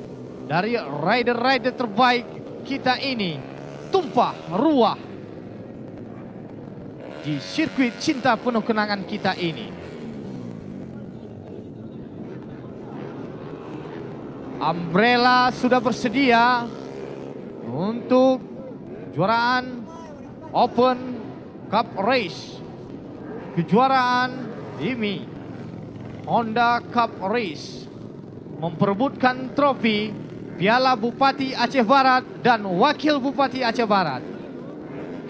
dari rider-rider terbaik kita ini, tumpah ruah di sirkuit cinta penuh kenangan kita ini. Umbrella sudah bersedia untuk kejuaraan Open Cup Race, kejuaraan IMI Honda Cup Race, memperebutkan trofi Piala Bupati Aceh Barat dan Wakil Bupati Aceh Barat.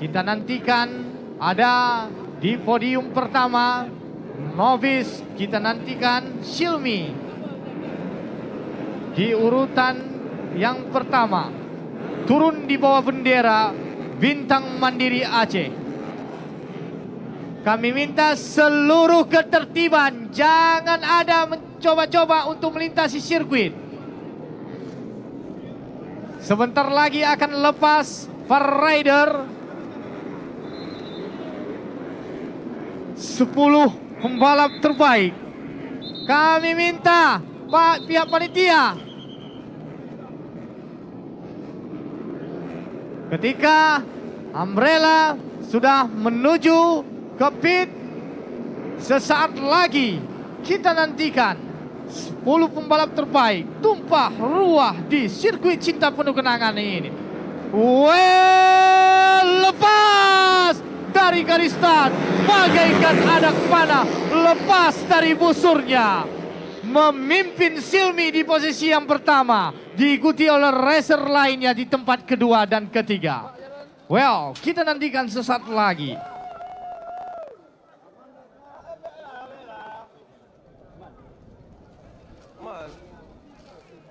Kita nantikan ada di podium pertama novice, kita nantikan Silmi di urutan yang pertama, turun di bawah bendera Bintang Mandiri Aceh. Kami minta seluruh ketertiban, jangan ada mencoba-coba untuk melintasi sirkuit. Sebentar lagi akan lepas para rider. 10 pembalap terbaik. Kami minta pihak panitia, ketika Umbrella sudah menuju ke pit, sesaat lagi kita nantikan 10 pembalap terbaik tumpah ruah di sirkuit cinta penuh kenangan ini. Lepas dari garis start bagaikan anak panah lepas dari busurnya. Memimpin Silmi di posisi yang pertama, diikuti oleh racer lainnya di tempat kedua dan ketiga. Well, kita nantikan sesaat lagi.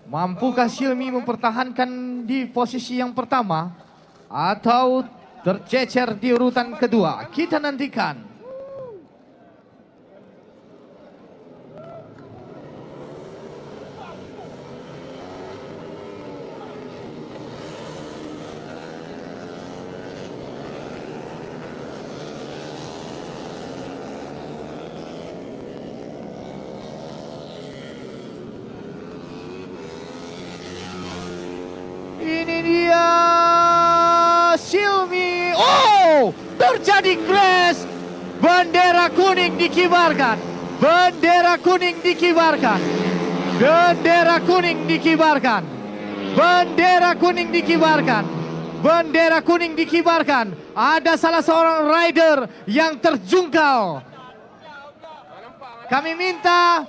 Mampukah Silmi mempertahankan di posisi yang pertama atau tercecer di urutan kedua? Kita nantikan. Ini dia Silmi. Oh, terjadi crash. Bendera kuning dikibarkan. Bendera kuning dikibarkan. Bendera kuning dikibarkan. Bendera kuning dikibarkan. Bendera kuning dikibarkan. Ada salah seorang rider yang terjungkal. Kami minta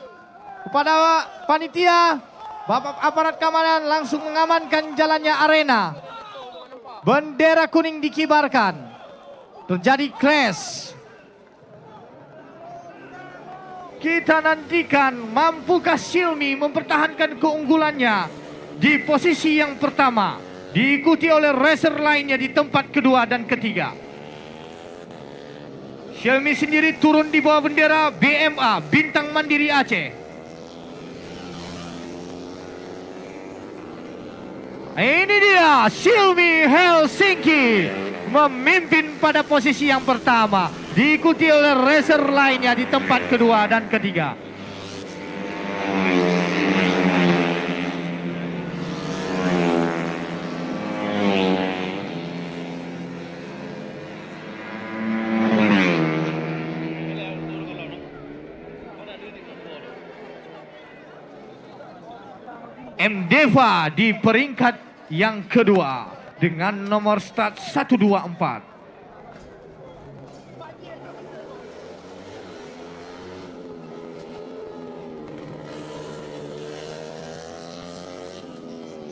kepada panitia, Bapak aparat keamanan langsung mengamankan jalannya arena. Bendera kuning dikibarkan. Terjadi crash. Kita nantikan mampukah Silmi mempertahankan keunggulannya di posisi yang pertama, diikuti oleh racer lainnya di tempat kedua dan ketiga. Silmi sendiri turun di bawah bendera BMA Bintang Mandiri Aceh. Ini dia Silmi Helsinki memimpin pada posisi yang pertama, diikuti oleh racer lainnya di tempat kedua dan ketiga. Mdeva di peringkat yang kedua dengan nomor start 124.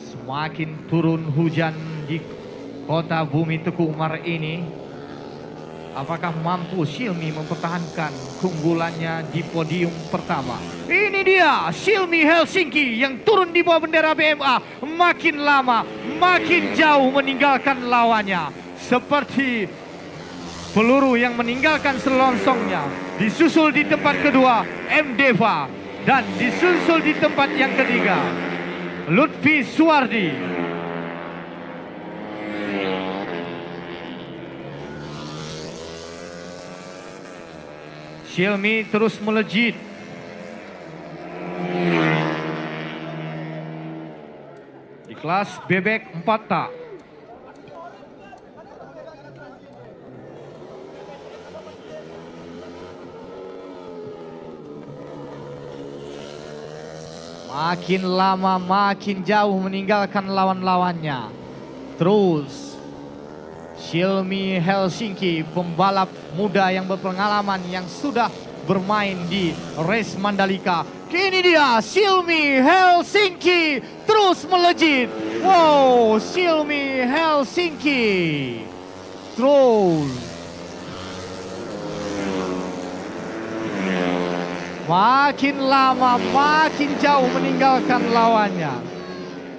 Semakin turun hujan di kota Bumi Teguh Umar ini, apakah mampu Silmi mempertahankan keunggulannya di podium pertama? Ini dia Silmi Helsinki yang turun di bawah bendera BMA, makin lama makin jauh meninggalkan lawannya. Seperti peluru yang meninggalkan selongsongnya. Disusul di tempat kedua Mdeva dan disusul di tempat yang ketiga Lutfi Suwardi. Xiaomi terus melejit. Di kelas bebek 4 tak. Makin lama makin jauh meninggalkan lawan-lawannya. Terus Xiaomi Helsinki, pembalap muda yang berpengalaman yang sudah bermain di race Mandalika. Kini dia Xiaomi Helsinki terus melejit. Wow, Xiaomi Helsinki terus makin lama makin jauh meninggalkan lawannya.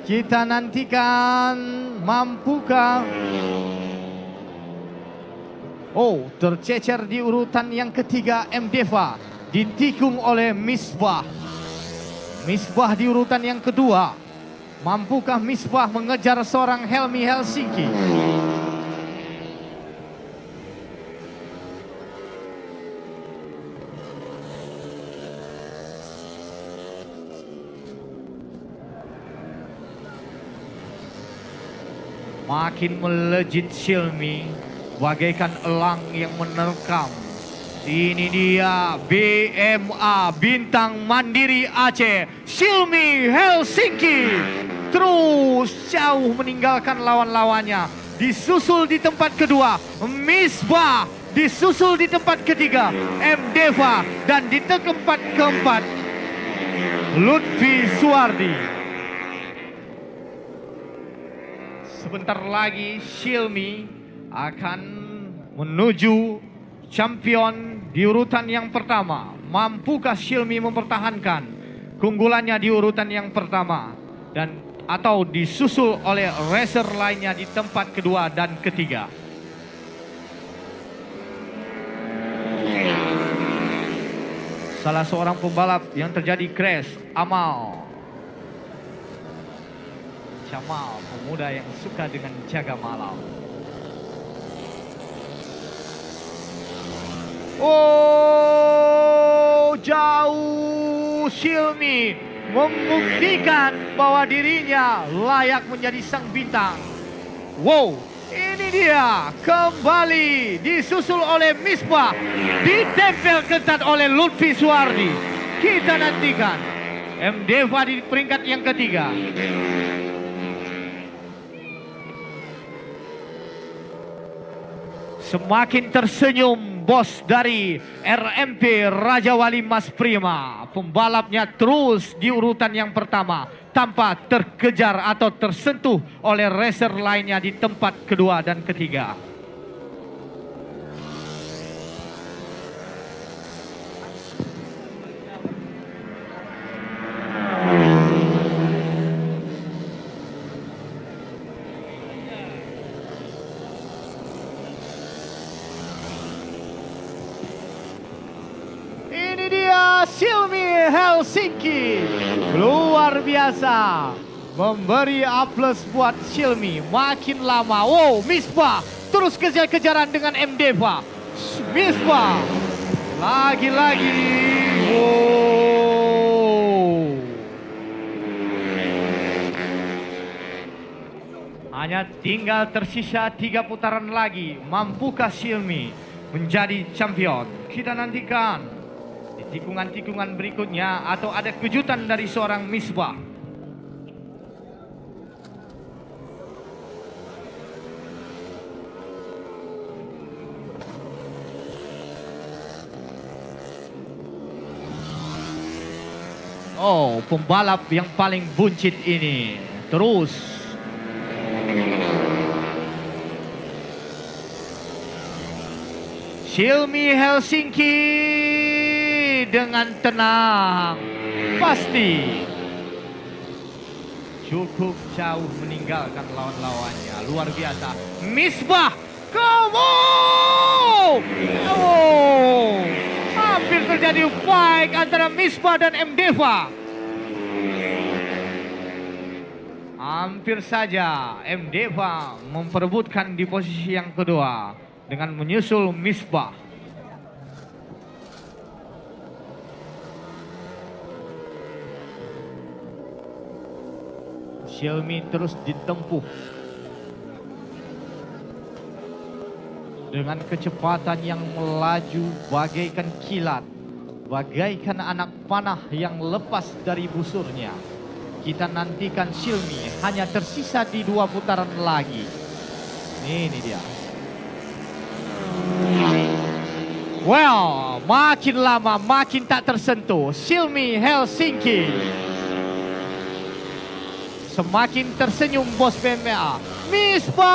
Kita nantikan mampukah. Oh, tercecer di urutan yang ketiga M-Deva, ditikung oleh Misbah. Misbah di urutan yang kedua. Mampukah Misbah mengejar seorang Helmi Helsinki? Makin melejit Xiaomi bagaikan elang yang menerkam. Ini dia BMA Bintang Mandiri Aceh, Xiaomi Helsinki terus jauh meninggalkan lawan-lawannya. Disusul di tempat kedua Misbah, disusul di tempat ketiga M-Deva, dan di tempat keempat Lutfi Suwardi. Sebentar lagi Xiaomi akan menuju champion di urutan yang pertama. Mampukah Xiaomi mempertahankan keunggulannya di urutan yang pertama dan atau disusul oleh racer lainnya di tempat kedua dan ketiga? Salah seorang pembalap yang terjadi crash, Jamal, pemuda yang suka dengan jaga malam. Oh, jauh Xiaomi membuktikan bahwa dirinya layak menjadi sang bintang. Wow, ini dia kembali disusul oleh Misbah, ditempel ketat oleh Lutfi Suwardi. Kita nantikan M-Deva di peringkat yang ketiga. Semakin tersenyum bos dari RMP Raja Wali Mas Prima. Pembalapnya terus di urutan yang pertama tanpa terkejar atau tersentuh oleh racer lainnya di tempat kedua dan ketiga. Xiaomi Helsinki luar biasa, memberi A+ buat Xiaomi. Makin lama, wow, Misbah terus kejar-kejaran dengan M-Deva. Misbah lagi-lagi, wow. Hanya tinggal tersisa 3 putaran lagi. Mampukah Xiaomi menjadi champion? Kita nantikan tikungan-tikungan berikutnya atau ada kejutan dari seorang Misbah. Oh, pembalap yang paling buncit ini terus Xiaomi Helsinki dengan tenang, pasti cukup jauh meninggalkan lawan-lawannya. Luar biasa. Misbah, kamu! Oh, hampir terjadi fight antara Misbah dan M-Deva. Hampir saja M-Deva memperebutkan di posisi yang kedua dengan menyusul Misbah. Silmi terus ditempuh dengan kecepatan yang melaju bagaikan kilat, bagaikan anak panah yang lepas dari busurnya. Kita nantikan Silmi, hanya tersisa di 2 putaran lagi. Ini dia. Well, makin lama makin tak tersentuh. Silmi Helsinki. Semakin tersenyum bos BMA. Misbah!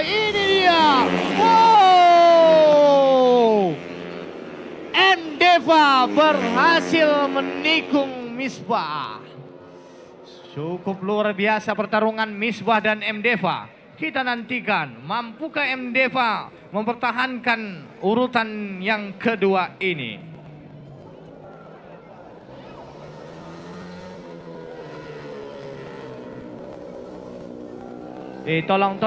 Ini dia. Wow! Mdeva berhasil menikung Misbah. Cukup luar biasa pertarungan Misbah dan Mdeva. Kita nantikan, mampukah Mdeva mempertahankan urutan yang kedua ini? Tolong.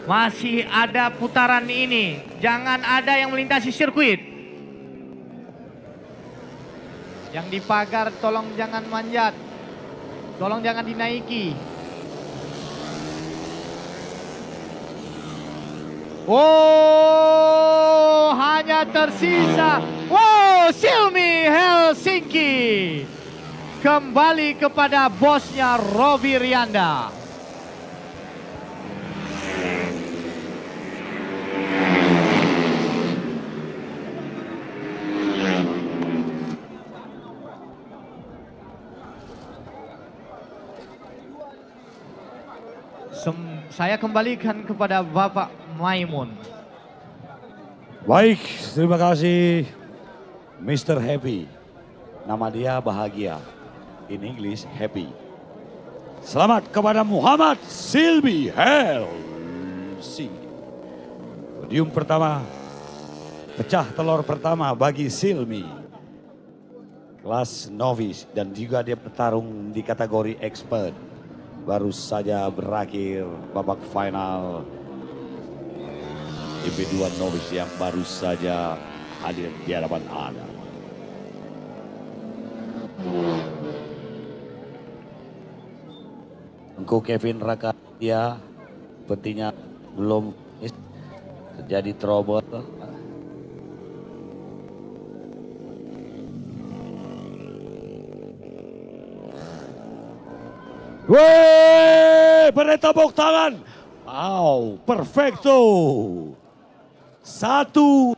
Masih ada putaran ini. Jangan ada yang melintasi sirkuit. Yang di pagar tolong jangan manjat. Tolong jangan dinaiki. Oh, hanya tersisa. Wow, Silmi Helsinki kembali kepada bosnya Robi Rianda. Saya kembalikan kepada Bapak Maimun. Baik, terima kasih Mr. Happy. Nama dia bahagia. In English, happy. Selamat kepada Muhammad Silmi Helsinki. Podium pertama, pecah telur pertama bagi Silmi. Kelas novice dan juga dia bertarung di kategori expert. Baru saja berakhir babak final MP2 novice yang baru saja hadir di hadapan Anda. Engkau Kevin Rakatia petinya belum terjadi trouble. Weh, beri tepuk tangan. Wow, perfecto. 158.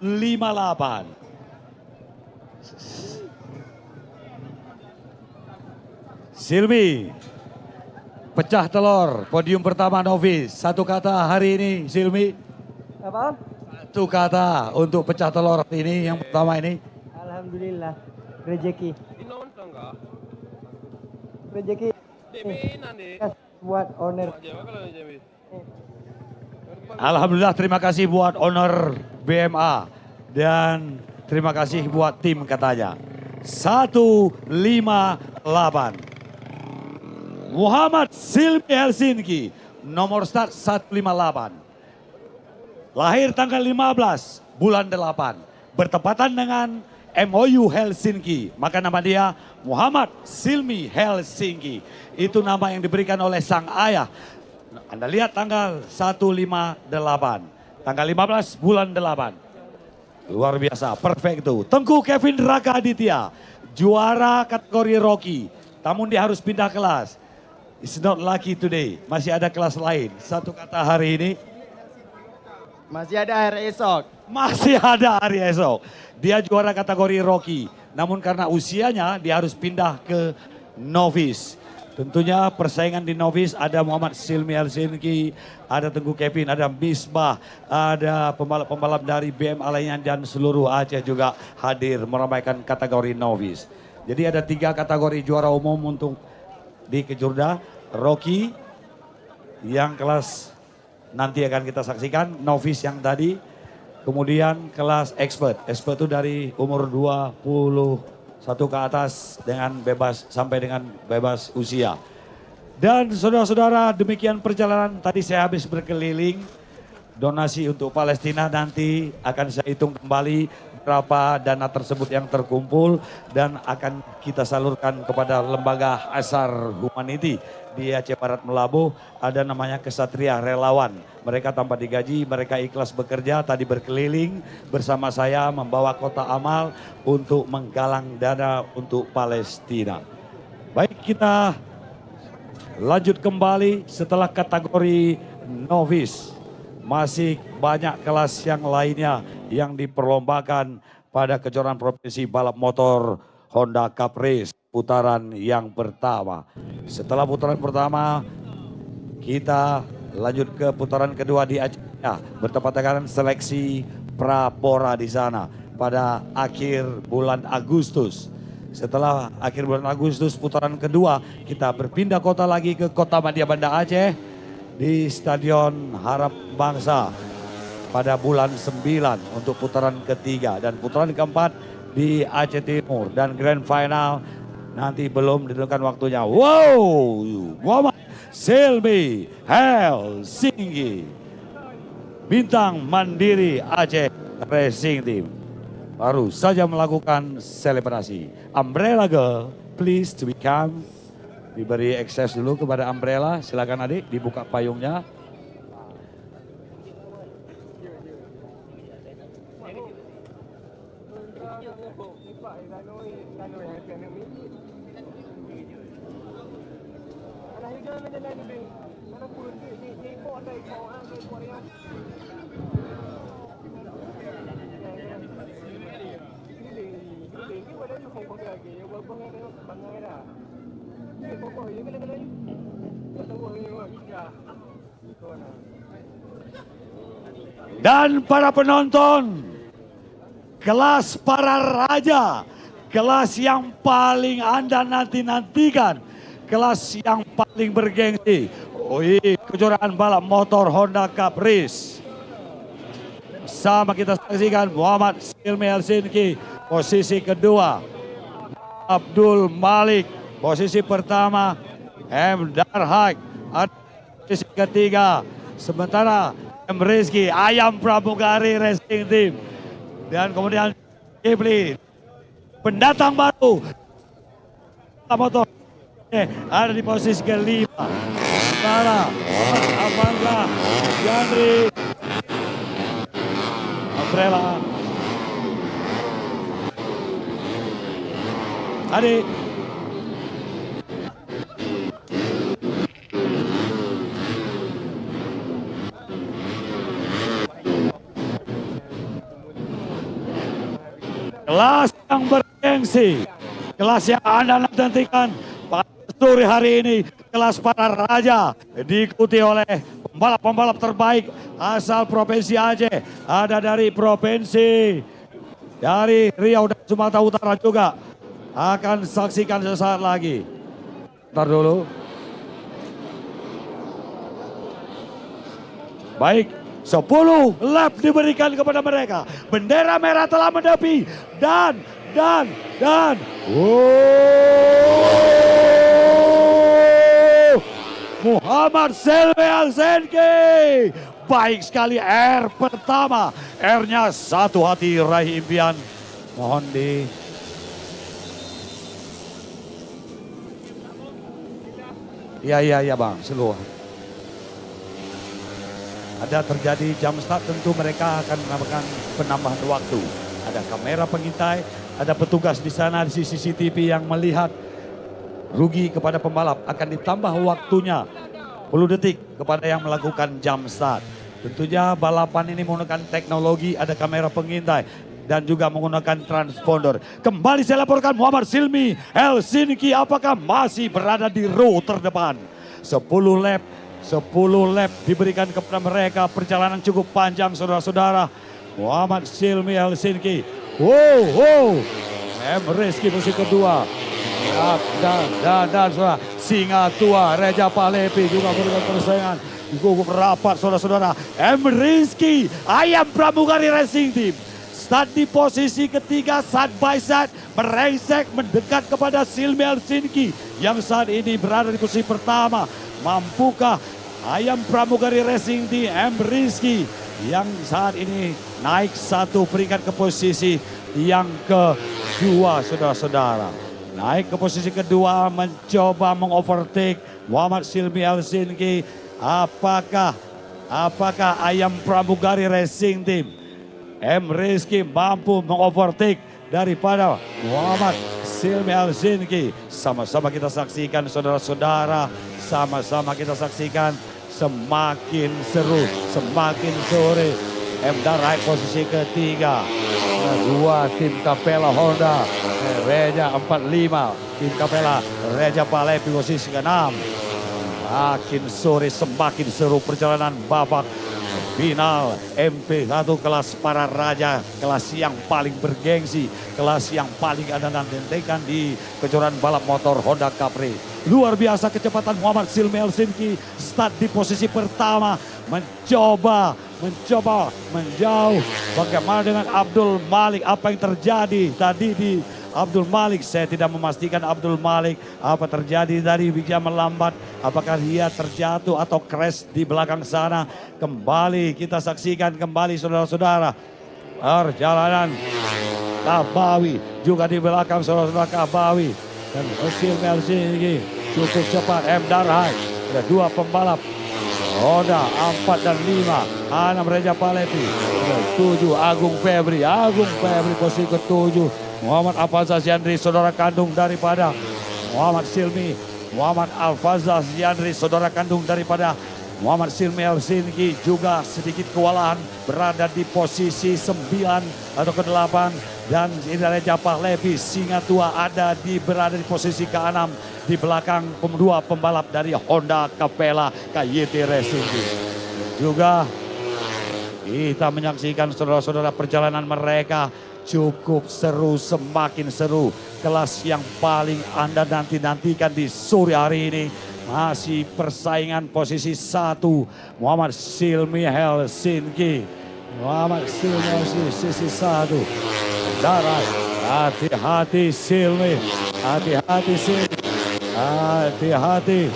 Silmi, pecah telur, podium pertama novice. Satu kata hari ini, Silmi. Apa? Satu kata untuk pecah telur ini yang pertama ini. Alhamdulillah, rezeki. Rezeki. Buat owner. Alhamdulillah, terima kasih buat owner BMA dan terima kasih buat tim katanya. 158. Muhammad Silmi Helsinki, nomor start 158. Lahir tanggal 15 bulan 8, bertepatan dengan MOU Helsinki, maka nama dia Muhammad Silmi Helsinki. Itu nama yang diberikan oleh sang ayah. Anda lihat tanggal 158, tanggal 15 bulan 8. Luar biasa, perfecto. Tengku Kevin Rakaditya, juara kategori Rocky. Namun dia harus pindah kelas. It's not lucky today, masih ada kelas lain. Satu kata hari ini. Masih ada hari esok. Masih ada hari esok. Dia juara kategori Rocky. Namun karena usianya dia harus pindah ke novice. Tentunya persaingan di novice ada Muhammad Silmi Helsinki, ada Tengku Kevin, ada Misbah, ada pembalap-pembalap dari BMA lainnya dan seluruh Aceh juga hadir meramaikan kategori novice. Jadi ada 3 kategori juara umum untuk di Kejurda. Rocky yang kelas nanti akan kita saksikan, novice yang tadi. Kemudian kelas expert. Expert itu dari umur 21 ke atas dengan bebas sampai dengan bebas usia. Dan saudara-saudara, demikian perjalanan tadi saya habis berkeliling. Donasi untuk Palestina nanti akan saya hitung kembali berapa dana tersebut yang terkumpul dan akan kita salurkan kepada lembaga Asar Humanity di Aceh Barat Melabuh. Ada namanya Kesatria Relawan. Mereka tanpa digaji, mereka ikhlas bekerja, tadi berkeliling bersama saya membawa kotak amal untuk menggalang dana untuk Palestina. Baik, kita lanjut kembali setelah kategori novice. Masih banyak kelas yang lainnya yang diperlombakan pada kejuaraan provinsi balap motor Honda Cup Race putaran yang pertama. Setelah putaran pertama, kita lanjut ke putaran kedua di Aceh. Bertepatan dengan seleksi Prapora di sana pada akhir bulan Agustus. Setelah akhir bulan Agustus putaran kedua, kita berpindah kota lagi ke kota Madia Banda Aceh di Stadion Harap Bangsa pada bulan 9 untuk putaran ketiga dan putaran keempat di Aceh Timur dan grand final nanti belum ditentukan waktunya. Wow, Muhammad Silmi Helsinki, bintang mandiri Aceh Racing Team, baru saja melakukan selebrasi. Umbrella Girl, please to become. Diberi akses dulu kepada Umbrella, silakan adik dibuka payungnya. Dan para penonton, kelas para raja, kelas yang paling Anda nanti-nantikan, kelas yang paling bergengsi, kejuaraan balap motor Honda Cup Race. Sama kita saksikan Muhammad Silmi Helsinki posisi kedua, Abdul Malik posisi pertama, M. Darhak posisi ketiga, sementara M. Rizky Ayam Pramugari Racing Team dan kemudian Kipli pendatang baru motor ada di posisi kelima, sementara Amangga Yandri Umbrella adik kelas yang bergengsi, kelas yang Anda nantikan pada sore hari ini, kelas para raja diikuti oleh pembalap-pembalap terbaik asal Provinsi Aceh. Ada dari Provinsi dari Riau dan Sumatera Utara juga. Akan saksikan sesaat lagi. Ntar dulu. Baik. 10 lap diberikan kepada mereka. Bendera merah telah menepi dan Muhammad Silmi Helsinki. Baik sekali R pertama. R-nya satu hati raih impian. Mohon di Iya bang, seluruh. Ada terjadi jam start, tentu mereka akan menambahkan penambahan waktu. Ada kamera pengintai, ada petugas di sana di CCTV yang melihat rugi kepada pembalap. Akan ditambah waktunya 10 detik kepada yang melakukan jam start. Tentunya balapan ini menggunakan teknologi, ada kamera pengintai dan juga menggunakan transponder. Kembali saya laporkan Muhammad Silmi Helsinki apakah masih berada di row terdepan. 10 lap diberikan kepada mereka, perjalanan cukup panjang saudara-saudara. Muhammad Silmi Helsinki, M. Rizky posisi kedua, dan saudara Singa Tua Reja Palepi juga memberikan persaingan cukup rapat saudara-saudara. M. Rizky Ayam Pramugari Racing Team start di posisi ketiga, side by side merengsek mendekat kepada Silmi Helsinki yang saat ini berada di posisi pertama. Mampukah Ayam Pramugari Racing Team M. Rizky yang saat ini naik satu peringkat ke posisi yang kedua, saudara-saudara. Naik ke posisi kedua, mencoba mengovertake Muhammad Silmi Helsinki. Apakah Ayam Pramugari Racing Team M Rizky mampu mengovertake daripada Muhammad Silmi Helsinki? Sama-sama kita saksikan, saudara-saudara. Sama-sama kita saksikan. Semakin seru, semakin sore. M Dar posisi ketiga. Dua tim Capella Honda, Reja 45. Tim Capella Reja Palepi posisi ke-6. Makin sore semakin seru perjalanan babak final MP1 kelas para raja, kelas yang paling bergengsi, kelas yang paling ada nantikan di kejuaraan balap motor Honda Capri. Luar biasa kecepatan Muhammad Silmi Helsinki, start di posisi pertama, mencoba menjauh. Bagaimana dengan Abdul Malik? Apa yang terjadi tadi di Abdul Malik? Saya tidak memastikan Abdul Malik apa terjadi dari dia melambat. Apakah dia terjatuh atau crash di belakang sana? Kembali kita saksikan kembali, saudara-saudara. Perjalanan Kabawi juga di belakang, saudara-saudara. Kabawi dan Silmi Helsinki cukup cepat. M Darhai ada dua pembalap Honda 4 dan 5. 6 Reja Palepi. 7 Agung Febri posisi ke-7. Muhammad Alfazaz Yandri, saudara kandung daripada Muhammad Silmi. Muhammad Alfazaz Yandri, saudara kandung daripada Muhammad Silmi Helsinki, juga sedikit kewalahan berada di posisi 9 atau ke-8. Dan Reja Pahlevi Singa Tua berada di posisi ke-6 di belakang dua pembalap dari Honda Capella KYT Racing. Juga kita menyaksikan, saudara-saudara, perjalanan mereka cukup seru, semakin seru. Kelas yang paling Anda nantikan di sore hari ini masih persaingan posisi 1 Muhammad Silmi Helsinki. Muhammad Silmi Helsinki sisi 1. Darat, hati-hati Silmi, hati-hati Silmi, hati-hati.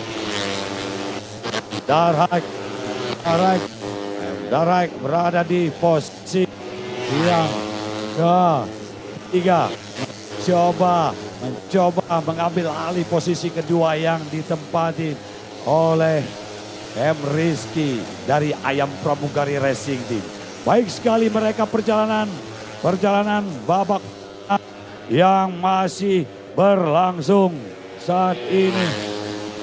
Darat berada di posisi yang ketiga. Mencoba mengambil alih posisi kedua yang ditempati oleh M Rizky dari Ayam Pramugari Racing Team. Baik sekali mereka perjalanan babak yang masih berlangsung saat ini.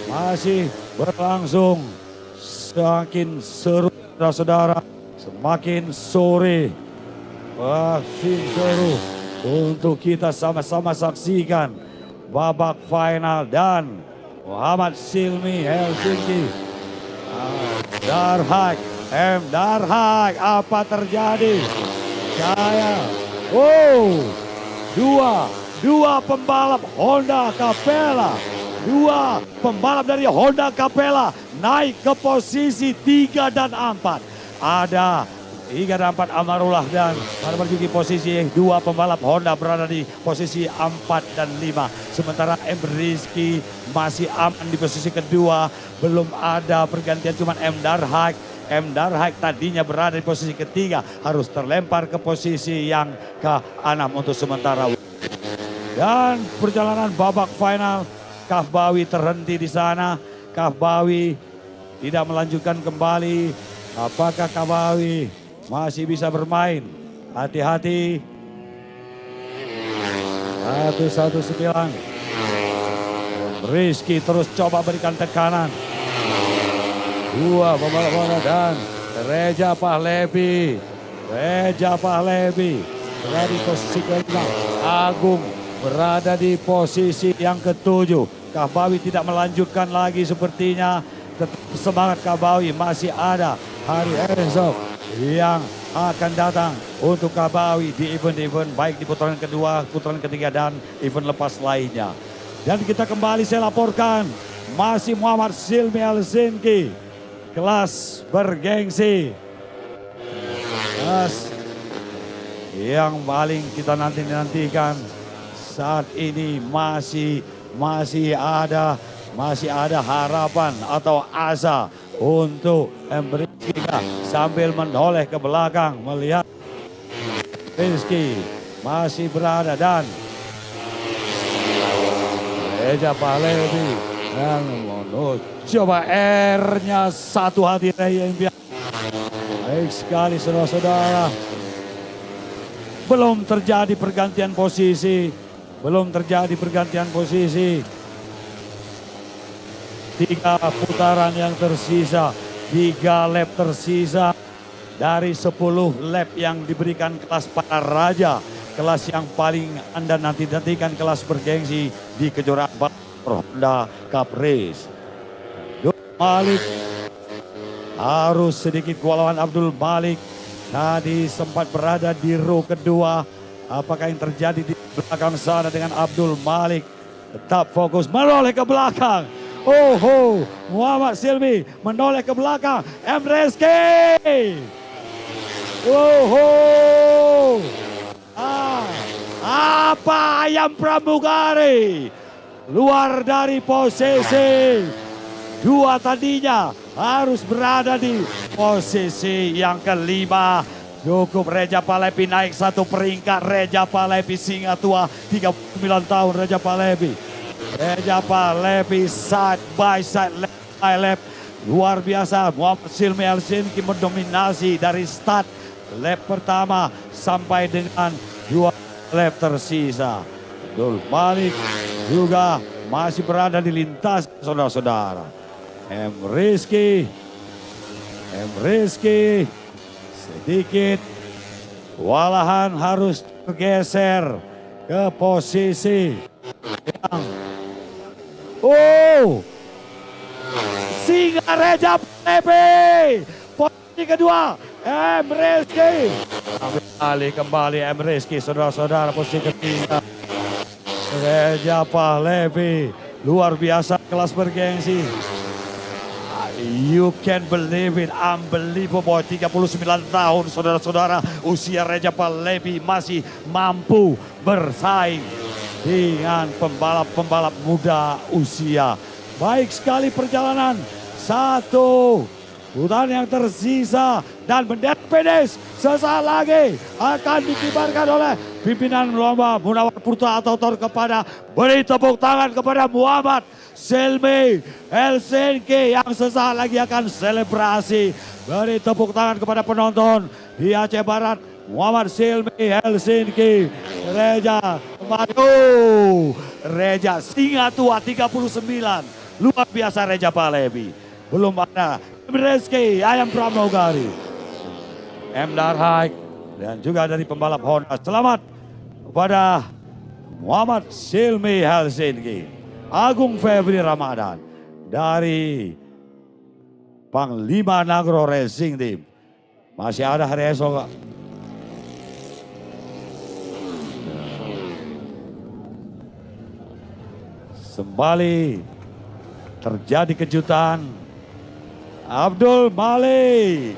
Masih berlangsung, semakin seru, saudara-saudara, semakin sore, makin seru untuk kita sama-sama saksikan babak final. Dan Muhammad Silmi Helsinki, M Darhak, apa terjadi? Dua pembalap Honda Capella, dua pembalap dari Honda Capella naik ke posisi 3 dan 4. Ada 3 dan 4 Amarullah dan Marjuki posisi 2 pembalap Honda berada di posisi 4 dan 5. Sementara M Rizky masih aman di posisi kedua, belum ada pergantian, cuma M Darhak tadinya berada di posisi ketiga, harus terlempar ke posisi yang ke-6 untuk sementara. Dan perjalanan babak final, Kahbawi terhenti di sana. Kahbawi tidak melanjutkan kembali. Apakah Kahbawi masih bisa bermain? Hati-hati. 119. Rizky terus coba berikan tekanan. 2 pembalap Honda dan Reja Pahlevi berada di posisi ke-5. Agung berada di posisi yang ke-7. Kahbawi tidak melanjutkan lagi sepertinya. Tetap semangat Kahbawi, masih ada hari esok yang akan datang untuk Kahbawi di event-event baik di putaran kedua, putaran ketiga dan event lepas lainnya. Dan kita kembali, saya laporkan masih Muhammad Silmi Helsinki, kelas bergengsi, kelas yang paling kita nantikan saat ini. Masih ada harapan atau asa untuk Rizky sambil menoleh ke belakang melihat Rizky masih berada dan Reja Pahlevi yang coba R-nya satu hati yang biasa. Baik sekali saudara-saudara. Belum terjadi pergantian posisi. Belum terjadi pergantian posisi. 3 putaran yang tersisa. 3 lap tersisa. Dari 10 lap yang diberikan kelas para raja. Kelas yang paling Anda nanti-nantikan, kelas bergengsi di kejuaraan Honda Cup Race. Abdul Malik harus sedikit kewalahan. Abdul Malik tadi sempat berada di row kedua. Apakah yang terjadi di belakang sana dengan Abdul Malik? Tetap fokus menoleh ke belakang. Oh, Muhammad Silmi menoleh ke belakang. Rizky. Oh, apa ayam pramugari? Luar dari posisi 2 tadinya harus berada di posisi yang kelima. Cukup Reja Pahlevi naik 1 peringkat. Reja Pahlevi singa tua 39 tahun Reja Pahlevi. Reja Pahlevi side by side, left by left. Luar biasa. Muhammad Silmi Helsinki mendominasi dari start lap pertama sampai dengan 2 lap tersisa. Abdul Malik juga masih berada di lintas saudara-saudara. Rizky sedikit walahan harus bergeser ke posisi yang singa Reja Pahlevi posisi kedua. Rizky kembali Rizky saudara-saudara posisi ketiga. Reja Pahlevi luar biasa kelas bergengsi. You can believe it, unbelievable. 39 tahun saudara-saudara, usia Reja Pahlevi masih mampu bersaing dengan pembalap-pembalap muda usia. Baik sekali perjalanan. 1 putaran yang tersisa dan bendera finish sesaat lagi akan dikibarkan oleh pimpinan lomba Munawar Putra Atotor kepada beri tepuk tangan kepada Muhammad Silmi Helsinki yang sesaat lagi akan selebrasi. Beri tepuk tangan kepada penonton di Aceh Barat. Muhammad Silmi Helsinki, Reja Reja singa tua 39. Luar biasa Reja Pahlevi. Belum ada Rizky ayam pramugari. Darhaik dan juga dari pembalap Honda. Selamat kepada Muhammad Silmi Helsinki. Agung Febri Ramadan dari Panglima Nagro Racing Team. Masih ada hari esok. Kembali terjadi kejutan. Abdul Malik.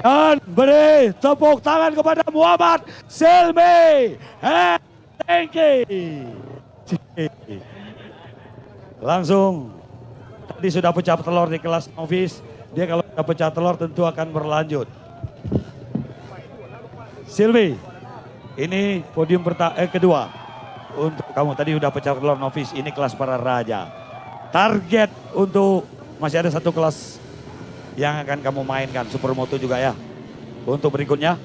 Dan beri tepuk tangan kepada Muhammad Silmi Helsinki. Langsung tadi sudah pecah telur di kelas novice. Dia kalau sudah pecah telur tentu akan berlanjut. Silmi, ini podium kedua untuk kamu. Tadi sudah pecah telur novice, ini kelas para raja. Target untuk masih ada 1 kelas yang akan kamu mainkan, Supermoto juga ya. Untuk berikutnya?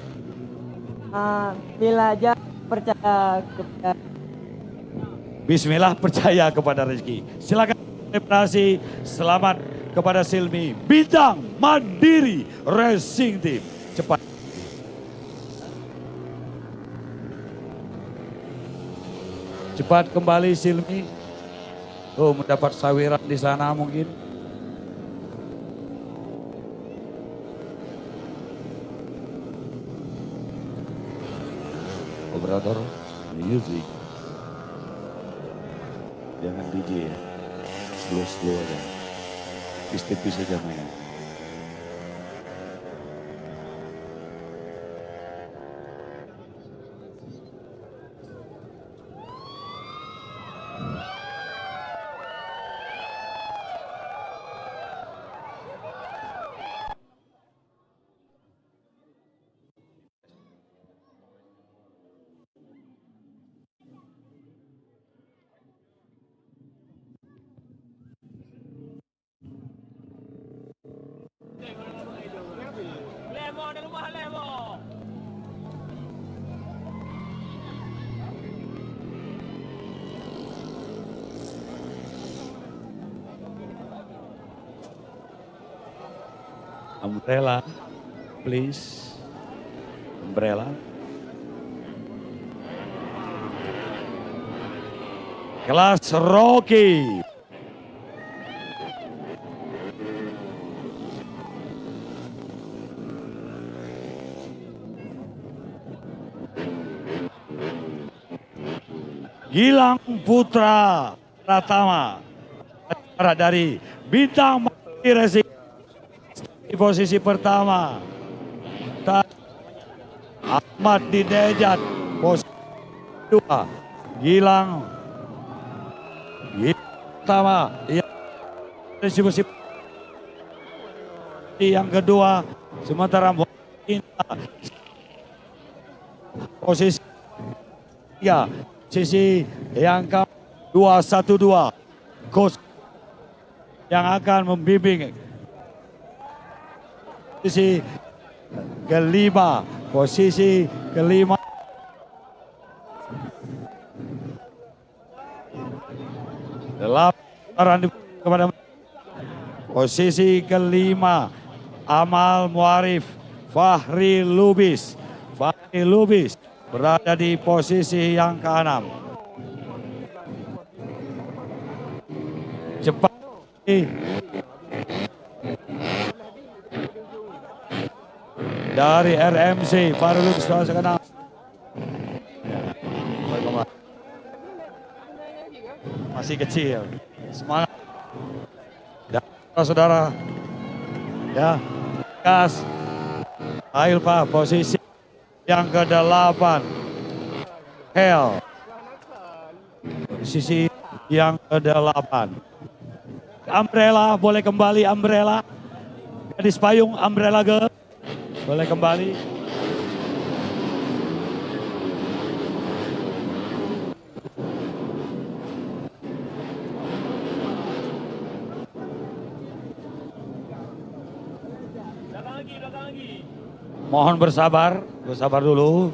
Bila aja percaya kepada Bismillah, percaya kepada rezeki. Silakan selebrasi. Selamat kepada Silmi, bintang Mandiri Racing Team. Cepat. Cepat kembali Silmi. Oh, mendapat sawiran di sana mungkin. Operator music. Jangan DJ ya. Slow aja. Tipis aja main. Lemo di rumah Lemo. Umbrella, please. Umbrella. Kelas Rocky. Gilang Putra Pratama dari Bintang Mati Racing di posisi pertama. Ahmad Dinejat posisi kedua. Gilang pertama yang kedua, sementara posisi tiga. Sisi yang ke-212, coach yang akan membimbing posisi kelima, delapan kepada posisi kelima Amal Muarif Fahri Lubis berada di posisi yang ke-6. Cepat dari RMC Farul ke-6. Masih kecil, semangat. Dan saudara, ya, gas. Ail Pak, posisi yang ke-8, Hel, posisi yang ke-8. Umbrella, boleh kembali Umbrella. Gadis payung Umbrella Girl, boleh kembali. Mohon bersabar dulu.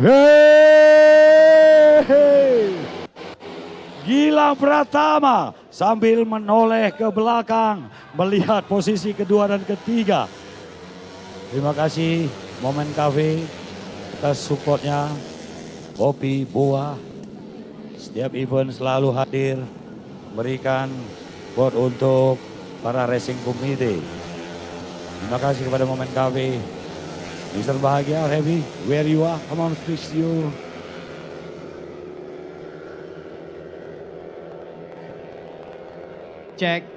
Hei! Gilang Pratama sambil menoleh ke belakang melihat posisi kedua dan ketiga. Terima kasih Momen Cafe atas supportnya. Kopi buah setiap event selalu hadir memberikan support untuk para racing community. Terima kasih kepada Momen Cafe. Mister Bahagia, Heavy, where you are, come on, fix you. Cek.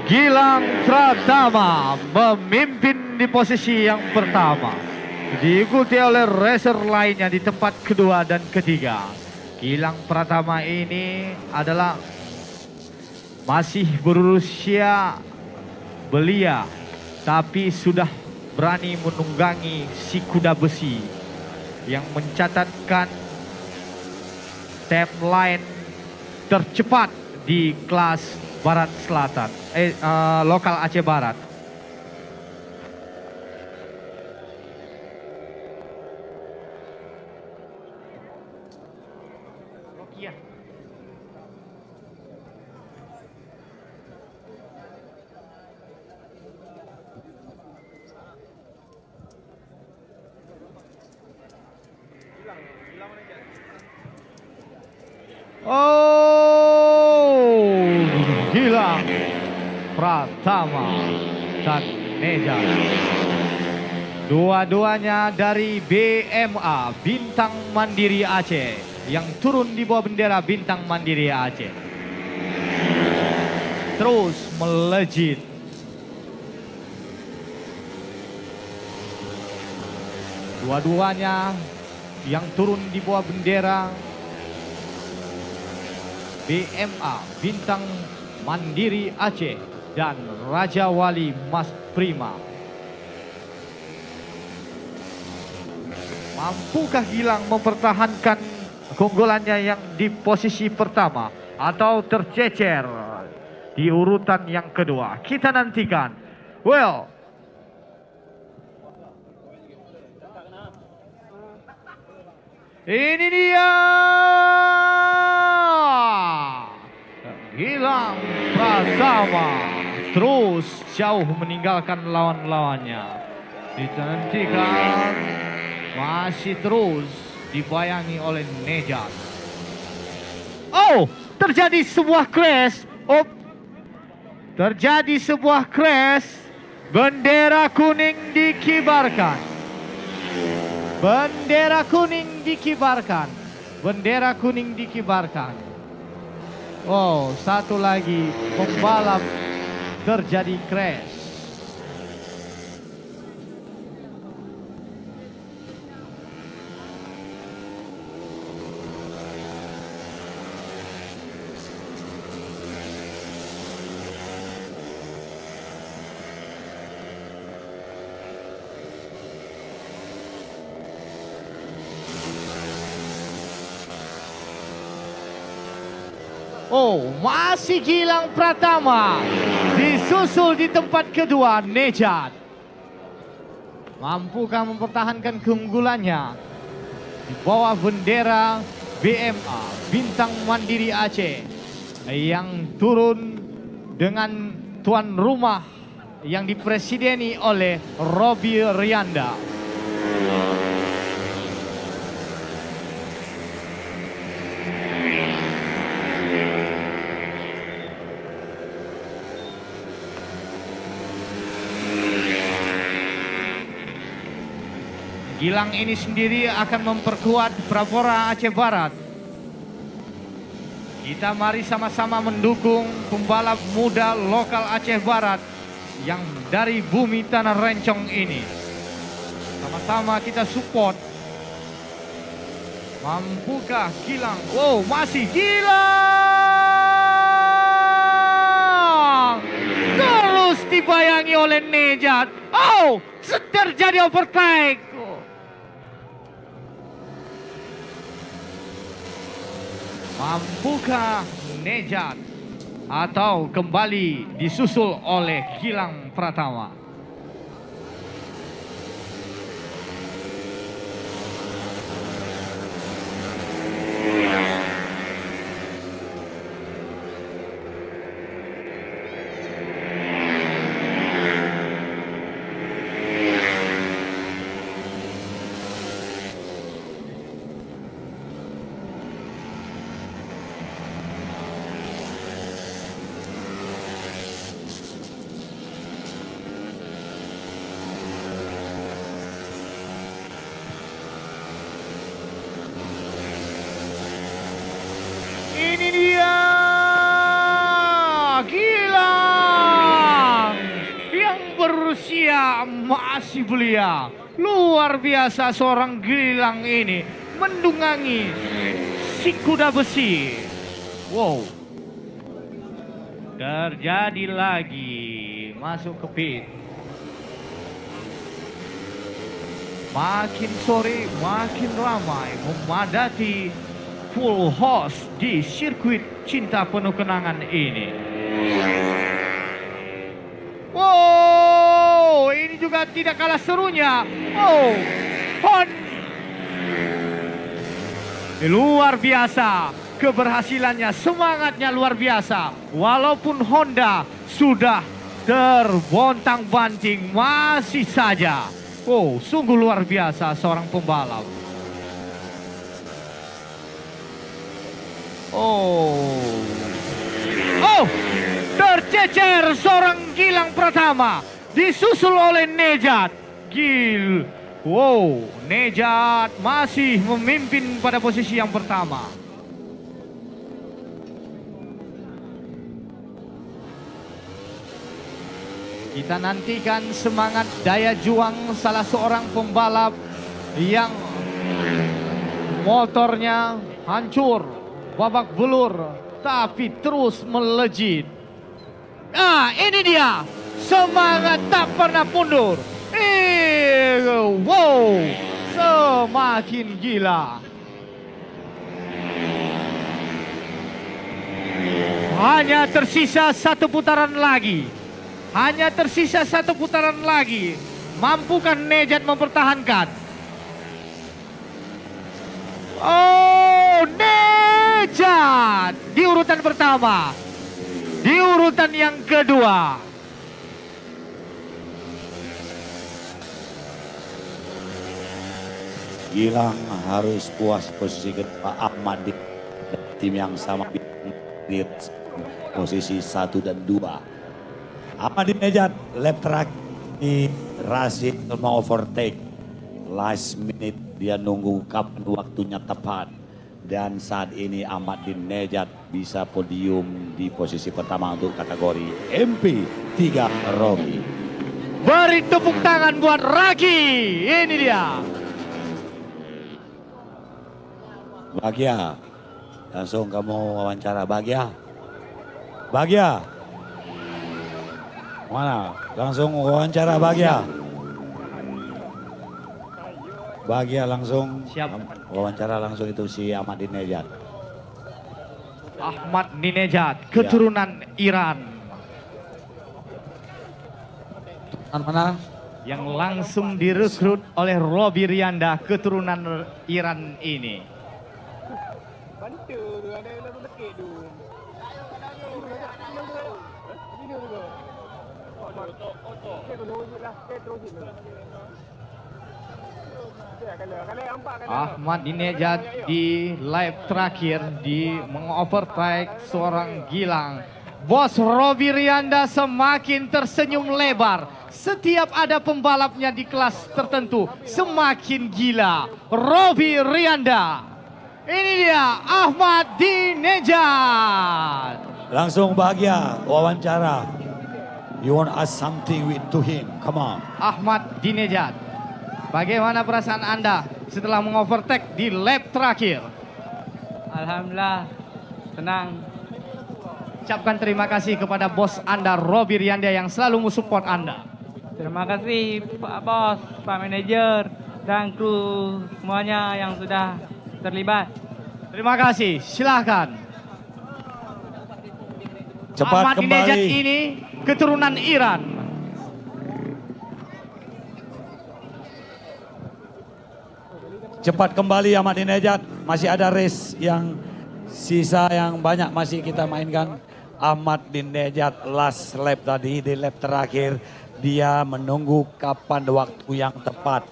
Gilang Pratama memimpin di posisi yang pertama, diikuti oleh racer lainnya di tempat kedua dan ketiga. Gilang Pratama ini adalah masih berusia belia, tapi sudah berani menunggangi si kuda besi yang mencatatkan timeline tercepat di kelas Barat Selatan, lokal Aceh Barat. Oh, Gilang Pratama dan Neja. Dua-duanya dari BMA, Bintang Mandiri Aceh, yang turun di bawah bendera Bintang Mandiri Aceh. Terus melejit. Dua-duanya yang turun di bawah bendera BMA, Bintang Mandiri Aceh, dan Raja Wali Mas Prima. Mampukah Gilang mempertahankan keunggulannya yang di posisi pertama atau tercecer di urutan yang kedua? Kita nantikan. Well, ini dia Gilang Pratama terus jauh meninggalkan lawan-lawannya. Ditentukan masih terus dibayangi oleh Nejat. Oh, terjadi sebuah crash. Oh, terjadi sebuah crash. Bendera kuning dikibarkan. Bendera kuning dikibarkan. Bendera kuning dikibarkan. Oh, satu lagi pembalap terjadi crash. Oh, masih Gilang Pratama. Disusul di tempat kedua Nejat. Mampukah mempertahankan keunggulannya di bawah bendera BMA, Bintang Mandiri Aceh, yang turun dengan tuan rumah yang dipresideni oleh Robi Rianda. Gilang ini sendiri akan memperkuat Bravora Aceh Barat. Kita mari sama-sama mendukung pembalap muda lokal Aceh Barat yang dari bumi tanah Rencong ini. Sama-sama kita support. Mampukah Gilang? Wow, masih Gilang! Terus dibayangi oleh Nejat. Oh, terjadi overtake. Mampukah Nejat atau kembali disusul oleh Gilang Pratama? Ini dia Gilang masih belia. Luar biasa seorang Gilang ini mendungangi si kuda besi. Wow. Terjadi lagi masuk ke pit. Makin sore makin ramai memadati full host di sirkuit cinta penuh kenangan ini. Wow, ini juga tidak kalah serunya. Oh, luar biasa keberhasilannya, semangatnya luar biasa. Walaupun Honda sudah terbontang-banting, masih saja. Oh, sungguh luar biasa seorang pembalap. Oh, tercecer seorang Gilang Pratama, disusul oleh Nejat. Wow, Nejat masih memimpin pada posisi yang pertama. Kita nantikan semangat daya juang salah seorang pembalap yang motornya hancur, babak belur, tapi terus melejit. Nah, ini dia, semangat tak pernah mundur. Wow, semakin gila. Hanya tersisa satu putaran lagi. Hanya tersisa satu putaran lagi. Mampukah Nejat mempertahankan? Oh, Nejat di urutan pertama. Di urutan yang kedua. Gilang harus puas posisi kedua. Ahmad di tim yang sama di posisi 1 dan 2. Ahmadinejad lap terakhir di Rashid mau overtake. Last minute dia nunggu kapan waktunya tepat. Dan saat ini Ahmadinejad bisa podium di posisi pertama untuk kategori MP3 Rocky. Beri tepuk tangan buat Rocky. Ini dia. Bahagia. Langsung kamu wawancara. Bahagia. Bahagia. Mana? Langsung wawancara Bahagia. Bahagia langsung. Siap. Wawancara langsung itu si Ahmadinejad. Ahmadinejad, keturunan Iran. Mana? Yang langsung direkrut oleh Robi Rianda, keturunan Iran ini. Ahmadinejad di lap terakhir di mengovertake seorang Gilang. Bos Robi Rianda semakin tersenyum lebar. Setiap ada pembalapnya di kelas tertentu semakin gila. Robi Rianda. Ini dia Ahmadinejad. Langsung Bahagia wawancara. You want ask something to him? Come on. Ahmadinejad, bagaimana perasaan Anda setelah mengovertake di lap terakhir? Alhamdulillah, senang. Ucapkan terima kasih kepada bos Anda, Robi Rianda, yang selalu mensupport Anda. Terima kasih Pak Bos, Pak Manajer, dan kru semuanya yang sudah terlibat. Terima kasih, silakan. Cepat Ahmadinejad kembali. ini keturunan Iran. Cepat kembali Ahmadinejad. Masih ada race yang sisa yang banyak masih kita mainkan. Ahmadinejad last lap tadi di lap terakhir. Dia menunggu kapan waktu yang tepat.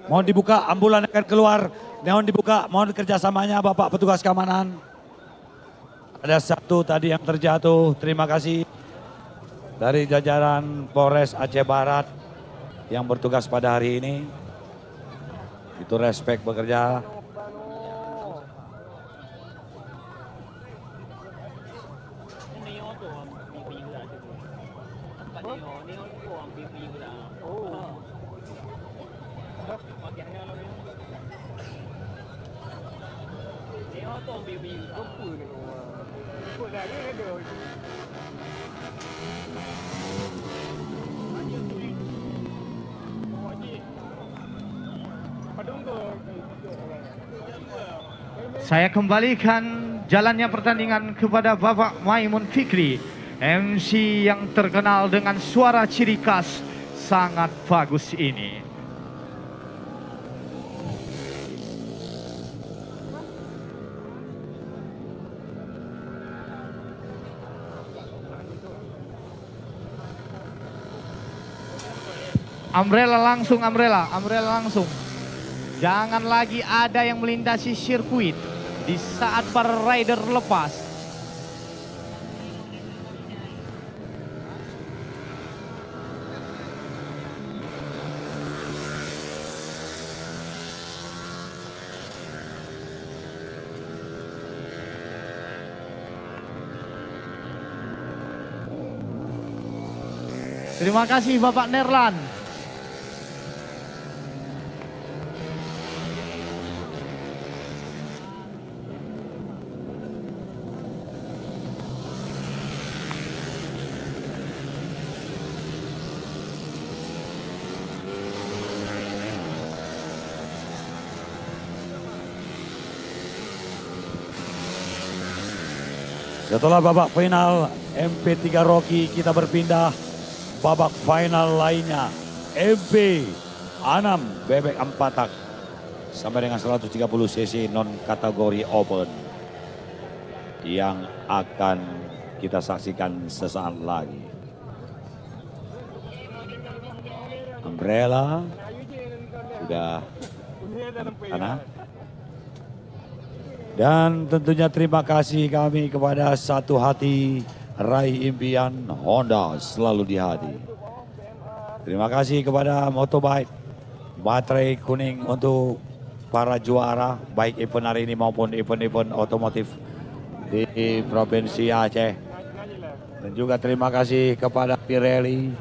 Mohon dibuka, ambulan akan keluar. Mohon dibuka, mohon kerjasamanya Bapak petugas keamanan. Ada satu tadi yang terjatuh, terima kasih dari jajaran Polres Aceh Barat yang bertugas pada hari ini. Itu respect bekerja. Saya kembalikan jalannya pertandingan kepada Bapak Maimun Fikri, MC yang terkenal dengan suara ciri khas sangat bagus ini. Umbrella langsung, umbrella langsung. Jangan lagi ada yang melintasi sirkuit di saat para rider lepas. Terima kasih Bapak Nerlan. Setelah babak final MP3 Rocky, kita berpindah babak final lainnya. MP6 Bebek Ampatak sampai dengan 130 cc non kategori open yang akan kita saksikan sesaat lagi. Umbrella sudah sana. Dan tentunya terima kasih kami kepada Satu Hati Raih Impian Honda selalu di hati. Terima kasih kepada Motobike baterai kuning untuk para juara baik event hari ini maupun event-event otomotif di Provinsi Aceh. Dan juga terima kasih kepada Pirelli.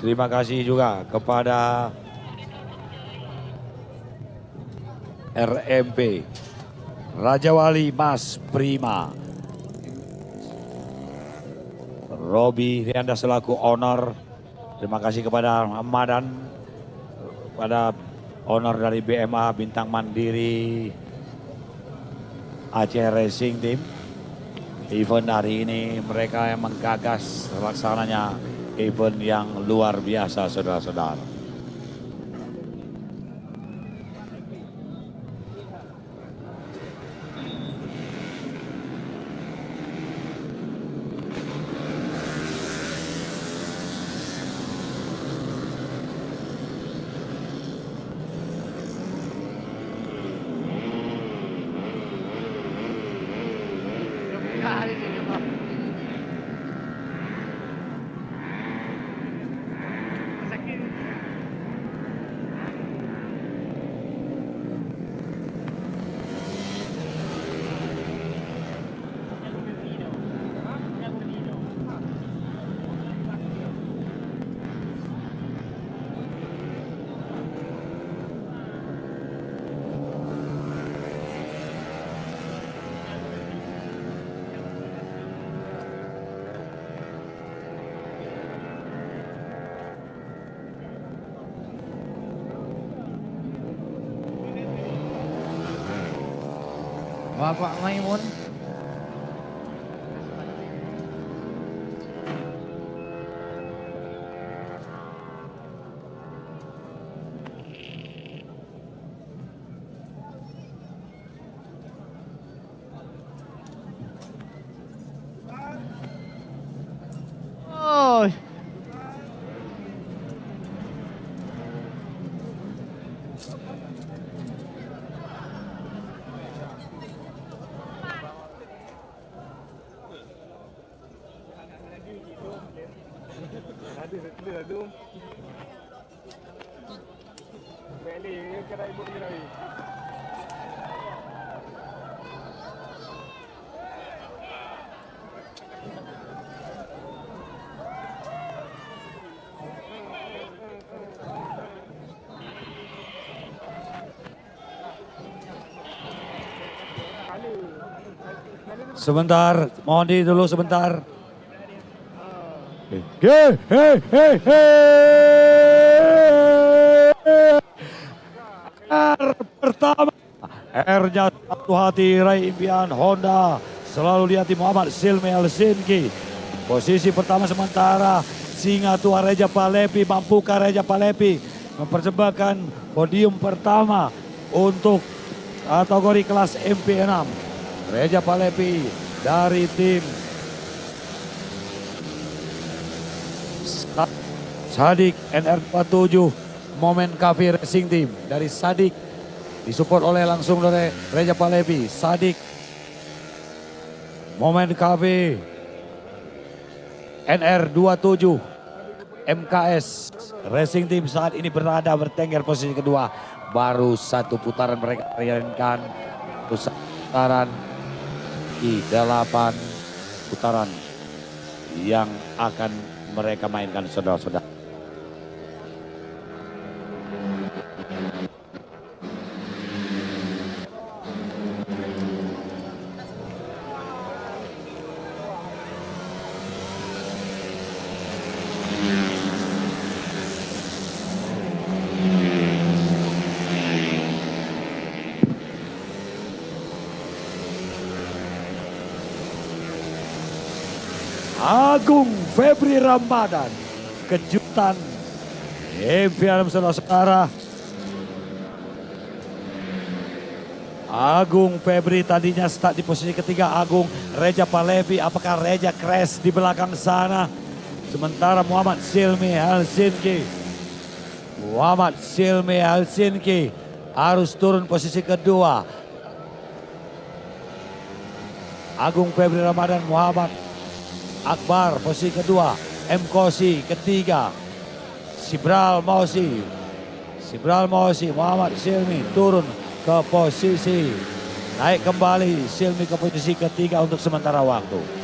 Terima kasih juga kepada RMP Raja Wali Mas Prima, Robi Rianda selaku owner. Terima kasih kepada Madan, pada owner dari BMA Bintang Mandiri Aceh Racing Team. Event hari ini mereka yang menggagas laksananya event yang luar biasa, saudara-saudara. Bapak Maimun. Oh. Aduh. Beli kedai ibu kedai. Sebentar, mohon di dulu sebentar. R pertama, R-nya satu hati, raih impian Honda. Selalu di hati Muhammad Silmi Helsinki. Posisi pertama sementara Singa Tua Reja Palepi, mampukah Reja Palepi mempersembahkan podium pertama untuk kategori kelas MP6. Reja Palepi dari tim Sadik NR47 Momen Cafe Racing Team. Dari Sadik disupport langsung oleh Reja Palepi. Sadik Momen Cafe NR27 MKS Racing Team saat ini berada bertengger posisi kedua. Baru satu putaran mereka menjalankan putaran di 8 putaran yang akan mereka mainkan saudara-saudara. Agung Febri Ramadan, kejutan MP6 saudara-saudara. Agung Febri tadinya start di posisi ketiga. Agung Reja Palepi, apakah Reja crash di belakang sana? Sementara Muhammad Silmi Helsinki. Muhammad Silmi Helsinki harus turun posisi kedua. Agung Febri Ramadan, Muhammad Akbar posisi kedua, M. Kosi ketiga, Sibral Mausi, Muhammad Silmi turun ke posisi, naik kembali Silmi ke posisi ketiga untuk sementara waktu.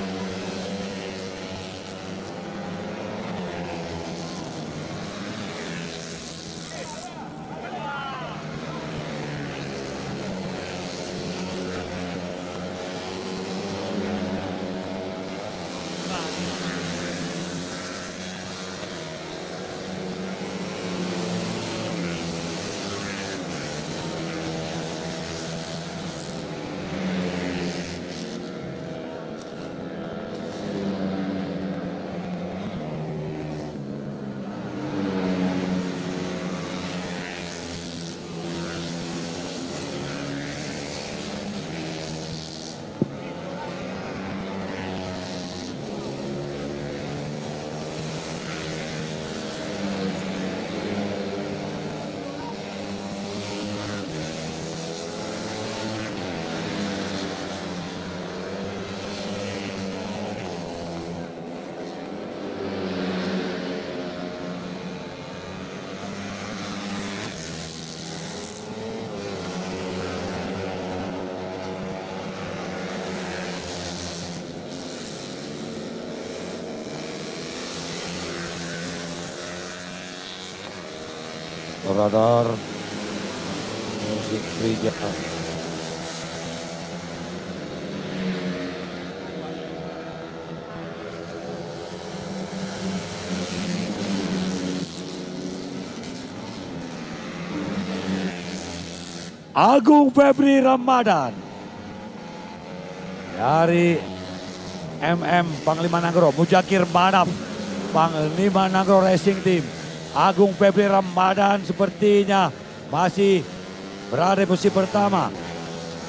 Radar musik gereja. Agung Febri Ramadan dari Panglima Nanggro, Mujakir Manap, Panglima Nanggro Racing Team. Agung Febri Ramadan sepertinya masih berada di posisi pertama.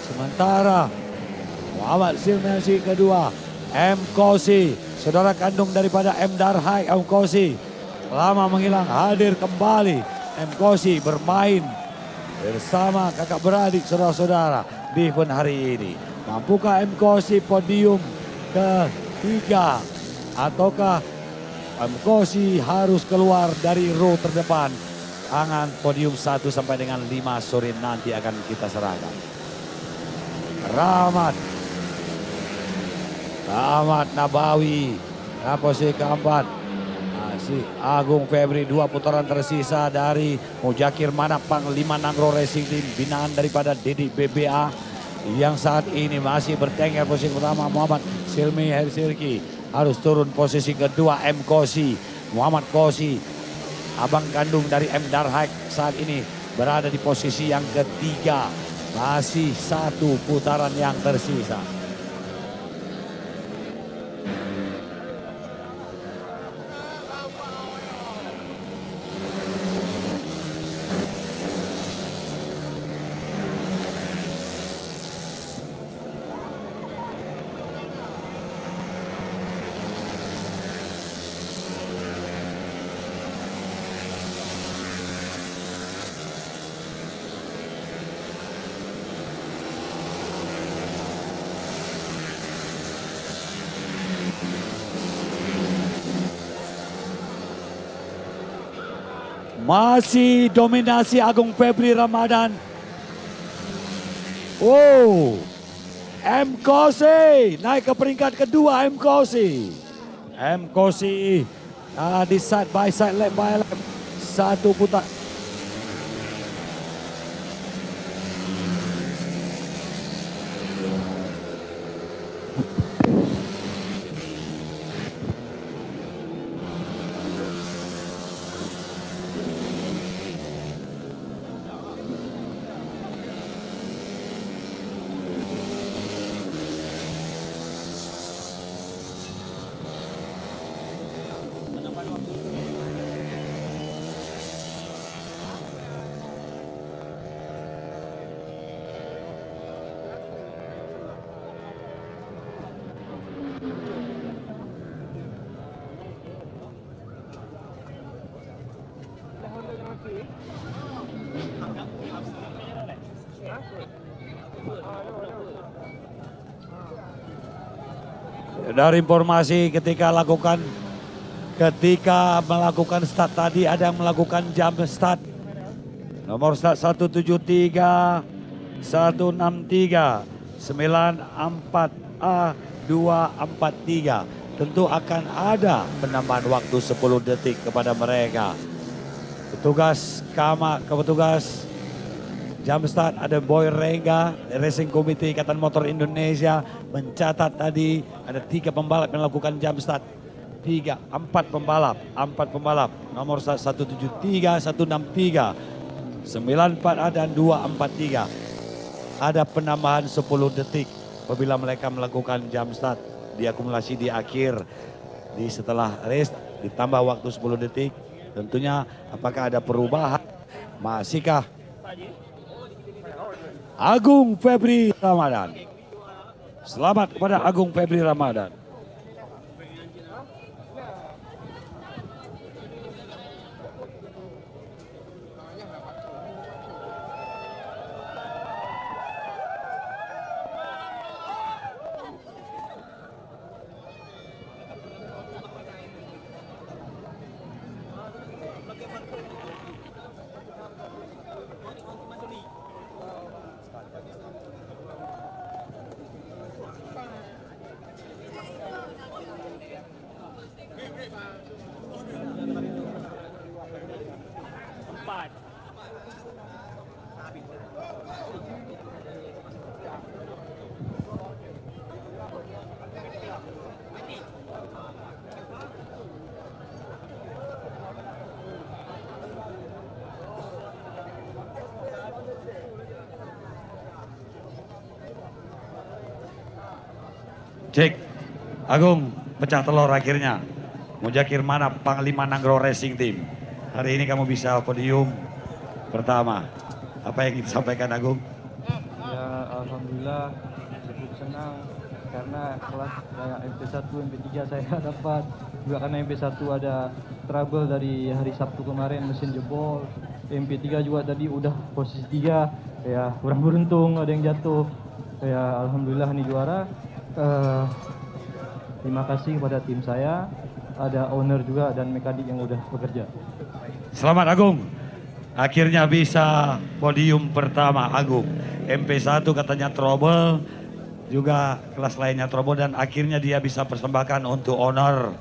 Sementara Muhammad Silmi kedua, M. Kosi, saudara kandung daripada M. Darhai, M. Kosi. Lama menghilang, hadir kembali. M. Kosi bermain bersama kakak beradik saudara-saudara di event hari ini. Mampukah M. Kosi podium ketiga ataukah M. Kosi harus keluar dari row terdepan? Tangan podium 1 sampai dengan 5 sore nanti akan kita serahkan. Rahmat Nabawi, posisi keempat. Masih Agung Febri, 2 putaran tersisa dari Mujakir Manap, Panglima Nanggro Racing Team, binaan daripada Dedi BBA. yang saat ini masih bertengger posisi pertama. Muhammad Silmi Hersirki harus turun posisi kedua. M. Kosi, Muhammad Kosi, abang kandung dari M. Darhak, saat ini berada di posisi yang ketiga. Masih satu putaran yang tersisa. Masih dominasi Agung Febri Ramadan. Oh, M. Kosi naik ke peringkat kedua. M. Kosi di side by side, lap by lap, satu putar. Dari informasi ketika melakukan start tadi, ada yang melakukan jump start. Nomor start 173, 163, 94A 243. Tentu akan ada penambahan waktu 10 detik kepada mereka. Petugas jump start ada Boy Rengga, Racing Committee Ikatan Motor Indonesia mencatat tadi ada 3 pembalap yang melakukan jump start. 4 pembalap. Nomor 173, 163, 94A dan 243. Ada penambahan 10 detik apabila mereka melakukan jump start. Diakumulasi di akhir, setelah race ditambah waktu 10 detik. Tentunya apakah ada perubahan? Masihkah Agung Febri Ramadan? Selamat kepada Agung Febri Ramadan. Cek, Agung pecah telur akhirnya. Mujakir Manap, Panglima Nanggro Racing Team. Hari ini kamu bisa podium pertama. Apa yang disampaikan Agung? Ya Alhamdulillah cukup senang karena kelas kayak MP1, MP3 saya dapat. Juga karena MP1 ada trouble dari hari Sabtu kemarin mesin jebol. MP3 juga tadi udah posisi 3. Ya kurang beruntung ada yang jatuh. Ya Alhamdulillah ini juara. Terima kasih kepada tim saya, ada owner juga dan mekanik yang udah bekerja. Selamat Agung, akhirnya bisa podium pertama Agung. MP1 katanya trouble, juga kelas lainnya trouble dan akhirnya dia bisa persembahkan untuk honor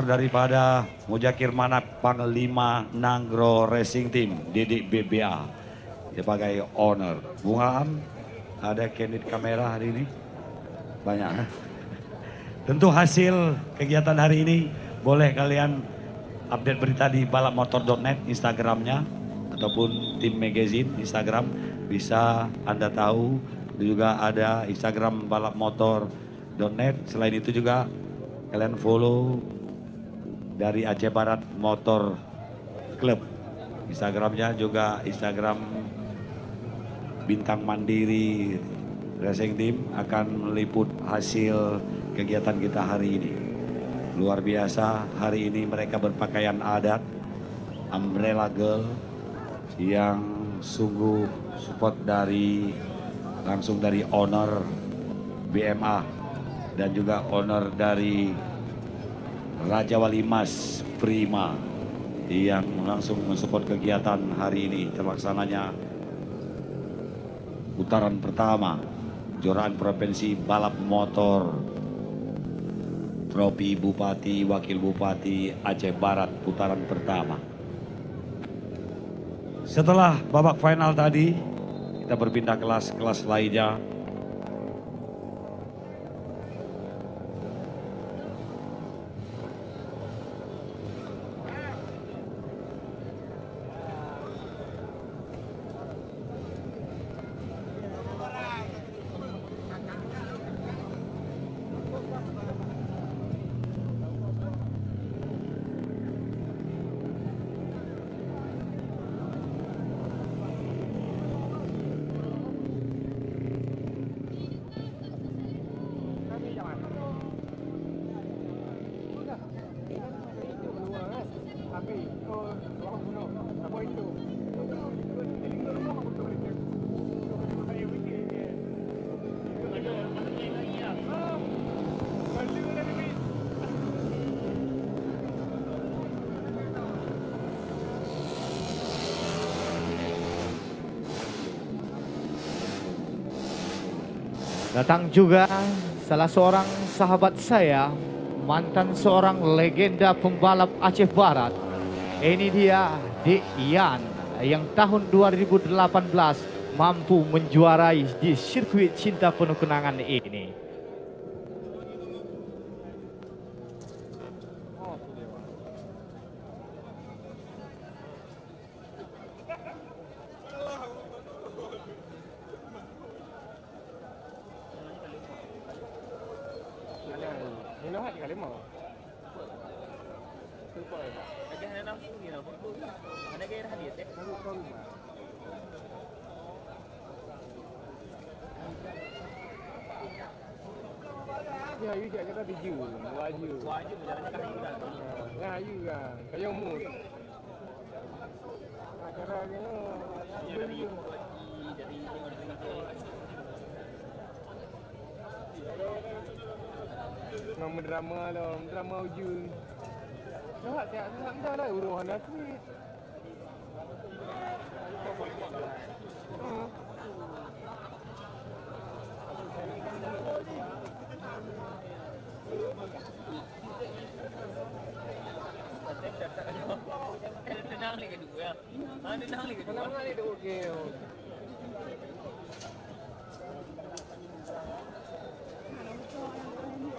daripada Mujakir Manap, Panglima Nanggro Racing Team, Didik BBA. sebagai owner. Bunga Am, ada candid kamera hari ini? Banyak. Tentu hasil kegiatan hari ini boleh kalian update berita di balapmotor.net Instagramnya ataupun tim magazine Instagram, bisa Anda tahu. Juga ada Instagram balapmotor.net. Selain itu juga kalian follow dari Aceh Barat Motor Club. Instagramnya juga Instagram Bintang Mandiri Racing Team akan meliput hasil kegiatan kita hari ini. Luar biasa, hari ini mereka berpakaian adat, Umbrella Girl, yang sungguh support langsung dari owner BMA dan juga owner dari Raja Wali Mas Prima yang langsung mensupport kegiatan hari ini terlaksananya putaran pertama kejuaraan provinsi balap motor Trofi Bupati Wakil Bupati Aceh Barat putaran pertama. Setelah babak final tadi, kita berpindah kelas lainnya. Datang juga salah seorang sahabat saya, mantan seorang legenda pembalap Aceh Barat. Ini dia Dik Yan yang tahun 2018 mampu menjuarai di sirkuit cinta penuh kenangan ini. Ya, you juga kata biju, waju. Waju jalannya kan juga. Ya, you juga. Kayak mu. Acaranya dari nama drama lah, drama ujung. Dah, tak lah urusan aku.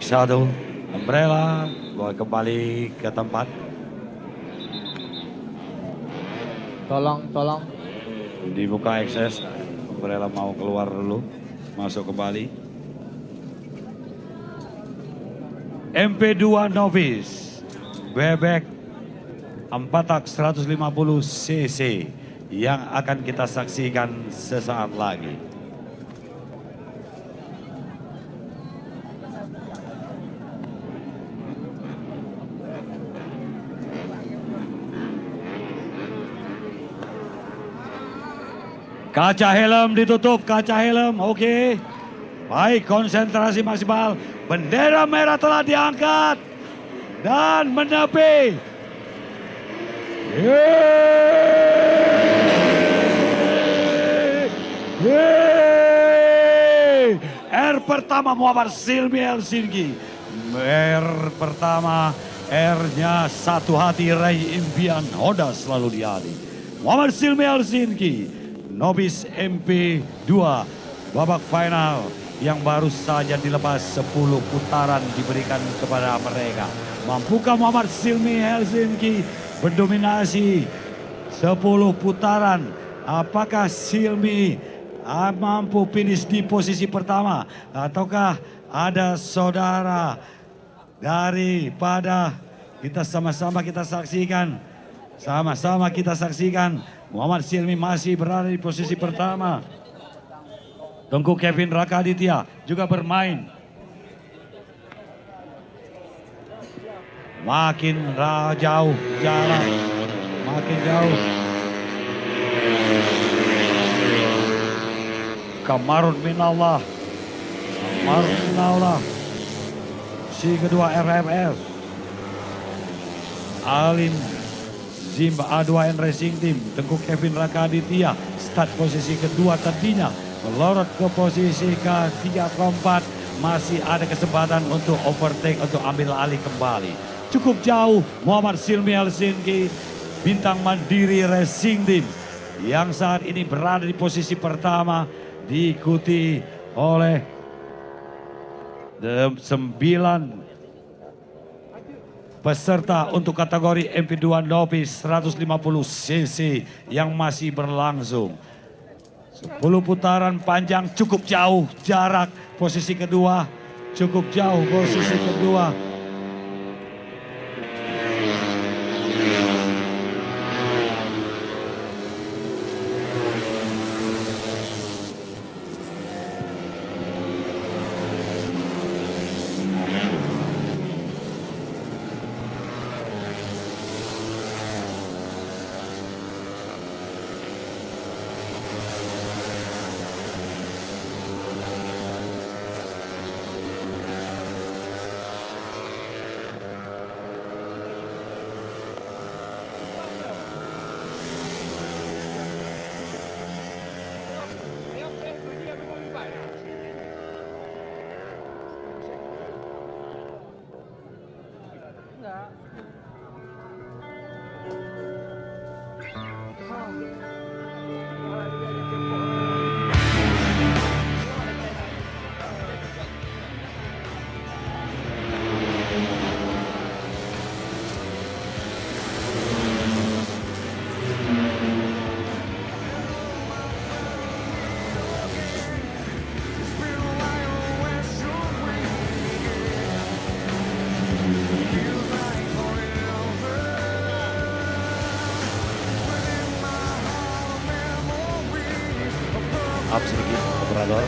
Satu, Umbrella bawa kembali ke tempat. Tolong. Dibuka akses, Umbrella mau keluar dulu, masuk kembali. MP2 Novice, bebek 4 tak 150 cc yang akan kita saksikan sesaat lagi. Kaca helm ditutup, kaca helm, oke. Baik, konsentrasi maksimal. Bendera merah telah diangkat dan menepi. R pertama Muhammad Silmi Helsinki. R pertama, R-nya satu hati, raih impian, Honda selalu di hati. Muhammad Silmi Helsinki Nobis MP2 babak final yang baru saja dilepas 10 putaran diberikan kepada mereka. Mampukah Muhammad Silmi Helsinki berdominasi 10 putaran? Apakah Silmi mampu finish di posisi pertama? Ataukah ada saudara daripada kita sama-sama kita saksikan. Sama-sama kita saksikan. Muhammad Silmi masih berada di posisi pertama. Tengku Kevin Rakaditya juga bermain. Makin jauh jalan. Makin jauh. Kamarun minallah. Kamarun minallah. Si kedua RFS. Alim Zimba A2N Racing Team. Tengku Kevin Rakaditya. Start posisi kedua tadinya. Melorot ke posisi ketiga keempat. Masih ada kesempatan untuk overtake, untuk ambil alih kembali. Cukup jauh Muhammad Silmi Helsinki. Bintang Mandiri Racing Team. Yang saat ini berada di posisi pertama. Diikuti oleh 9 peserta untuk kategori MP2 Nobis 150 cc yang masih berlangsung. 10 putaran panjang, cukup jauh jarak posisi kedua, cukup jauh posisi kedua. Up sedikit operator.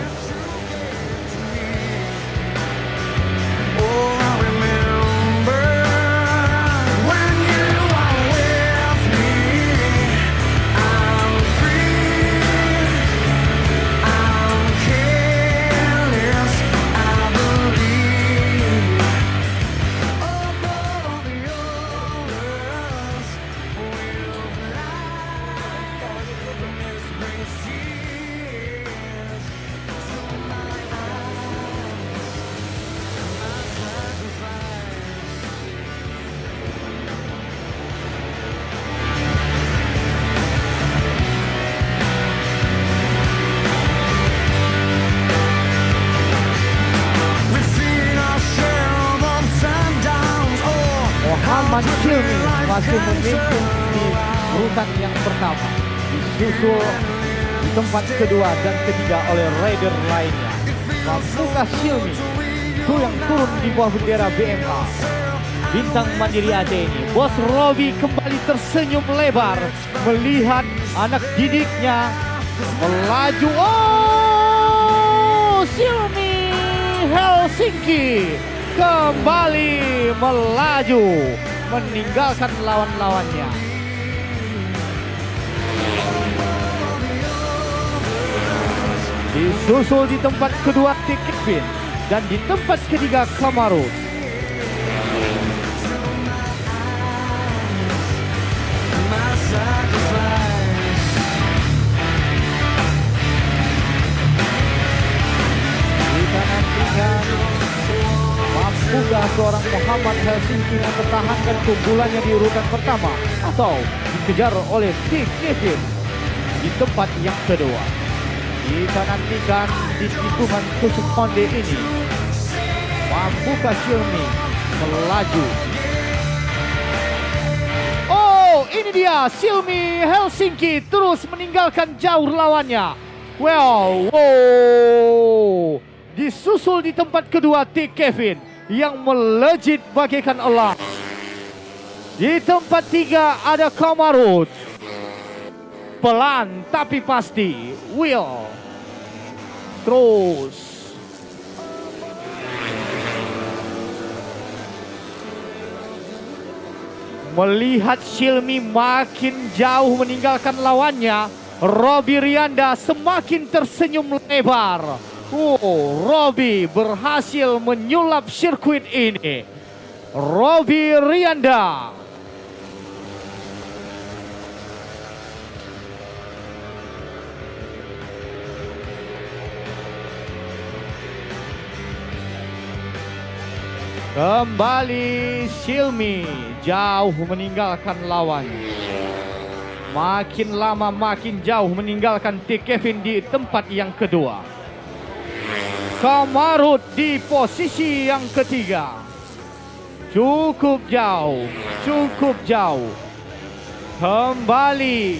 Muhammad Silmi masih memimpin di urutan yang pertama, disusul di tempat kedua dan ketiga oleh rider lainnya. Mampukah Silmi itu yang turun di bawah bendera BMK? Bintang Mandiri AT ini, Bos Robi kembali tersenyum lebar melihat anak didiknya melaju. Oh, Silmi Helsinki kembali melaju meninggalkan lawan-lawannya. Disusul di tempat kedua Kevin dan di tempat ketiga Kamarun. Kita nantikan mampukah seorang Muhammad Helsinki mempertahankan keunggulannya di urutan pertama atau dikejar oleh Kevin. di tempat yang kedua. Kita nantikan di tikungan tusuk konde ini, mampukah Xiaomi melaju? Oh, ini dia Xiaomi Helsinki terus meninggalkan jauh lawannya. Wow, disusul di tempat kedua T. Kevin yang melejit bagaikan elang. Di tempat tiga ada Kamarut. Pelan tapi pasti. Will. Terus. Melihat Xiaomi makin jauh meninggalkan lawannya, Robby Rianda semakin tersenyum lebar. Robby berhasil menyulap sirkuit ini. Robby Rianda. Kembali Xiaomi jauh meninggalkan lawan. Makin lama makin jauh meninggalkan T. Kevin di tempat yang kedua. Kamarut di posisi yang ketiga. Cukup jauh, cukup jauh. Kembali.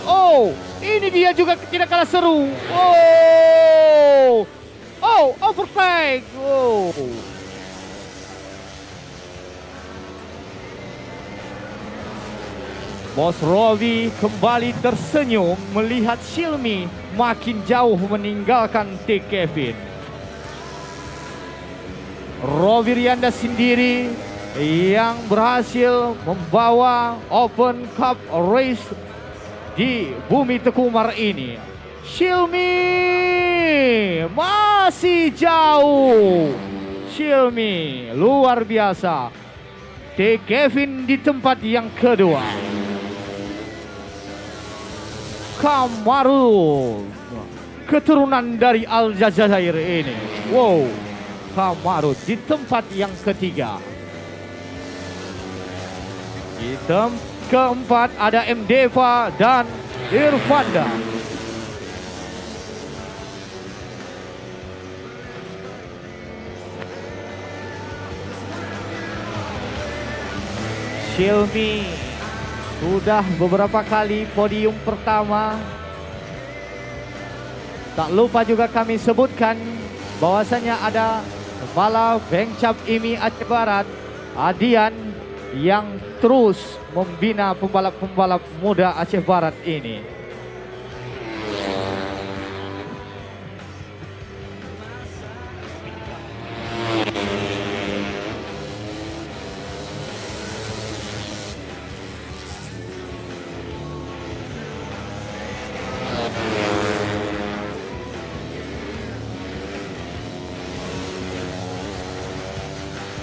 Oh, ini dia juga tidak kalah seru. Oh, overtake. Bos Robby kembali tersenyum melihat Xiaomi makin jauh meninggalkan T. Kevin. Robby Rianda sendiri yang berhasil membawa Open Cup Race di Bumi Tekumar ini. Xiaomi masih jauh. Xiaomi luar biasa. T. Kevin di tempat yang kedua. Kamarut, keturunan dari Aljazair ini. Wow, Kamarut di tempat yang ketiga. Di tempat keempat ada M. Deva dan Irfanda. Xiaomi sudah beberapa kali podium pertama. Tak lupa juga kami sebutkan bahwasanya ada kepala Bengcap IMI Aceh Barat, Adian, yang terus membina pembalap-pembalap muda Aceh Barat ini.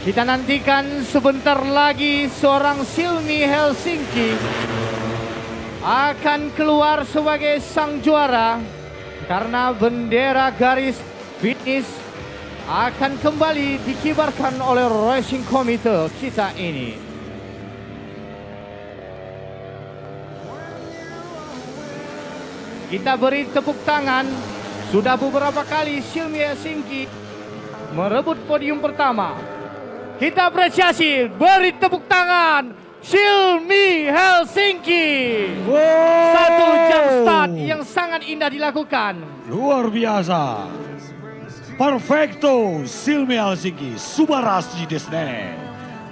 Kita nantikan sebentar lagi seorang Xiaomi Helsinki akan keluar sebagai sang juara karena bendera garis finish akan kembali dikibarkan oleh Racing Committee kita ini. Kita beri tepuk tangan. Sudah beberapa kali Xiaomi Helsinki merebut podium pertama. Kita apresiasi, beri tepuk tangan Xiaomi Helsinki. Satu jam start yang sangat indah dilakukan. Luar biasa. Perfecto Xiaomi Helsinki. Subarasi desne.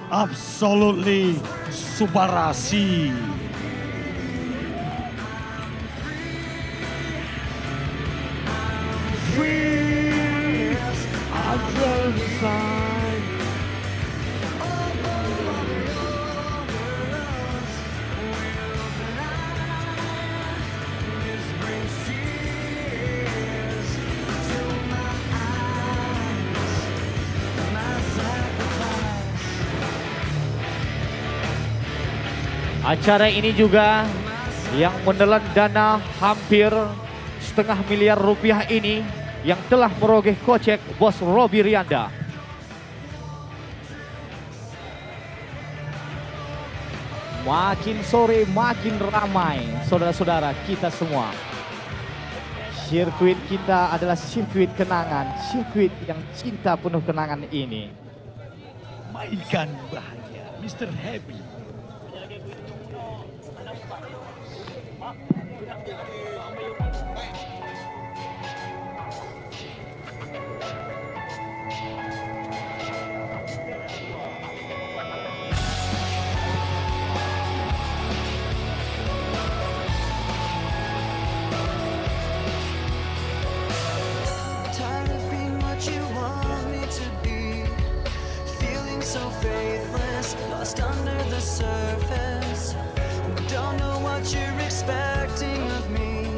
Absolutely subarasi. Acara ini juga yang menelan dana hampir setengah miliar rupiah ini yang telah merogeh kocek bos Robby Rianda. Makin sore makin ramai saudara-saudara kita semua. Sirkuit kita adalah sirkuit kenangan, sirkuit yang cinta penuh kenangan ini. Mainkan bahagia, Mr. Happy. Tired of being what you want me to be, feeling so faithless, lost under the surface. Don't know what you're expecting of me,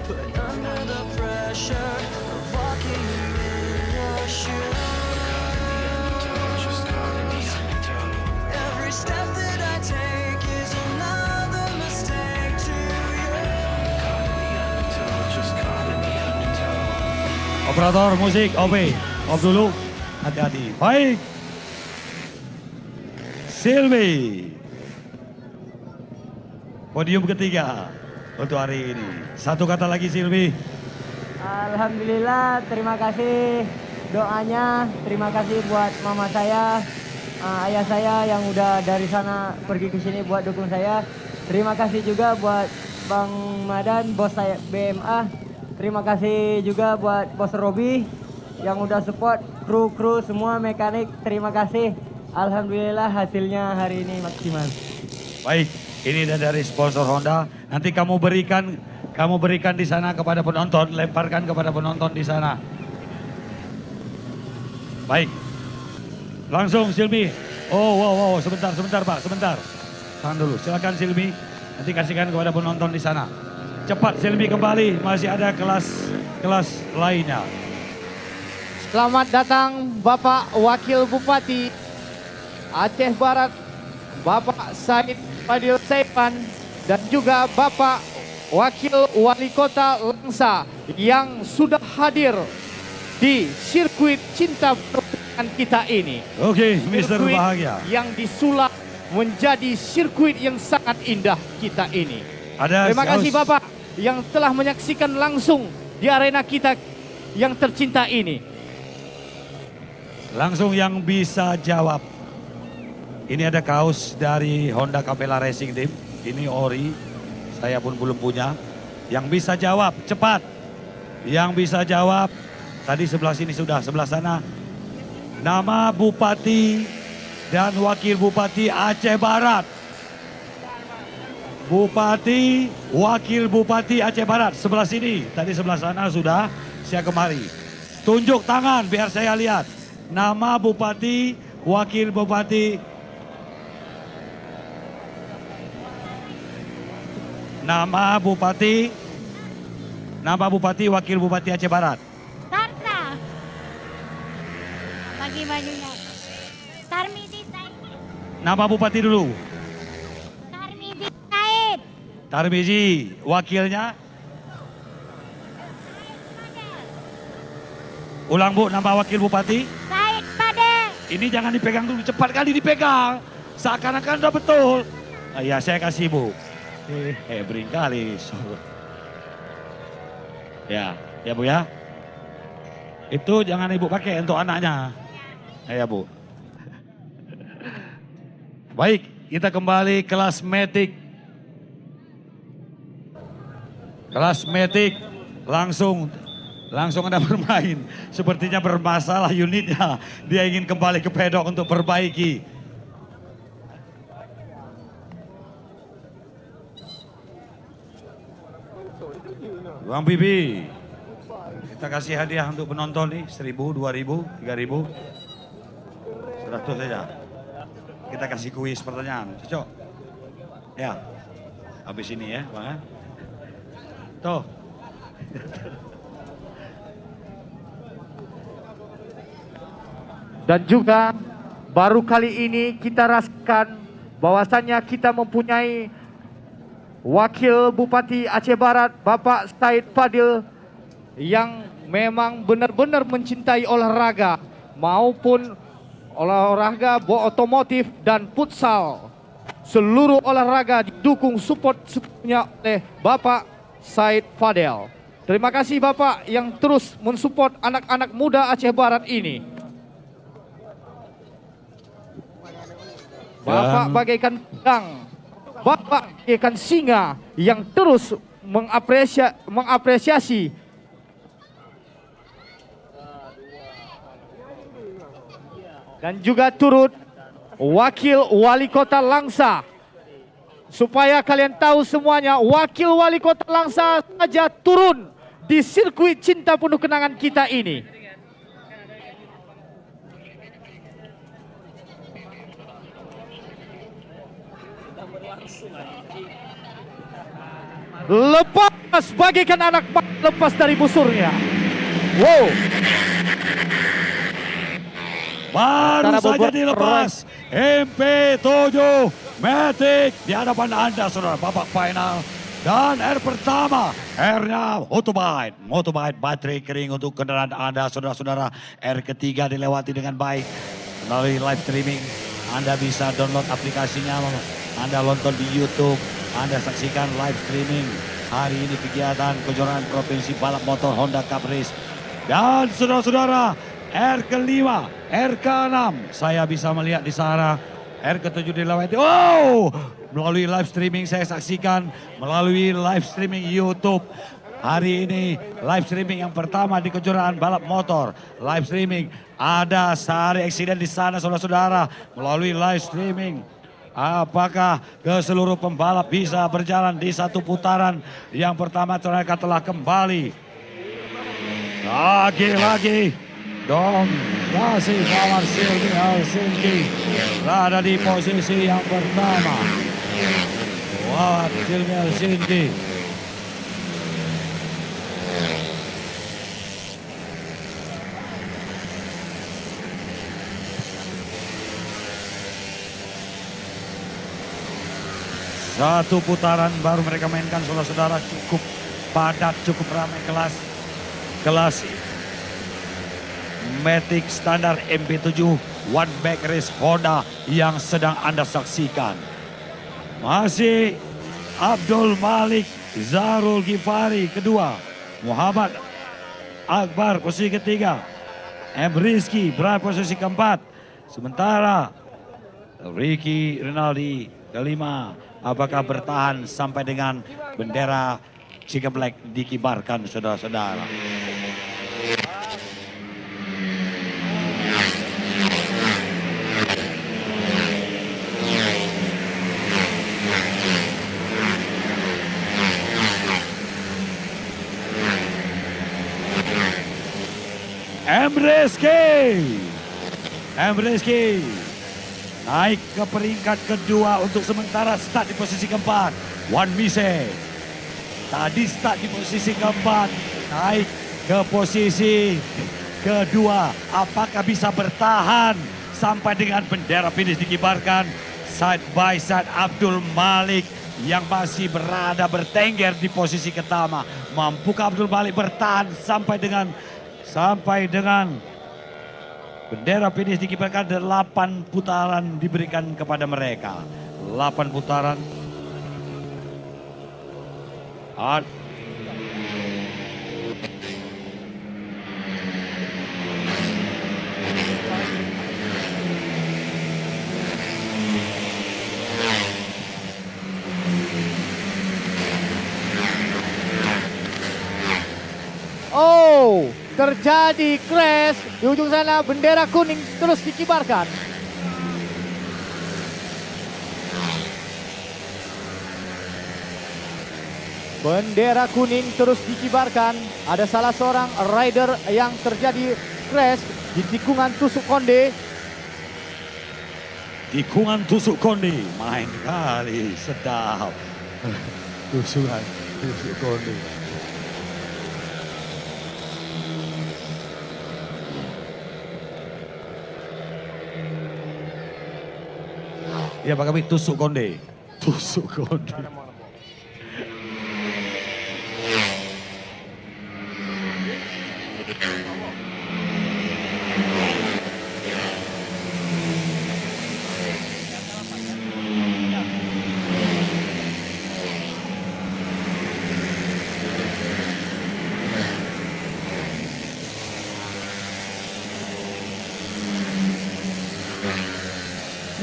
put under the pressure of walking in your shoes. Every step that I take is another mistake to you. Operator musik, off dulu, hati-hati. Baik, Silvi, podium ketiga untuk hari ini. Satu kata lagi Silvi. Alhamdulillah, terima kasih doanya, terima kasih buat mama saya, ayah saya yang udah dari sana pergi ke sini buat dukung saya. Terima kasih juga buat Bang Madan, bos saya BMA. Terima kasih juga buat bos Robi yang udah support, kru semua, mekanik. Terima kasih. Alhamdulillah hasilnya hari ini maksimal. Baik, ini dari sponsor Honda. Nanti kamu berikan di sana kepada penonton, lemparkan kepada penonton di sana. Baik, langsung Silvi. Oh, sebentar Pak, sebentar. Tahan dulu, silakan Silvi. Nanti kasihkan kepada penonton di sana. Cepat Silvi kembali, masih ada kelas lainnya. Selamat datang Bapak Wakil Bupati Aceh Barat, Bapak Said Fadil Saipan, dan juga Bapak Wakil Wali Kota Langsa yang sudah hadir di sirkuit cinta pertandingan kita ini. Oke, Mr. Sirkuit Bahagia. yang disulap menjadi sirkuit yang sangat indah kita ini. Terima kasih Bapak yang telah menyaksikan langsung di arena kita yang tercinta ini. Langsung yang bisa jawab. Ini ada kaos dari Honda Capella Racing Team. Ini ori, saya pun belum punya. Yang bisa jawab, cepat. Yang bisa jawab, tadi sebelah sini sudah, sebelah sana. Nama Bupati dan Wakil Bupati Aceh Barat. Bupati, Wakil Bupati Aceh Barat, sebelah sini. Tadi sebelah sana sudah, saya kemari. Tunjuk tangan biar saya lihat. Nama Bupati, Wakil Bupati. Nama Bupati, Wakil Bupati Aceh Barat. Tarta. Bagi bajunya. Tarmidi Said. Nama Bupati dulu. Tarmidi Said. Tarmizi, wakilnya. Ulang Bu, nama Wakil Bupati. Said Padel. Ini jangan dipegang dulu, cepat kali dipegang. Seakan-akan udah betul. Ya saya kasih Bu. Hebring kali. Ya Bu ya. Itu jangan Ibu pakai untuk anaknya. Ya Bu. Baik, kita kembali kelas Matic. Kelas Matic langsung Anda bermain. Sepertinya bermasalah unitnya. Dia ingin kembali ke pedok untuk perbaiki. Bang Bibi, kita kasih hadiah untuk penonton nih, 1.000, 2.000, 3.000. 100 saja. Kita kasih kuis pertanyaan, cocok? Ya, habis ini ya Bang. Tuh. Dan juga baru kali ini kita rasakan bahwasannya kita mempunyai Wakil Bupati Aceh Barat, Bapak Said Fadil, yang memang benar-benar mencintai olahraga maupun olahraga otomotif dan futsal. seluruh olahraga didukung support-supportnya oleh Bapak Said Fadel. Terima kasih Bapak yang terus mensupport anak-anak muda Aceh Barat ini. Bapak bagaikan pedang, Bapak bagaikan singa yang terus mengapresiasi dan juga turut Wakil Wali Kota Langsa. Supaya kalian tahu semuanya, Wakil Wali Kota Langsa saja turun di sirkuit cinta penuh kenangan kita ini. Lepas bagaikan anak lepas dari busurnya. Wow. Baru saja dilepas MP7 Matic di hadapan Anda saudara, babak final. Dan R pertama, R-nya Motobite baterai kering untuk kendaraan Anda saudara-saudara. R ketiga dilewati dengan baik melalui live streaming. Anda bisa download aplikasinya, Anda nonton di YouTube, Anda saksikan live streaming hari ini kegiatan kejuaraan Provinsi Balap Motor Honda Cup Race. Dan saudara-saudara, R kelima, R ke-6, saya bisa melihat di sana. R ke-7 dilewati. Oh, melalui live streaming saya saksikan, melalui live streaming YouTube. Hari ini live streaming yang pertama di kejuaraan balap motor. Live streaming, ada sehari eksiden di sana saudara-saudara. Melalui live streaming, apakah ke seluruh pembalap bisa berjalan di satu putaran yang pertama? Mereka telah kembali. Lagi-lagi Dom masih kawan Silvi Helsinki berada di posisi yang pertama. Wah, Silvi Helsinki. Satu putaran baru mereka mainkan saudara-saudara, cukup padat, cukup ramai kelas Matic standar MP7 One Back Race Honda yang sedang Anda saksikan. Masih Abdul Malik Zarul Ghifari kedua, Muhammad Akbar posisi ketiga, M. Rizky berada posisi keempat. Sementara Ricky Rinaldi kelima. Apakah bertahan sampai dengan bendera Chica Black dikibarkan saudara-saudara? M. Rizky naik ke peringkat kedua untuk sementara, start di posisi keempat. Wan Mise tadi start di posisi keempat, naik ke posisi kedua. Apakah bisa bertahan sampai dengan bendera finish dikibarkan? Side by side Abdul Malik yang masih berada bertengger di posisi pertama. Mampukah Abdul Malik bertahan sampai dengan bendera finish dikibarkan? 8 putaran diberikan kepada mereka. 8 putaran. Oh, terjadi crash di ujung sana, bendera kuning terus dikibarkan. Bendera kuning terus dikibarkan. Ada salah seorang rider yang terjadi crash di tikungan tusuk konde. Tikungan tusuk konde, main kali sedap. Tusukan tusuk konde. Ya Pak Kabit, tusuk konde. Tusuk konde.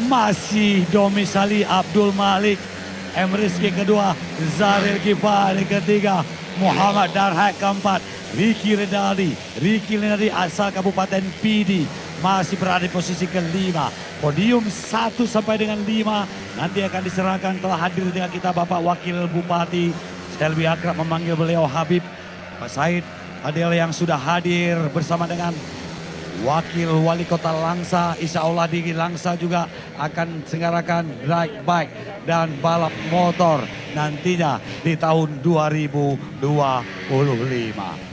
masih domisili Abdul Malik. M. Rizky kedua, Zaril Gifari ketiga, Muhammad Darhak keempat, Ricky Renaldi asal Kabupaten PD masih berada di posisi kelima. Podium 1 sampai dengan 5 nanti akan diserahkan. Telah hadir dengan kita Bapak Wakil Bupati, saya lebih akrab memanggil beliau Habib, Pak Said Adel yang sudah hadir bersama dengan Wakil Wali Kota Langsa. Insya Allah di Langsa juga akan selenggarakan drag bike dan balap motor nantinya di tahun 2025.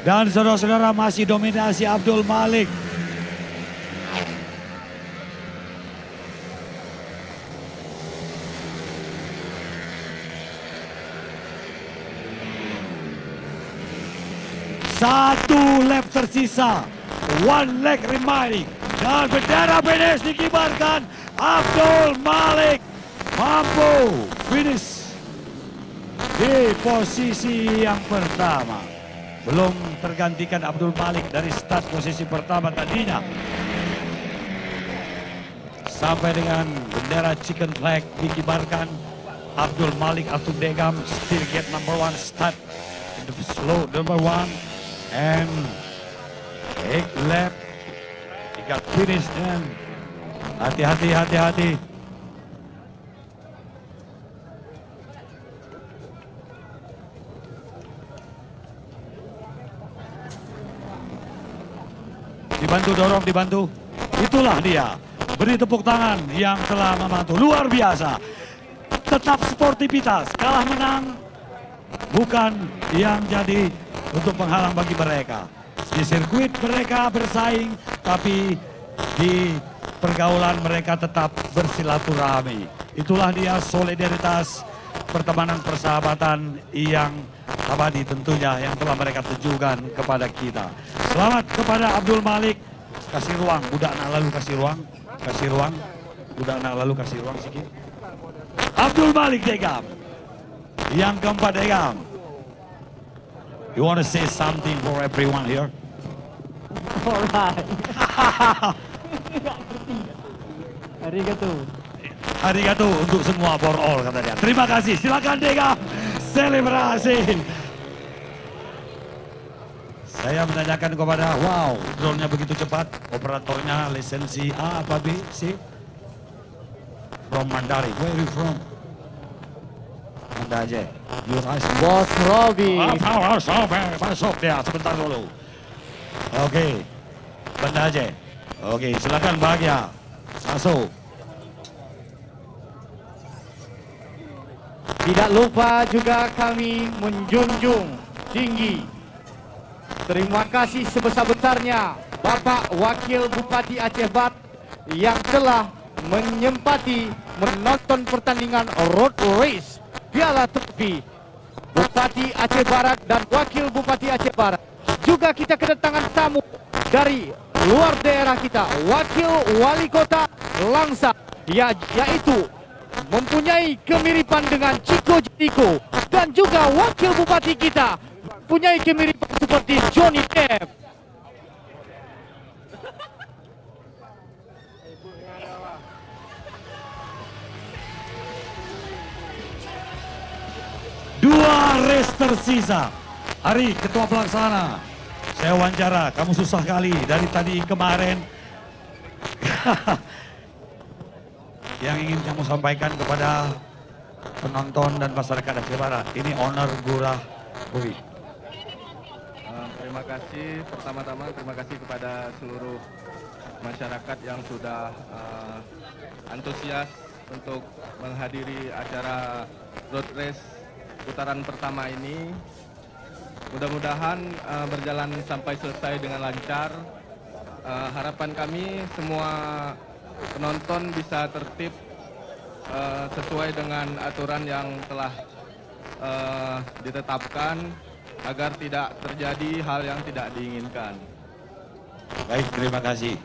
Dan saudara-saudara masih dominasi Abdul Malik. Satu lap tersisa. One leg remaining. Dan bendera finish dikibarkan. Abdul Malik mampu finish di posisi yang pertama. Belum tergantikan Abdul Malik dari start posisi pertama tadinya. Sampai dengan bendera chicken flag dikibarkan, Abdul Malik Altudegam still get number 1 start. The slow number 1 and 8 lap. He got finished and hati-hati. Dibantu. Itulah dia. Beri tepuk tangan yang telah membantu. Luar biasa. Tetap sportivitas. Kalah menang bukan yang jadi untuk penghalang bagi mereka. Di sirkuit mereka bersaing, tapi di pergaulan mereka tetap bersilaturahmi. Itulah dia solidaritas, pertemanan, persahabatan yang abadi tentunya yang telah mereka tunjukkan kepada kita. Selamat kepada Abdul Malik. Kasih ruang, budak nak lalu kasih ruang. Budak nak lalu kasih ruang sikit. Abdul Malik Degam. Yang keempat Degam. You want to say something for everyone here? Alright. Arigato untuk semua for all kata dia. Terima kasih. Silakan Degam. Selebrasi. Saya menanyakan kepada, wow, drone-nya begitu cepat, operatornya lisensi A apa B, C? From Mandari. Where are you from? Anda aja. Bos Robi. Masuk dia sebentar dulu. Oke, Banda aja. Oke, silakan bahagia. Masuk. Tidak lupa juga kami menjunjung tinggi terima kasih sebesar-besarnya Bapak Wakil Bupati Aceh Barat yang telah menyempati menonton pertandingan road race Piala Trofi Bupati Aceh Barat dan Wakil Bupati Aceh Barat. Juga kita kedatangan tamu dari luar daerah kita, Wakil Wali Kota Langsa, yaitu mempunyai kemiripan dengan Chico Jericho, dan juga Wakil Bupati kita punya kemiripan seperti Johnny Depp. Dua race tersisa. Hari Ketua Pelaksana, saya wawancara, kamu susah kali dari tadi kemarin. Yang ingin kamu sampaikan kepada penonton dan masyarakat Aceh Barat, ini owner Gurah Boy. Terima kasih, pertama-tama terima kasih kepada seluruh masyarakat yang sudah antusias untuk menghadiri acara road race putaran pertama ini. Mudah-mudahan berjalan sampai selesai dengan lancar. Harapan kami semua penonton bisa tertib sesuai dengan aturan yang telah ditetapkan agar tidak terjadi hal yang tidak diinginkan. Baik, terima kasih.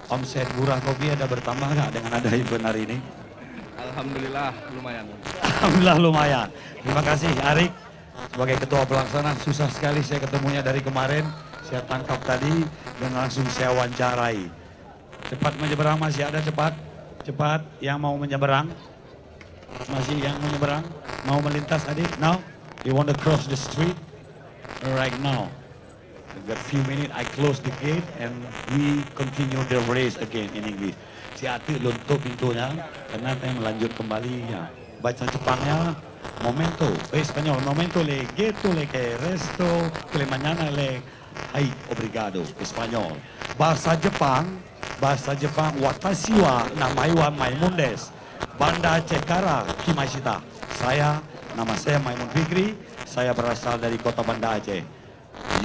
Omset Murah Kopi ada bertambah nggak dengan ada event hari ini? Alhamdulillah lumayan. Alhamdulillah lumayan. Terima kasih Arik sebagai ketua pelaksana. Susah sekali saya ketemunya dari kemarin. Saya tangkap tadi dan langsung saya wawancarai. Cepat menyeberang, masih ada cepat. Cepat yang mau menyeberang. Masih yang menyeberang. Mau melintas adik? Now? You want to cross the street? Right now. We've got a few minutes, I close the gate and we continue the race again in English. Hati-hati luntuk pintunya, karena saya melanjut kembali ya. Baca Jepangnya, momento, Spanyol, momento le geto le que resto, que le mañana le, ay, obrigado, Spanyol. Bahasa Jepang, watashi wa namai wa Maimun desu. Banda Cekara Kimashita. Nama saya Maimun Fikri, saya berasal dari kota Banda Aceh.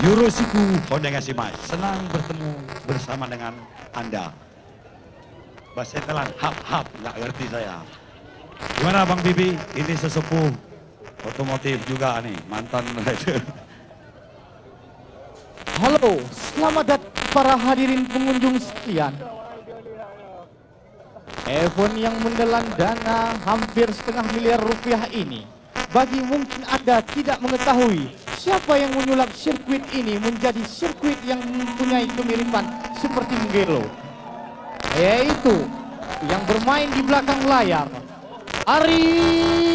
Yoroshiku onegaishimasu. Senang bertemu bersama dengan Anda. Bahasa Thailand, hap, nggak ngerti saya. Gimana Bang Bibi? Ini sesepuh otomotif juga nih, mantan rider. Halo, selamat datang para hadirin pengunjung sekalian. Event yang menelan dana hampir setengah miliar rupiah ini, bagi mungkin Anda tidak mengetahui siapa yang menyulap sirkuit ini menjadi sirkuit yang mempunyai kemiripan seperti Mugello, yaitu yang bermain di belakang layar, Arif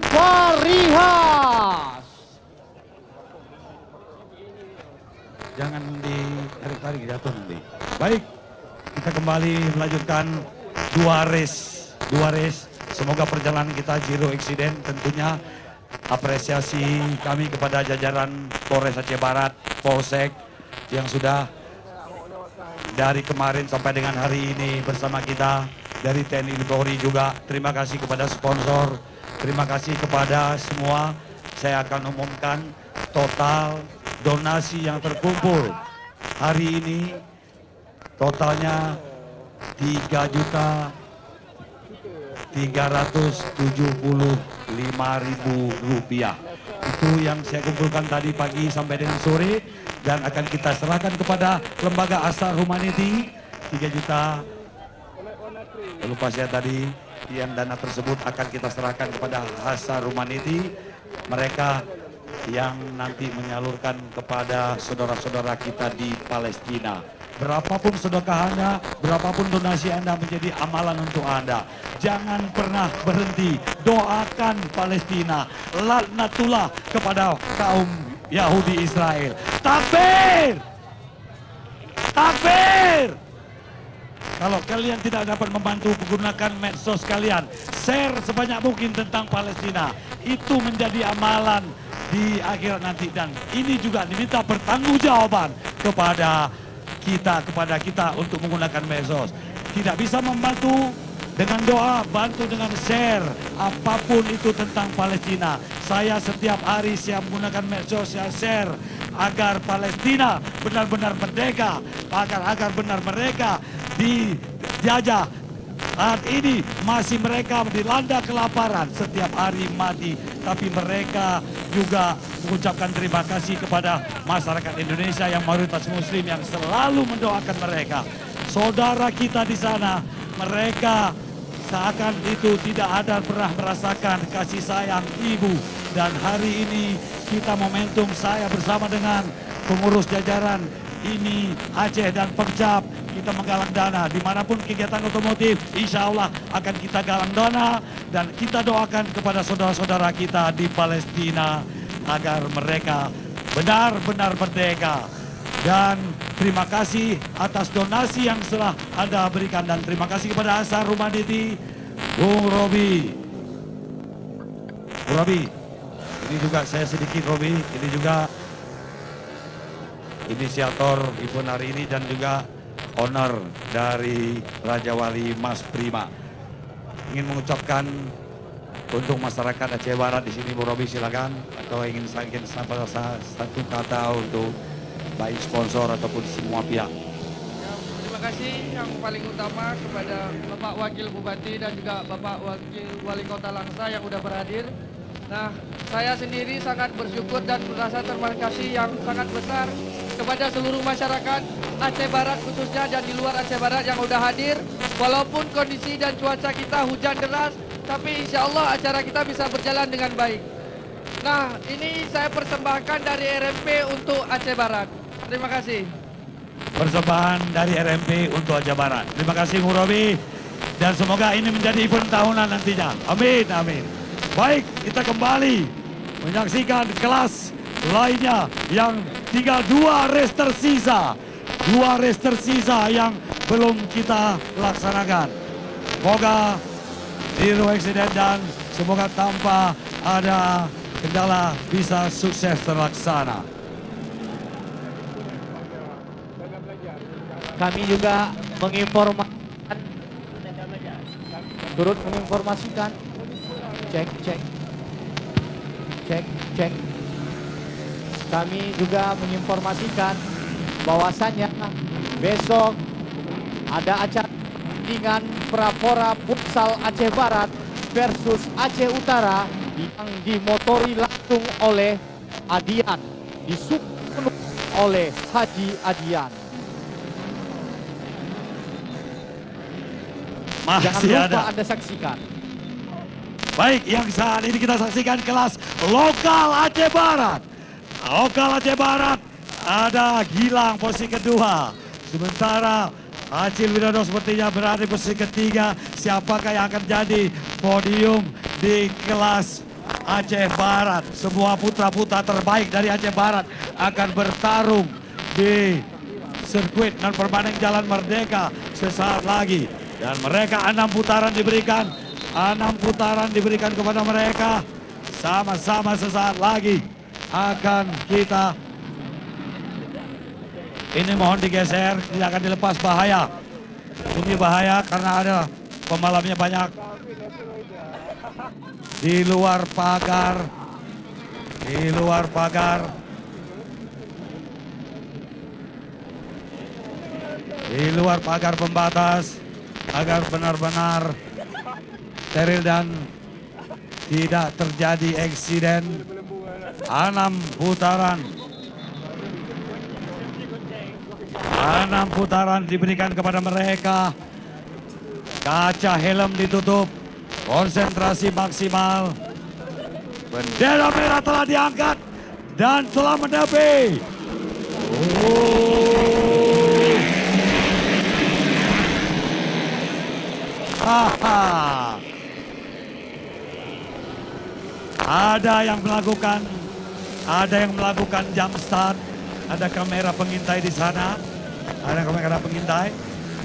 Farihas. Jangan ditarik-tarik, jatuh nanti. Baik, kita kembali melanjutkan dua race. Semoga perjalanan kita zero accident. Tentunya apresiasi kami kepada jajaran Polres Aceh Barat, Polsek yang sudah dari kemarin sampai dengan hari ini bersama kita, dari TNI Polri juga. Terima kasih kepada sponsor, terima kasih kepada semua. Saya akan umumkan total donasi yang terkumpul hari ini, totalnya 3.375.000 rupiah. Itu yang saya kumpulkan tadi pagi sampai dengan sore, dan akan kita serahkan kepada lembaga Asar Humanity 3 juta. Lupa saya tadi, yang dana tersebut akan kita serahkan kepada Asar Humanity, mereka yang nanti menyalurkan kepada saudara-saudara kita di Palestina. Berapapun sedekah Anda, berapapun donasi Anda menjadi amalan untuk Anda. Jangan pernah berhenti, doakan Palestina. Laknatullah kepada kaum Yahudi Israel. Takbir! Takbir! Kalau kalian tidak dapat membantu menggunakan medsos kalian, share sebanyak mungkin tentang Palestina. Itu menjadi amalan di akhirat nanti, dan ini juga diminta pertanggungjawaban kepada kita untuk menggunakan medsos. Tidak bisa membantu dengan doa, bantu dengan share apapun itu tentang Palestina. Saya setiap hari siap menggunakan medsos, saya share agar Palestina benar-benar merdeka, agar benar mereka dijajah. Saat ini masih mereka dilanda kelaparan, setiap hari mati, tapi mereka juga mengucapkan terima kasih kepada masyarakat Indonesia yang mayoritas muslim yang selalu mendoakan mereka. Saudara kita di sana, mereka seakan itu tidak ada pernah merasakan kasih sayang ibu. Dan hari ini kita momentum, saya bersama dengan pengurus jajaran ini Aceh dan Pemcap, kita menggalang dana dimanapun kegiatan otomotif, insya Allah akan kita galang dana, dan kita doakan kepada saudara-saudara kita di Palestina agar mereka benar-benar merdeka. Dan terima kasih atas donasi yang telah Anda berikan, dan terima kasih kepada Asar Humanity, Bung Robi. Bung Robi, ini juga saya sedikit Robi, ini juga inisiator event hari ini, dan juga owner dari Raja Wali Mas Prima. Ingin mengucapkan untuk masyarakat Aceh Barat di sini, Bu Robi silakan. Atau ingin satu kata untuk baik sponsor ataupun semua pihak. Terima kasih yang paling utama kepada Bapak Wakil Bupati dan juga Bapak Wakil Wali Kota Langsa yang sudah berhadir. Nah, saya sendiri sangat bersyukur dan merasa terima kasih yang sangat besar kepada seluruh masyarakat Aceh Barat khususnya dan di luar Aceh Barat yang sudah hadir. Walaupun kondisi dan cuaca kita hujan deras, tapi insya Allah acara kita bisa berjalan dengan baik. Nah, ini saya persembahkan dari RMP untuk Aceh Barat. Terima kasih. Persembahan dari RMP untuk Aceh Barat. Terima kasih Bu Robi. Dan semoga ini menjadi event tahunan nantinya. Amin, amin. Baik, kita kembali menyaksikan kelas lainnya yang tinggal 2 race tersisa. 2 race tersisa yang belum kita laksanakan. Semoga zero accident dan semoga tanpa ada kendala bisa sukses terlaksana. Kami juga menginformasikan, turut menginformasikan, cek. Kami juga menginformasikan bahwasannya besok ada acara pertandingan Prapora Futsal Aceh Barat versus Aceh Utara yang dimotori langsung oleh Adian, disupport oleh Haji Adian. Jangan lupa Anda saksikan. Baik, yang saat ini kita saksikan kelas lokal Aceh Barat. Lokal Aceh Barat ada Gilang posisi kedua. Sementara Acil Widodo sepertinya berada di posisi ketiga. Siapakah yang akan jadi podium di kelas Aceh Barat? Semua putra-putra terbaik dari Aceh Barat akan bertarung di sirkuit dan permanen Jalan Merdeka sesaat lagi. Dan mereka 6 putaran diberikan. 6 putaran diberikan kepada mereka. Sama-sama sesaat lagi akan kita. Ini mohon digeser, tidak akan dilepas, bahaya. Ini bahaya karena ada pembalapnya banyak. Di luar pagar. Di luar pagar. Di luar pagar pembatas. Agar benar-benar steril dan tidak terjadi eksiden. 6 putaran. 6 putaran diberikan kepada mereka. Kaca helm ditutup. Konsentrasi maksimal. Bendera merah telah diangkat dan telah menepi. Ada yang melakukan jump start. Ada kamera pengintai di sana. Ada kamera pengintai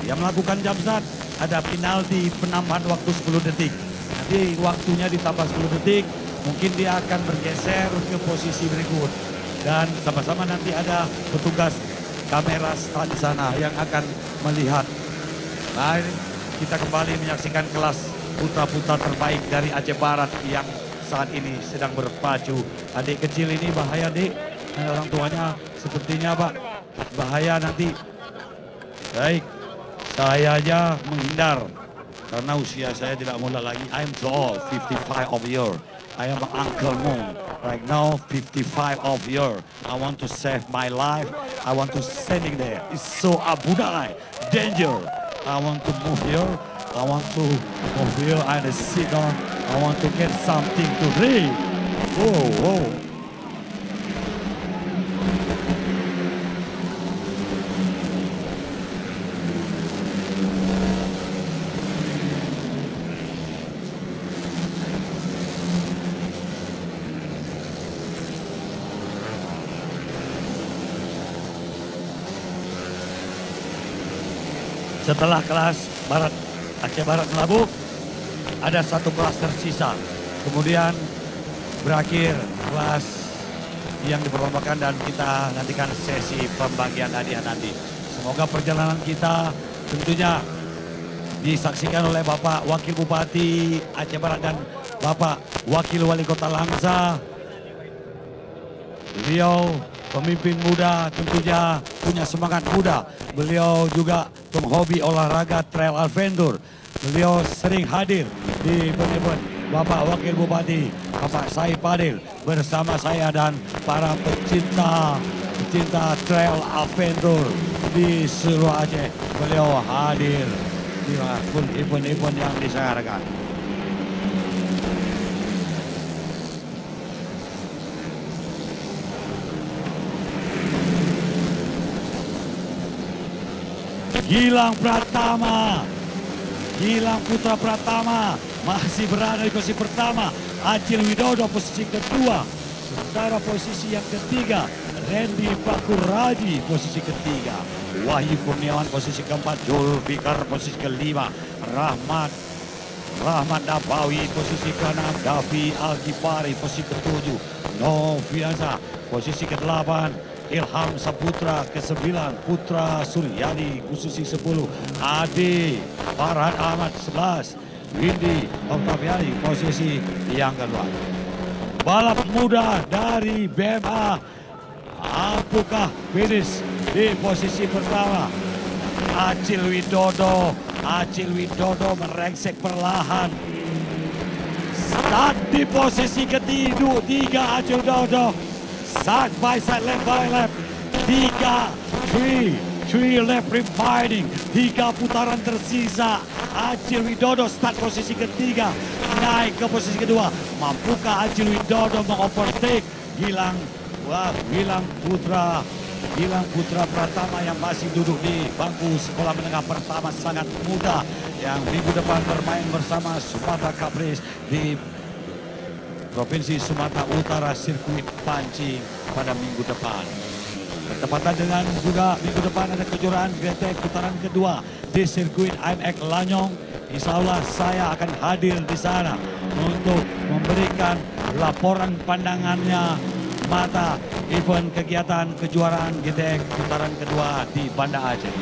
yang melakukan jump start. Ada penalti penambahan waktu 10 detik. Nanti waktunya ditambah 10 detik. Mungkin dia akan bergeser ke posisi berikut. Dan sama-sama nanti ada petugas kamera start di sana yang akan melihat. Nah, kita kembali menyaksikan kelas putra-putra terbaik dari Aceh Barat yang saat ini sedang berpacu. Adik kecil ini bahaya, Dik. Orang tuanya sepertinya, Pak, bahaya nanti. Baik, saya aja menghindar karena usia saya tidak muda lagi. I'm too old, 55 of year. I am Uncle Moon. Right now, 55 of year. I want to save my life. I want to standing there. It's so abudai, danger. I want to move here. I want to move here and sit down. I want to get something to read. Whoa. Setelah kelas Aceh Barat Melabu, ada 1 kelas tersisa. Kemudian berakhir kelas yang diperlombakan dan kita nantikan sesi pembagian hadiah nanti. Semoga perjalanan kita tentunya disaksikan oleh Bapak Wakil Bupati Aceh Barat dan Bapak Wakil Wali Kota Langsa. Beliau pemimpin muda, tentunya punya semangat muda. Beliau juga penghobi olahraga trail adventure. Beliau sering hadir di event-event. Bapak Wakil Bupati, Bapak Said Fadil bersama saya dan para pecinta trail adventure di seluruh Aceh. Beliau hadir di event-event yang diselenggarakan. Gilang Pratama, Gilang Putra Pratama masih berada di posisi pertama. Acil Widodo posisi kedua. Sementara posisi yang ketiga, Randy Pakuraji posisi ketiga. Wahyu Kurniawan posisi keempat. Jul Fikar posisi kelima. Rahmat Dabawi posisi keenam. Davi Al-Ghifari posisi ketujuh. Noviansa posisi ke-8. Ilham Saputra ke-9, Putra Suryadi posisi 10, Ade Farhan Ahmad 11, Windy Octaviani posisi yang kedua. Balap muda dari BMA, apakah finish di posisi pertama? Acil Widodo merengsek perlahan. Start di posisi ketiga Acil Widodo. Side by side, lap by lap. 3 lap remaining. 3 putaran tersisa. Acil Widodo start posisi ketiga. Naik ke posisi kedua. Mampukah Acil Widodo mengovertake Gilang Putra Pratama yang masih duduk di bangku sekolah menengah pertama, sangat muda, yang minggu depan bermain bersama Sumatera Kapris di Provinsi Sumatera Utara sirkuit Pancing pada minggu depan. Bertepatan dengan juga minggu depan ada kejuaraan GT putaran kedua di sirkuit IMX Lanyong. Insya Allah saya akan hadir di sana untuk memberikan laporan pandangannya mata event kegiatan kejuaraan GT putaran kedua di Banda Aceh.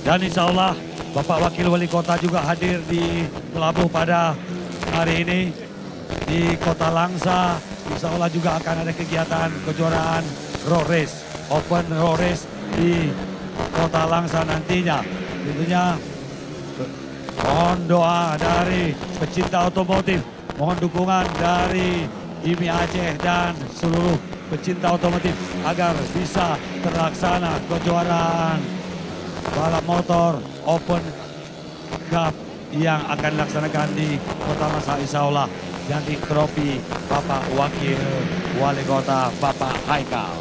Dan insya Allah Bapak Wakil Wali Kota juga hadir di Melabuh pada hari ini di Kota Langsa. Insya Allah juga akan ada kegiatan kejuaraan road race, open road race di Kota Langsa nantinya. Tentunya mohon doa dari pecinta otomotif, mohon dukungan dari IMI Aceh dan seluruh pecinta otomotif agar bisa terlaksana kejuaraan balap motor Open Cup yang akan dilaksanakan di Kota Langsa insya Allah, dan di trofi Bapak Wakil Wali Kota Bapak Haikal.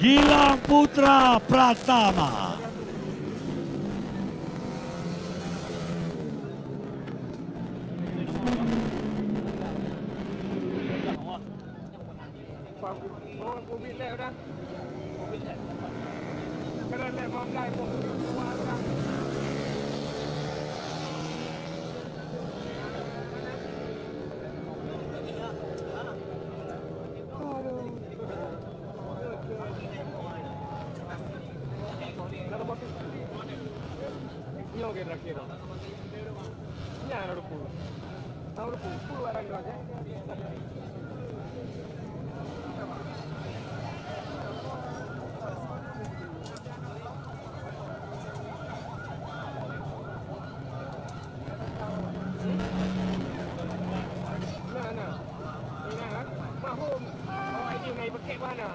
Gilang Putra Pratama. Nyo kira-kira. Nya rupu. Tahu rupu, keluaran do aja. Mahum. Oh, ini ngai pakai mana?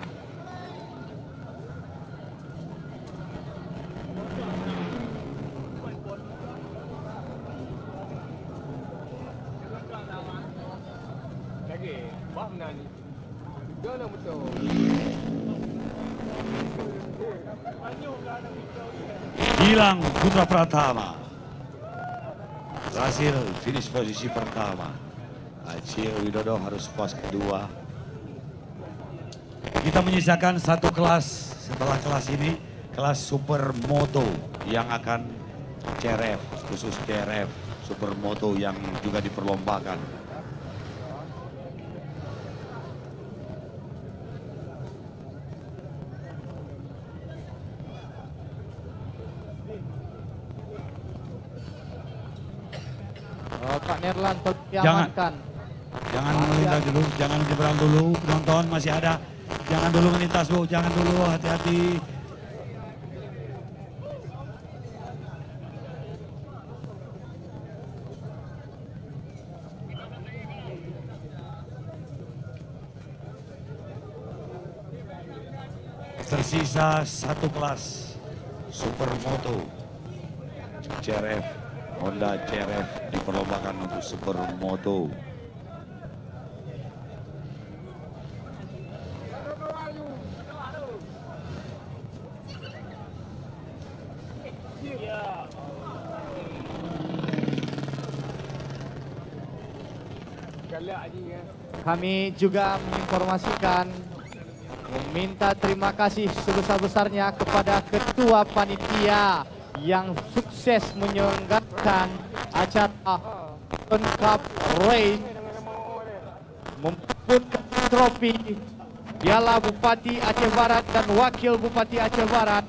Lagi, wah nani. Jangan betul. Gilang Putra Pratama berhasil finish posisi pertama. Aceh Widodo harus pos kedua. Kita menyisakan satu kelas setelah kelas ini, kelas Supermoto yang akan CRF, khusus CRF Supermoto yang juga diperlombakan. Pak Nerlan diamankan. Jangan melintas dulu, jangan nyebrang dulu, penonton masih ada. Jangan dulu melintas Bu, jangan dulu, hati-hati. Tersisa satu kelas Supermoto CRF, Honda CRF diperlombakan untuk Supermoto. Kami juga menginformasikan, meminta terima kasih sebesar-besarnya kepada Ketua Panitia yang sukses menyelenggarakan acara Open Cup Race, memperebutkan trofi Piala Bupati Aceh Barat dan Wakil Bupati Aceh Barat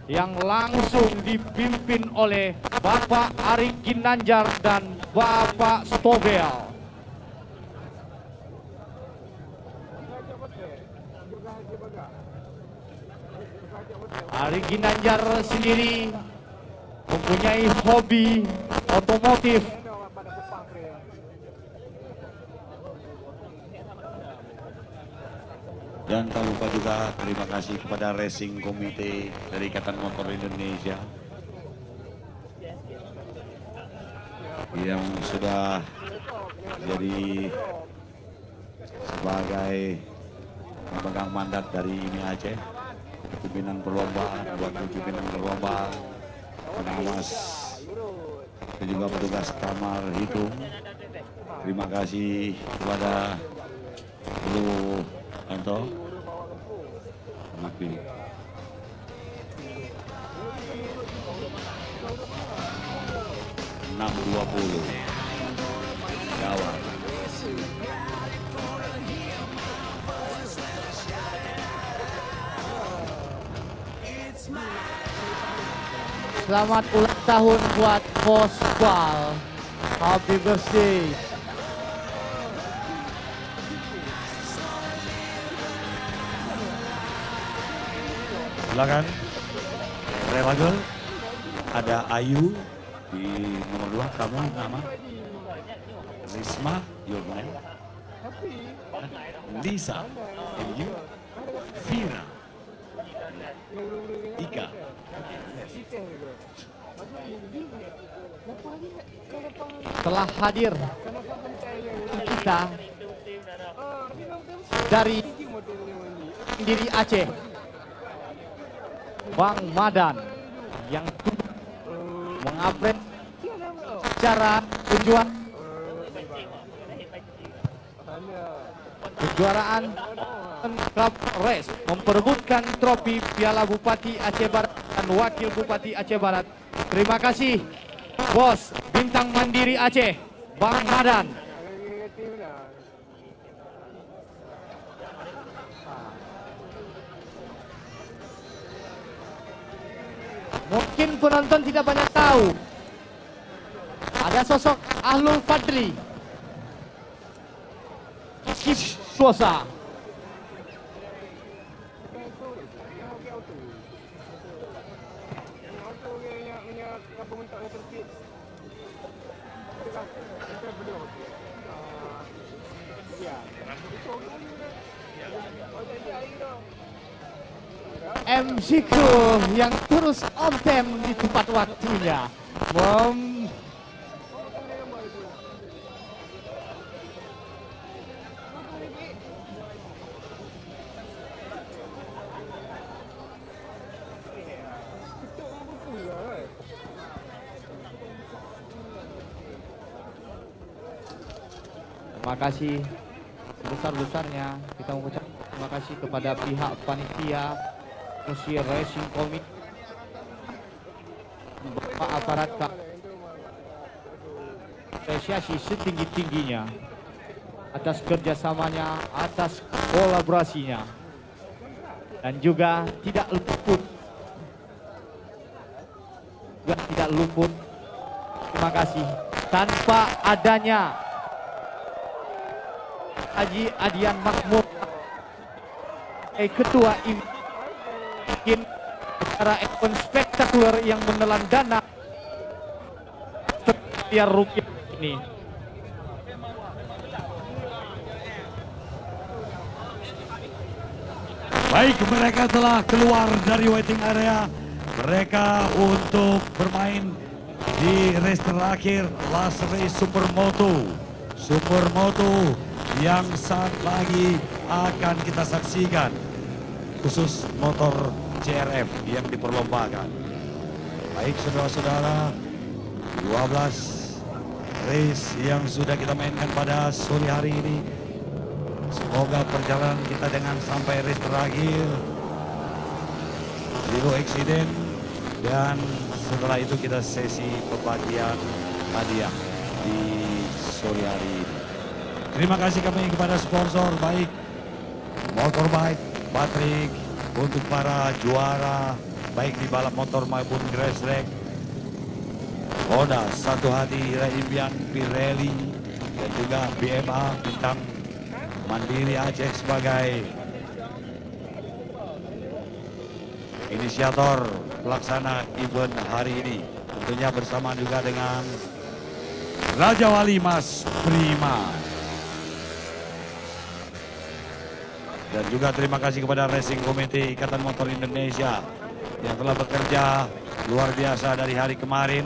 yang langsung dipimpin oleh Bapak Arik Ginanjar dan Bapak Stobel. Arik Ginanjar sendiri mempunyai hobi otomotif. Dan tak lupa juga terima kasih kepada Racing Komite dari Ikatan Motor Indonesia yang sudah jadi sebagai pemegang mandat dari IMI Aceh, pimpinan perlombaan, wakil pimpinan perlombaan, pengawas, dan juga petugas kamar hitung. Terima kasih kepada seluruh Anto, Makbi. (6.20) Jawa. Selamat ulang tahun buat Bos Bal. Happy birthday. Silakan. Relagel. Ada Ayu di nomor 2, kamu nama? Risma, your name? Lisa, and you? Vira. Ika. Telah hadir kita dari Diri Aceh, Bang Madan, yang mengapresiasi secara kejuaraan Cup Race, memperebutkan trofi Piala Bupati Aceh Barat dan Wakil Bupati Aceh Barat. Terima kasih Bos Bintang Mandiri Aceh, Bang Madan. Mungkin penonton tidak banyak tahu, Ada sosok Ahlul Fadli. Suosa. MCQ yang terus on time di tempat waktunya. Terima kasih sebesar-besarnya kita mengucapkan terima kasih kepada pihak panitia Musi Racing Committee, Bapak aparat apresiasi setinggi-tingginya atas kerjasamanya, atas kolaborasinya, dan juga tidak luput terima kasih tanpa adanya Haji Adian Mahmud ketua bikin acara event spektakuler yang menelan dana miliar rupiah ini. Baik, mereka telah keluar dari waiting area. Mereka untuk bermain di race terakhir, last race Supermoto. Supermoto yang saat lagi akan kita saksikan, khusus motor CRF yang diperlombakan. Baik saudara-saudara, 12 race yang sudah kita mainkan pada sore hari ini. Semoga perjalanan kita dengan sampai race terakhir zero accident, dan setelah itu kita sesi pembagian hadiah di sore hari ini. Terima kasih kami kepada sponsor baik Motorbike, Patrick, untuk para juara baik di balap motor maupun grass track. Honda, Satu Hati, Impian, Pirelli, dan juga BMA Bintang Mandiri Aceh sebagai inisiator pelaksana event hari ini. Tentunya bersama juga dengan Raja Wali Mas Prima. Dan juga terima kasih kepada Racing Committee Ikatan Motor Indonesia yang telah bekerja luar biasa dari hari kemarin.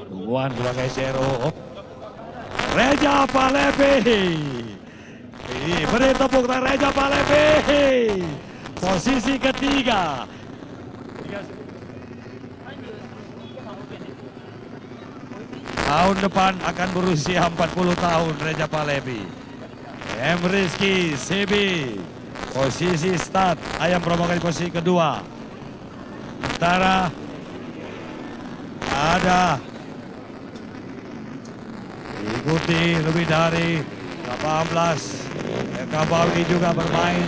Tungguan sebagai zero. Reja Palepi. Beri tepuk tangan Reja Palepi. Posisi ketiga. Tahun depan akan berusia 40 tahun Reja Palepi. M. Rizky CB, posisi start, Ayam Promokan di posisi kedua. Sementara ada diikuti lebih dari 18. Kabawi juga bermain,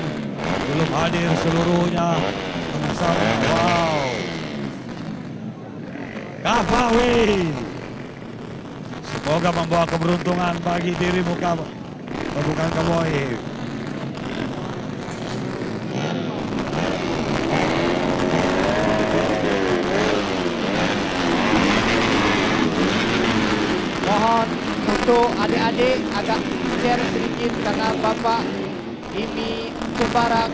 belum hadir seluruhnya. Wow, Kabawi, semoga membawa keberuntungan bagi dirimu Kabawi. Bukan Kaboy. Mohon untuk adik-adik agak share sedikit karena Bapak Imi Mubarak,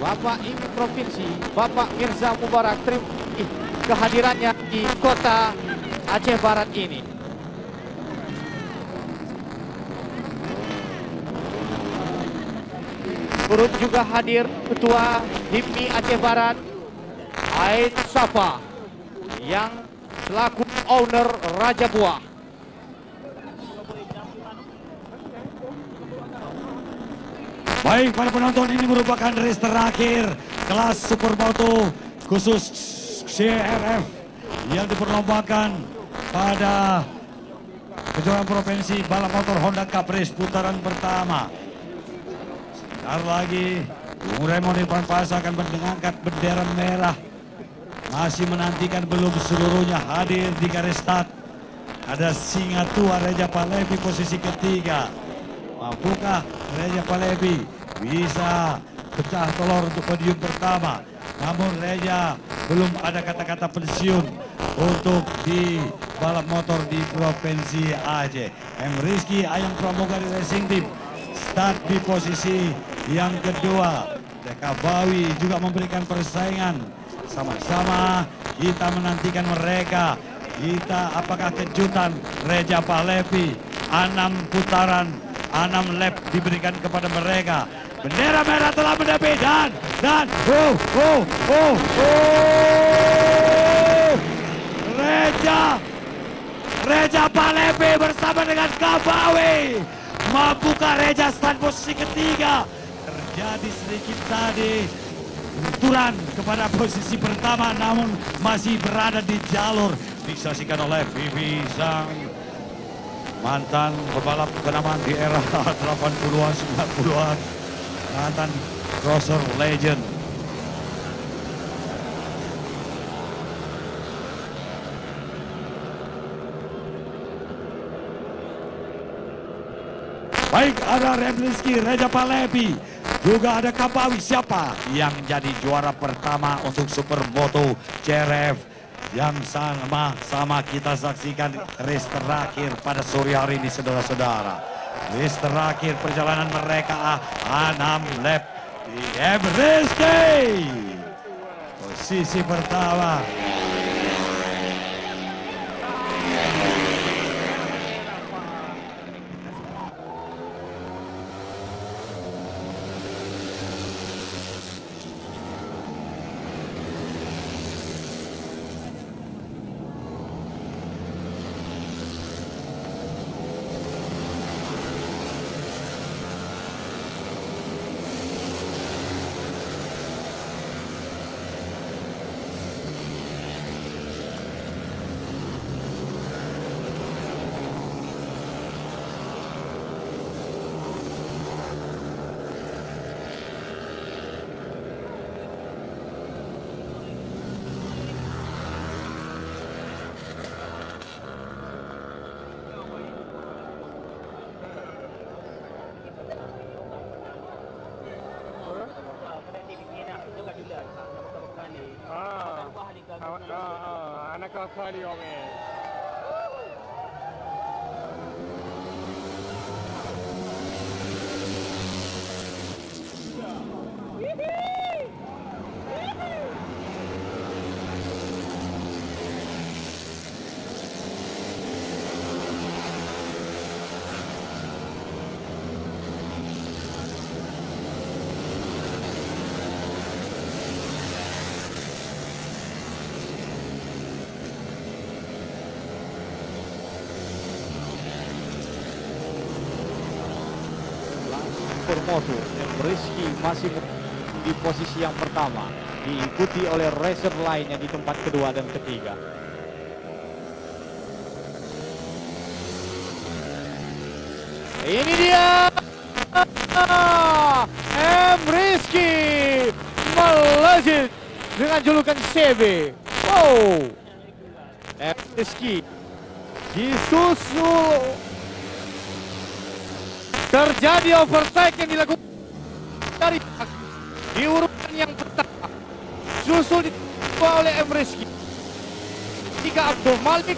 Bapak Imi Provinsi, Bapak Mirza Mubarak, terima kasih kehadirannya di kota Aceh Barat ini. Turut juga hadir Ketua HIPMI Aceh Barat, Ain Safa, yang selaku owner Raja Buah. Baik para penonton, ini merupakan race terakhir kelas Supermoto khusus CRF yang diperlombakan pada kejuaraan provinsi balap motor Honda Cup Race putaran pertama. Sebentar lagi Bung Raymond Irfan Fasa akan mengangkat bendera merah masih menantikan belum seluruhnya hadir di garis start. Ada Singa Tua Reja Palevi posisi ketiga. Mampukah Reja Palevi bisa pecah telur untuk podium pertama? Namun Reja belum ada kata-kata pensiun untuk di balap motor di Provinsi Aceh. M. Rizky Ayang Pramugari Racing Team start di posisi yang kedua. Deka Bawi juga memberikan persaingan. Sama-sama kita menantikan mereka. Apakah kejutan Reja Palevi? 6 putaran, 6 lap diberikan kepada mereka. Bendera merah telah menepi dan Reja Palevi bersama dengan Kabawi. Mampukah Reja stand posisi ketiga? Terjadi sedikit tadi benturan kepada posisi pertama, namun masih berada di jalur. Disaksikan oleh Vivi Sang, mantan pebalap kenamaan di era 80-an, 90-an, mantan crosser legend. Baik, ada Rizky, Reja Palevi, juga ada Kabawi. Siapa yang jadi juara pertama untuk Supermoto CRF yang sama kita saksikan race terakhir pada sore hari ini, saudara-saudara. Race terakhir perjalanan mereka 6 lap di M. Rizky. Posisi pertama. Anak kakak dia orang. Supermoto, M. Rizky masih di posisi yang pertama, diikuti oleh racer lainnya di tempat kedua dan ketiga. Ini dia M. Rizky melejit dengan julukan CB. Wow, M. Rizky disusul. Terjadi overtake yang dilakukan dari di urutan yang pertama. Susul dibawa oleh M. Rizky. 3 Abdul Malik.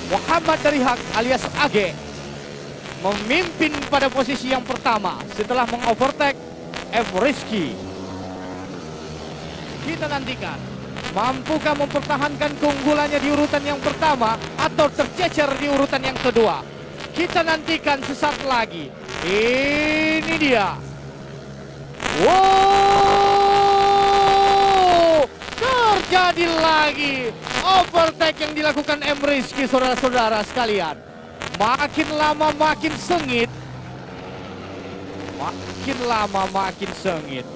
Muhammad dari Hak alias AG memimpin pada posisi yang pertama setelah mengovertake M. Rizky. Kita nantikan, mampukah mempertahankan keunggulannya di urutan yang pertama atau tercecer di urutan yang kedua? Kita nantikan sesaat lagi. Ini dia. Wow, terjadi lagi overtake yang dilakukan M. Rizky, saudara-saudara sekalian. Makin lama makin sengit. Makin lama makin sengit.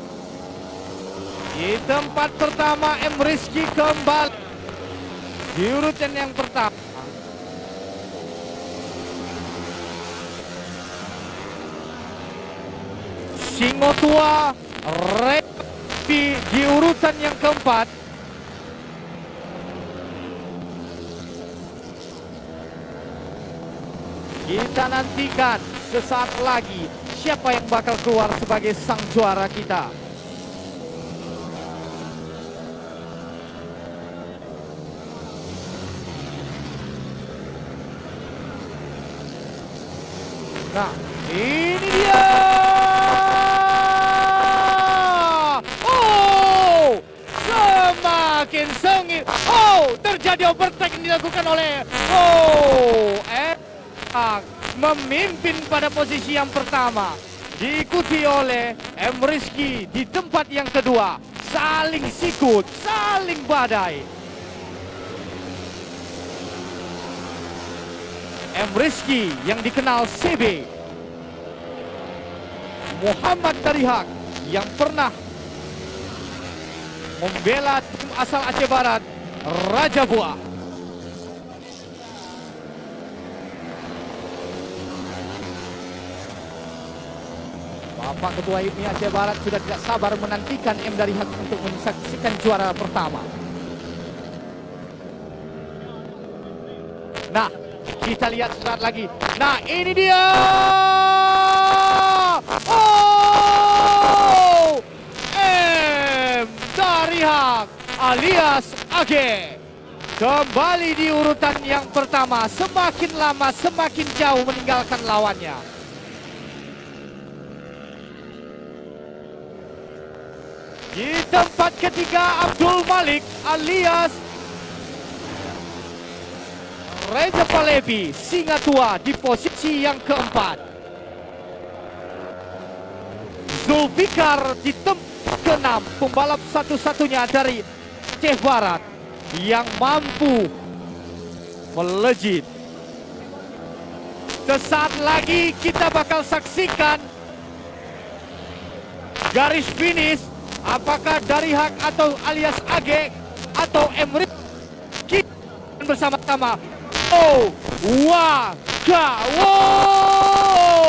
Di tempat pertama M. Rizky kembali di urutan yang pertama. Singo tua Repi di urutan yang keempat. Kita nantikan sesaat lagi siapa yang bakal keluar sebagai sang juara kita. Nah, ini dia. Oh, semakin sengit. Oh, terjadi overtake yang dilakukan oleh memimpin pada posisi yang pertama. Diikuti oleh M. Rizky di tempat yang kedua. Saling sikut, saling badai. M. Rizky yang dikenal CB. Muhammad Darihak yang pernah membela tim asal Aceh Barat, Raja Buah. Bapak Ketua IPMI Aceh Barat sudah tidak sabar menantikan M. Darihak untuk menyaksikan juara pertama. Nah, kita lihat sesaat lagi. Nah, ini dia. Oh, M. Darihak alias AG kembali di urutan yang pertama. Semakin lama semakin jauh meninggalkan lawannya. Di tempat ketiga Abdul Malik alias Reza Palevi, singa tua di posisi yang keempat. Zulfikar di tempat keenam, pembalap satu-satunya dari Aceh Barat yang mampu melejit. Sesaat lagi kita bakal saksikan garis finish. Apakah Darihak atau alias AG atau Emri bersama-sama. Oh, waga, wow,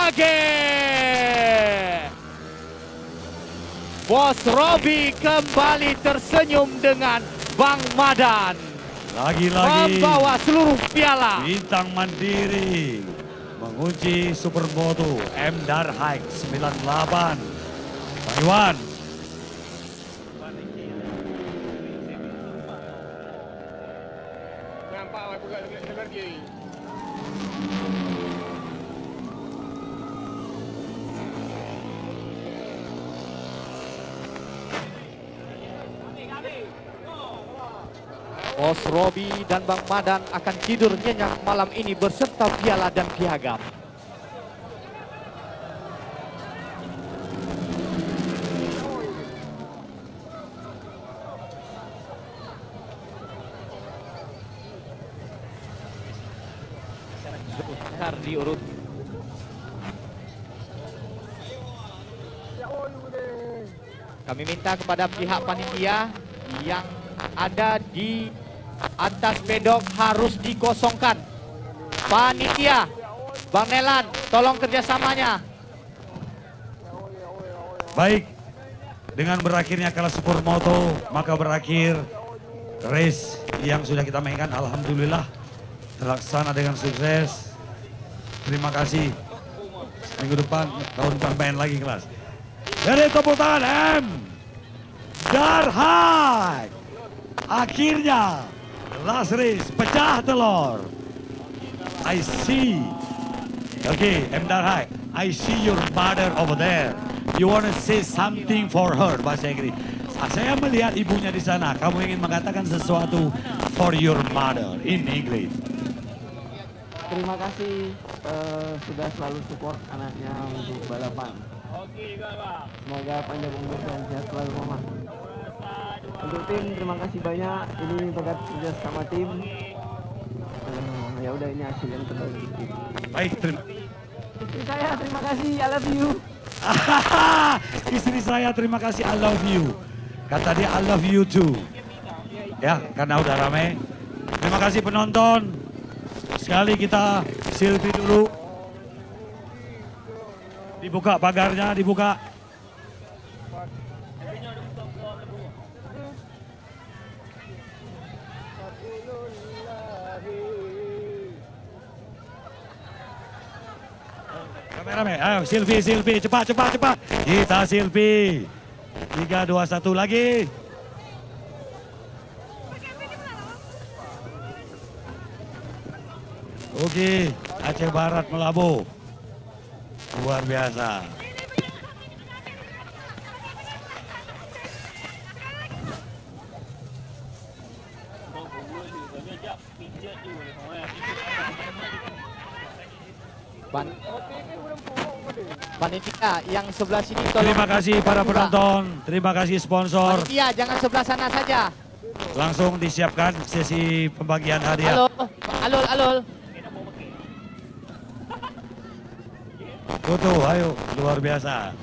AG. Bos Robi kembali tersenyum dengan Bang Madan. Lagi-lagi membawa seluruh piala. Bintang Mandiri mengunci Supermoto M. Darihak 98. Bang Iwan. Nampak aku kat dekat kiri. Bos Robi dan Bang Madan akan tidur nyenyak malam ini berserta piala dan piagam. Zulfikar diurut. Kami minta kepada pihak panitia yang ada di atas pedok harus dikosongkan. Panitia, Bang Nelan, tolong kerjasamanya. Baik, dengan berakhirnya kelas Supermoto, maka berakhir race yang sudah kita mainkan. Alhamdulillah terlaksana dengan sukses. Terima kasih. Minggu depan, tahun depan main lagi kelas. Dari tepuk tangan M. Darihak. Akhirnya last race pecah telur. I see. Okay, M. Darihak, I see your mother over there. You want to say something for her, bahasa Inggris. Saya melihat ibunya di sana. Kamu ingin mengatakan sesuatu for your mother in English. Terima kasih sudah selalu support anaknya untuk balapan. Semoga panjang umur dan sehat selalu, Mama. Untuk tim, terima kasih banyak. Ini berkat kerja sama tim. Ya udah, ini hasil yang terbaik. Baik, Istri saya, terima kasih. I love you. Istri saya, terima kasih. I love you. Kata dia, I love you too. Ya, karena udah rame. Terima kasih penonton. Sekali kita selfie dulu. Dibuka pagarnya, dibuka. Kameramen, ayo Silvi, cepat. Kita Silvi. 3, 2, 1 lagi. Oke, Aceh Barat Melabuh. Luar biasa. Panitia yang sebelah sini tolong. Terima kasih para penonton, terima kasih sponsor. Panitia jangan sebelah sana saja. Langsung disiapkan sesi pembagian hadiah. Alul. Foto, ayo, luar biasa.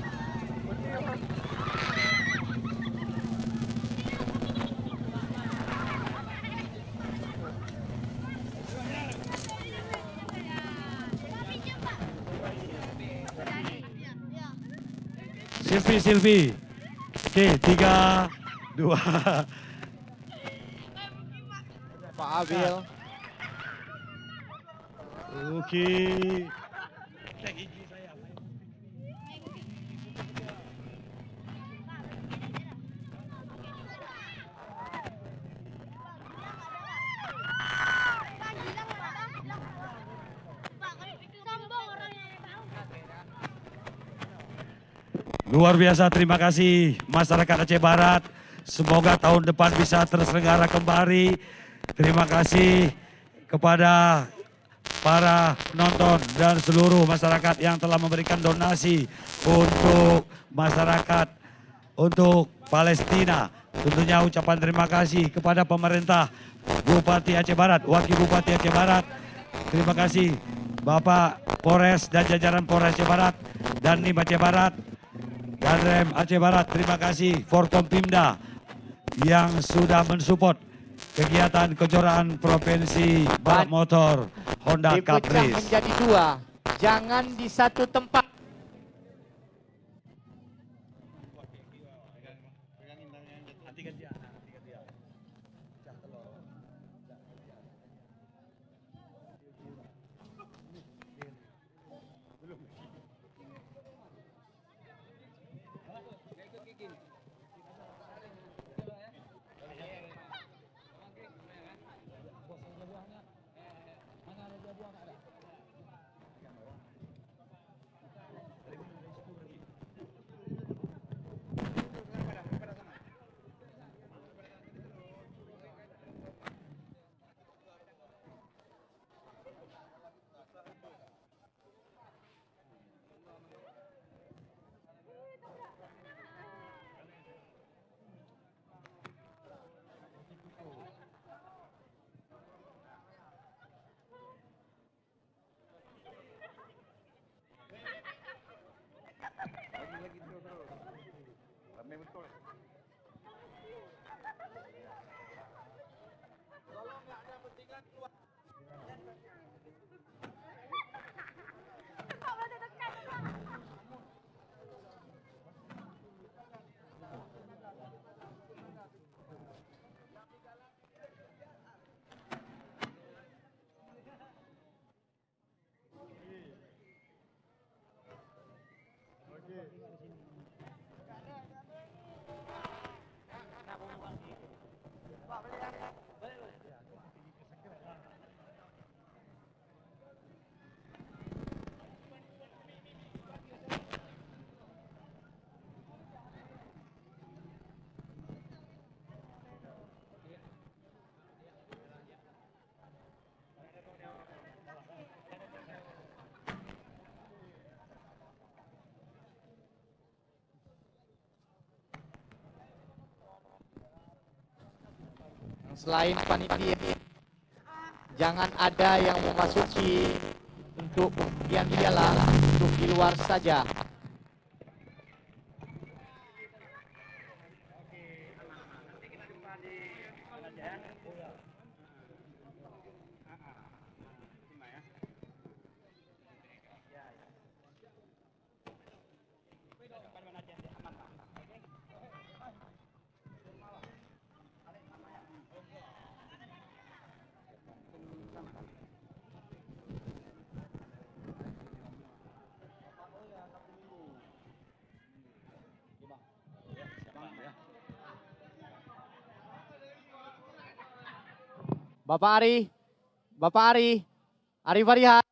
Silvi. Oke, 3, 2. Pak Abil. Oke. Luar biasa, terima kasih masyarakat Aceh Barat. Semoga tahun depan bisa terselenggara kembali. Terima kasih kepada para penonton dan seluruh masyarakat yang telah memberikan donasi untuk masyarakat, untuk Palestina. Tentunya ucapan terima kasih kepada pemerintah Bupati Aceh Barat, Wakil Bupati Aceh Barat. Terima kasih Bapak Polres dan jajaran Polres Aceh Barat, Dandim Aceh Barat, Danrem Aceh Barat. Terima kasih Forkompimda yang sudah mensupport kegiatan kejuaraan provinsi balap motor Honda Cup Dipecah Race. menjadi 2, jangan di satu tempat. Selain panitia, jangan ada yang memasuki untuk pemberian piala untuk di luar saja. Bapak Ari Farihat.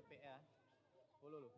Capek ya. Follow lu.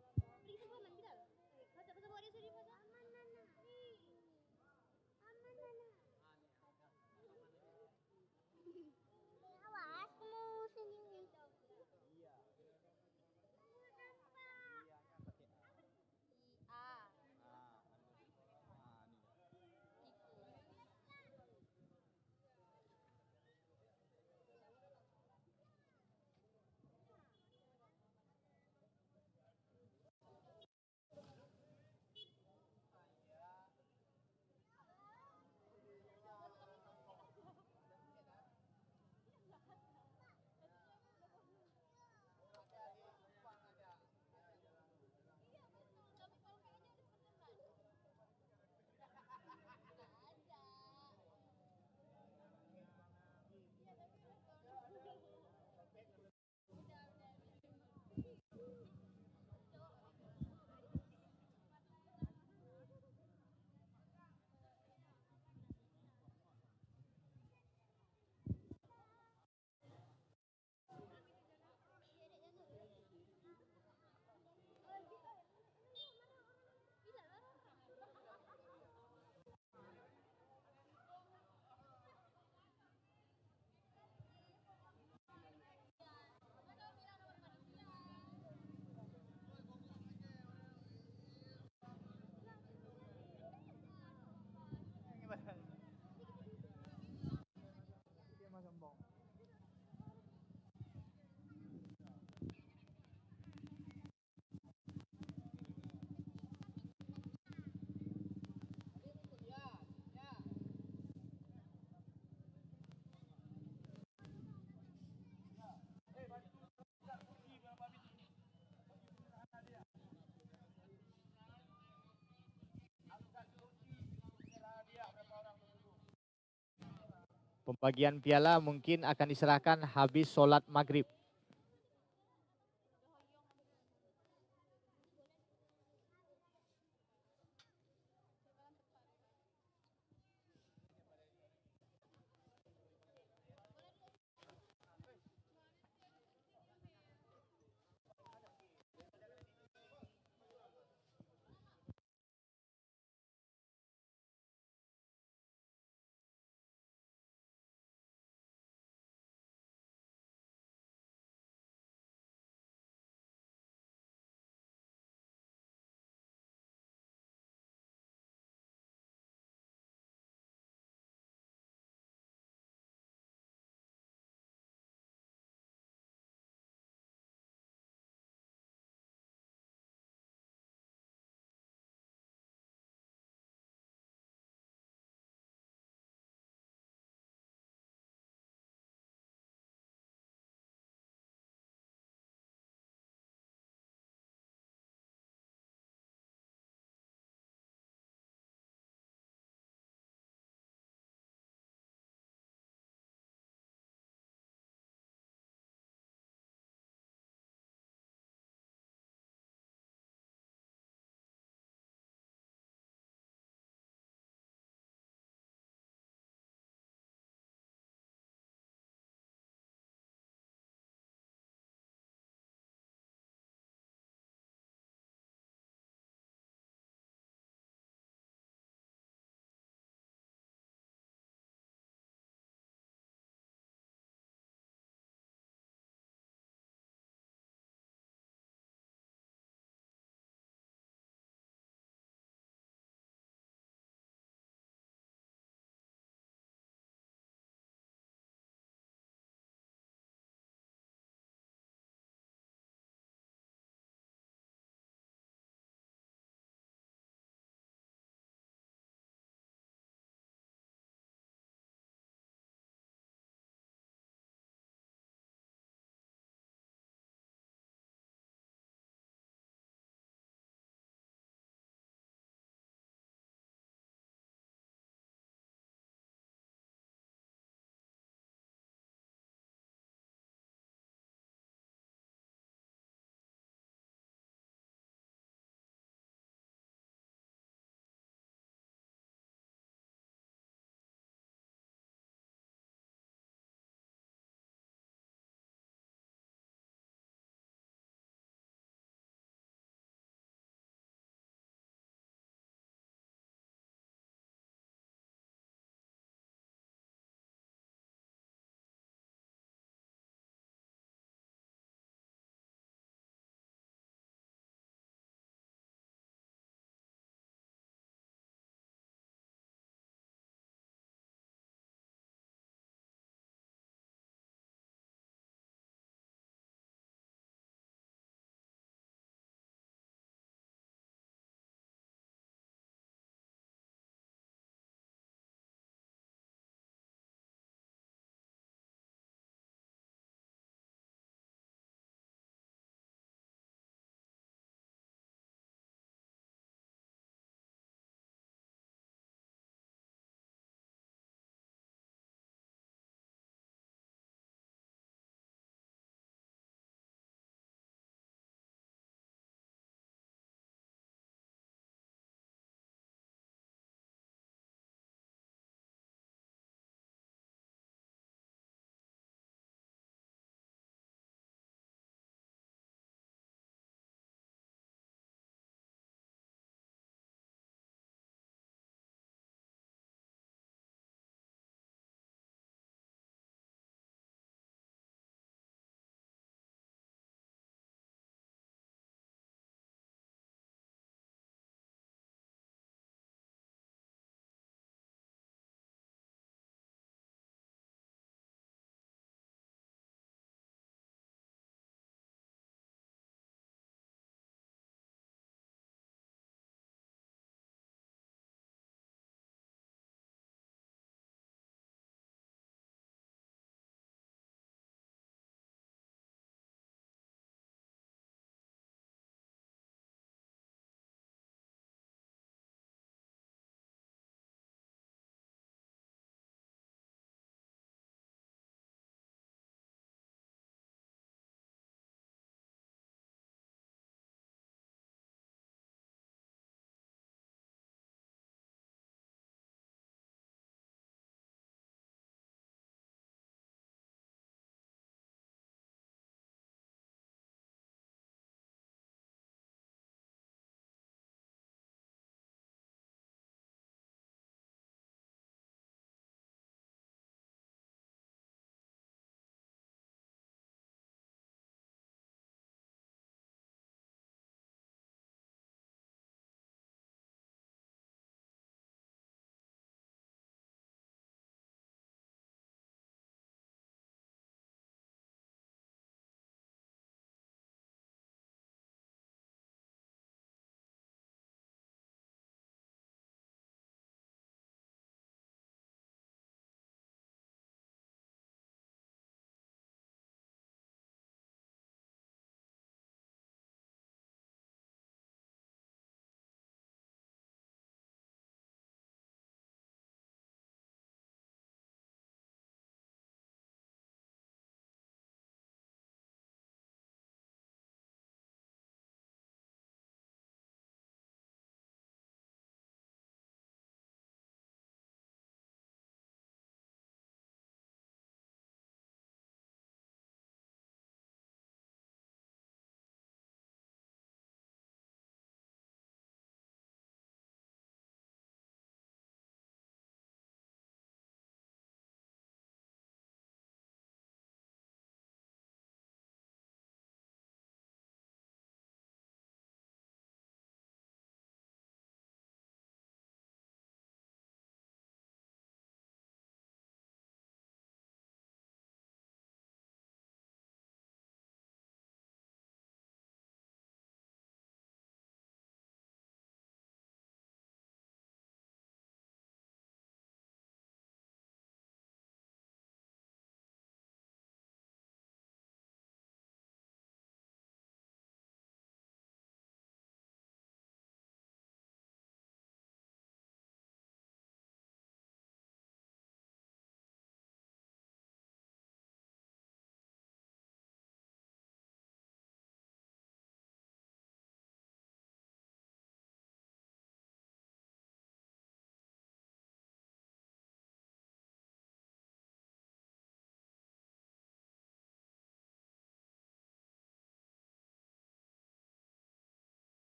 Pembagian piala mungkin akan diserahkan habis sholat maghrib.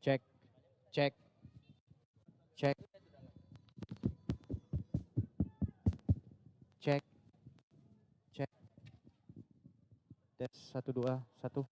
Cek. Cek. Cek. Cek. Cek. Tes 1 2 1.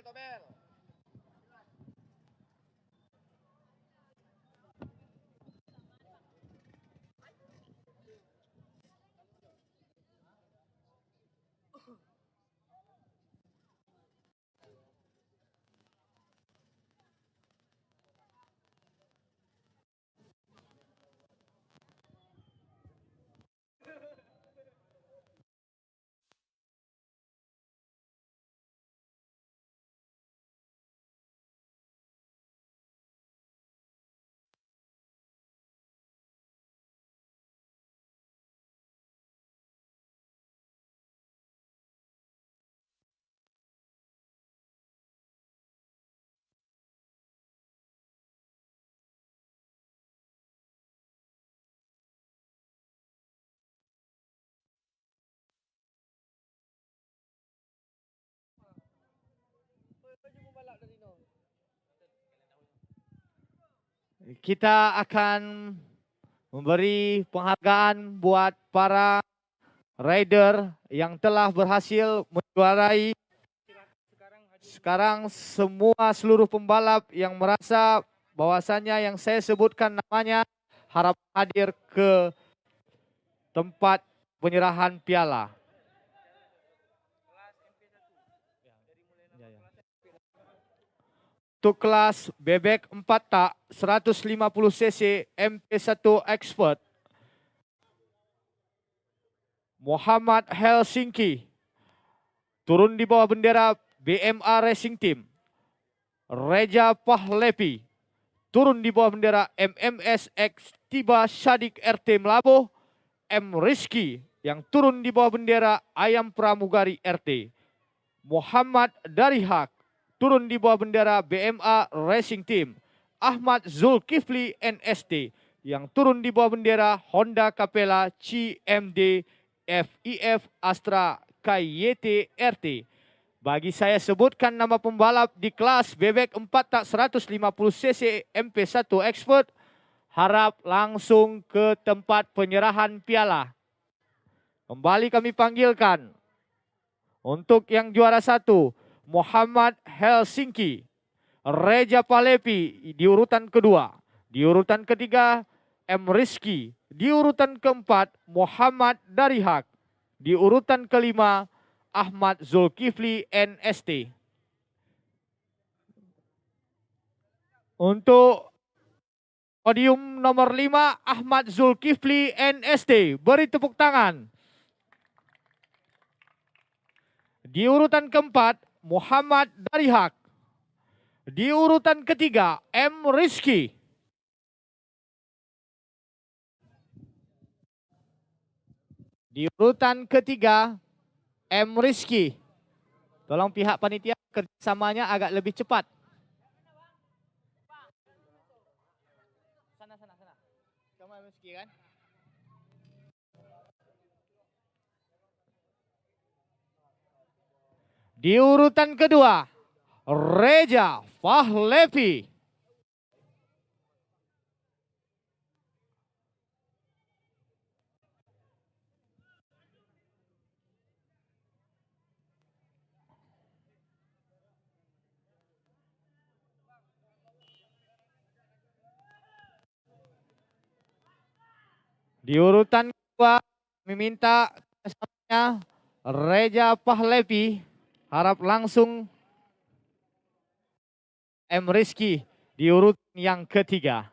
Tobel. Kita akan memberi penghargaan buat para rider yang telah berhasil menjuarai. Sekarang seluruh pembalap yang merasa bahwasannya yang saya sebutkan namanya harap hadir ke tempat penyerahan piala. Untuk kelas bebek 4 tak 150 cc MP1 Expert, Muhammad Helsinki turun di bawah bendera BMA Racing Team. Reja Pahlevi turun di bawah bendera MMS X Tiba Syadik RT Melabuh. M. Rizky yang turun di bawah bendera Ayam Pramugari RT. Muhammad Darihak turun di bawah bendera BMA Racing Team. Ahmad Zulkifli NST yang turun di bawah bendera Honda Capella CMD FIF Astra KYT RT. Bagi saya sebutkan nama pembalap di kelas bebek 4 tak 150 cc MP1 Expert, harap langsung ke tempat penyerahan piala. Kembali kami panggilkan untuk yang juara 1, Muhammad Helsinki. Reja Pahlevi di urutan kedua. Di urutan ketiga, M. Rizky. Di urutan keempat, Muhammad Darihak. Di urutan kelima, Ahmad Zulkifli NST. Untuk podium nomor 5, Ahmad Zulkifli NST. Beri tepuk tangan. Di urutan keempat, Muhammad Darihak. Di urutan ketiga, M. Rizky. Di urutan ketiga, M. Rizky. Tolong pihak panitia kerjasamanya agak lebih cepat. Sana. Kamu M. Rizky kan? Di urutan kedua, Reja Pahlevi. Di urutan kedua, meminta kesaksiannya Reja Pahlevi. Harap langsung M. Rizky di urutan yang ketiga.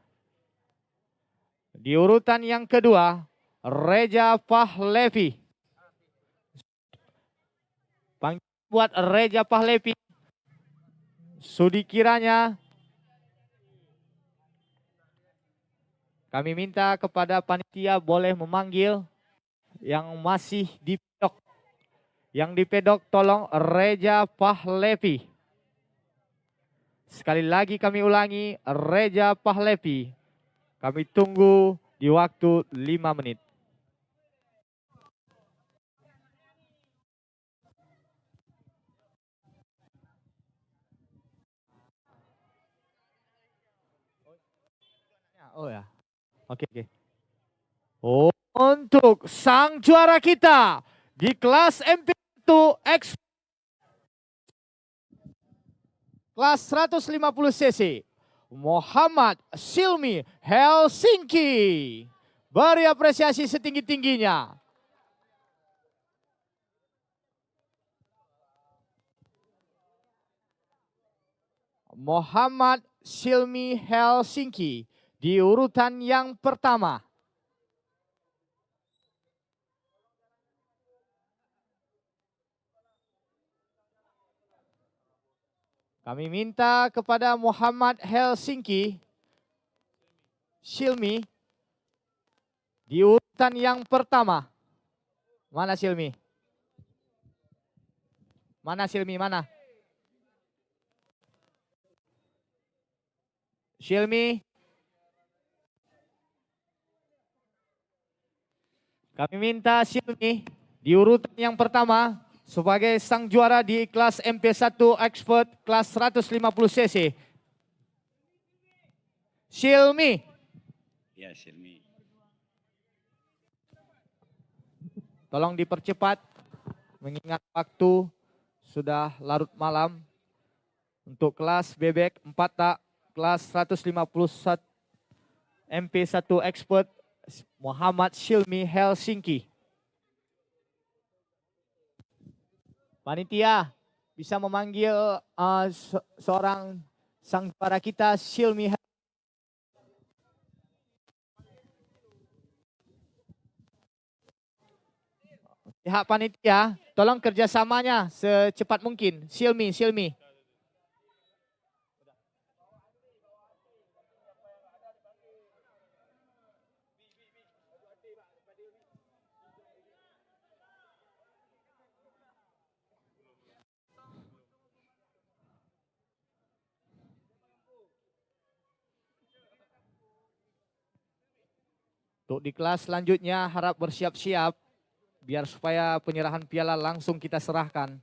Di urutan yang kedua, Reja Pahlevi. Panggil buat Reja Pahlevi. Sudi kiranya Kami minta kepada panitia boleh memanggil yang masih di pedok. Yang di pedok tolong Reja Pahlevi. Sekali lagi kami ulangi, Reja Pahlevi. Kami tunggu di waktu 5 menit. Oh ya, oke. Untuk sang juara kita di kelas MP1 X kelas 150 cc, Muhammad Silmi Helsinki. Beri apresiasi setinggi-tingginya. Muhammad Silmi Helsinki di urutan yang pertama. Kami minta kepada Muhammad Helsinki Silmi di urutan yang pertama. Mana Silmi? Mana Silmi? Mana? Silmi. Kami minta Silmi di urutan yang pertama sebagai sang juara di kelas MP1 Expert kelas 150 cc. Silmi. Ya, Silmi. Tolong dipercepat mengingat waktu sudah larut malam. Untuk kelas bebek 4 tak kelas 151 MP1 Expert Muhammad Silmi Helsinki. Panitia bisa memanggil seorang sang juara kita Silmi. Pihak panitia, tolong kerjasamanya secepat mungkin. Silmi. Untuk di kelas selanjutnya harap bersiap-siap biar supaya penyerahan piala langsung kita serahkan.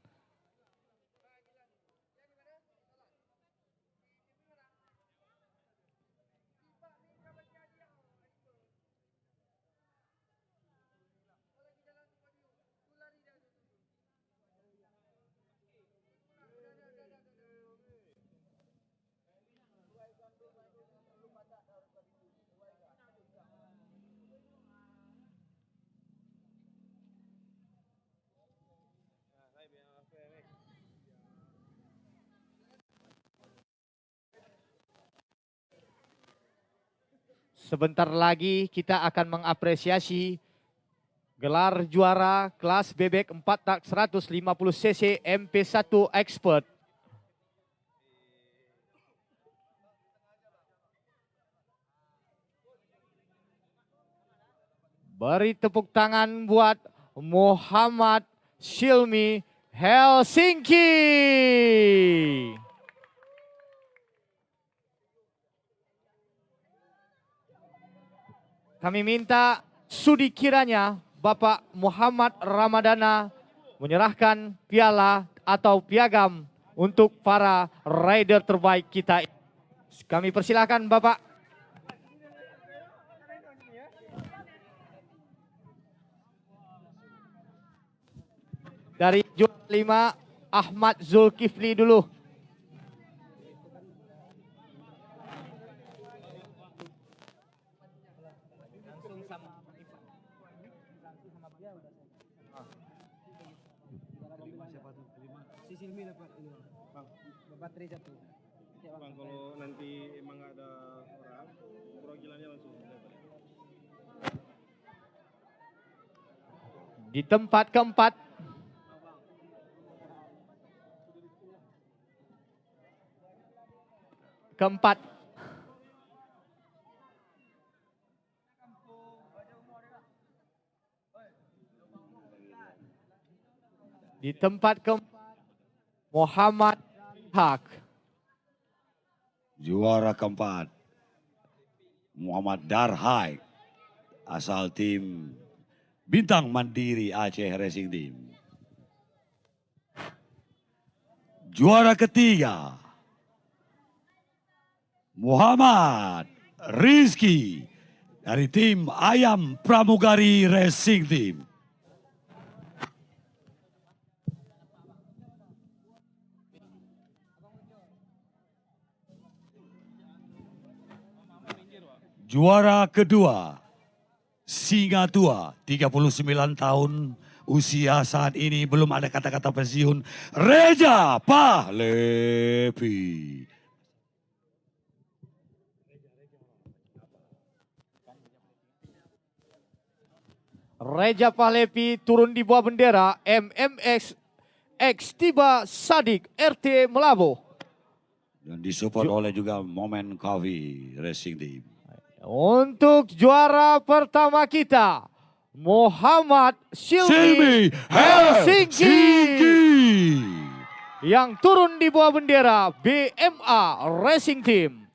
Sebentar lagi kita akan mengapresiasi gelar juara kelas bebek 4 tak 150 cc MP1 Expert. Beri tepuk tangan buat Muhammad Silmi Helsinki. Kami minta sudi kiranya Bapak Muhammad Ramadana menyerahkan piala atau piagam untuk para rider terbaik kita. Kami persilakan Bapak. Dari juara 5 Ahmad Zulkifli dulu. Si Silmi dapat ini bang, baterai satu. Bang, kalau nanti emang ada orang, progilannya langsung dapat. Di tempat keempat Di tempat keempat, Muhammad Haq. Juara keempat, Muhammad Darhai, asal tim Bintang Mandiri Aceh Racing Team. Juara ketiga, Muhammad Rizky dari tim Ayam Pramugari Racing Team. Juara kedua, Singa Tua, 39 tahun, usia saat ini belum ada kata-kata pensiun, Reja Pahlevi. Reja Pahlevi turun di bawah bendera MMX X Tiba Sadik RT Melabo. Dan disupport oleh juga Moment Coffee Racing Team. Untuk juara pertama kita, Muhammad Silmi Helsinki. Yang turun di bawah bendera BMA Racing Team.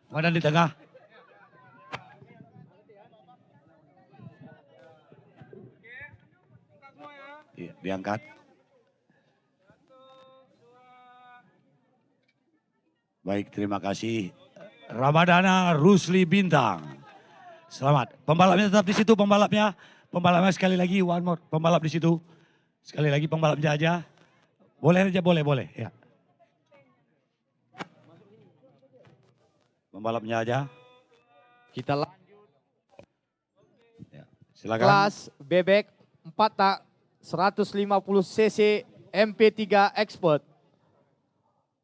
Mana di tengah? Iya, diangkat. Baik, terima kasih. Ramadana Rusli Bintang. Selamat. Pembalapnya tetap di situ, pembalapnya. Pembalapnya sekali lagi, one more. Pembalap di situ. Sekali lagi pembalapnya aja. Boleh aja, boleh. Ya. Pembalapnya aja. Kita lanjut. Ya, silakan. Kelas bebek 4 tak 150 cc MP3 Expert.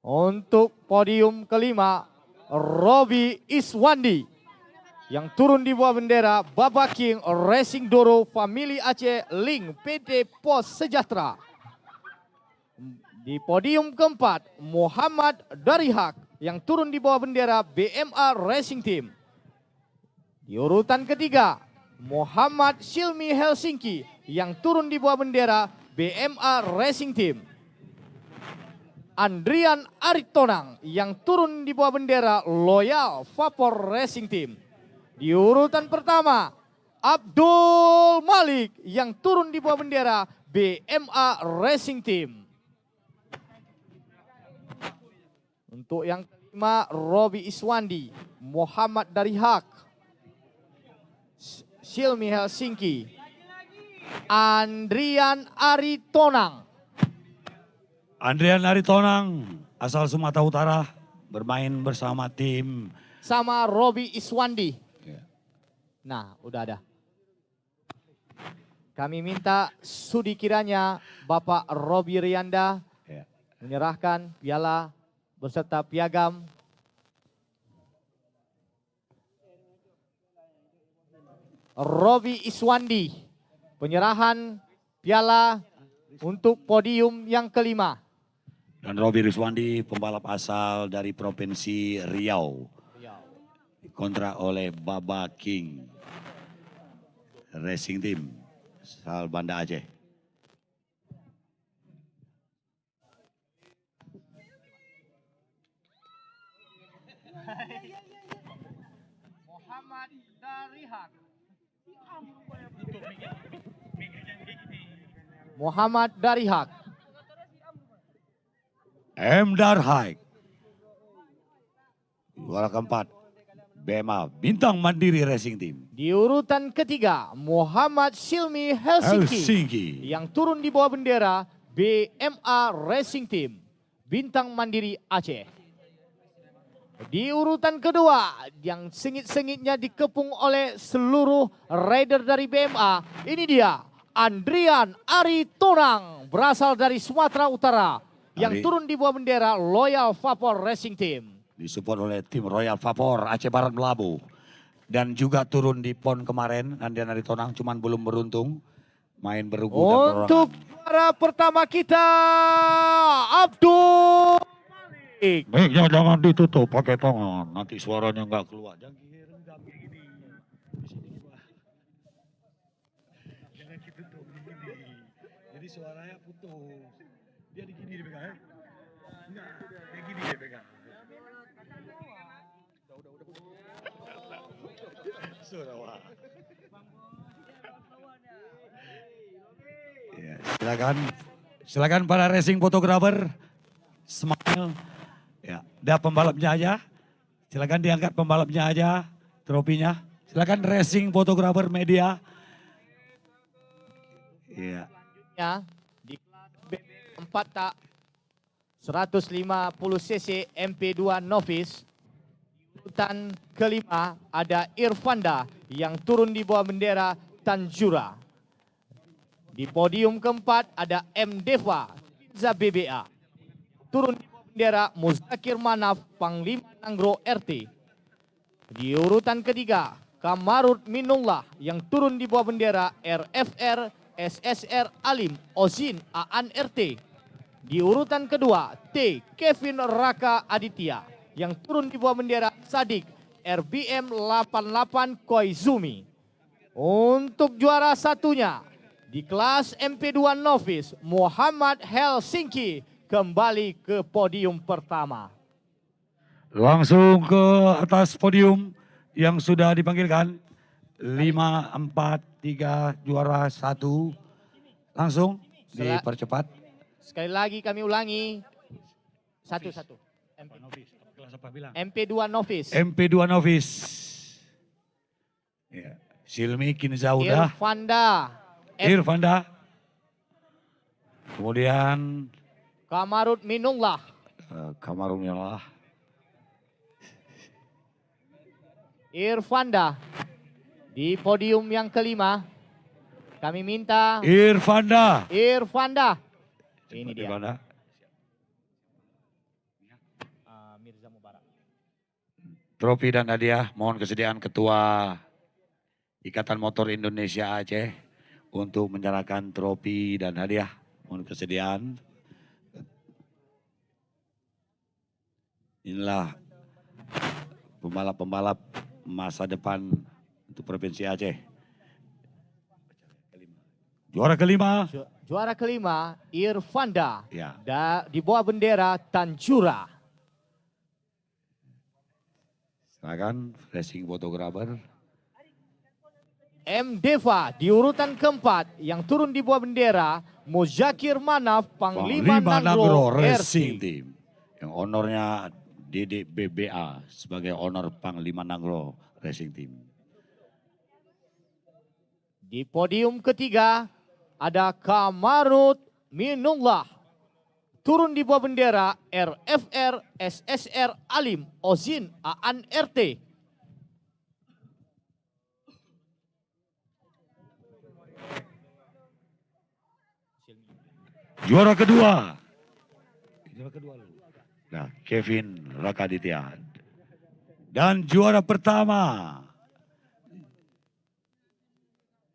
Untuk podium kelima, Robi Iswandi. Yang turun di bawah bendera Baba King Racing Doro Family Aceh Link PT Pos Sejahtera. Di podium keempat, Muhammad Darihak yang turun di bawah bendera BMA Racing Team. Di urutan ketiga, Muhammad Silmi Helsinki yang turun di bawah bendera BMA Racing Team. Andrian Aritonang yang turun di bawah bendera Loyal Vapor Racing Team. Di urutan pertama, Abdul Malik yang turun di bawah bendera BMA Racing Team. Untuk yang kelima, Robi Iswandi, Muhammad Darihak, Silmi Helsinki, Andrian Aritonang. Andrian Aritonang, asal Sumatera Utara, bermain bersama tim. Sama Robi Iswandi. Nah, udah ada. Kami minta sudi kiranya Bapak Robi Rianda menyerahkan piala beserta piagam Robi Iswandi, penyerahan piala untuk podium yang kelima. Dan Robi Iswandi, pembalap asal dari Provinsi Riau. Kontrak oleh Baba King Racing Team, asal Banda Aceh. Muhammad Darihak. Muhammad Darihak. M. Darhai. Juara keempat, BMA Bintang Mandiri Racing Team. Di urutan ketiga, Muhammad Silmi Helsinki. Yang turun di bawah bendera BMA Racing Team, Bintang Mandiri Aceh. Di urutan kedua, yang sengit-sengitnya dikepung oleh seluruh rider dari BMA, ini dia Andrian Aritonang, berasal dari Sumatera Utara, yang turun di bawah bendera Loyal Vapor Racing Team. Disupport oleh tim Royal Vapor Aceh Barat Melabu. dan juga turun di PON kemarin, Andian Aritonang, cuman belum beruntung main berugu dan Untuk juara pertama kita, Abdul Malik. Mic-nya jangan ditutup pakai tangan, nanti suaranya nggak keluar. Jangan rendam kayak gini. Jangan ditutup begini. Jadi suaranya putus. Dia di gini dipegang ya. Enggak, kayak gini dia pegang. Sudah. Ya, silakan para racing fotografer, smile. Ya, dah pembalapnya aja. Silakan diangkat pembalapnya aja, tropinya. Silakan racing fotografer media. Iya. Ya, di kelas BB4 tak 150 cc MP2 Novice. Urutan kelima ada Irfanda yang turun di bawah bendera Tanjura. Di podium keempat ada M. Deva, Kinza BBA. Turun di bawah bendera Muzakir Manaf, Panglima Nanggro RT. Di urutan ketiga, Kamarud Minullah yang turun di bawah bendera RFR, SSR Alim, Ozin, Aan RT. Di urutan kedua, T. Kevin Raka Aditya yang turun di bawah bendera Sadik, RBM 88 Koizumi. Untuk juara satunya, di kelas MP2 Novice, Muhammad Helsinki kembali ke podium pertama. Langsung ke atas podium yang sudah dipanggilkan. 5, 4, 3, juara 1. Langsung dipercepat. Sekali lagi kami ulangi. Satu-satu. MP2 Novice. MP2 Novice. Ya. Silmi Kinza udah. Irfanda. Kemudian Kamarud Minullah. Kamarud Minullah. Irfanda. Di podium yang kelima. Kami minta. Irfanda. Ini dia. Irfanda. Mirza Mubarak. Trofi dan hadiah mohon kesediaan Ketua Ikatan Motor Indonesia Aceh untuk menyerahkan trofi dan hadiah. Mohon kesediaan. Inilah pembalap-pembalap masa depan untuk Provinsi Aceh. Juara kelima. Juara kelima Irfanda. Ya. Di bawah bendera Tanjura. Silakan racing fotografer. M. Deva di urutan keempat yang turun di bawah bendera Muzakir Manaf, Panglima Nanggro Racing Team. Yang honornya Dede BBA sebagai honor Panglima Nanggro Racing Team. Di podium ketiga ada Kamarud Minullah. Turun di bawah bendera RFR, SSR Alim, Ozin, Aan RT. Juara kedua. Nah, Kevin Rakaditya. Dan juara pertama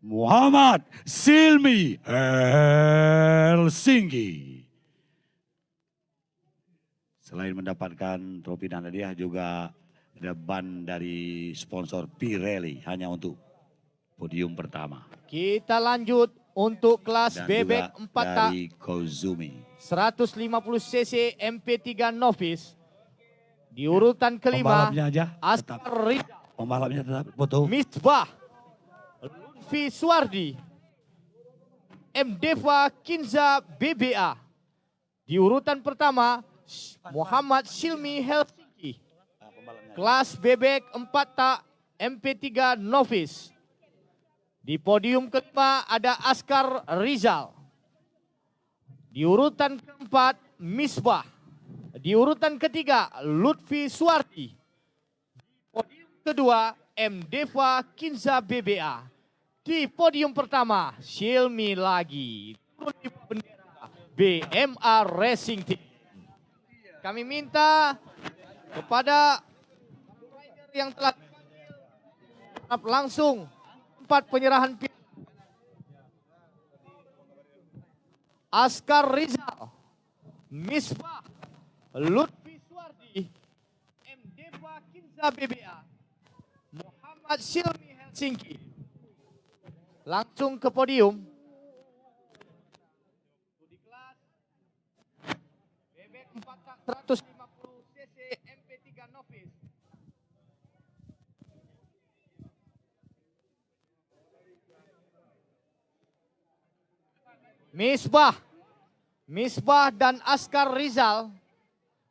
Muhammad Silmi Helsinki. Selain mendapatkan trofi dan hadiah juga ada ban dari sponsor Pirelli hanya untuk podium pertama. Kita lanjut untuk kelas Dan bebek juga 4 tak dari Koizumi. 150 cc MP3 Novice. Di urutan kelima Pembalapnya aja Askar Rizal, Pembalapnya tetap foto. Misbah, Lutfi Suardi, M. Deva Kinza BBA. Di urutan pertama Muhammad Silmi Helsinki. Kelas bebek 4 tak MP3 Novice. Di podium kelima ada Askar Rizal. Di urutan keempat Misbah. Di urutan ketiga Lutfi Suardi. Di podium kedua M. Deva Kinza BBA. Di podium pertama Silmi lagi. Turun di bendera BMA Racing Team. Kami minta kepada rider yang telah Harap langsung tempat penyerahan piala. Askar Rizal, Misbah, Lutfi Suardi, M. Deva Kinza BBA, Muhammad Silmi Helsinki. Langsung ke podium. Studi kelas bebek 4 tak 150 cc MP3 Novice. Misbah dan Askar Rizal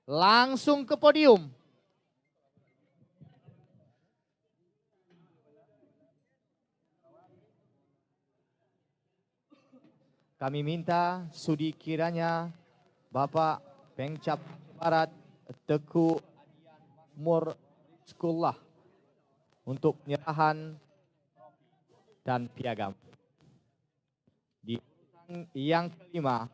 langsung ke podium. Kami minta sudi kiranya Bapak Pengcap Barat Teguh Makmur Sekolah untuk penyerahan dan piagam. Di yang kelima,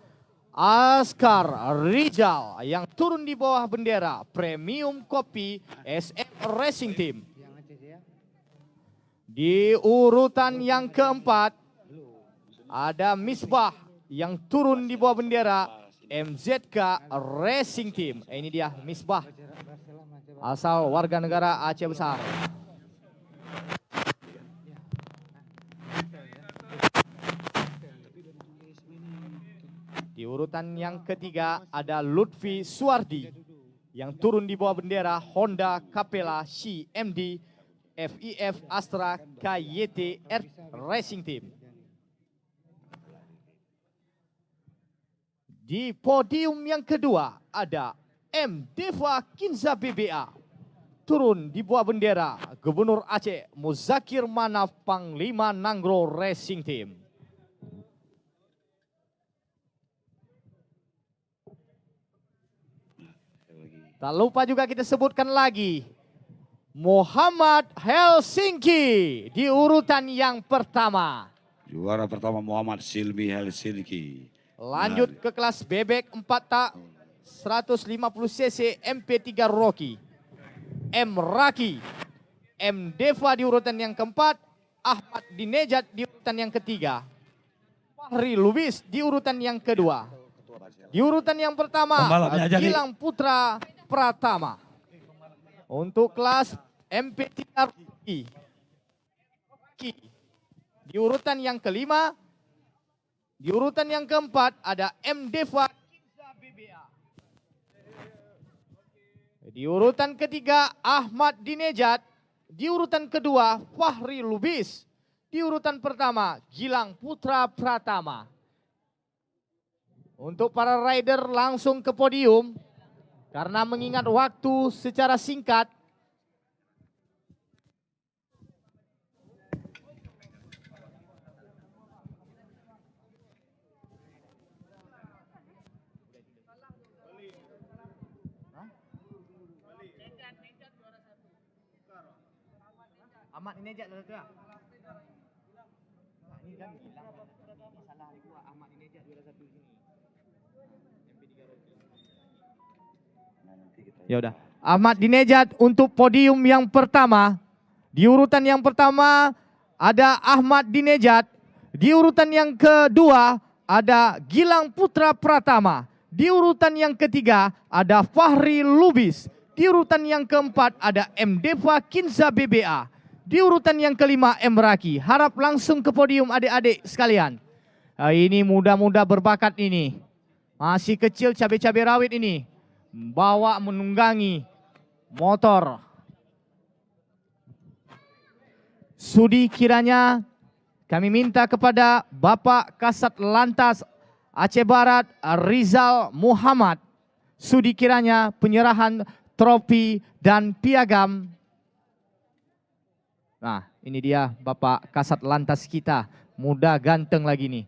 Askar Rizal yang turun di bawah bendera Premium Kopi SM Racing Team. Di urutan yang keempat, ada Misbah yang turun di bawah bendera MZK Racing Team. Ini dia Misbah, asal warga negara Aceh Besar. Di urutan yang ketiga ada Lutfi Suardi yang turun di bawah bendera Honda Capella CMD FIF Astra KYT Racing Team. Di podium yang kedua ada M. Deva Kinza BBA turun di bawah bendera Gubernur Aceh Muzakir Manaf Panglima Nanggro Racing Team. Tak lupa juga kita sebutkan lagi Muhammad Helsinki di urutan yang pertama. Juara pertama Muhammad Silmi Helsinki. Lanjut ke kelas bebek 4 tak 150 cc MP3 Rocky. M. Raki, M. Deva di urutan yang keempat, Ahmad Dinejat di urutan yang ketiga, Fahri Lubis di urutan yang kedua. Di urutan yang pertama, Gilang Putra Pratama. Untuk kelas MP3 Rocky. Di urutan yang kelima, di urutan yang keempat ada M. Deva Kinza BBA. Di urutan ketiga Ahmad Dinejat. Di urutan kedua Fahri Lubis. Di urutan pertama Gilang Putra Pratama. Untuk para rider langsung ke podium. Karena mengingat waktu secara singkat. Ahmad Dinejat dah tu. Ini kan bilang salah hari gua Ahmad Dinejat juara 1 sini. MP3 Rocky. Ya udah. Ahmad Dinejat untuk podium yang pertama. Di urutan yang pertama ada Ahmad Dinejat. Di urutan yang kedua ada Gilang Putra Pratama. Di urutan yang ketiga ada Fahri Lubis. Di urutan yang keempat ada M. Deva Kinza BBA. Di urutan yang kelima M. Raki. Harap langsung ke podium adik-adik sekalian. Ini muda-muda berbakat ini. Masih kecil cabai-cabai rawit ini. Bawa menunggangi motor. Sudi kiranya kami minta kepada Bapak Kasat Lantas Aceh Barat Rizal Muhammad. Sudi kiranya penyerahan trofi dan piagam. Nah, ini dia Bapak Kasat Lantas kita, muda ganteng lagi nih.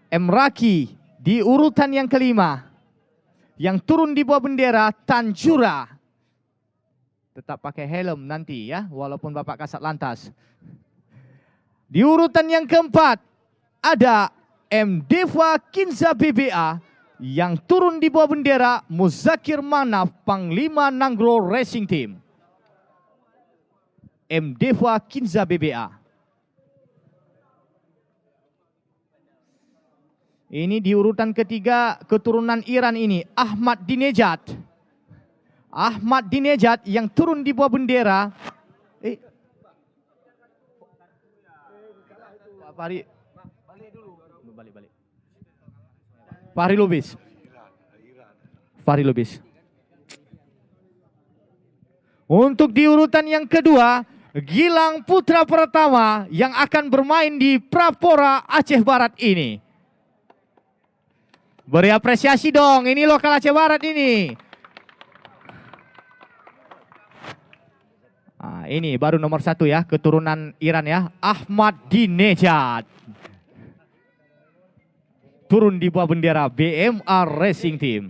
M. Raki di urutan yang kelima, yang turun di bawah bendera Tanjura. Tetap pakai helm nanti ya, walaupun Bapak Kasat Lantas. Di urutan yang keempat, ada M. Deva Kinza BBA, yang turun di bawah bendera Muzakir Manaf Panglima Nanggro Racing Team. Mdeva Kinza BBA. Ini di urutan ketiga keturunan Iran ini, Ahmad Dinejad. Ahmad Dinejad yang turun di bawah bendera. Fahri, balik. Fahri Lubis. Untuk di urutan yang kedua, Gilang Putra Pratama yang akan bermain di Prapora Aceh Barat ini. Beri apresiasi dong, ini lokal Aceh Barat ini. Nah, ini baru nomor 1 ya, keturunan Iran ya, Ahmad Dinejad. Turun di bawah bendera BMA Racing Team.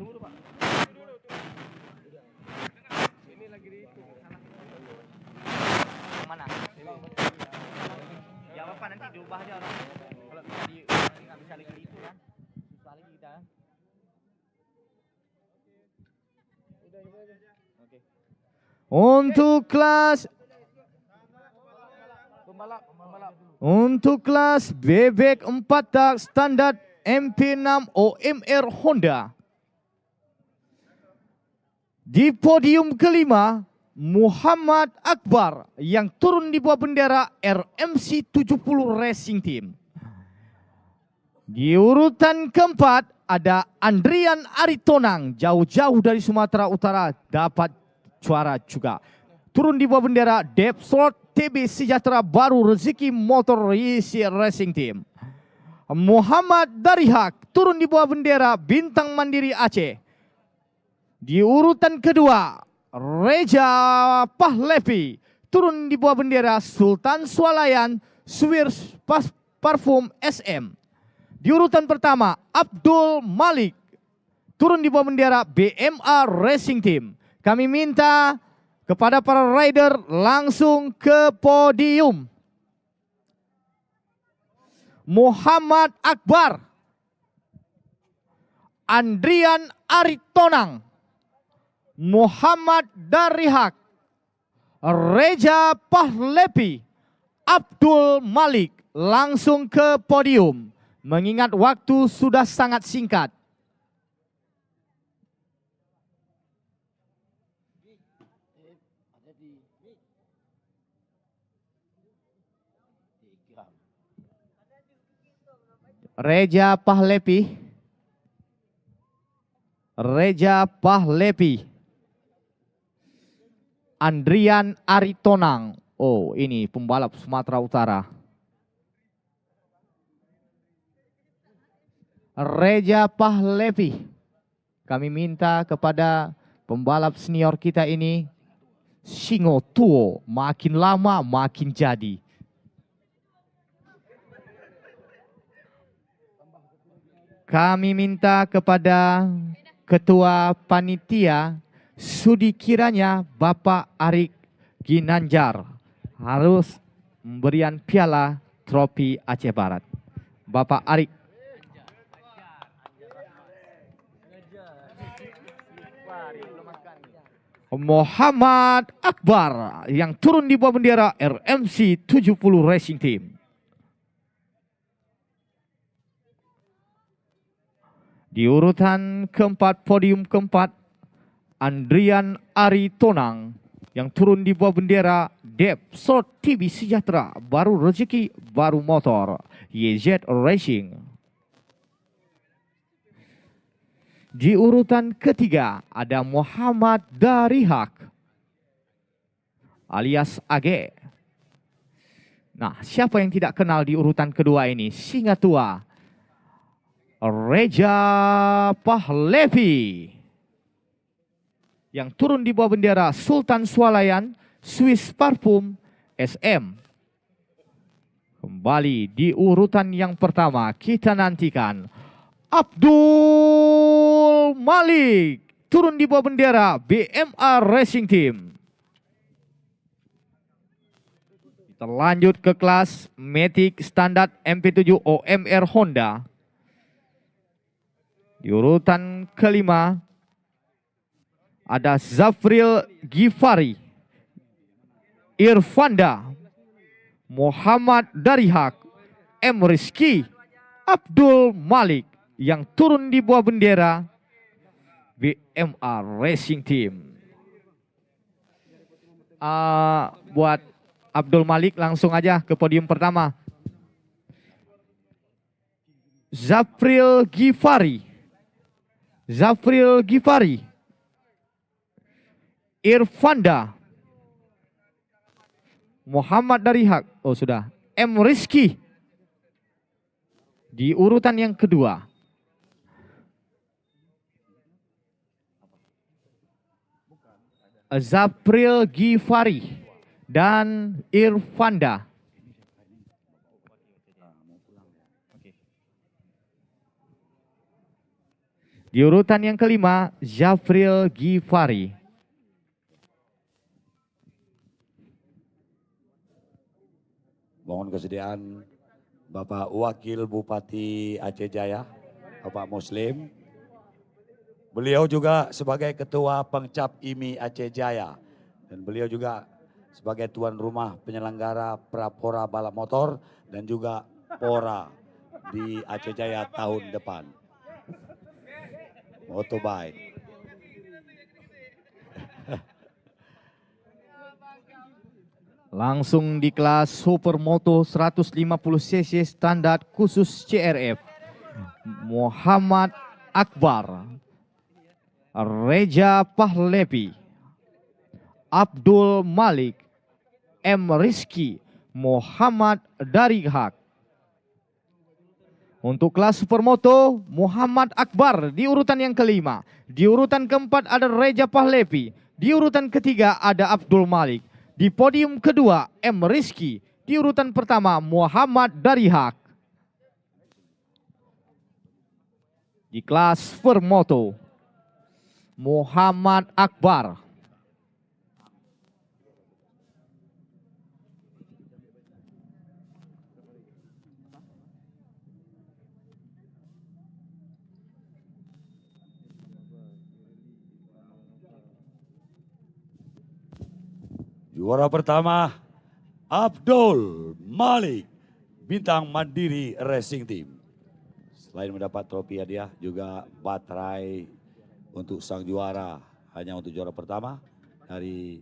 Mana? Ya apa nanti diubah aja orang. Kalau nggak bisa lagi itu kan. Susah lagi kita. Oke. Untuk kelas bebek 4 tak standar MP6 OMR Honda. Di podium kelima, Muhammad Akbar yang turun di bawah bendera RMC 70 Racing Team. Di urutan keempat ada Andrian Aritonang, jauh-jauh dari Sumatera Utara dapat juara juga. Turun di bawah bendera Depsort TB Sejahtera Baru Rezeki Motor Racing Team. Muhammad Darihak turun di bawah bendera Bintang Mandiri Aceh. Di urutan kedua, Reja Pahlevi turun di bawah bendera Sultan Swalayan Swiss Parfum SM. Di urutan pertama, Abdul Malik turun di bawah bendera BMA Racing Team. Kami minta kepada para rider langsung ke podium. Muhammad Akbar, Andrian Aritonang, Muhammad Darihak, Reja Pahlevi, Abdul Malik langsung ke podium. Mengingat waktu sudah sangat singkat. Reja Pahlevi, Andrian Aritonang. Oh, ini pembalap Sumatera Utara. Reja Pahlevi. Kami minta kepada pembalap senior kita ini, Singo Tuo, makin lama makin jadi. Kami minta kepada Ketua Panitia Sudi kiranya Bapak Arik Ginanjar harus memberikan piala trofi Aceh Barat. Bapak Arik. Muhammad Akbar yang turun di bawah bendera RMC 70 Racing Team. Di urutan keempat, podium keempat, Andrian Aritonang yang turun di bawah bendera Depsort TV Sejahtera Baru Rezeki Baru Motor YZ Racing. Di urutan ketiga ada Muhammad Darihak alias AG. Nah, siapa yang tidak kenal di urutan kedua ini? Singa tua Reja Pahlevi yang turun di bawah bendera Sultan Swalayan Swiss Parfum SM. Kembali di urutan yang pertama kita nantikan Abdul Malik turun di bawah bendera BMA Racing Team. Kita lanjut ke kelas Matic Standar MP7 OMR Honda. Di urutan kelima ada Zafril Ghifari Irfanda, Muhammad Darihak, M. Rizky, Abdul Malik yang turun di bawah bendera BMR Racing Team. Buat Abdul Malik langsung aja ke podium pertama. Zafril Gifari, Irfanda, Muhammad Darihak, oh sudah, M. Rizky di urutan yang kedua. Zafril Gifari dan Irfanda. Di urutan yang kelima, Zafril Gifari. Mohon kesediaan Bapak Wakil Bupati Aceh Jaya, Bapak Muslim. Beliau juga sebagai Ketua Pengcap IMI Aceh Jaya. Dan beliau juga sebagai tuan rumah penyelenggara Prapora Balap Motor dan juga Pora di Aceh Jaya tahun depan. Motobike. Langsung di kelas Supermoto 150cc standar khusus CRF. Muhammad Akbar, Reja Pahlevi, Abdul Malik, M. Rizky, Muhammad Darihak. Untuk kelas Supermoto, Muhammad Akbar di urutan yang kelima. Di urutan keempat ada Reja Pahlevi. Di urutan ketiga ada Abdul Malik. Di podium kedua, M. Rizky. Di urutan pertama, Muhammad Darihak. Di kelas Supermoto, Muhammad Akbar, juara pertama, Abdul Malik, Bintang Mandiri Racing Team. Selain mendapat trofi hadiah, juga baterai untuk sang juara, hanya untuk juara pertama dari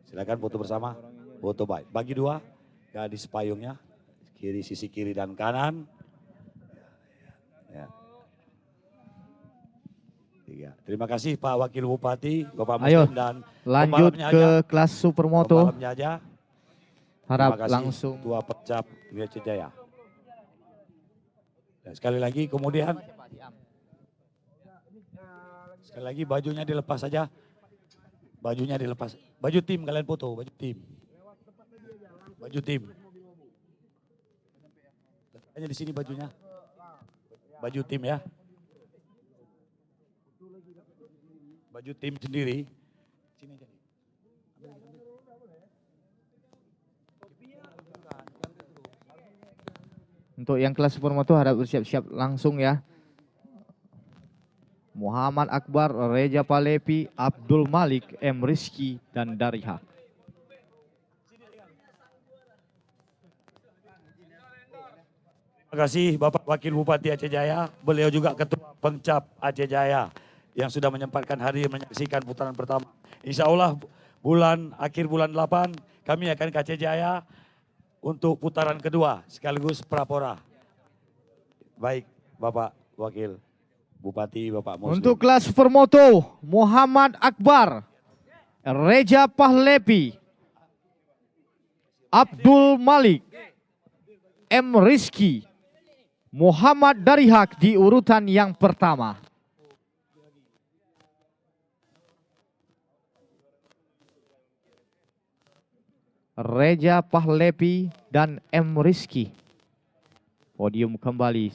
silakan foto bersama, foto baik. Bagi dua, gadis payungnya, kiri sisi kiri dan kanan. Ya. Tiga. Terima kasih Pak Wakil Bupati, Bapak Muslim dan lanjut ke kelas Supermoto. pembalapnya aja. Harap Terima kasih langsung Ketua Pecap Aceh Jaya. Dan sekali lagi kemudian sekali lagi bajunya dilepas saja. Bajunya dilepas. Baju tim kalian foto, baju tim. Baju tim. Hanya di sini bajunya. Baju tim ya. Baju tim sendiri. Sini aja. Untuk yang kelas Supermoto harap bersiap-siap langsung ya. Muhammad Akbar, Reja Pahlevi, Abdul Malik, M. Rizky, dan Darihak. Terima kasih Bapak Wakil Bupati Aceh Jaya, beliau juga Ketua Pengcap Aceh Jaya yang sudah menyempatkan hadir menyaksikan putaran pertama. Insya Allah akhir bulan 8 kami akan ke Aceh Jaya untuk putaran kedua sekaligus Prapora. Baik Bapak Wakil Bupati, Bapak Muslim. Untuk kelas Supermoto, Muhammad Akbar, Reja Pahlevi, Abdul Malik, M. Rizky, Muhammad Darihak di urutan yang pertama. Reja Pahlevi dan M. Rizky. Podium kembali.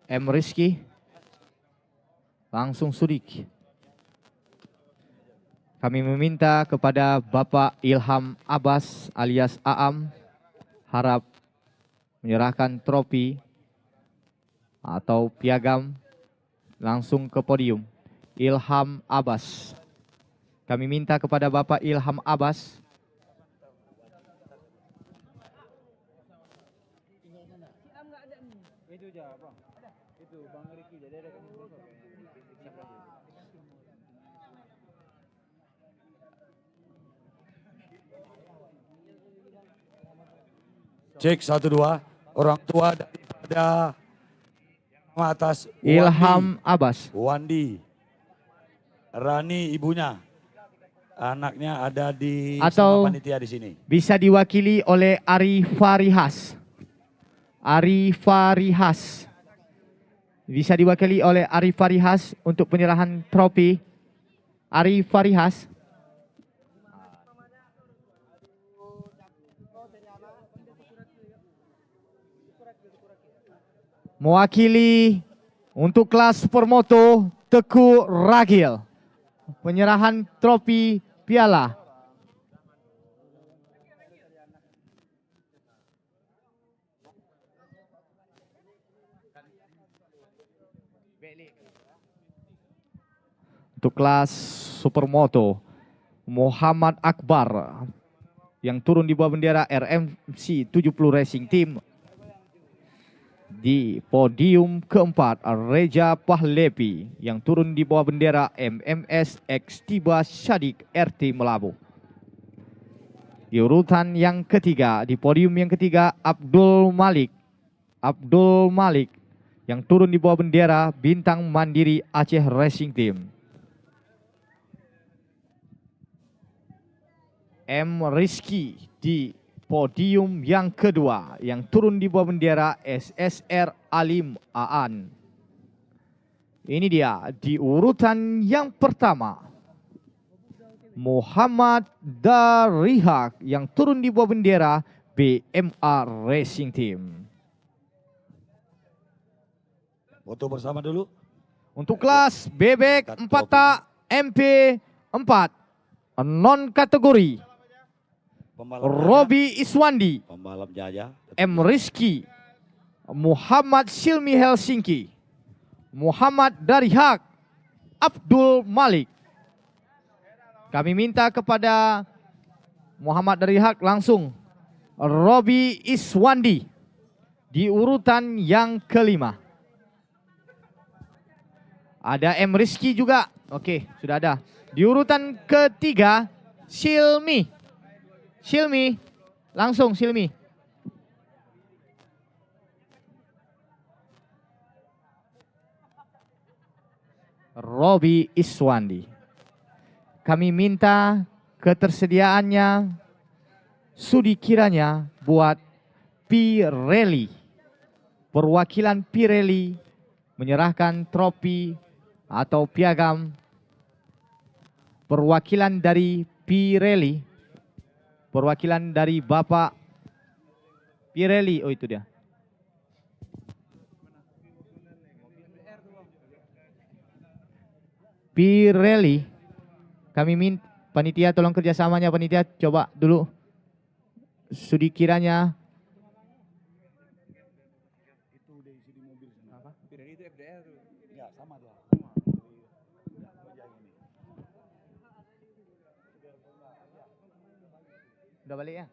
M. Rizky langsung sudik. Kami meminta kepada Bapak Ilham Abbas alias Aam harap menyerahkan trofi atau piagam langsung ke podium. Ilham Abbas. Kami minta kepada Bapak Ilham Abbas. Itu aja, Bang. Itu Bang Riki, jadi ada Cek 1 2. Orang tua daripada atas Ilham Abbas. Wandi. Rani ibunya. Anaknya ada di Atau sama panitia di sini. bisa diwakili oleh Arifarihas. Arifarihas. Bisa diwakili oleh Arifarihas untuk penyerahan trofi. Arifarihas. Mewakili untuk kelas supermoto Teguh Ragil. Penyerahan trofi piala. Untuk kelas supermoto Muhammad Akbar yang turun di bawah bendera RMC 70 Racing Team. Di podium keempat Reja Pahlevi yang turun di bawah bendera MMS X Tiba Syadik RT Melabu. Di urutan yang ketiga, di podium yang ketiga Abdul Malik yang turun di bawah bendera Bintang Mandiri Aceh Racing Team. M. Rizky di podium yang kedua yang turun di bawah bendera SSR Alim Aan. Ini dia di urutan yang pertama. Muhammad Darihak yang turun di bawah bendera BMA Racing Team. Foto bersama dulu. Untuk kelas bebek 4 tak MP4 non kategori Robi Iswandi, pembalap Jaya, M. Rizky, Muhammad Silmi Helsinki, Muhammad Darihak, Abdul Malik. Kami minta kepada Muhammad Darihak langsung Robi Iswandi di urutan yang kelima. Ada M. Rizky juga. Oke, sudah ada. Di urutan ketiga Silmi. Silmi, langsung Silmi. Robi Iswandi. Kami minta ketersediaannya sudi kiranya buat Pirelli. Perwakilan Pirelli menyerahkan trofi atau piagam perwakilan dari Pirelli. Perwakilan dari Bapak Pirelli. Oh, itu dia. Pirelli. Kami minta panitia tolong kerjasamanya panitia. Coba dulu. Sudi kiranya. Pirelli itu FDR tuh. Ya, sama tuh. Udah balik ya?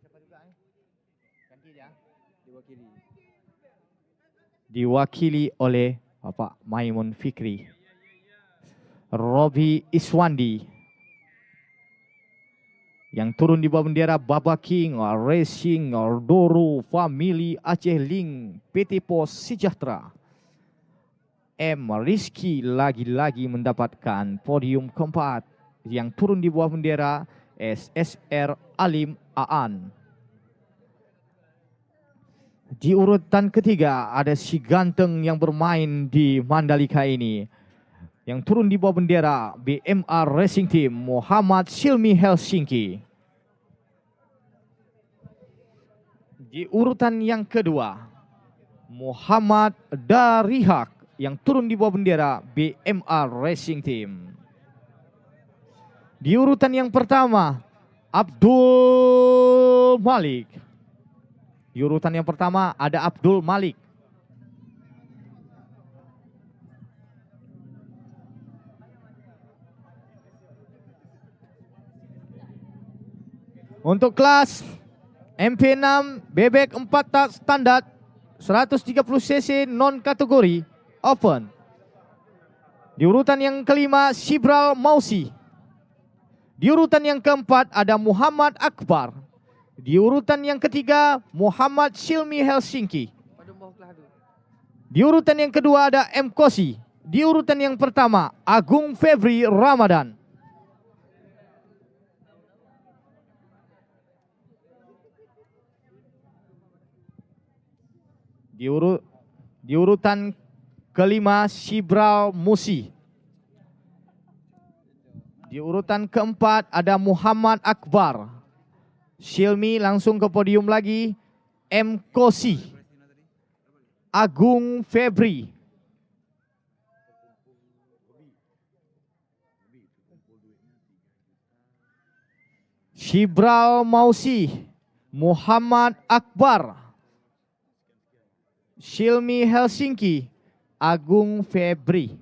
Siapa juga ganti aja. Diwakili oleh Bapak Maimun Fikri. Robi Iswandi yang turun di bawah bendera Baba King Racing Doro Family Aceh Link PT Pos Sejahtera. M. Rizky lagi-lagi mendapatkan podium keempat yang turun di bawah bendera SSR Alim Aan. Di urutan ketiga ada si ganteng yang bermain di Mandalika ini. Yang turun di bawah bendera BMA Racing Team Muhammad Silmi Helsinki. Di urutan yang kedua Muhammad Darihak yang turun di bawah bendera BMA Racing Team. Di urutan yang pertama, Abdul Malik. Di urutan yang pertama ada Abdul Malik. Untuk kelas MP6 bebek 4 tak standar 130 cc non kategori open. Di urutan yang kelima Shibral Mausi. Di urutan yang keempat ada Muhammad Akbar. Di urutan yang ketiga Muhammad Silmi Helsinki. Di urutan yang kedua ada M. Kosi. Di urutan yang pertama Agung Febri Ramadan. Di urutan kelima Shibral Musi. Di urutan keempat ada Muhammad Akbar. Silmi langsung ke podium lagi. M. Kosi. Agung Febri. Shibral Mausi. Muhammad Akbar. Silmi Helsinki, Agung Febri.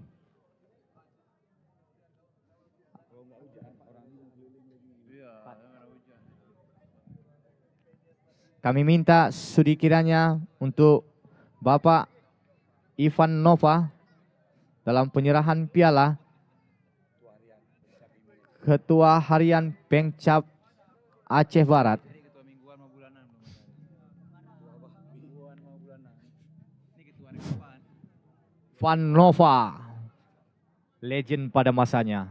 Kami minta sudi kiranya untuk Bapak Ivan Nova dalam penyerahan piala Ketua Harian Pengcap Aceh Barat. Van Nova, legend pada masanya.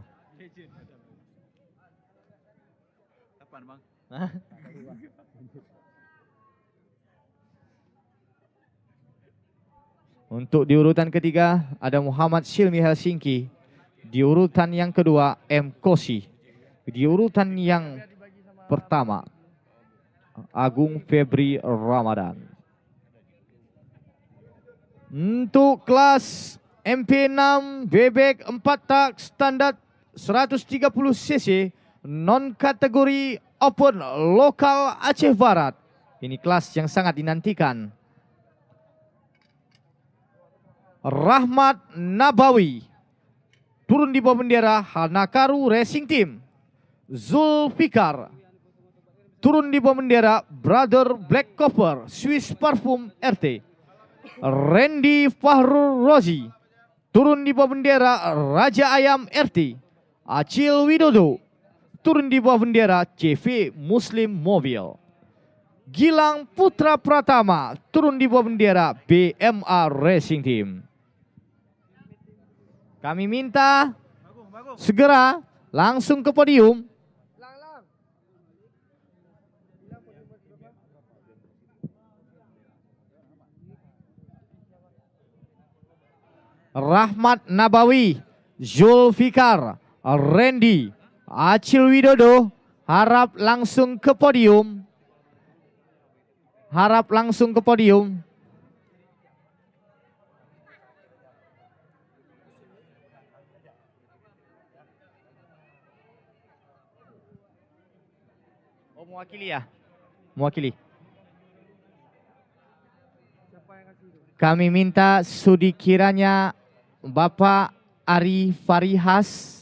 Kapan, Bang? Untuk di urutan ketiga ada Muhammad Silmi Helsinki. Di urutan yang kedua M. Kosi. Di urutan yang pertama Agung Febri Ramadan. Untuk kelas MP6 bebek 4 tak standar 130 cc non kategori open lokal Aceh Barat. Ini kelas yang sangat dinantikan. Rahmat Nabawi turun di bawah bendera Hanakaru Racing Team. Zulfikar turun di bawah bendera Brother Black Copper Swiss Parfum RT. Randy Fahrul Rozi turun di bawah bendera Raja Ayam RT. Acil Widodo turun di bawah bendera CV Muslim Mobil. Gilang Putra Pratama turun di bawah bendera BMA Racing Team. Kami minta segera langsung ke podium. Rahmat Nabawi, Zulfikar, Randy, Acil Widodo harap langsung ke podium. Harap langsung ke podium. Oh, mewakili ya? Mewakili. Kami minta sudi kiranya Bapak Ari Farihas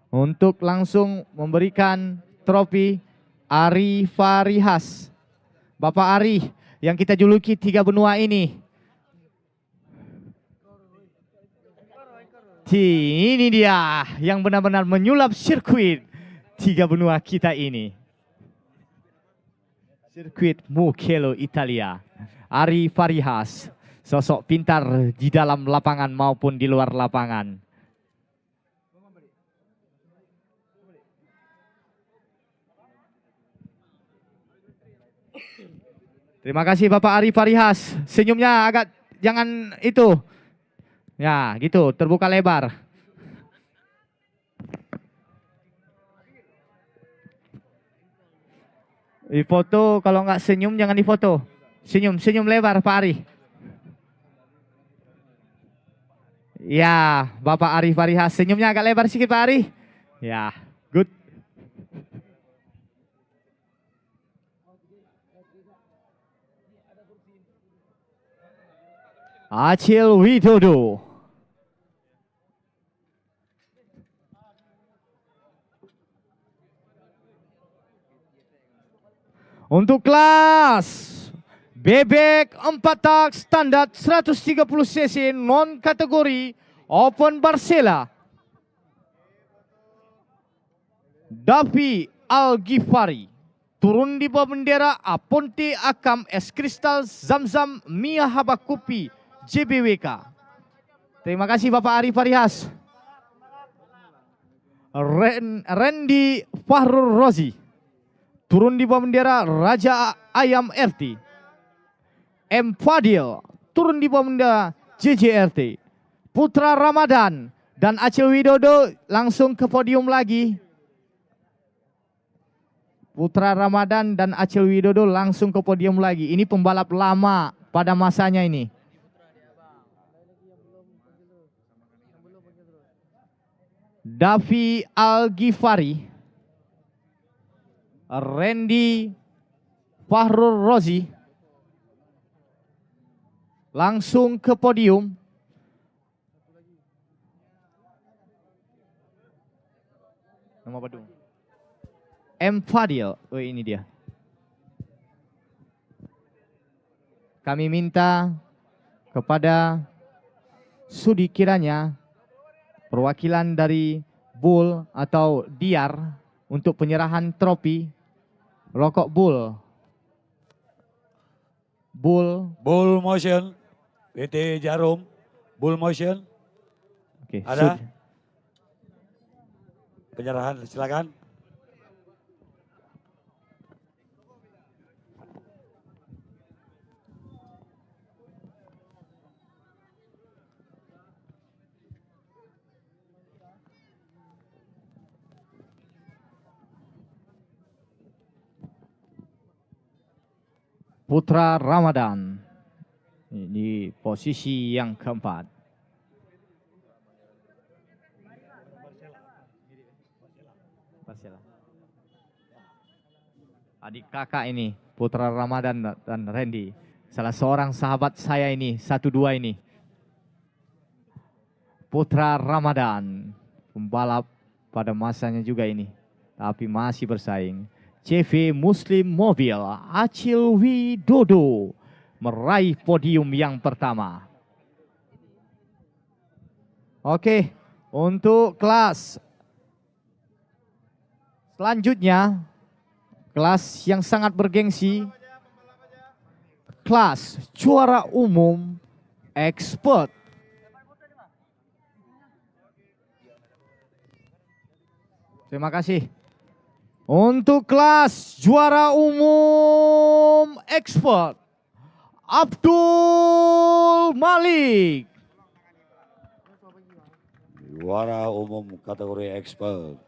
untuk langsung memberikan trofi Ari Farihas. Bapak Ari yang kita juluki 3 benua ini. Ini dia yang benar-benar menyulap sirkuit 3 benua kita ini. Sirkuit Mugello Italia. Ari Farihas, sosok pintar di dalam lapangan maupun di luar lapangan. Terima kasih Bapak Ari Farihas. Senyumnya agak jangan itu. Ya, gitu, terbuka lebar. Di foto kalau nggak senyum jangan difoto. Senyum lebar Pak Ari. Ya, Bapak Ari Farihas, senyumnya agak lebar sedikit Pak Ari. Ya. Acil Widodo. Untuk kelas bebek 4 tak standar 130 cc non kategori Open Barcela, Davi Al-Ghifari. Turun di bawah bendera Aponte Akam Es Kristal Zamzam Mia Habakupi JBWK. Terima kasih Bapak Arif Arihas. Randy Fahrul Rozi. Turun di bawah bendera Raja Ayam RT. M. Fadil. Turun di bawah bendera JJRT. Putra Ramadan dan Acil Widodo langsung ke podium lagi. Putra Ramadan dan Acil Widodo langsung ke podium lagi. Ini pembalap lama pada masanya ini. Davi Al-Ghifari, Randy Fahrul Rozi langsung ke podium. Nama Badung. M. Fadil. Oh, ini dia. Kami minta kepada Sudi kiranya perwakilan dari Bull atau Diar untuk penyerahan trofi rokok Bull. Bull Motion, PT Jarum, Bull Motion. Oke, ada penyerahan, silakan. Putra Ramadan di posisi yang keempat. Adik kakak ini, Putra Ramadan dan Randy. Salah seorang sahabat saya ini, 1-2 ini. Putra Ramadan, pembalap pada masanya juga ini. Tapi masih bersaing. CV Muslim Mobil, Acil Widodo meraih podium yang pertama. Oke, untuk kelas selanjutnya, kelas yang sangat bergengsi, kelas juara umum expert. Terima kasih. Untuk kelas juara umum expert, Abdul Malik. Juara umum kategori expert,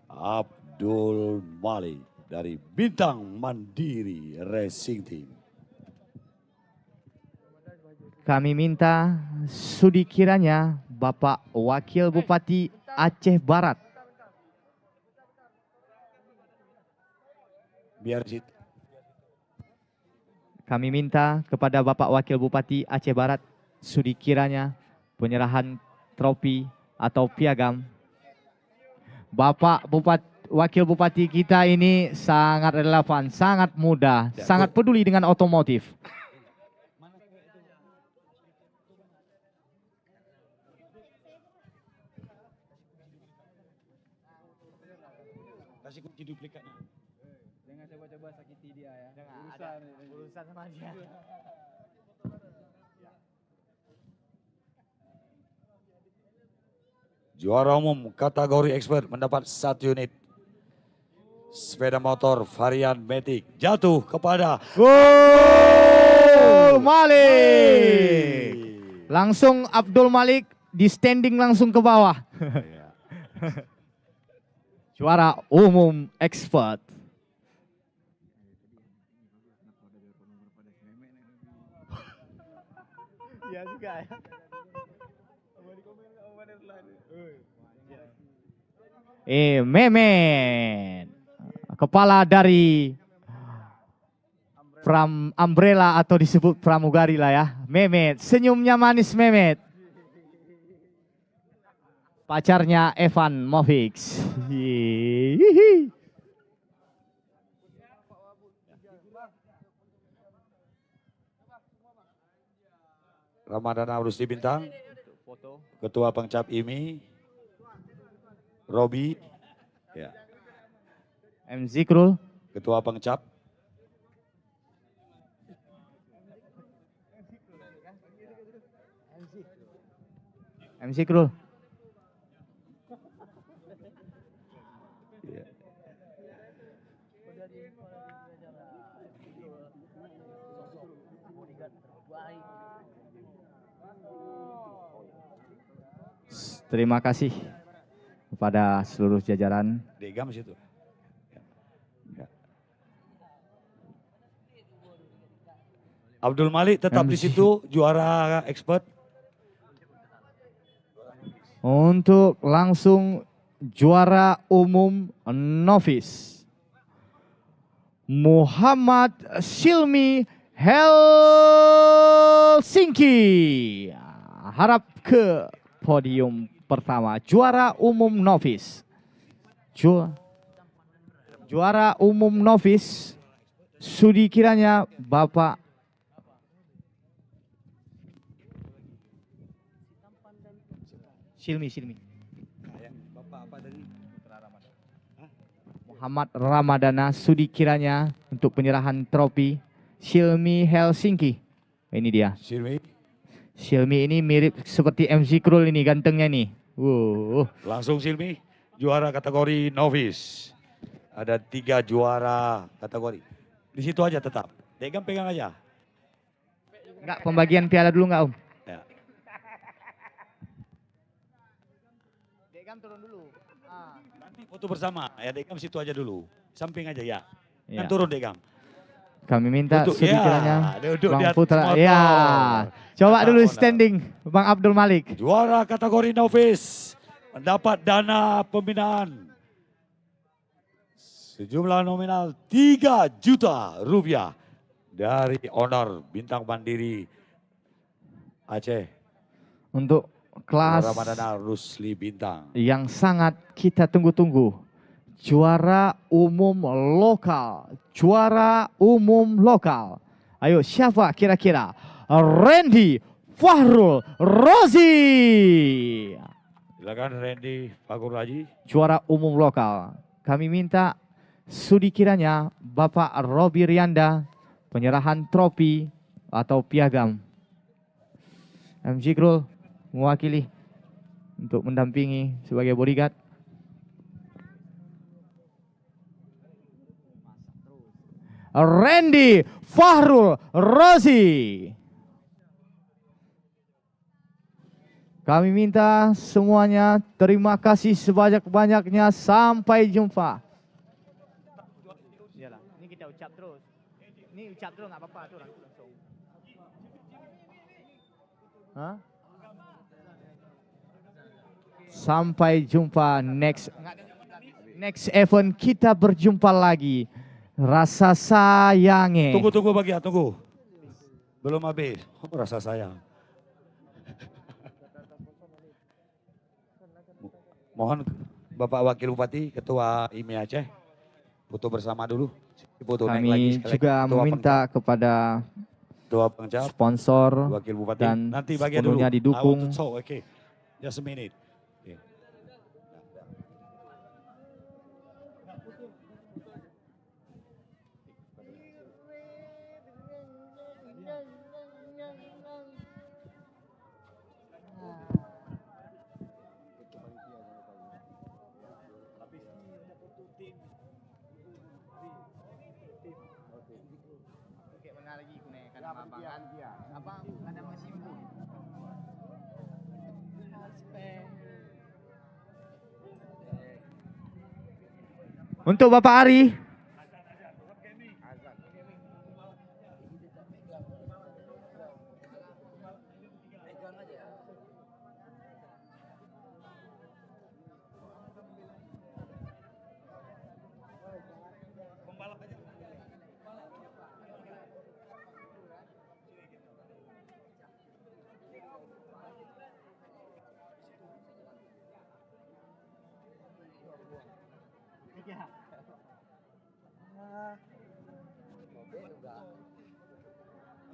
Abdul Malik dari Bintang Mandiri Racing Team. Kami minta sudi kiranya Bapak Wakil Bupati Aceh Barat. Biar Kami minta kepada Bapak Wakil Bupati Aceh Barat sudi kiranya penyerahan trofi atau piagam. Bapak Wakil Bupati kita ini sangat relevan, sangat muda, sangat peduli dengan otomotif. Kasih kunci duplikatnya. Jangan coba-coba sakiti dia ya. Jangan, urusan sama dia. Juara umum kategori expert mendapat 1 unit sepeda motor varian Matic, jatuh kepada Malik. Langsung Abdul Malik di standing langsung ke bawah. Juara umum expert. Iya juga ya. Memen, kepala dari Umbrella atau disebut pramugari lah ya. Mehmet, senyumnya manis Mehmet. Pacarnya Evan Movix. Hihihi. Ramadana Rusdi Bintang, Ketua Pengcap IMI, Robi, ya. MC Krul, Ketua Pengcap. MC Krul. Terima kasih kepada seluruh jajaran. Degam situ. Ya. Abdul Malik tetap di situ, juara expert. Untuk langsung juara umum novice. Muhammad Silmi Helsinki. Harap ke podium pertama, juara umum novice. Juara umum novice, sudi kiranya Bapak Silmi. Muhammad Ramadana, sudi kiranya untuk penyerahan trofi Silmi Helsinki. Ini dia. Silmi ini mirip seperti MC Krul ini, gantengnya nih. Langsung Silmi, juara kategori novice. Ada 3 juara kategori. Di situ aja tetap. Degam pegang aja. Enggak, pembagian piala dulu enggak Om? Ya. Degam turun dulu. Nanti foto bersama. Ya Degam situ aja dulu. Samping aja ya. Ya. Kan turun Degam. Kami minta Duduk, sudi ya. kiranya Duduk di Bang atas Putra. motor. Ya. Coba dulu standing Bang Abdul Malik. Juara kategori novice mendapat dana pembinaan sejumlah nominal 3 juta rupiah dari Honor Bintang Mandiri Aceh. Untuk kelas Ramadana Rusli Bintang. yang sangat kita tunggu-tunggu. Juara umum lokal. Juara umum lokal. Ayo siapa kira-kira? Randy Fahrul Rozi. Silakan Randy Fahrul Rozi. Juara umum lokal. Kami minta sudi kiranya Bapak Robi Rianda penyerahan trofi atau piagam. MC Krul mewakili untuk mendampingi sebagai bodyguard. Randy Fahrul Rozi. Kami minta semuanya terima kasih sebanyak-banyaknya. Sampai jumpa. Iyalah, ini kita ucap terus. Ini ucap terus nggak apa-apa tuh langsung. Hah? Sampai jumpa next event, kita berjumpa lagi. Rasa sayangnya. Tunggu Bagi ya, tunggu. Belum habis. Oh, rasa sayang. Mohon Bapak Wakil Bupati, Ketua IMI Aceh, foto bersama dulu. Foto naik lagi, Kami juga meminta kepada Ketua Pengcap, sponsor Wakil Bupati, dan nanti bagian dulu. sepenuhnya didukung. Okay. Just a minute. Okay. Untuk Bapak Ari.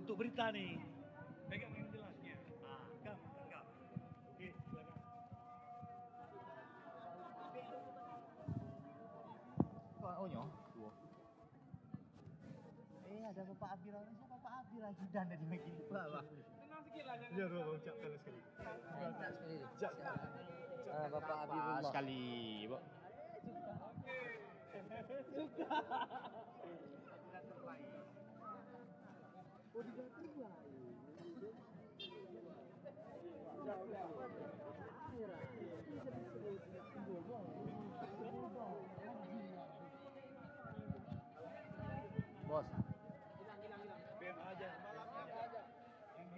untuk berita nih. Pegang yang jelasnya. Ah, Kang. Oke, silakan. Oh nyo. Ada Bapak Abi lah. Bapak Abi lagi dan ada lagi. Lah. Tenang sikit lah. Ya, Bro, ucapkan sekali. Ucap sekali. Bapak Habibullah. Sekali, Pak. Suka. Bos.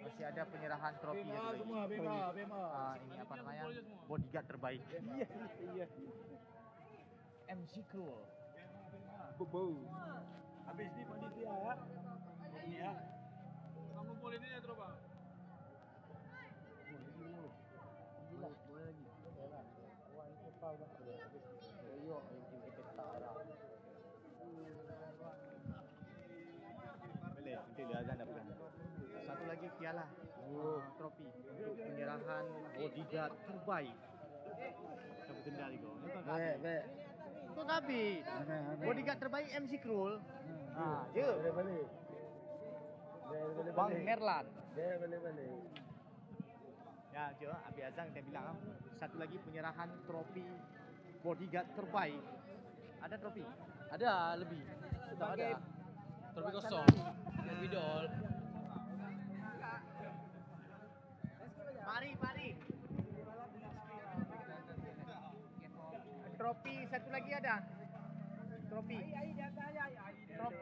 Masih ada penyerahan trofi ya semua, Bema. Ini apa namanya? Bodyguard terbaik. Iya. MC Cruel. Bobo. Habis ini panitia ya. Ini ya. Kamu boleh ini ya, Bang. Boleh lagi. Wah, ini kepal dah. Yo, ini kita ada. Boleh, nanti dia akan dapat. Satu lagi piala, trofi untuk penyerahan bodyguard terbaik. Cabut denda lagi kau. Baik. Kau habis. Bodyguard terbaik MC Cruel. Je. Boleh. Bang Merlan. Boleh. Ya, je. Abi Azang saya bilang. Satu lagi penyerahan trofi bodyguard terbaik. Ada trofi? Ada lebih. Sudah ada. Trofi kosong. Yang bidol. Mari. Trofi satu lagi ada. Trofi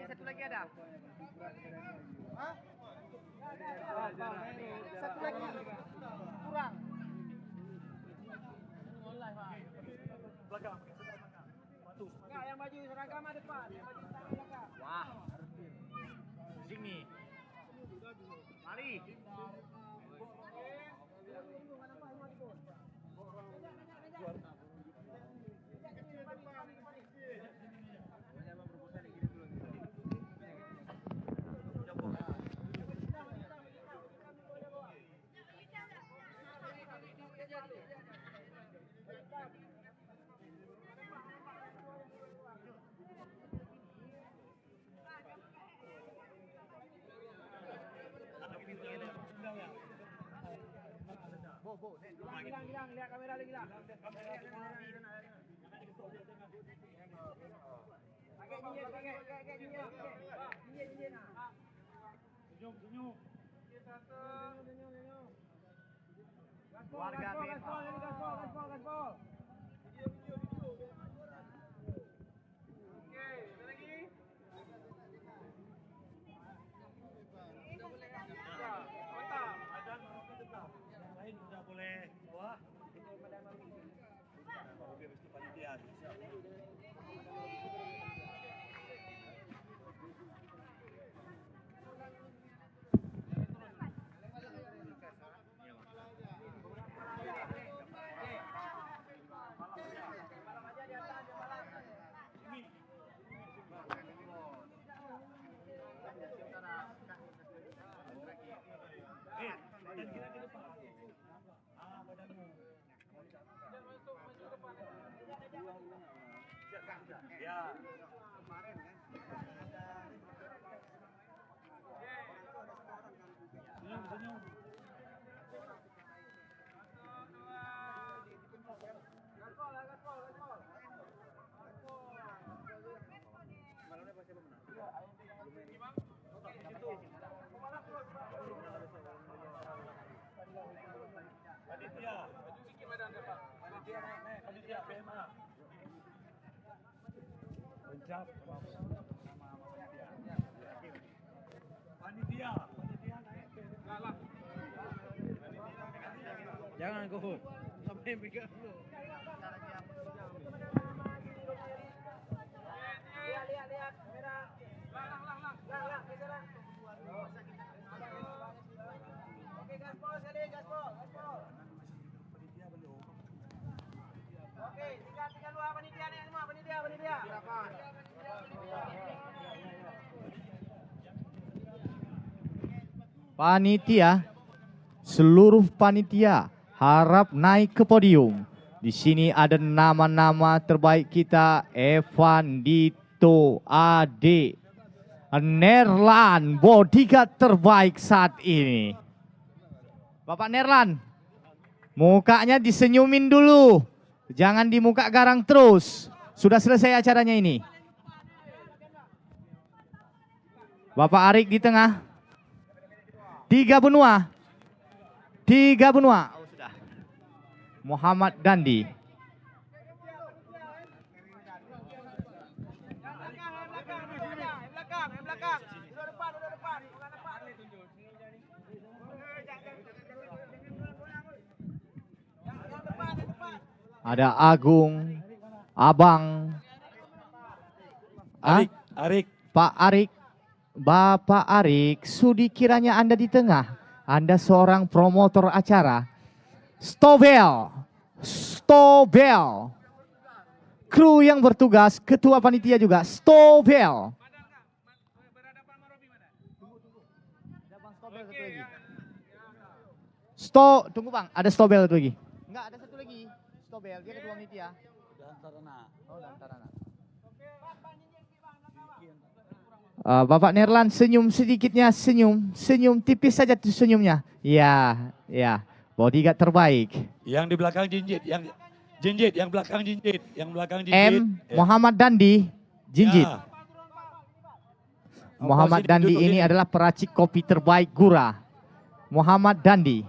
satu lagi ada. Hah? Satu lagi kurang. Belakang. Enggak, yang baju seragam ada depan. Yang baju seragam belakang. Wah. Sini. Mari. Hilang, lihat kamera lagi dah. Pakai nyinyir. Senyum. Warga gaspol. Oke, ada lagi. Mantap. Ada Maroke tetap. Yang lain sudah boleh bawah. Maroke mesti panitia. Badan kita ke depan. Badanmu. Ya. Kemarin kan. Senyum. Gaspol. Malamnya pasti menang. Panitia. Panitia PMA. Pencap. Panitia naik. Lah. Jangan go. Sampai pegang dulu. Lihat kamera. Lah, kejaran. Oke, gaspol. Oke, tinggal dua panitia nih semua, panitia. Panitia, seluruh panitia harap naik ke podium. Di sini ada nama-nama terbaik kita, Evan Dito Ade, Nerlan, bodyguard terbaik saat ini. Bapak Nerlan, mukanya disenyumin dulu, jangan di muka garang terus. Sudah selesai acaranya ini. Bapak Arik di tengah. 3 benua. 3 benua. Oh, sudah. Muhammad Dandi. Ada Agung, Abang, Arik. Pak Arik, Bapak Arik, sudi kiranya Anda di tengah. Anda seorang promotor acara. Stobel, kru yang bertugas, ketua panitia juga, Stobel. Tunggu Bang, ada Stobel satu lagi. Enggak, ada satu lagi. Stobel, dia ketua panitia. Oh, Lantarana. Bapak Nerlan senyum sedikitnya, senyum tipis saja tuh senyumnya. Ya, bodyguard terbaik. Yang di belakang Jinjit, yang belakang Jinjit, Muhammad Dandi, Jinjit. Ya. Muhammad Dandi ini adalah peracik kopi terbaik Gura. Muhammad Dandi.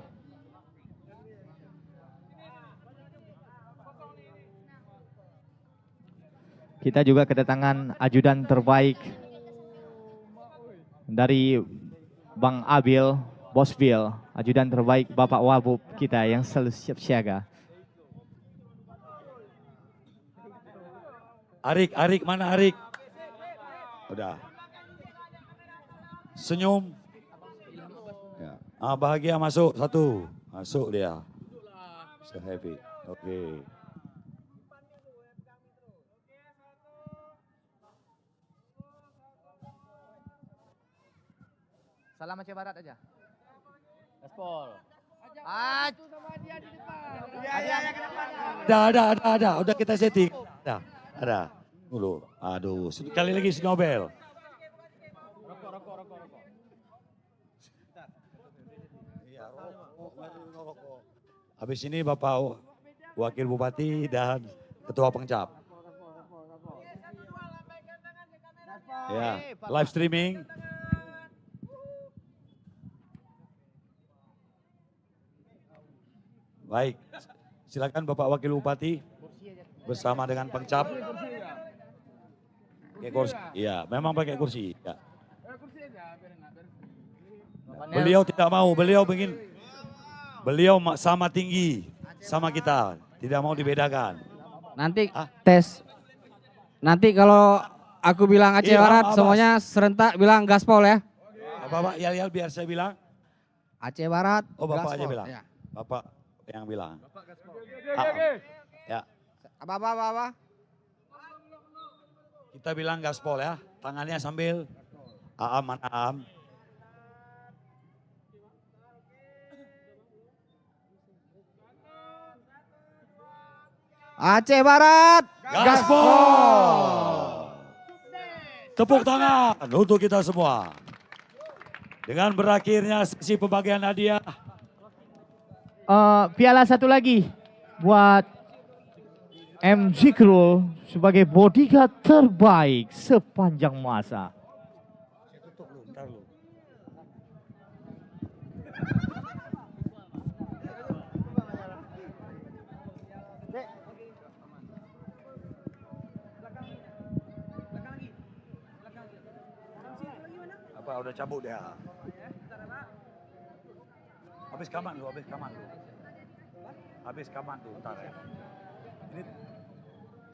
Kita juga kedatangan ajudan terbaik dari Bang Abil, Bos Bill, ajudan terbaik Bapak Wabub kita yang selalu siap siaga. Arik, mana Arik? Udah. Senyum. Ya. Bahagia masuk satu. Masuk dia. So happy. Oke. Salam Aceh Barat aja. Gaspol. Ada. Udah kita setting. Ada. Dulu. Aduh, sekali lagi Snobel. Rokok. Habis ini Bapak Wakil Bupati dan Ketua Pengcap. Ya, live streaming. Baik, silakan Bapak Wakil Bupati bersama dengan Pengcap. Pakai kursi. Iya, memang pakai kursi. Ya. Beliau tidak mau, beliau sama tinggi sama kita, tidak mau dibedakan. Nanti tes. Nanti kalau aku bilang Aceh Barat, semuanya serentak bilang gaspol ya. Bapak yel biar saya bilang. Aceh Barat. Oh, Bapak gaspol. aja bilang. Ya. Bapak yang bilang. Ya. Apa? Kita bilang gaspol ya. Tangannya sambil Aam. Aceh Barat. Gaspol. Tepuk tangan untuk kita semua. Dengan berakhirnya sesi pembagian hadiah. Piala satu lagi buat MG Krul sebagai bodyguard terbaik sepanjang masa. Apa udah cabut dia? Habis kaman lu. Habis kaman tuh ntar ya. Ini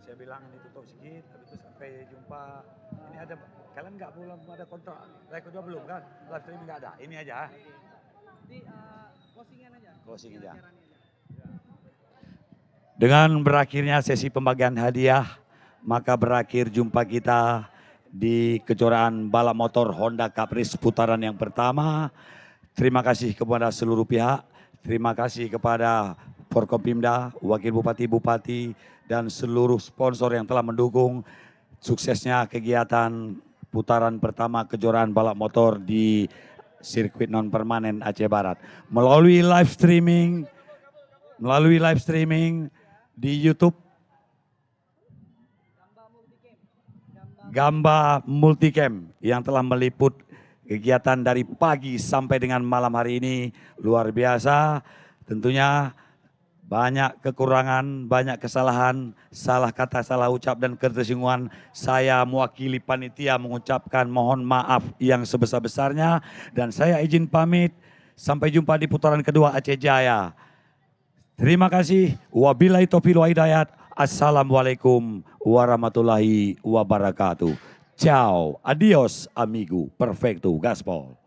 saya bilang ini tutup sedikit, habis itu sampai jumpa. Ini ada, kalian nggak belum ada kontrak, record juga belum kan? Live streaming nggak ada, ini aja. Closing aja. Dengan berakhirnya sesi pembagian hadiah, maka berakhir jumpa kita di kejuaraan balap motor Honda Caprice putaran yang pertama. Terima kasih kepada seluruh pihak. Terima kasih kepada Forkopimda, Wakil Bupati-Bupati, dan seluruh sponsor yang telah mendukung suksesnya kegiatan putaran pertama kejuaraan balap motor di sirkuit non permanen Aceh Barat. Melalui live streaming di YouTube Gamba Multicam yang telah meliput kegiatan dari pagi sampai dengan malam hari ini. Luar biasa, tentunya banyak kekurangan, banyak kesalahan, salah kata, salah ucap dan ketersinggungan. Saya mewakili panitia mengucapkan mohon maaf yang sebesar-besarnya dan saya izin pamit. Sampai jumpa di putaran kedua Aceh Jaya. Terima kasih. Wabillahi taufiq wal hidayat. Assalamualaikum warahmatullahi wabarakatuh. Ciao, adios amigo, perfecto, gaspol.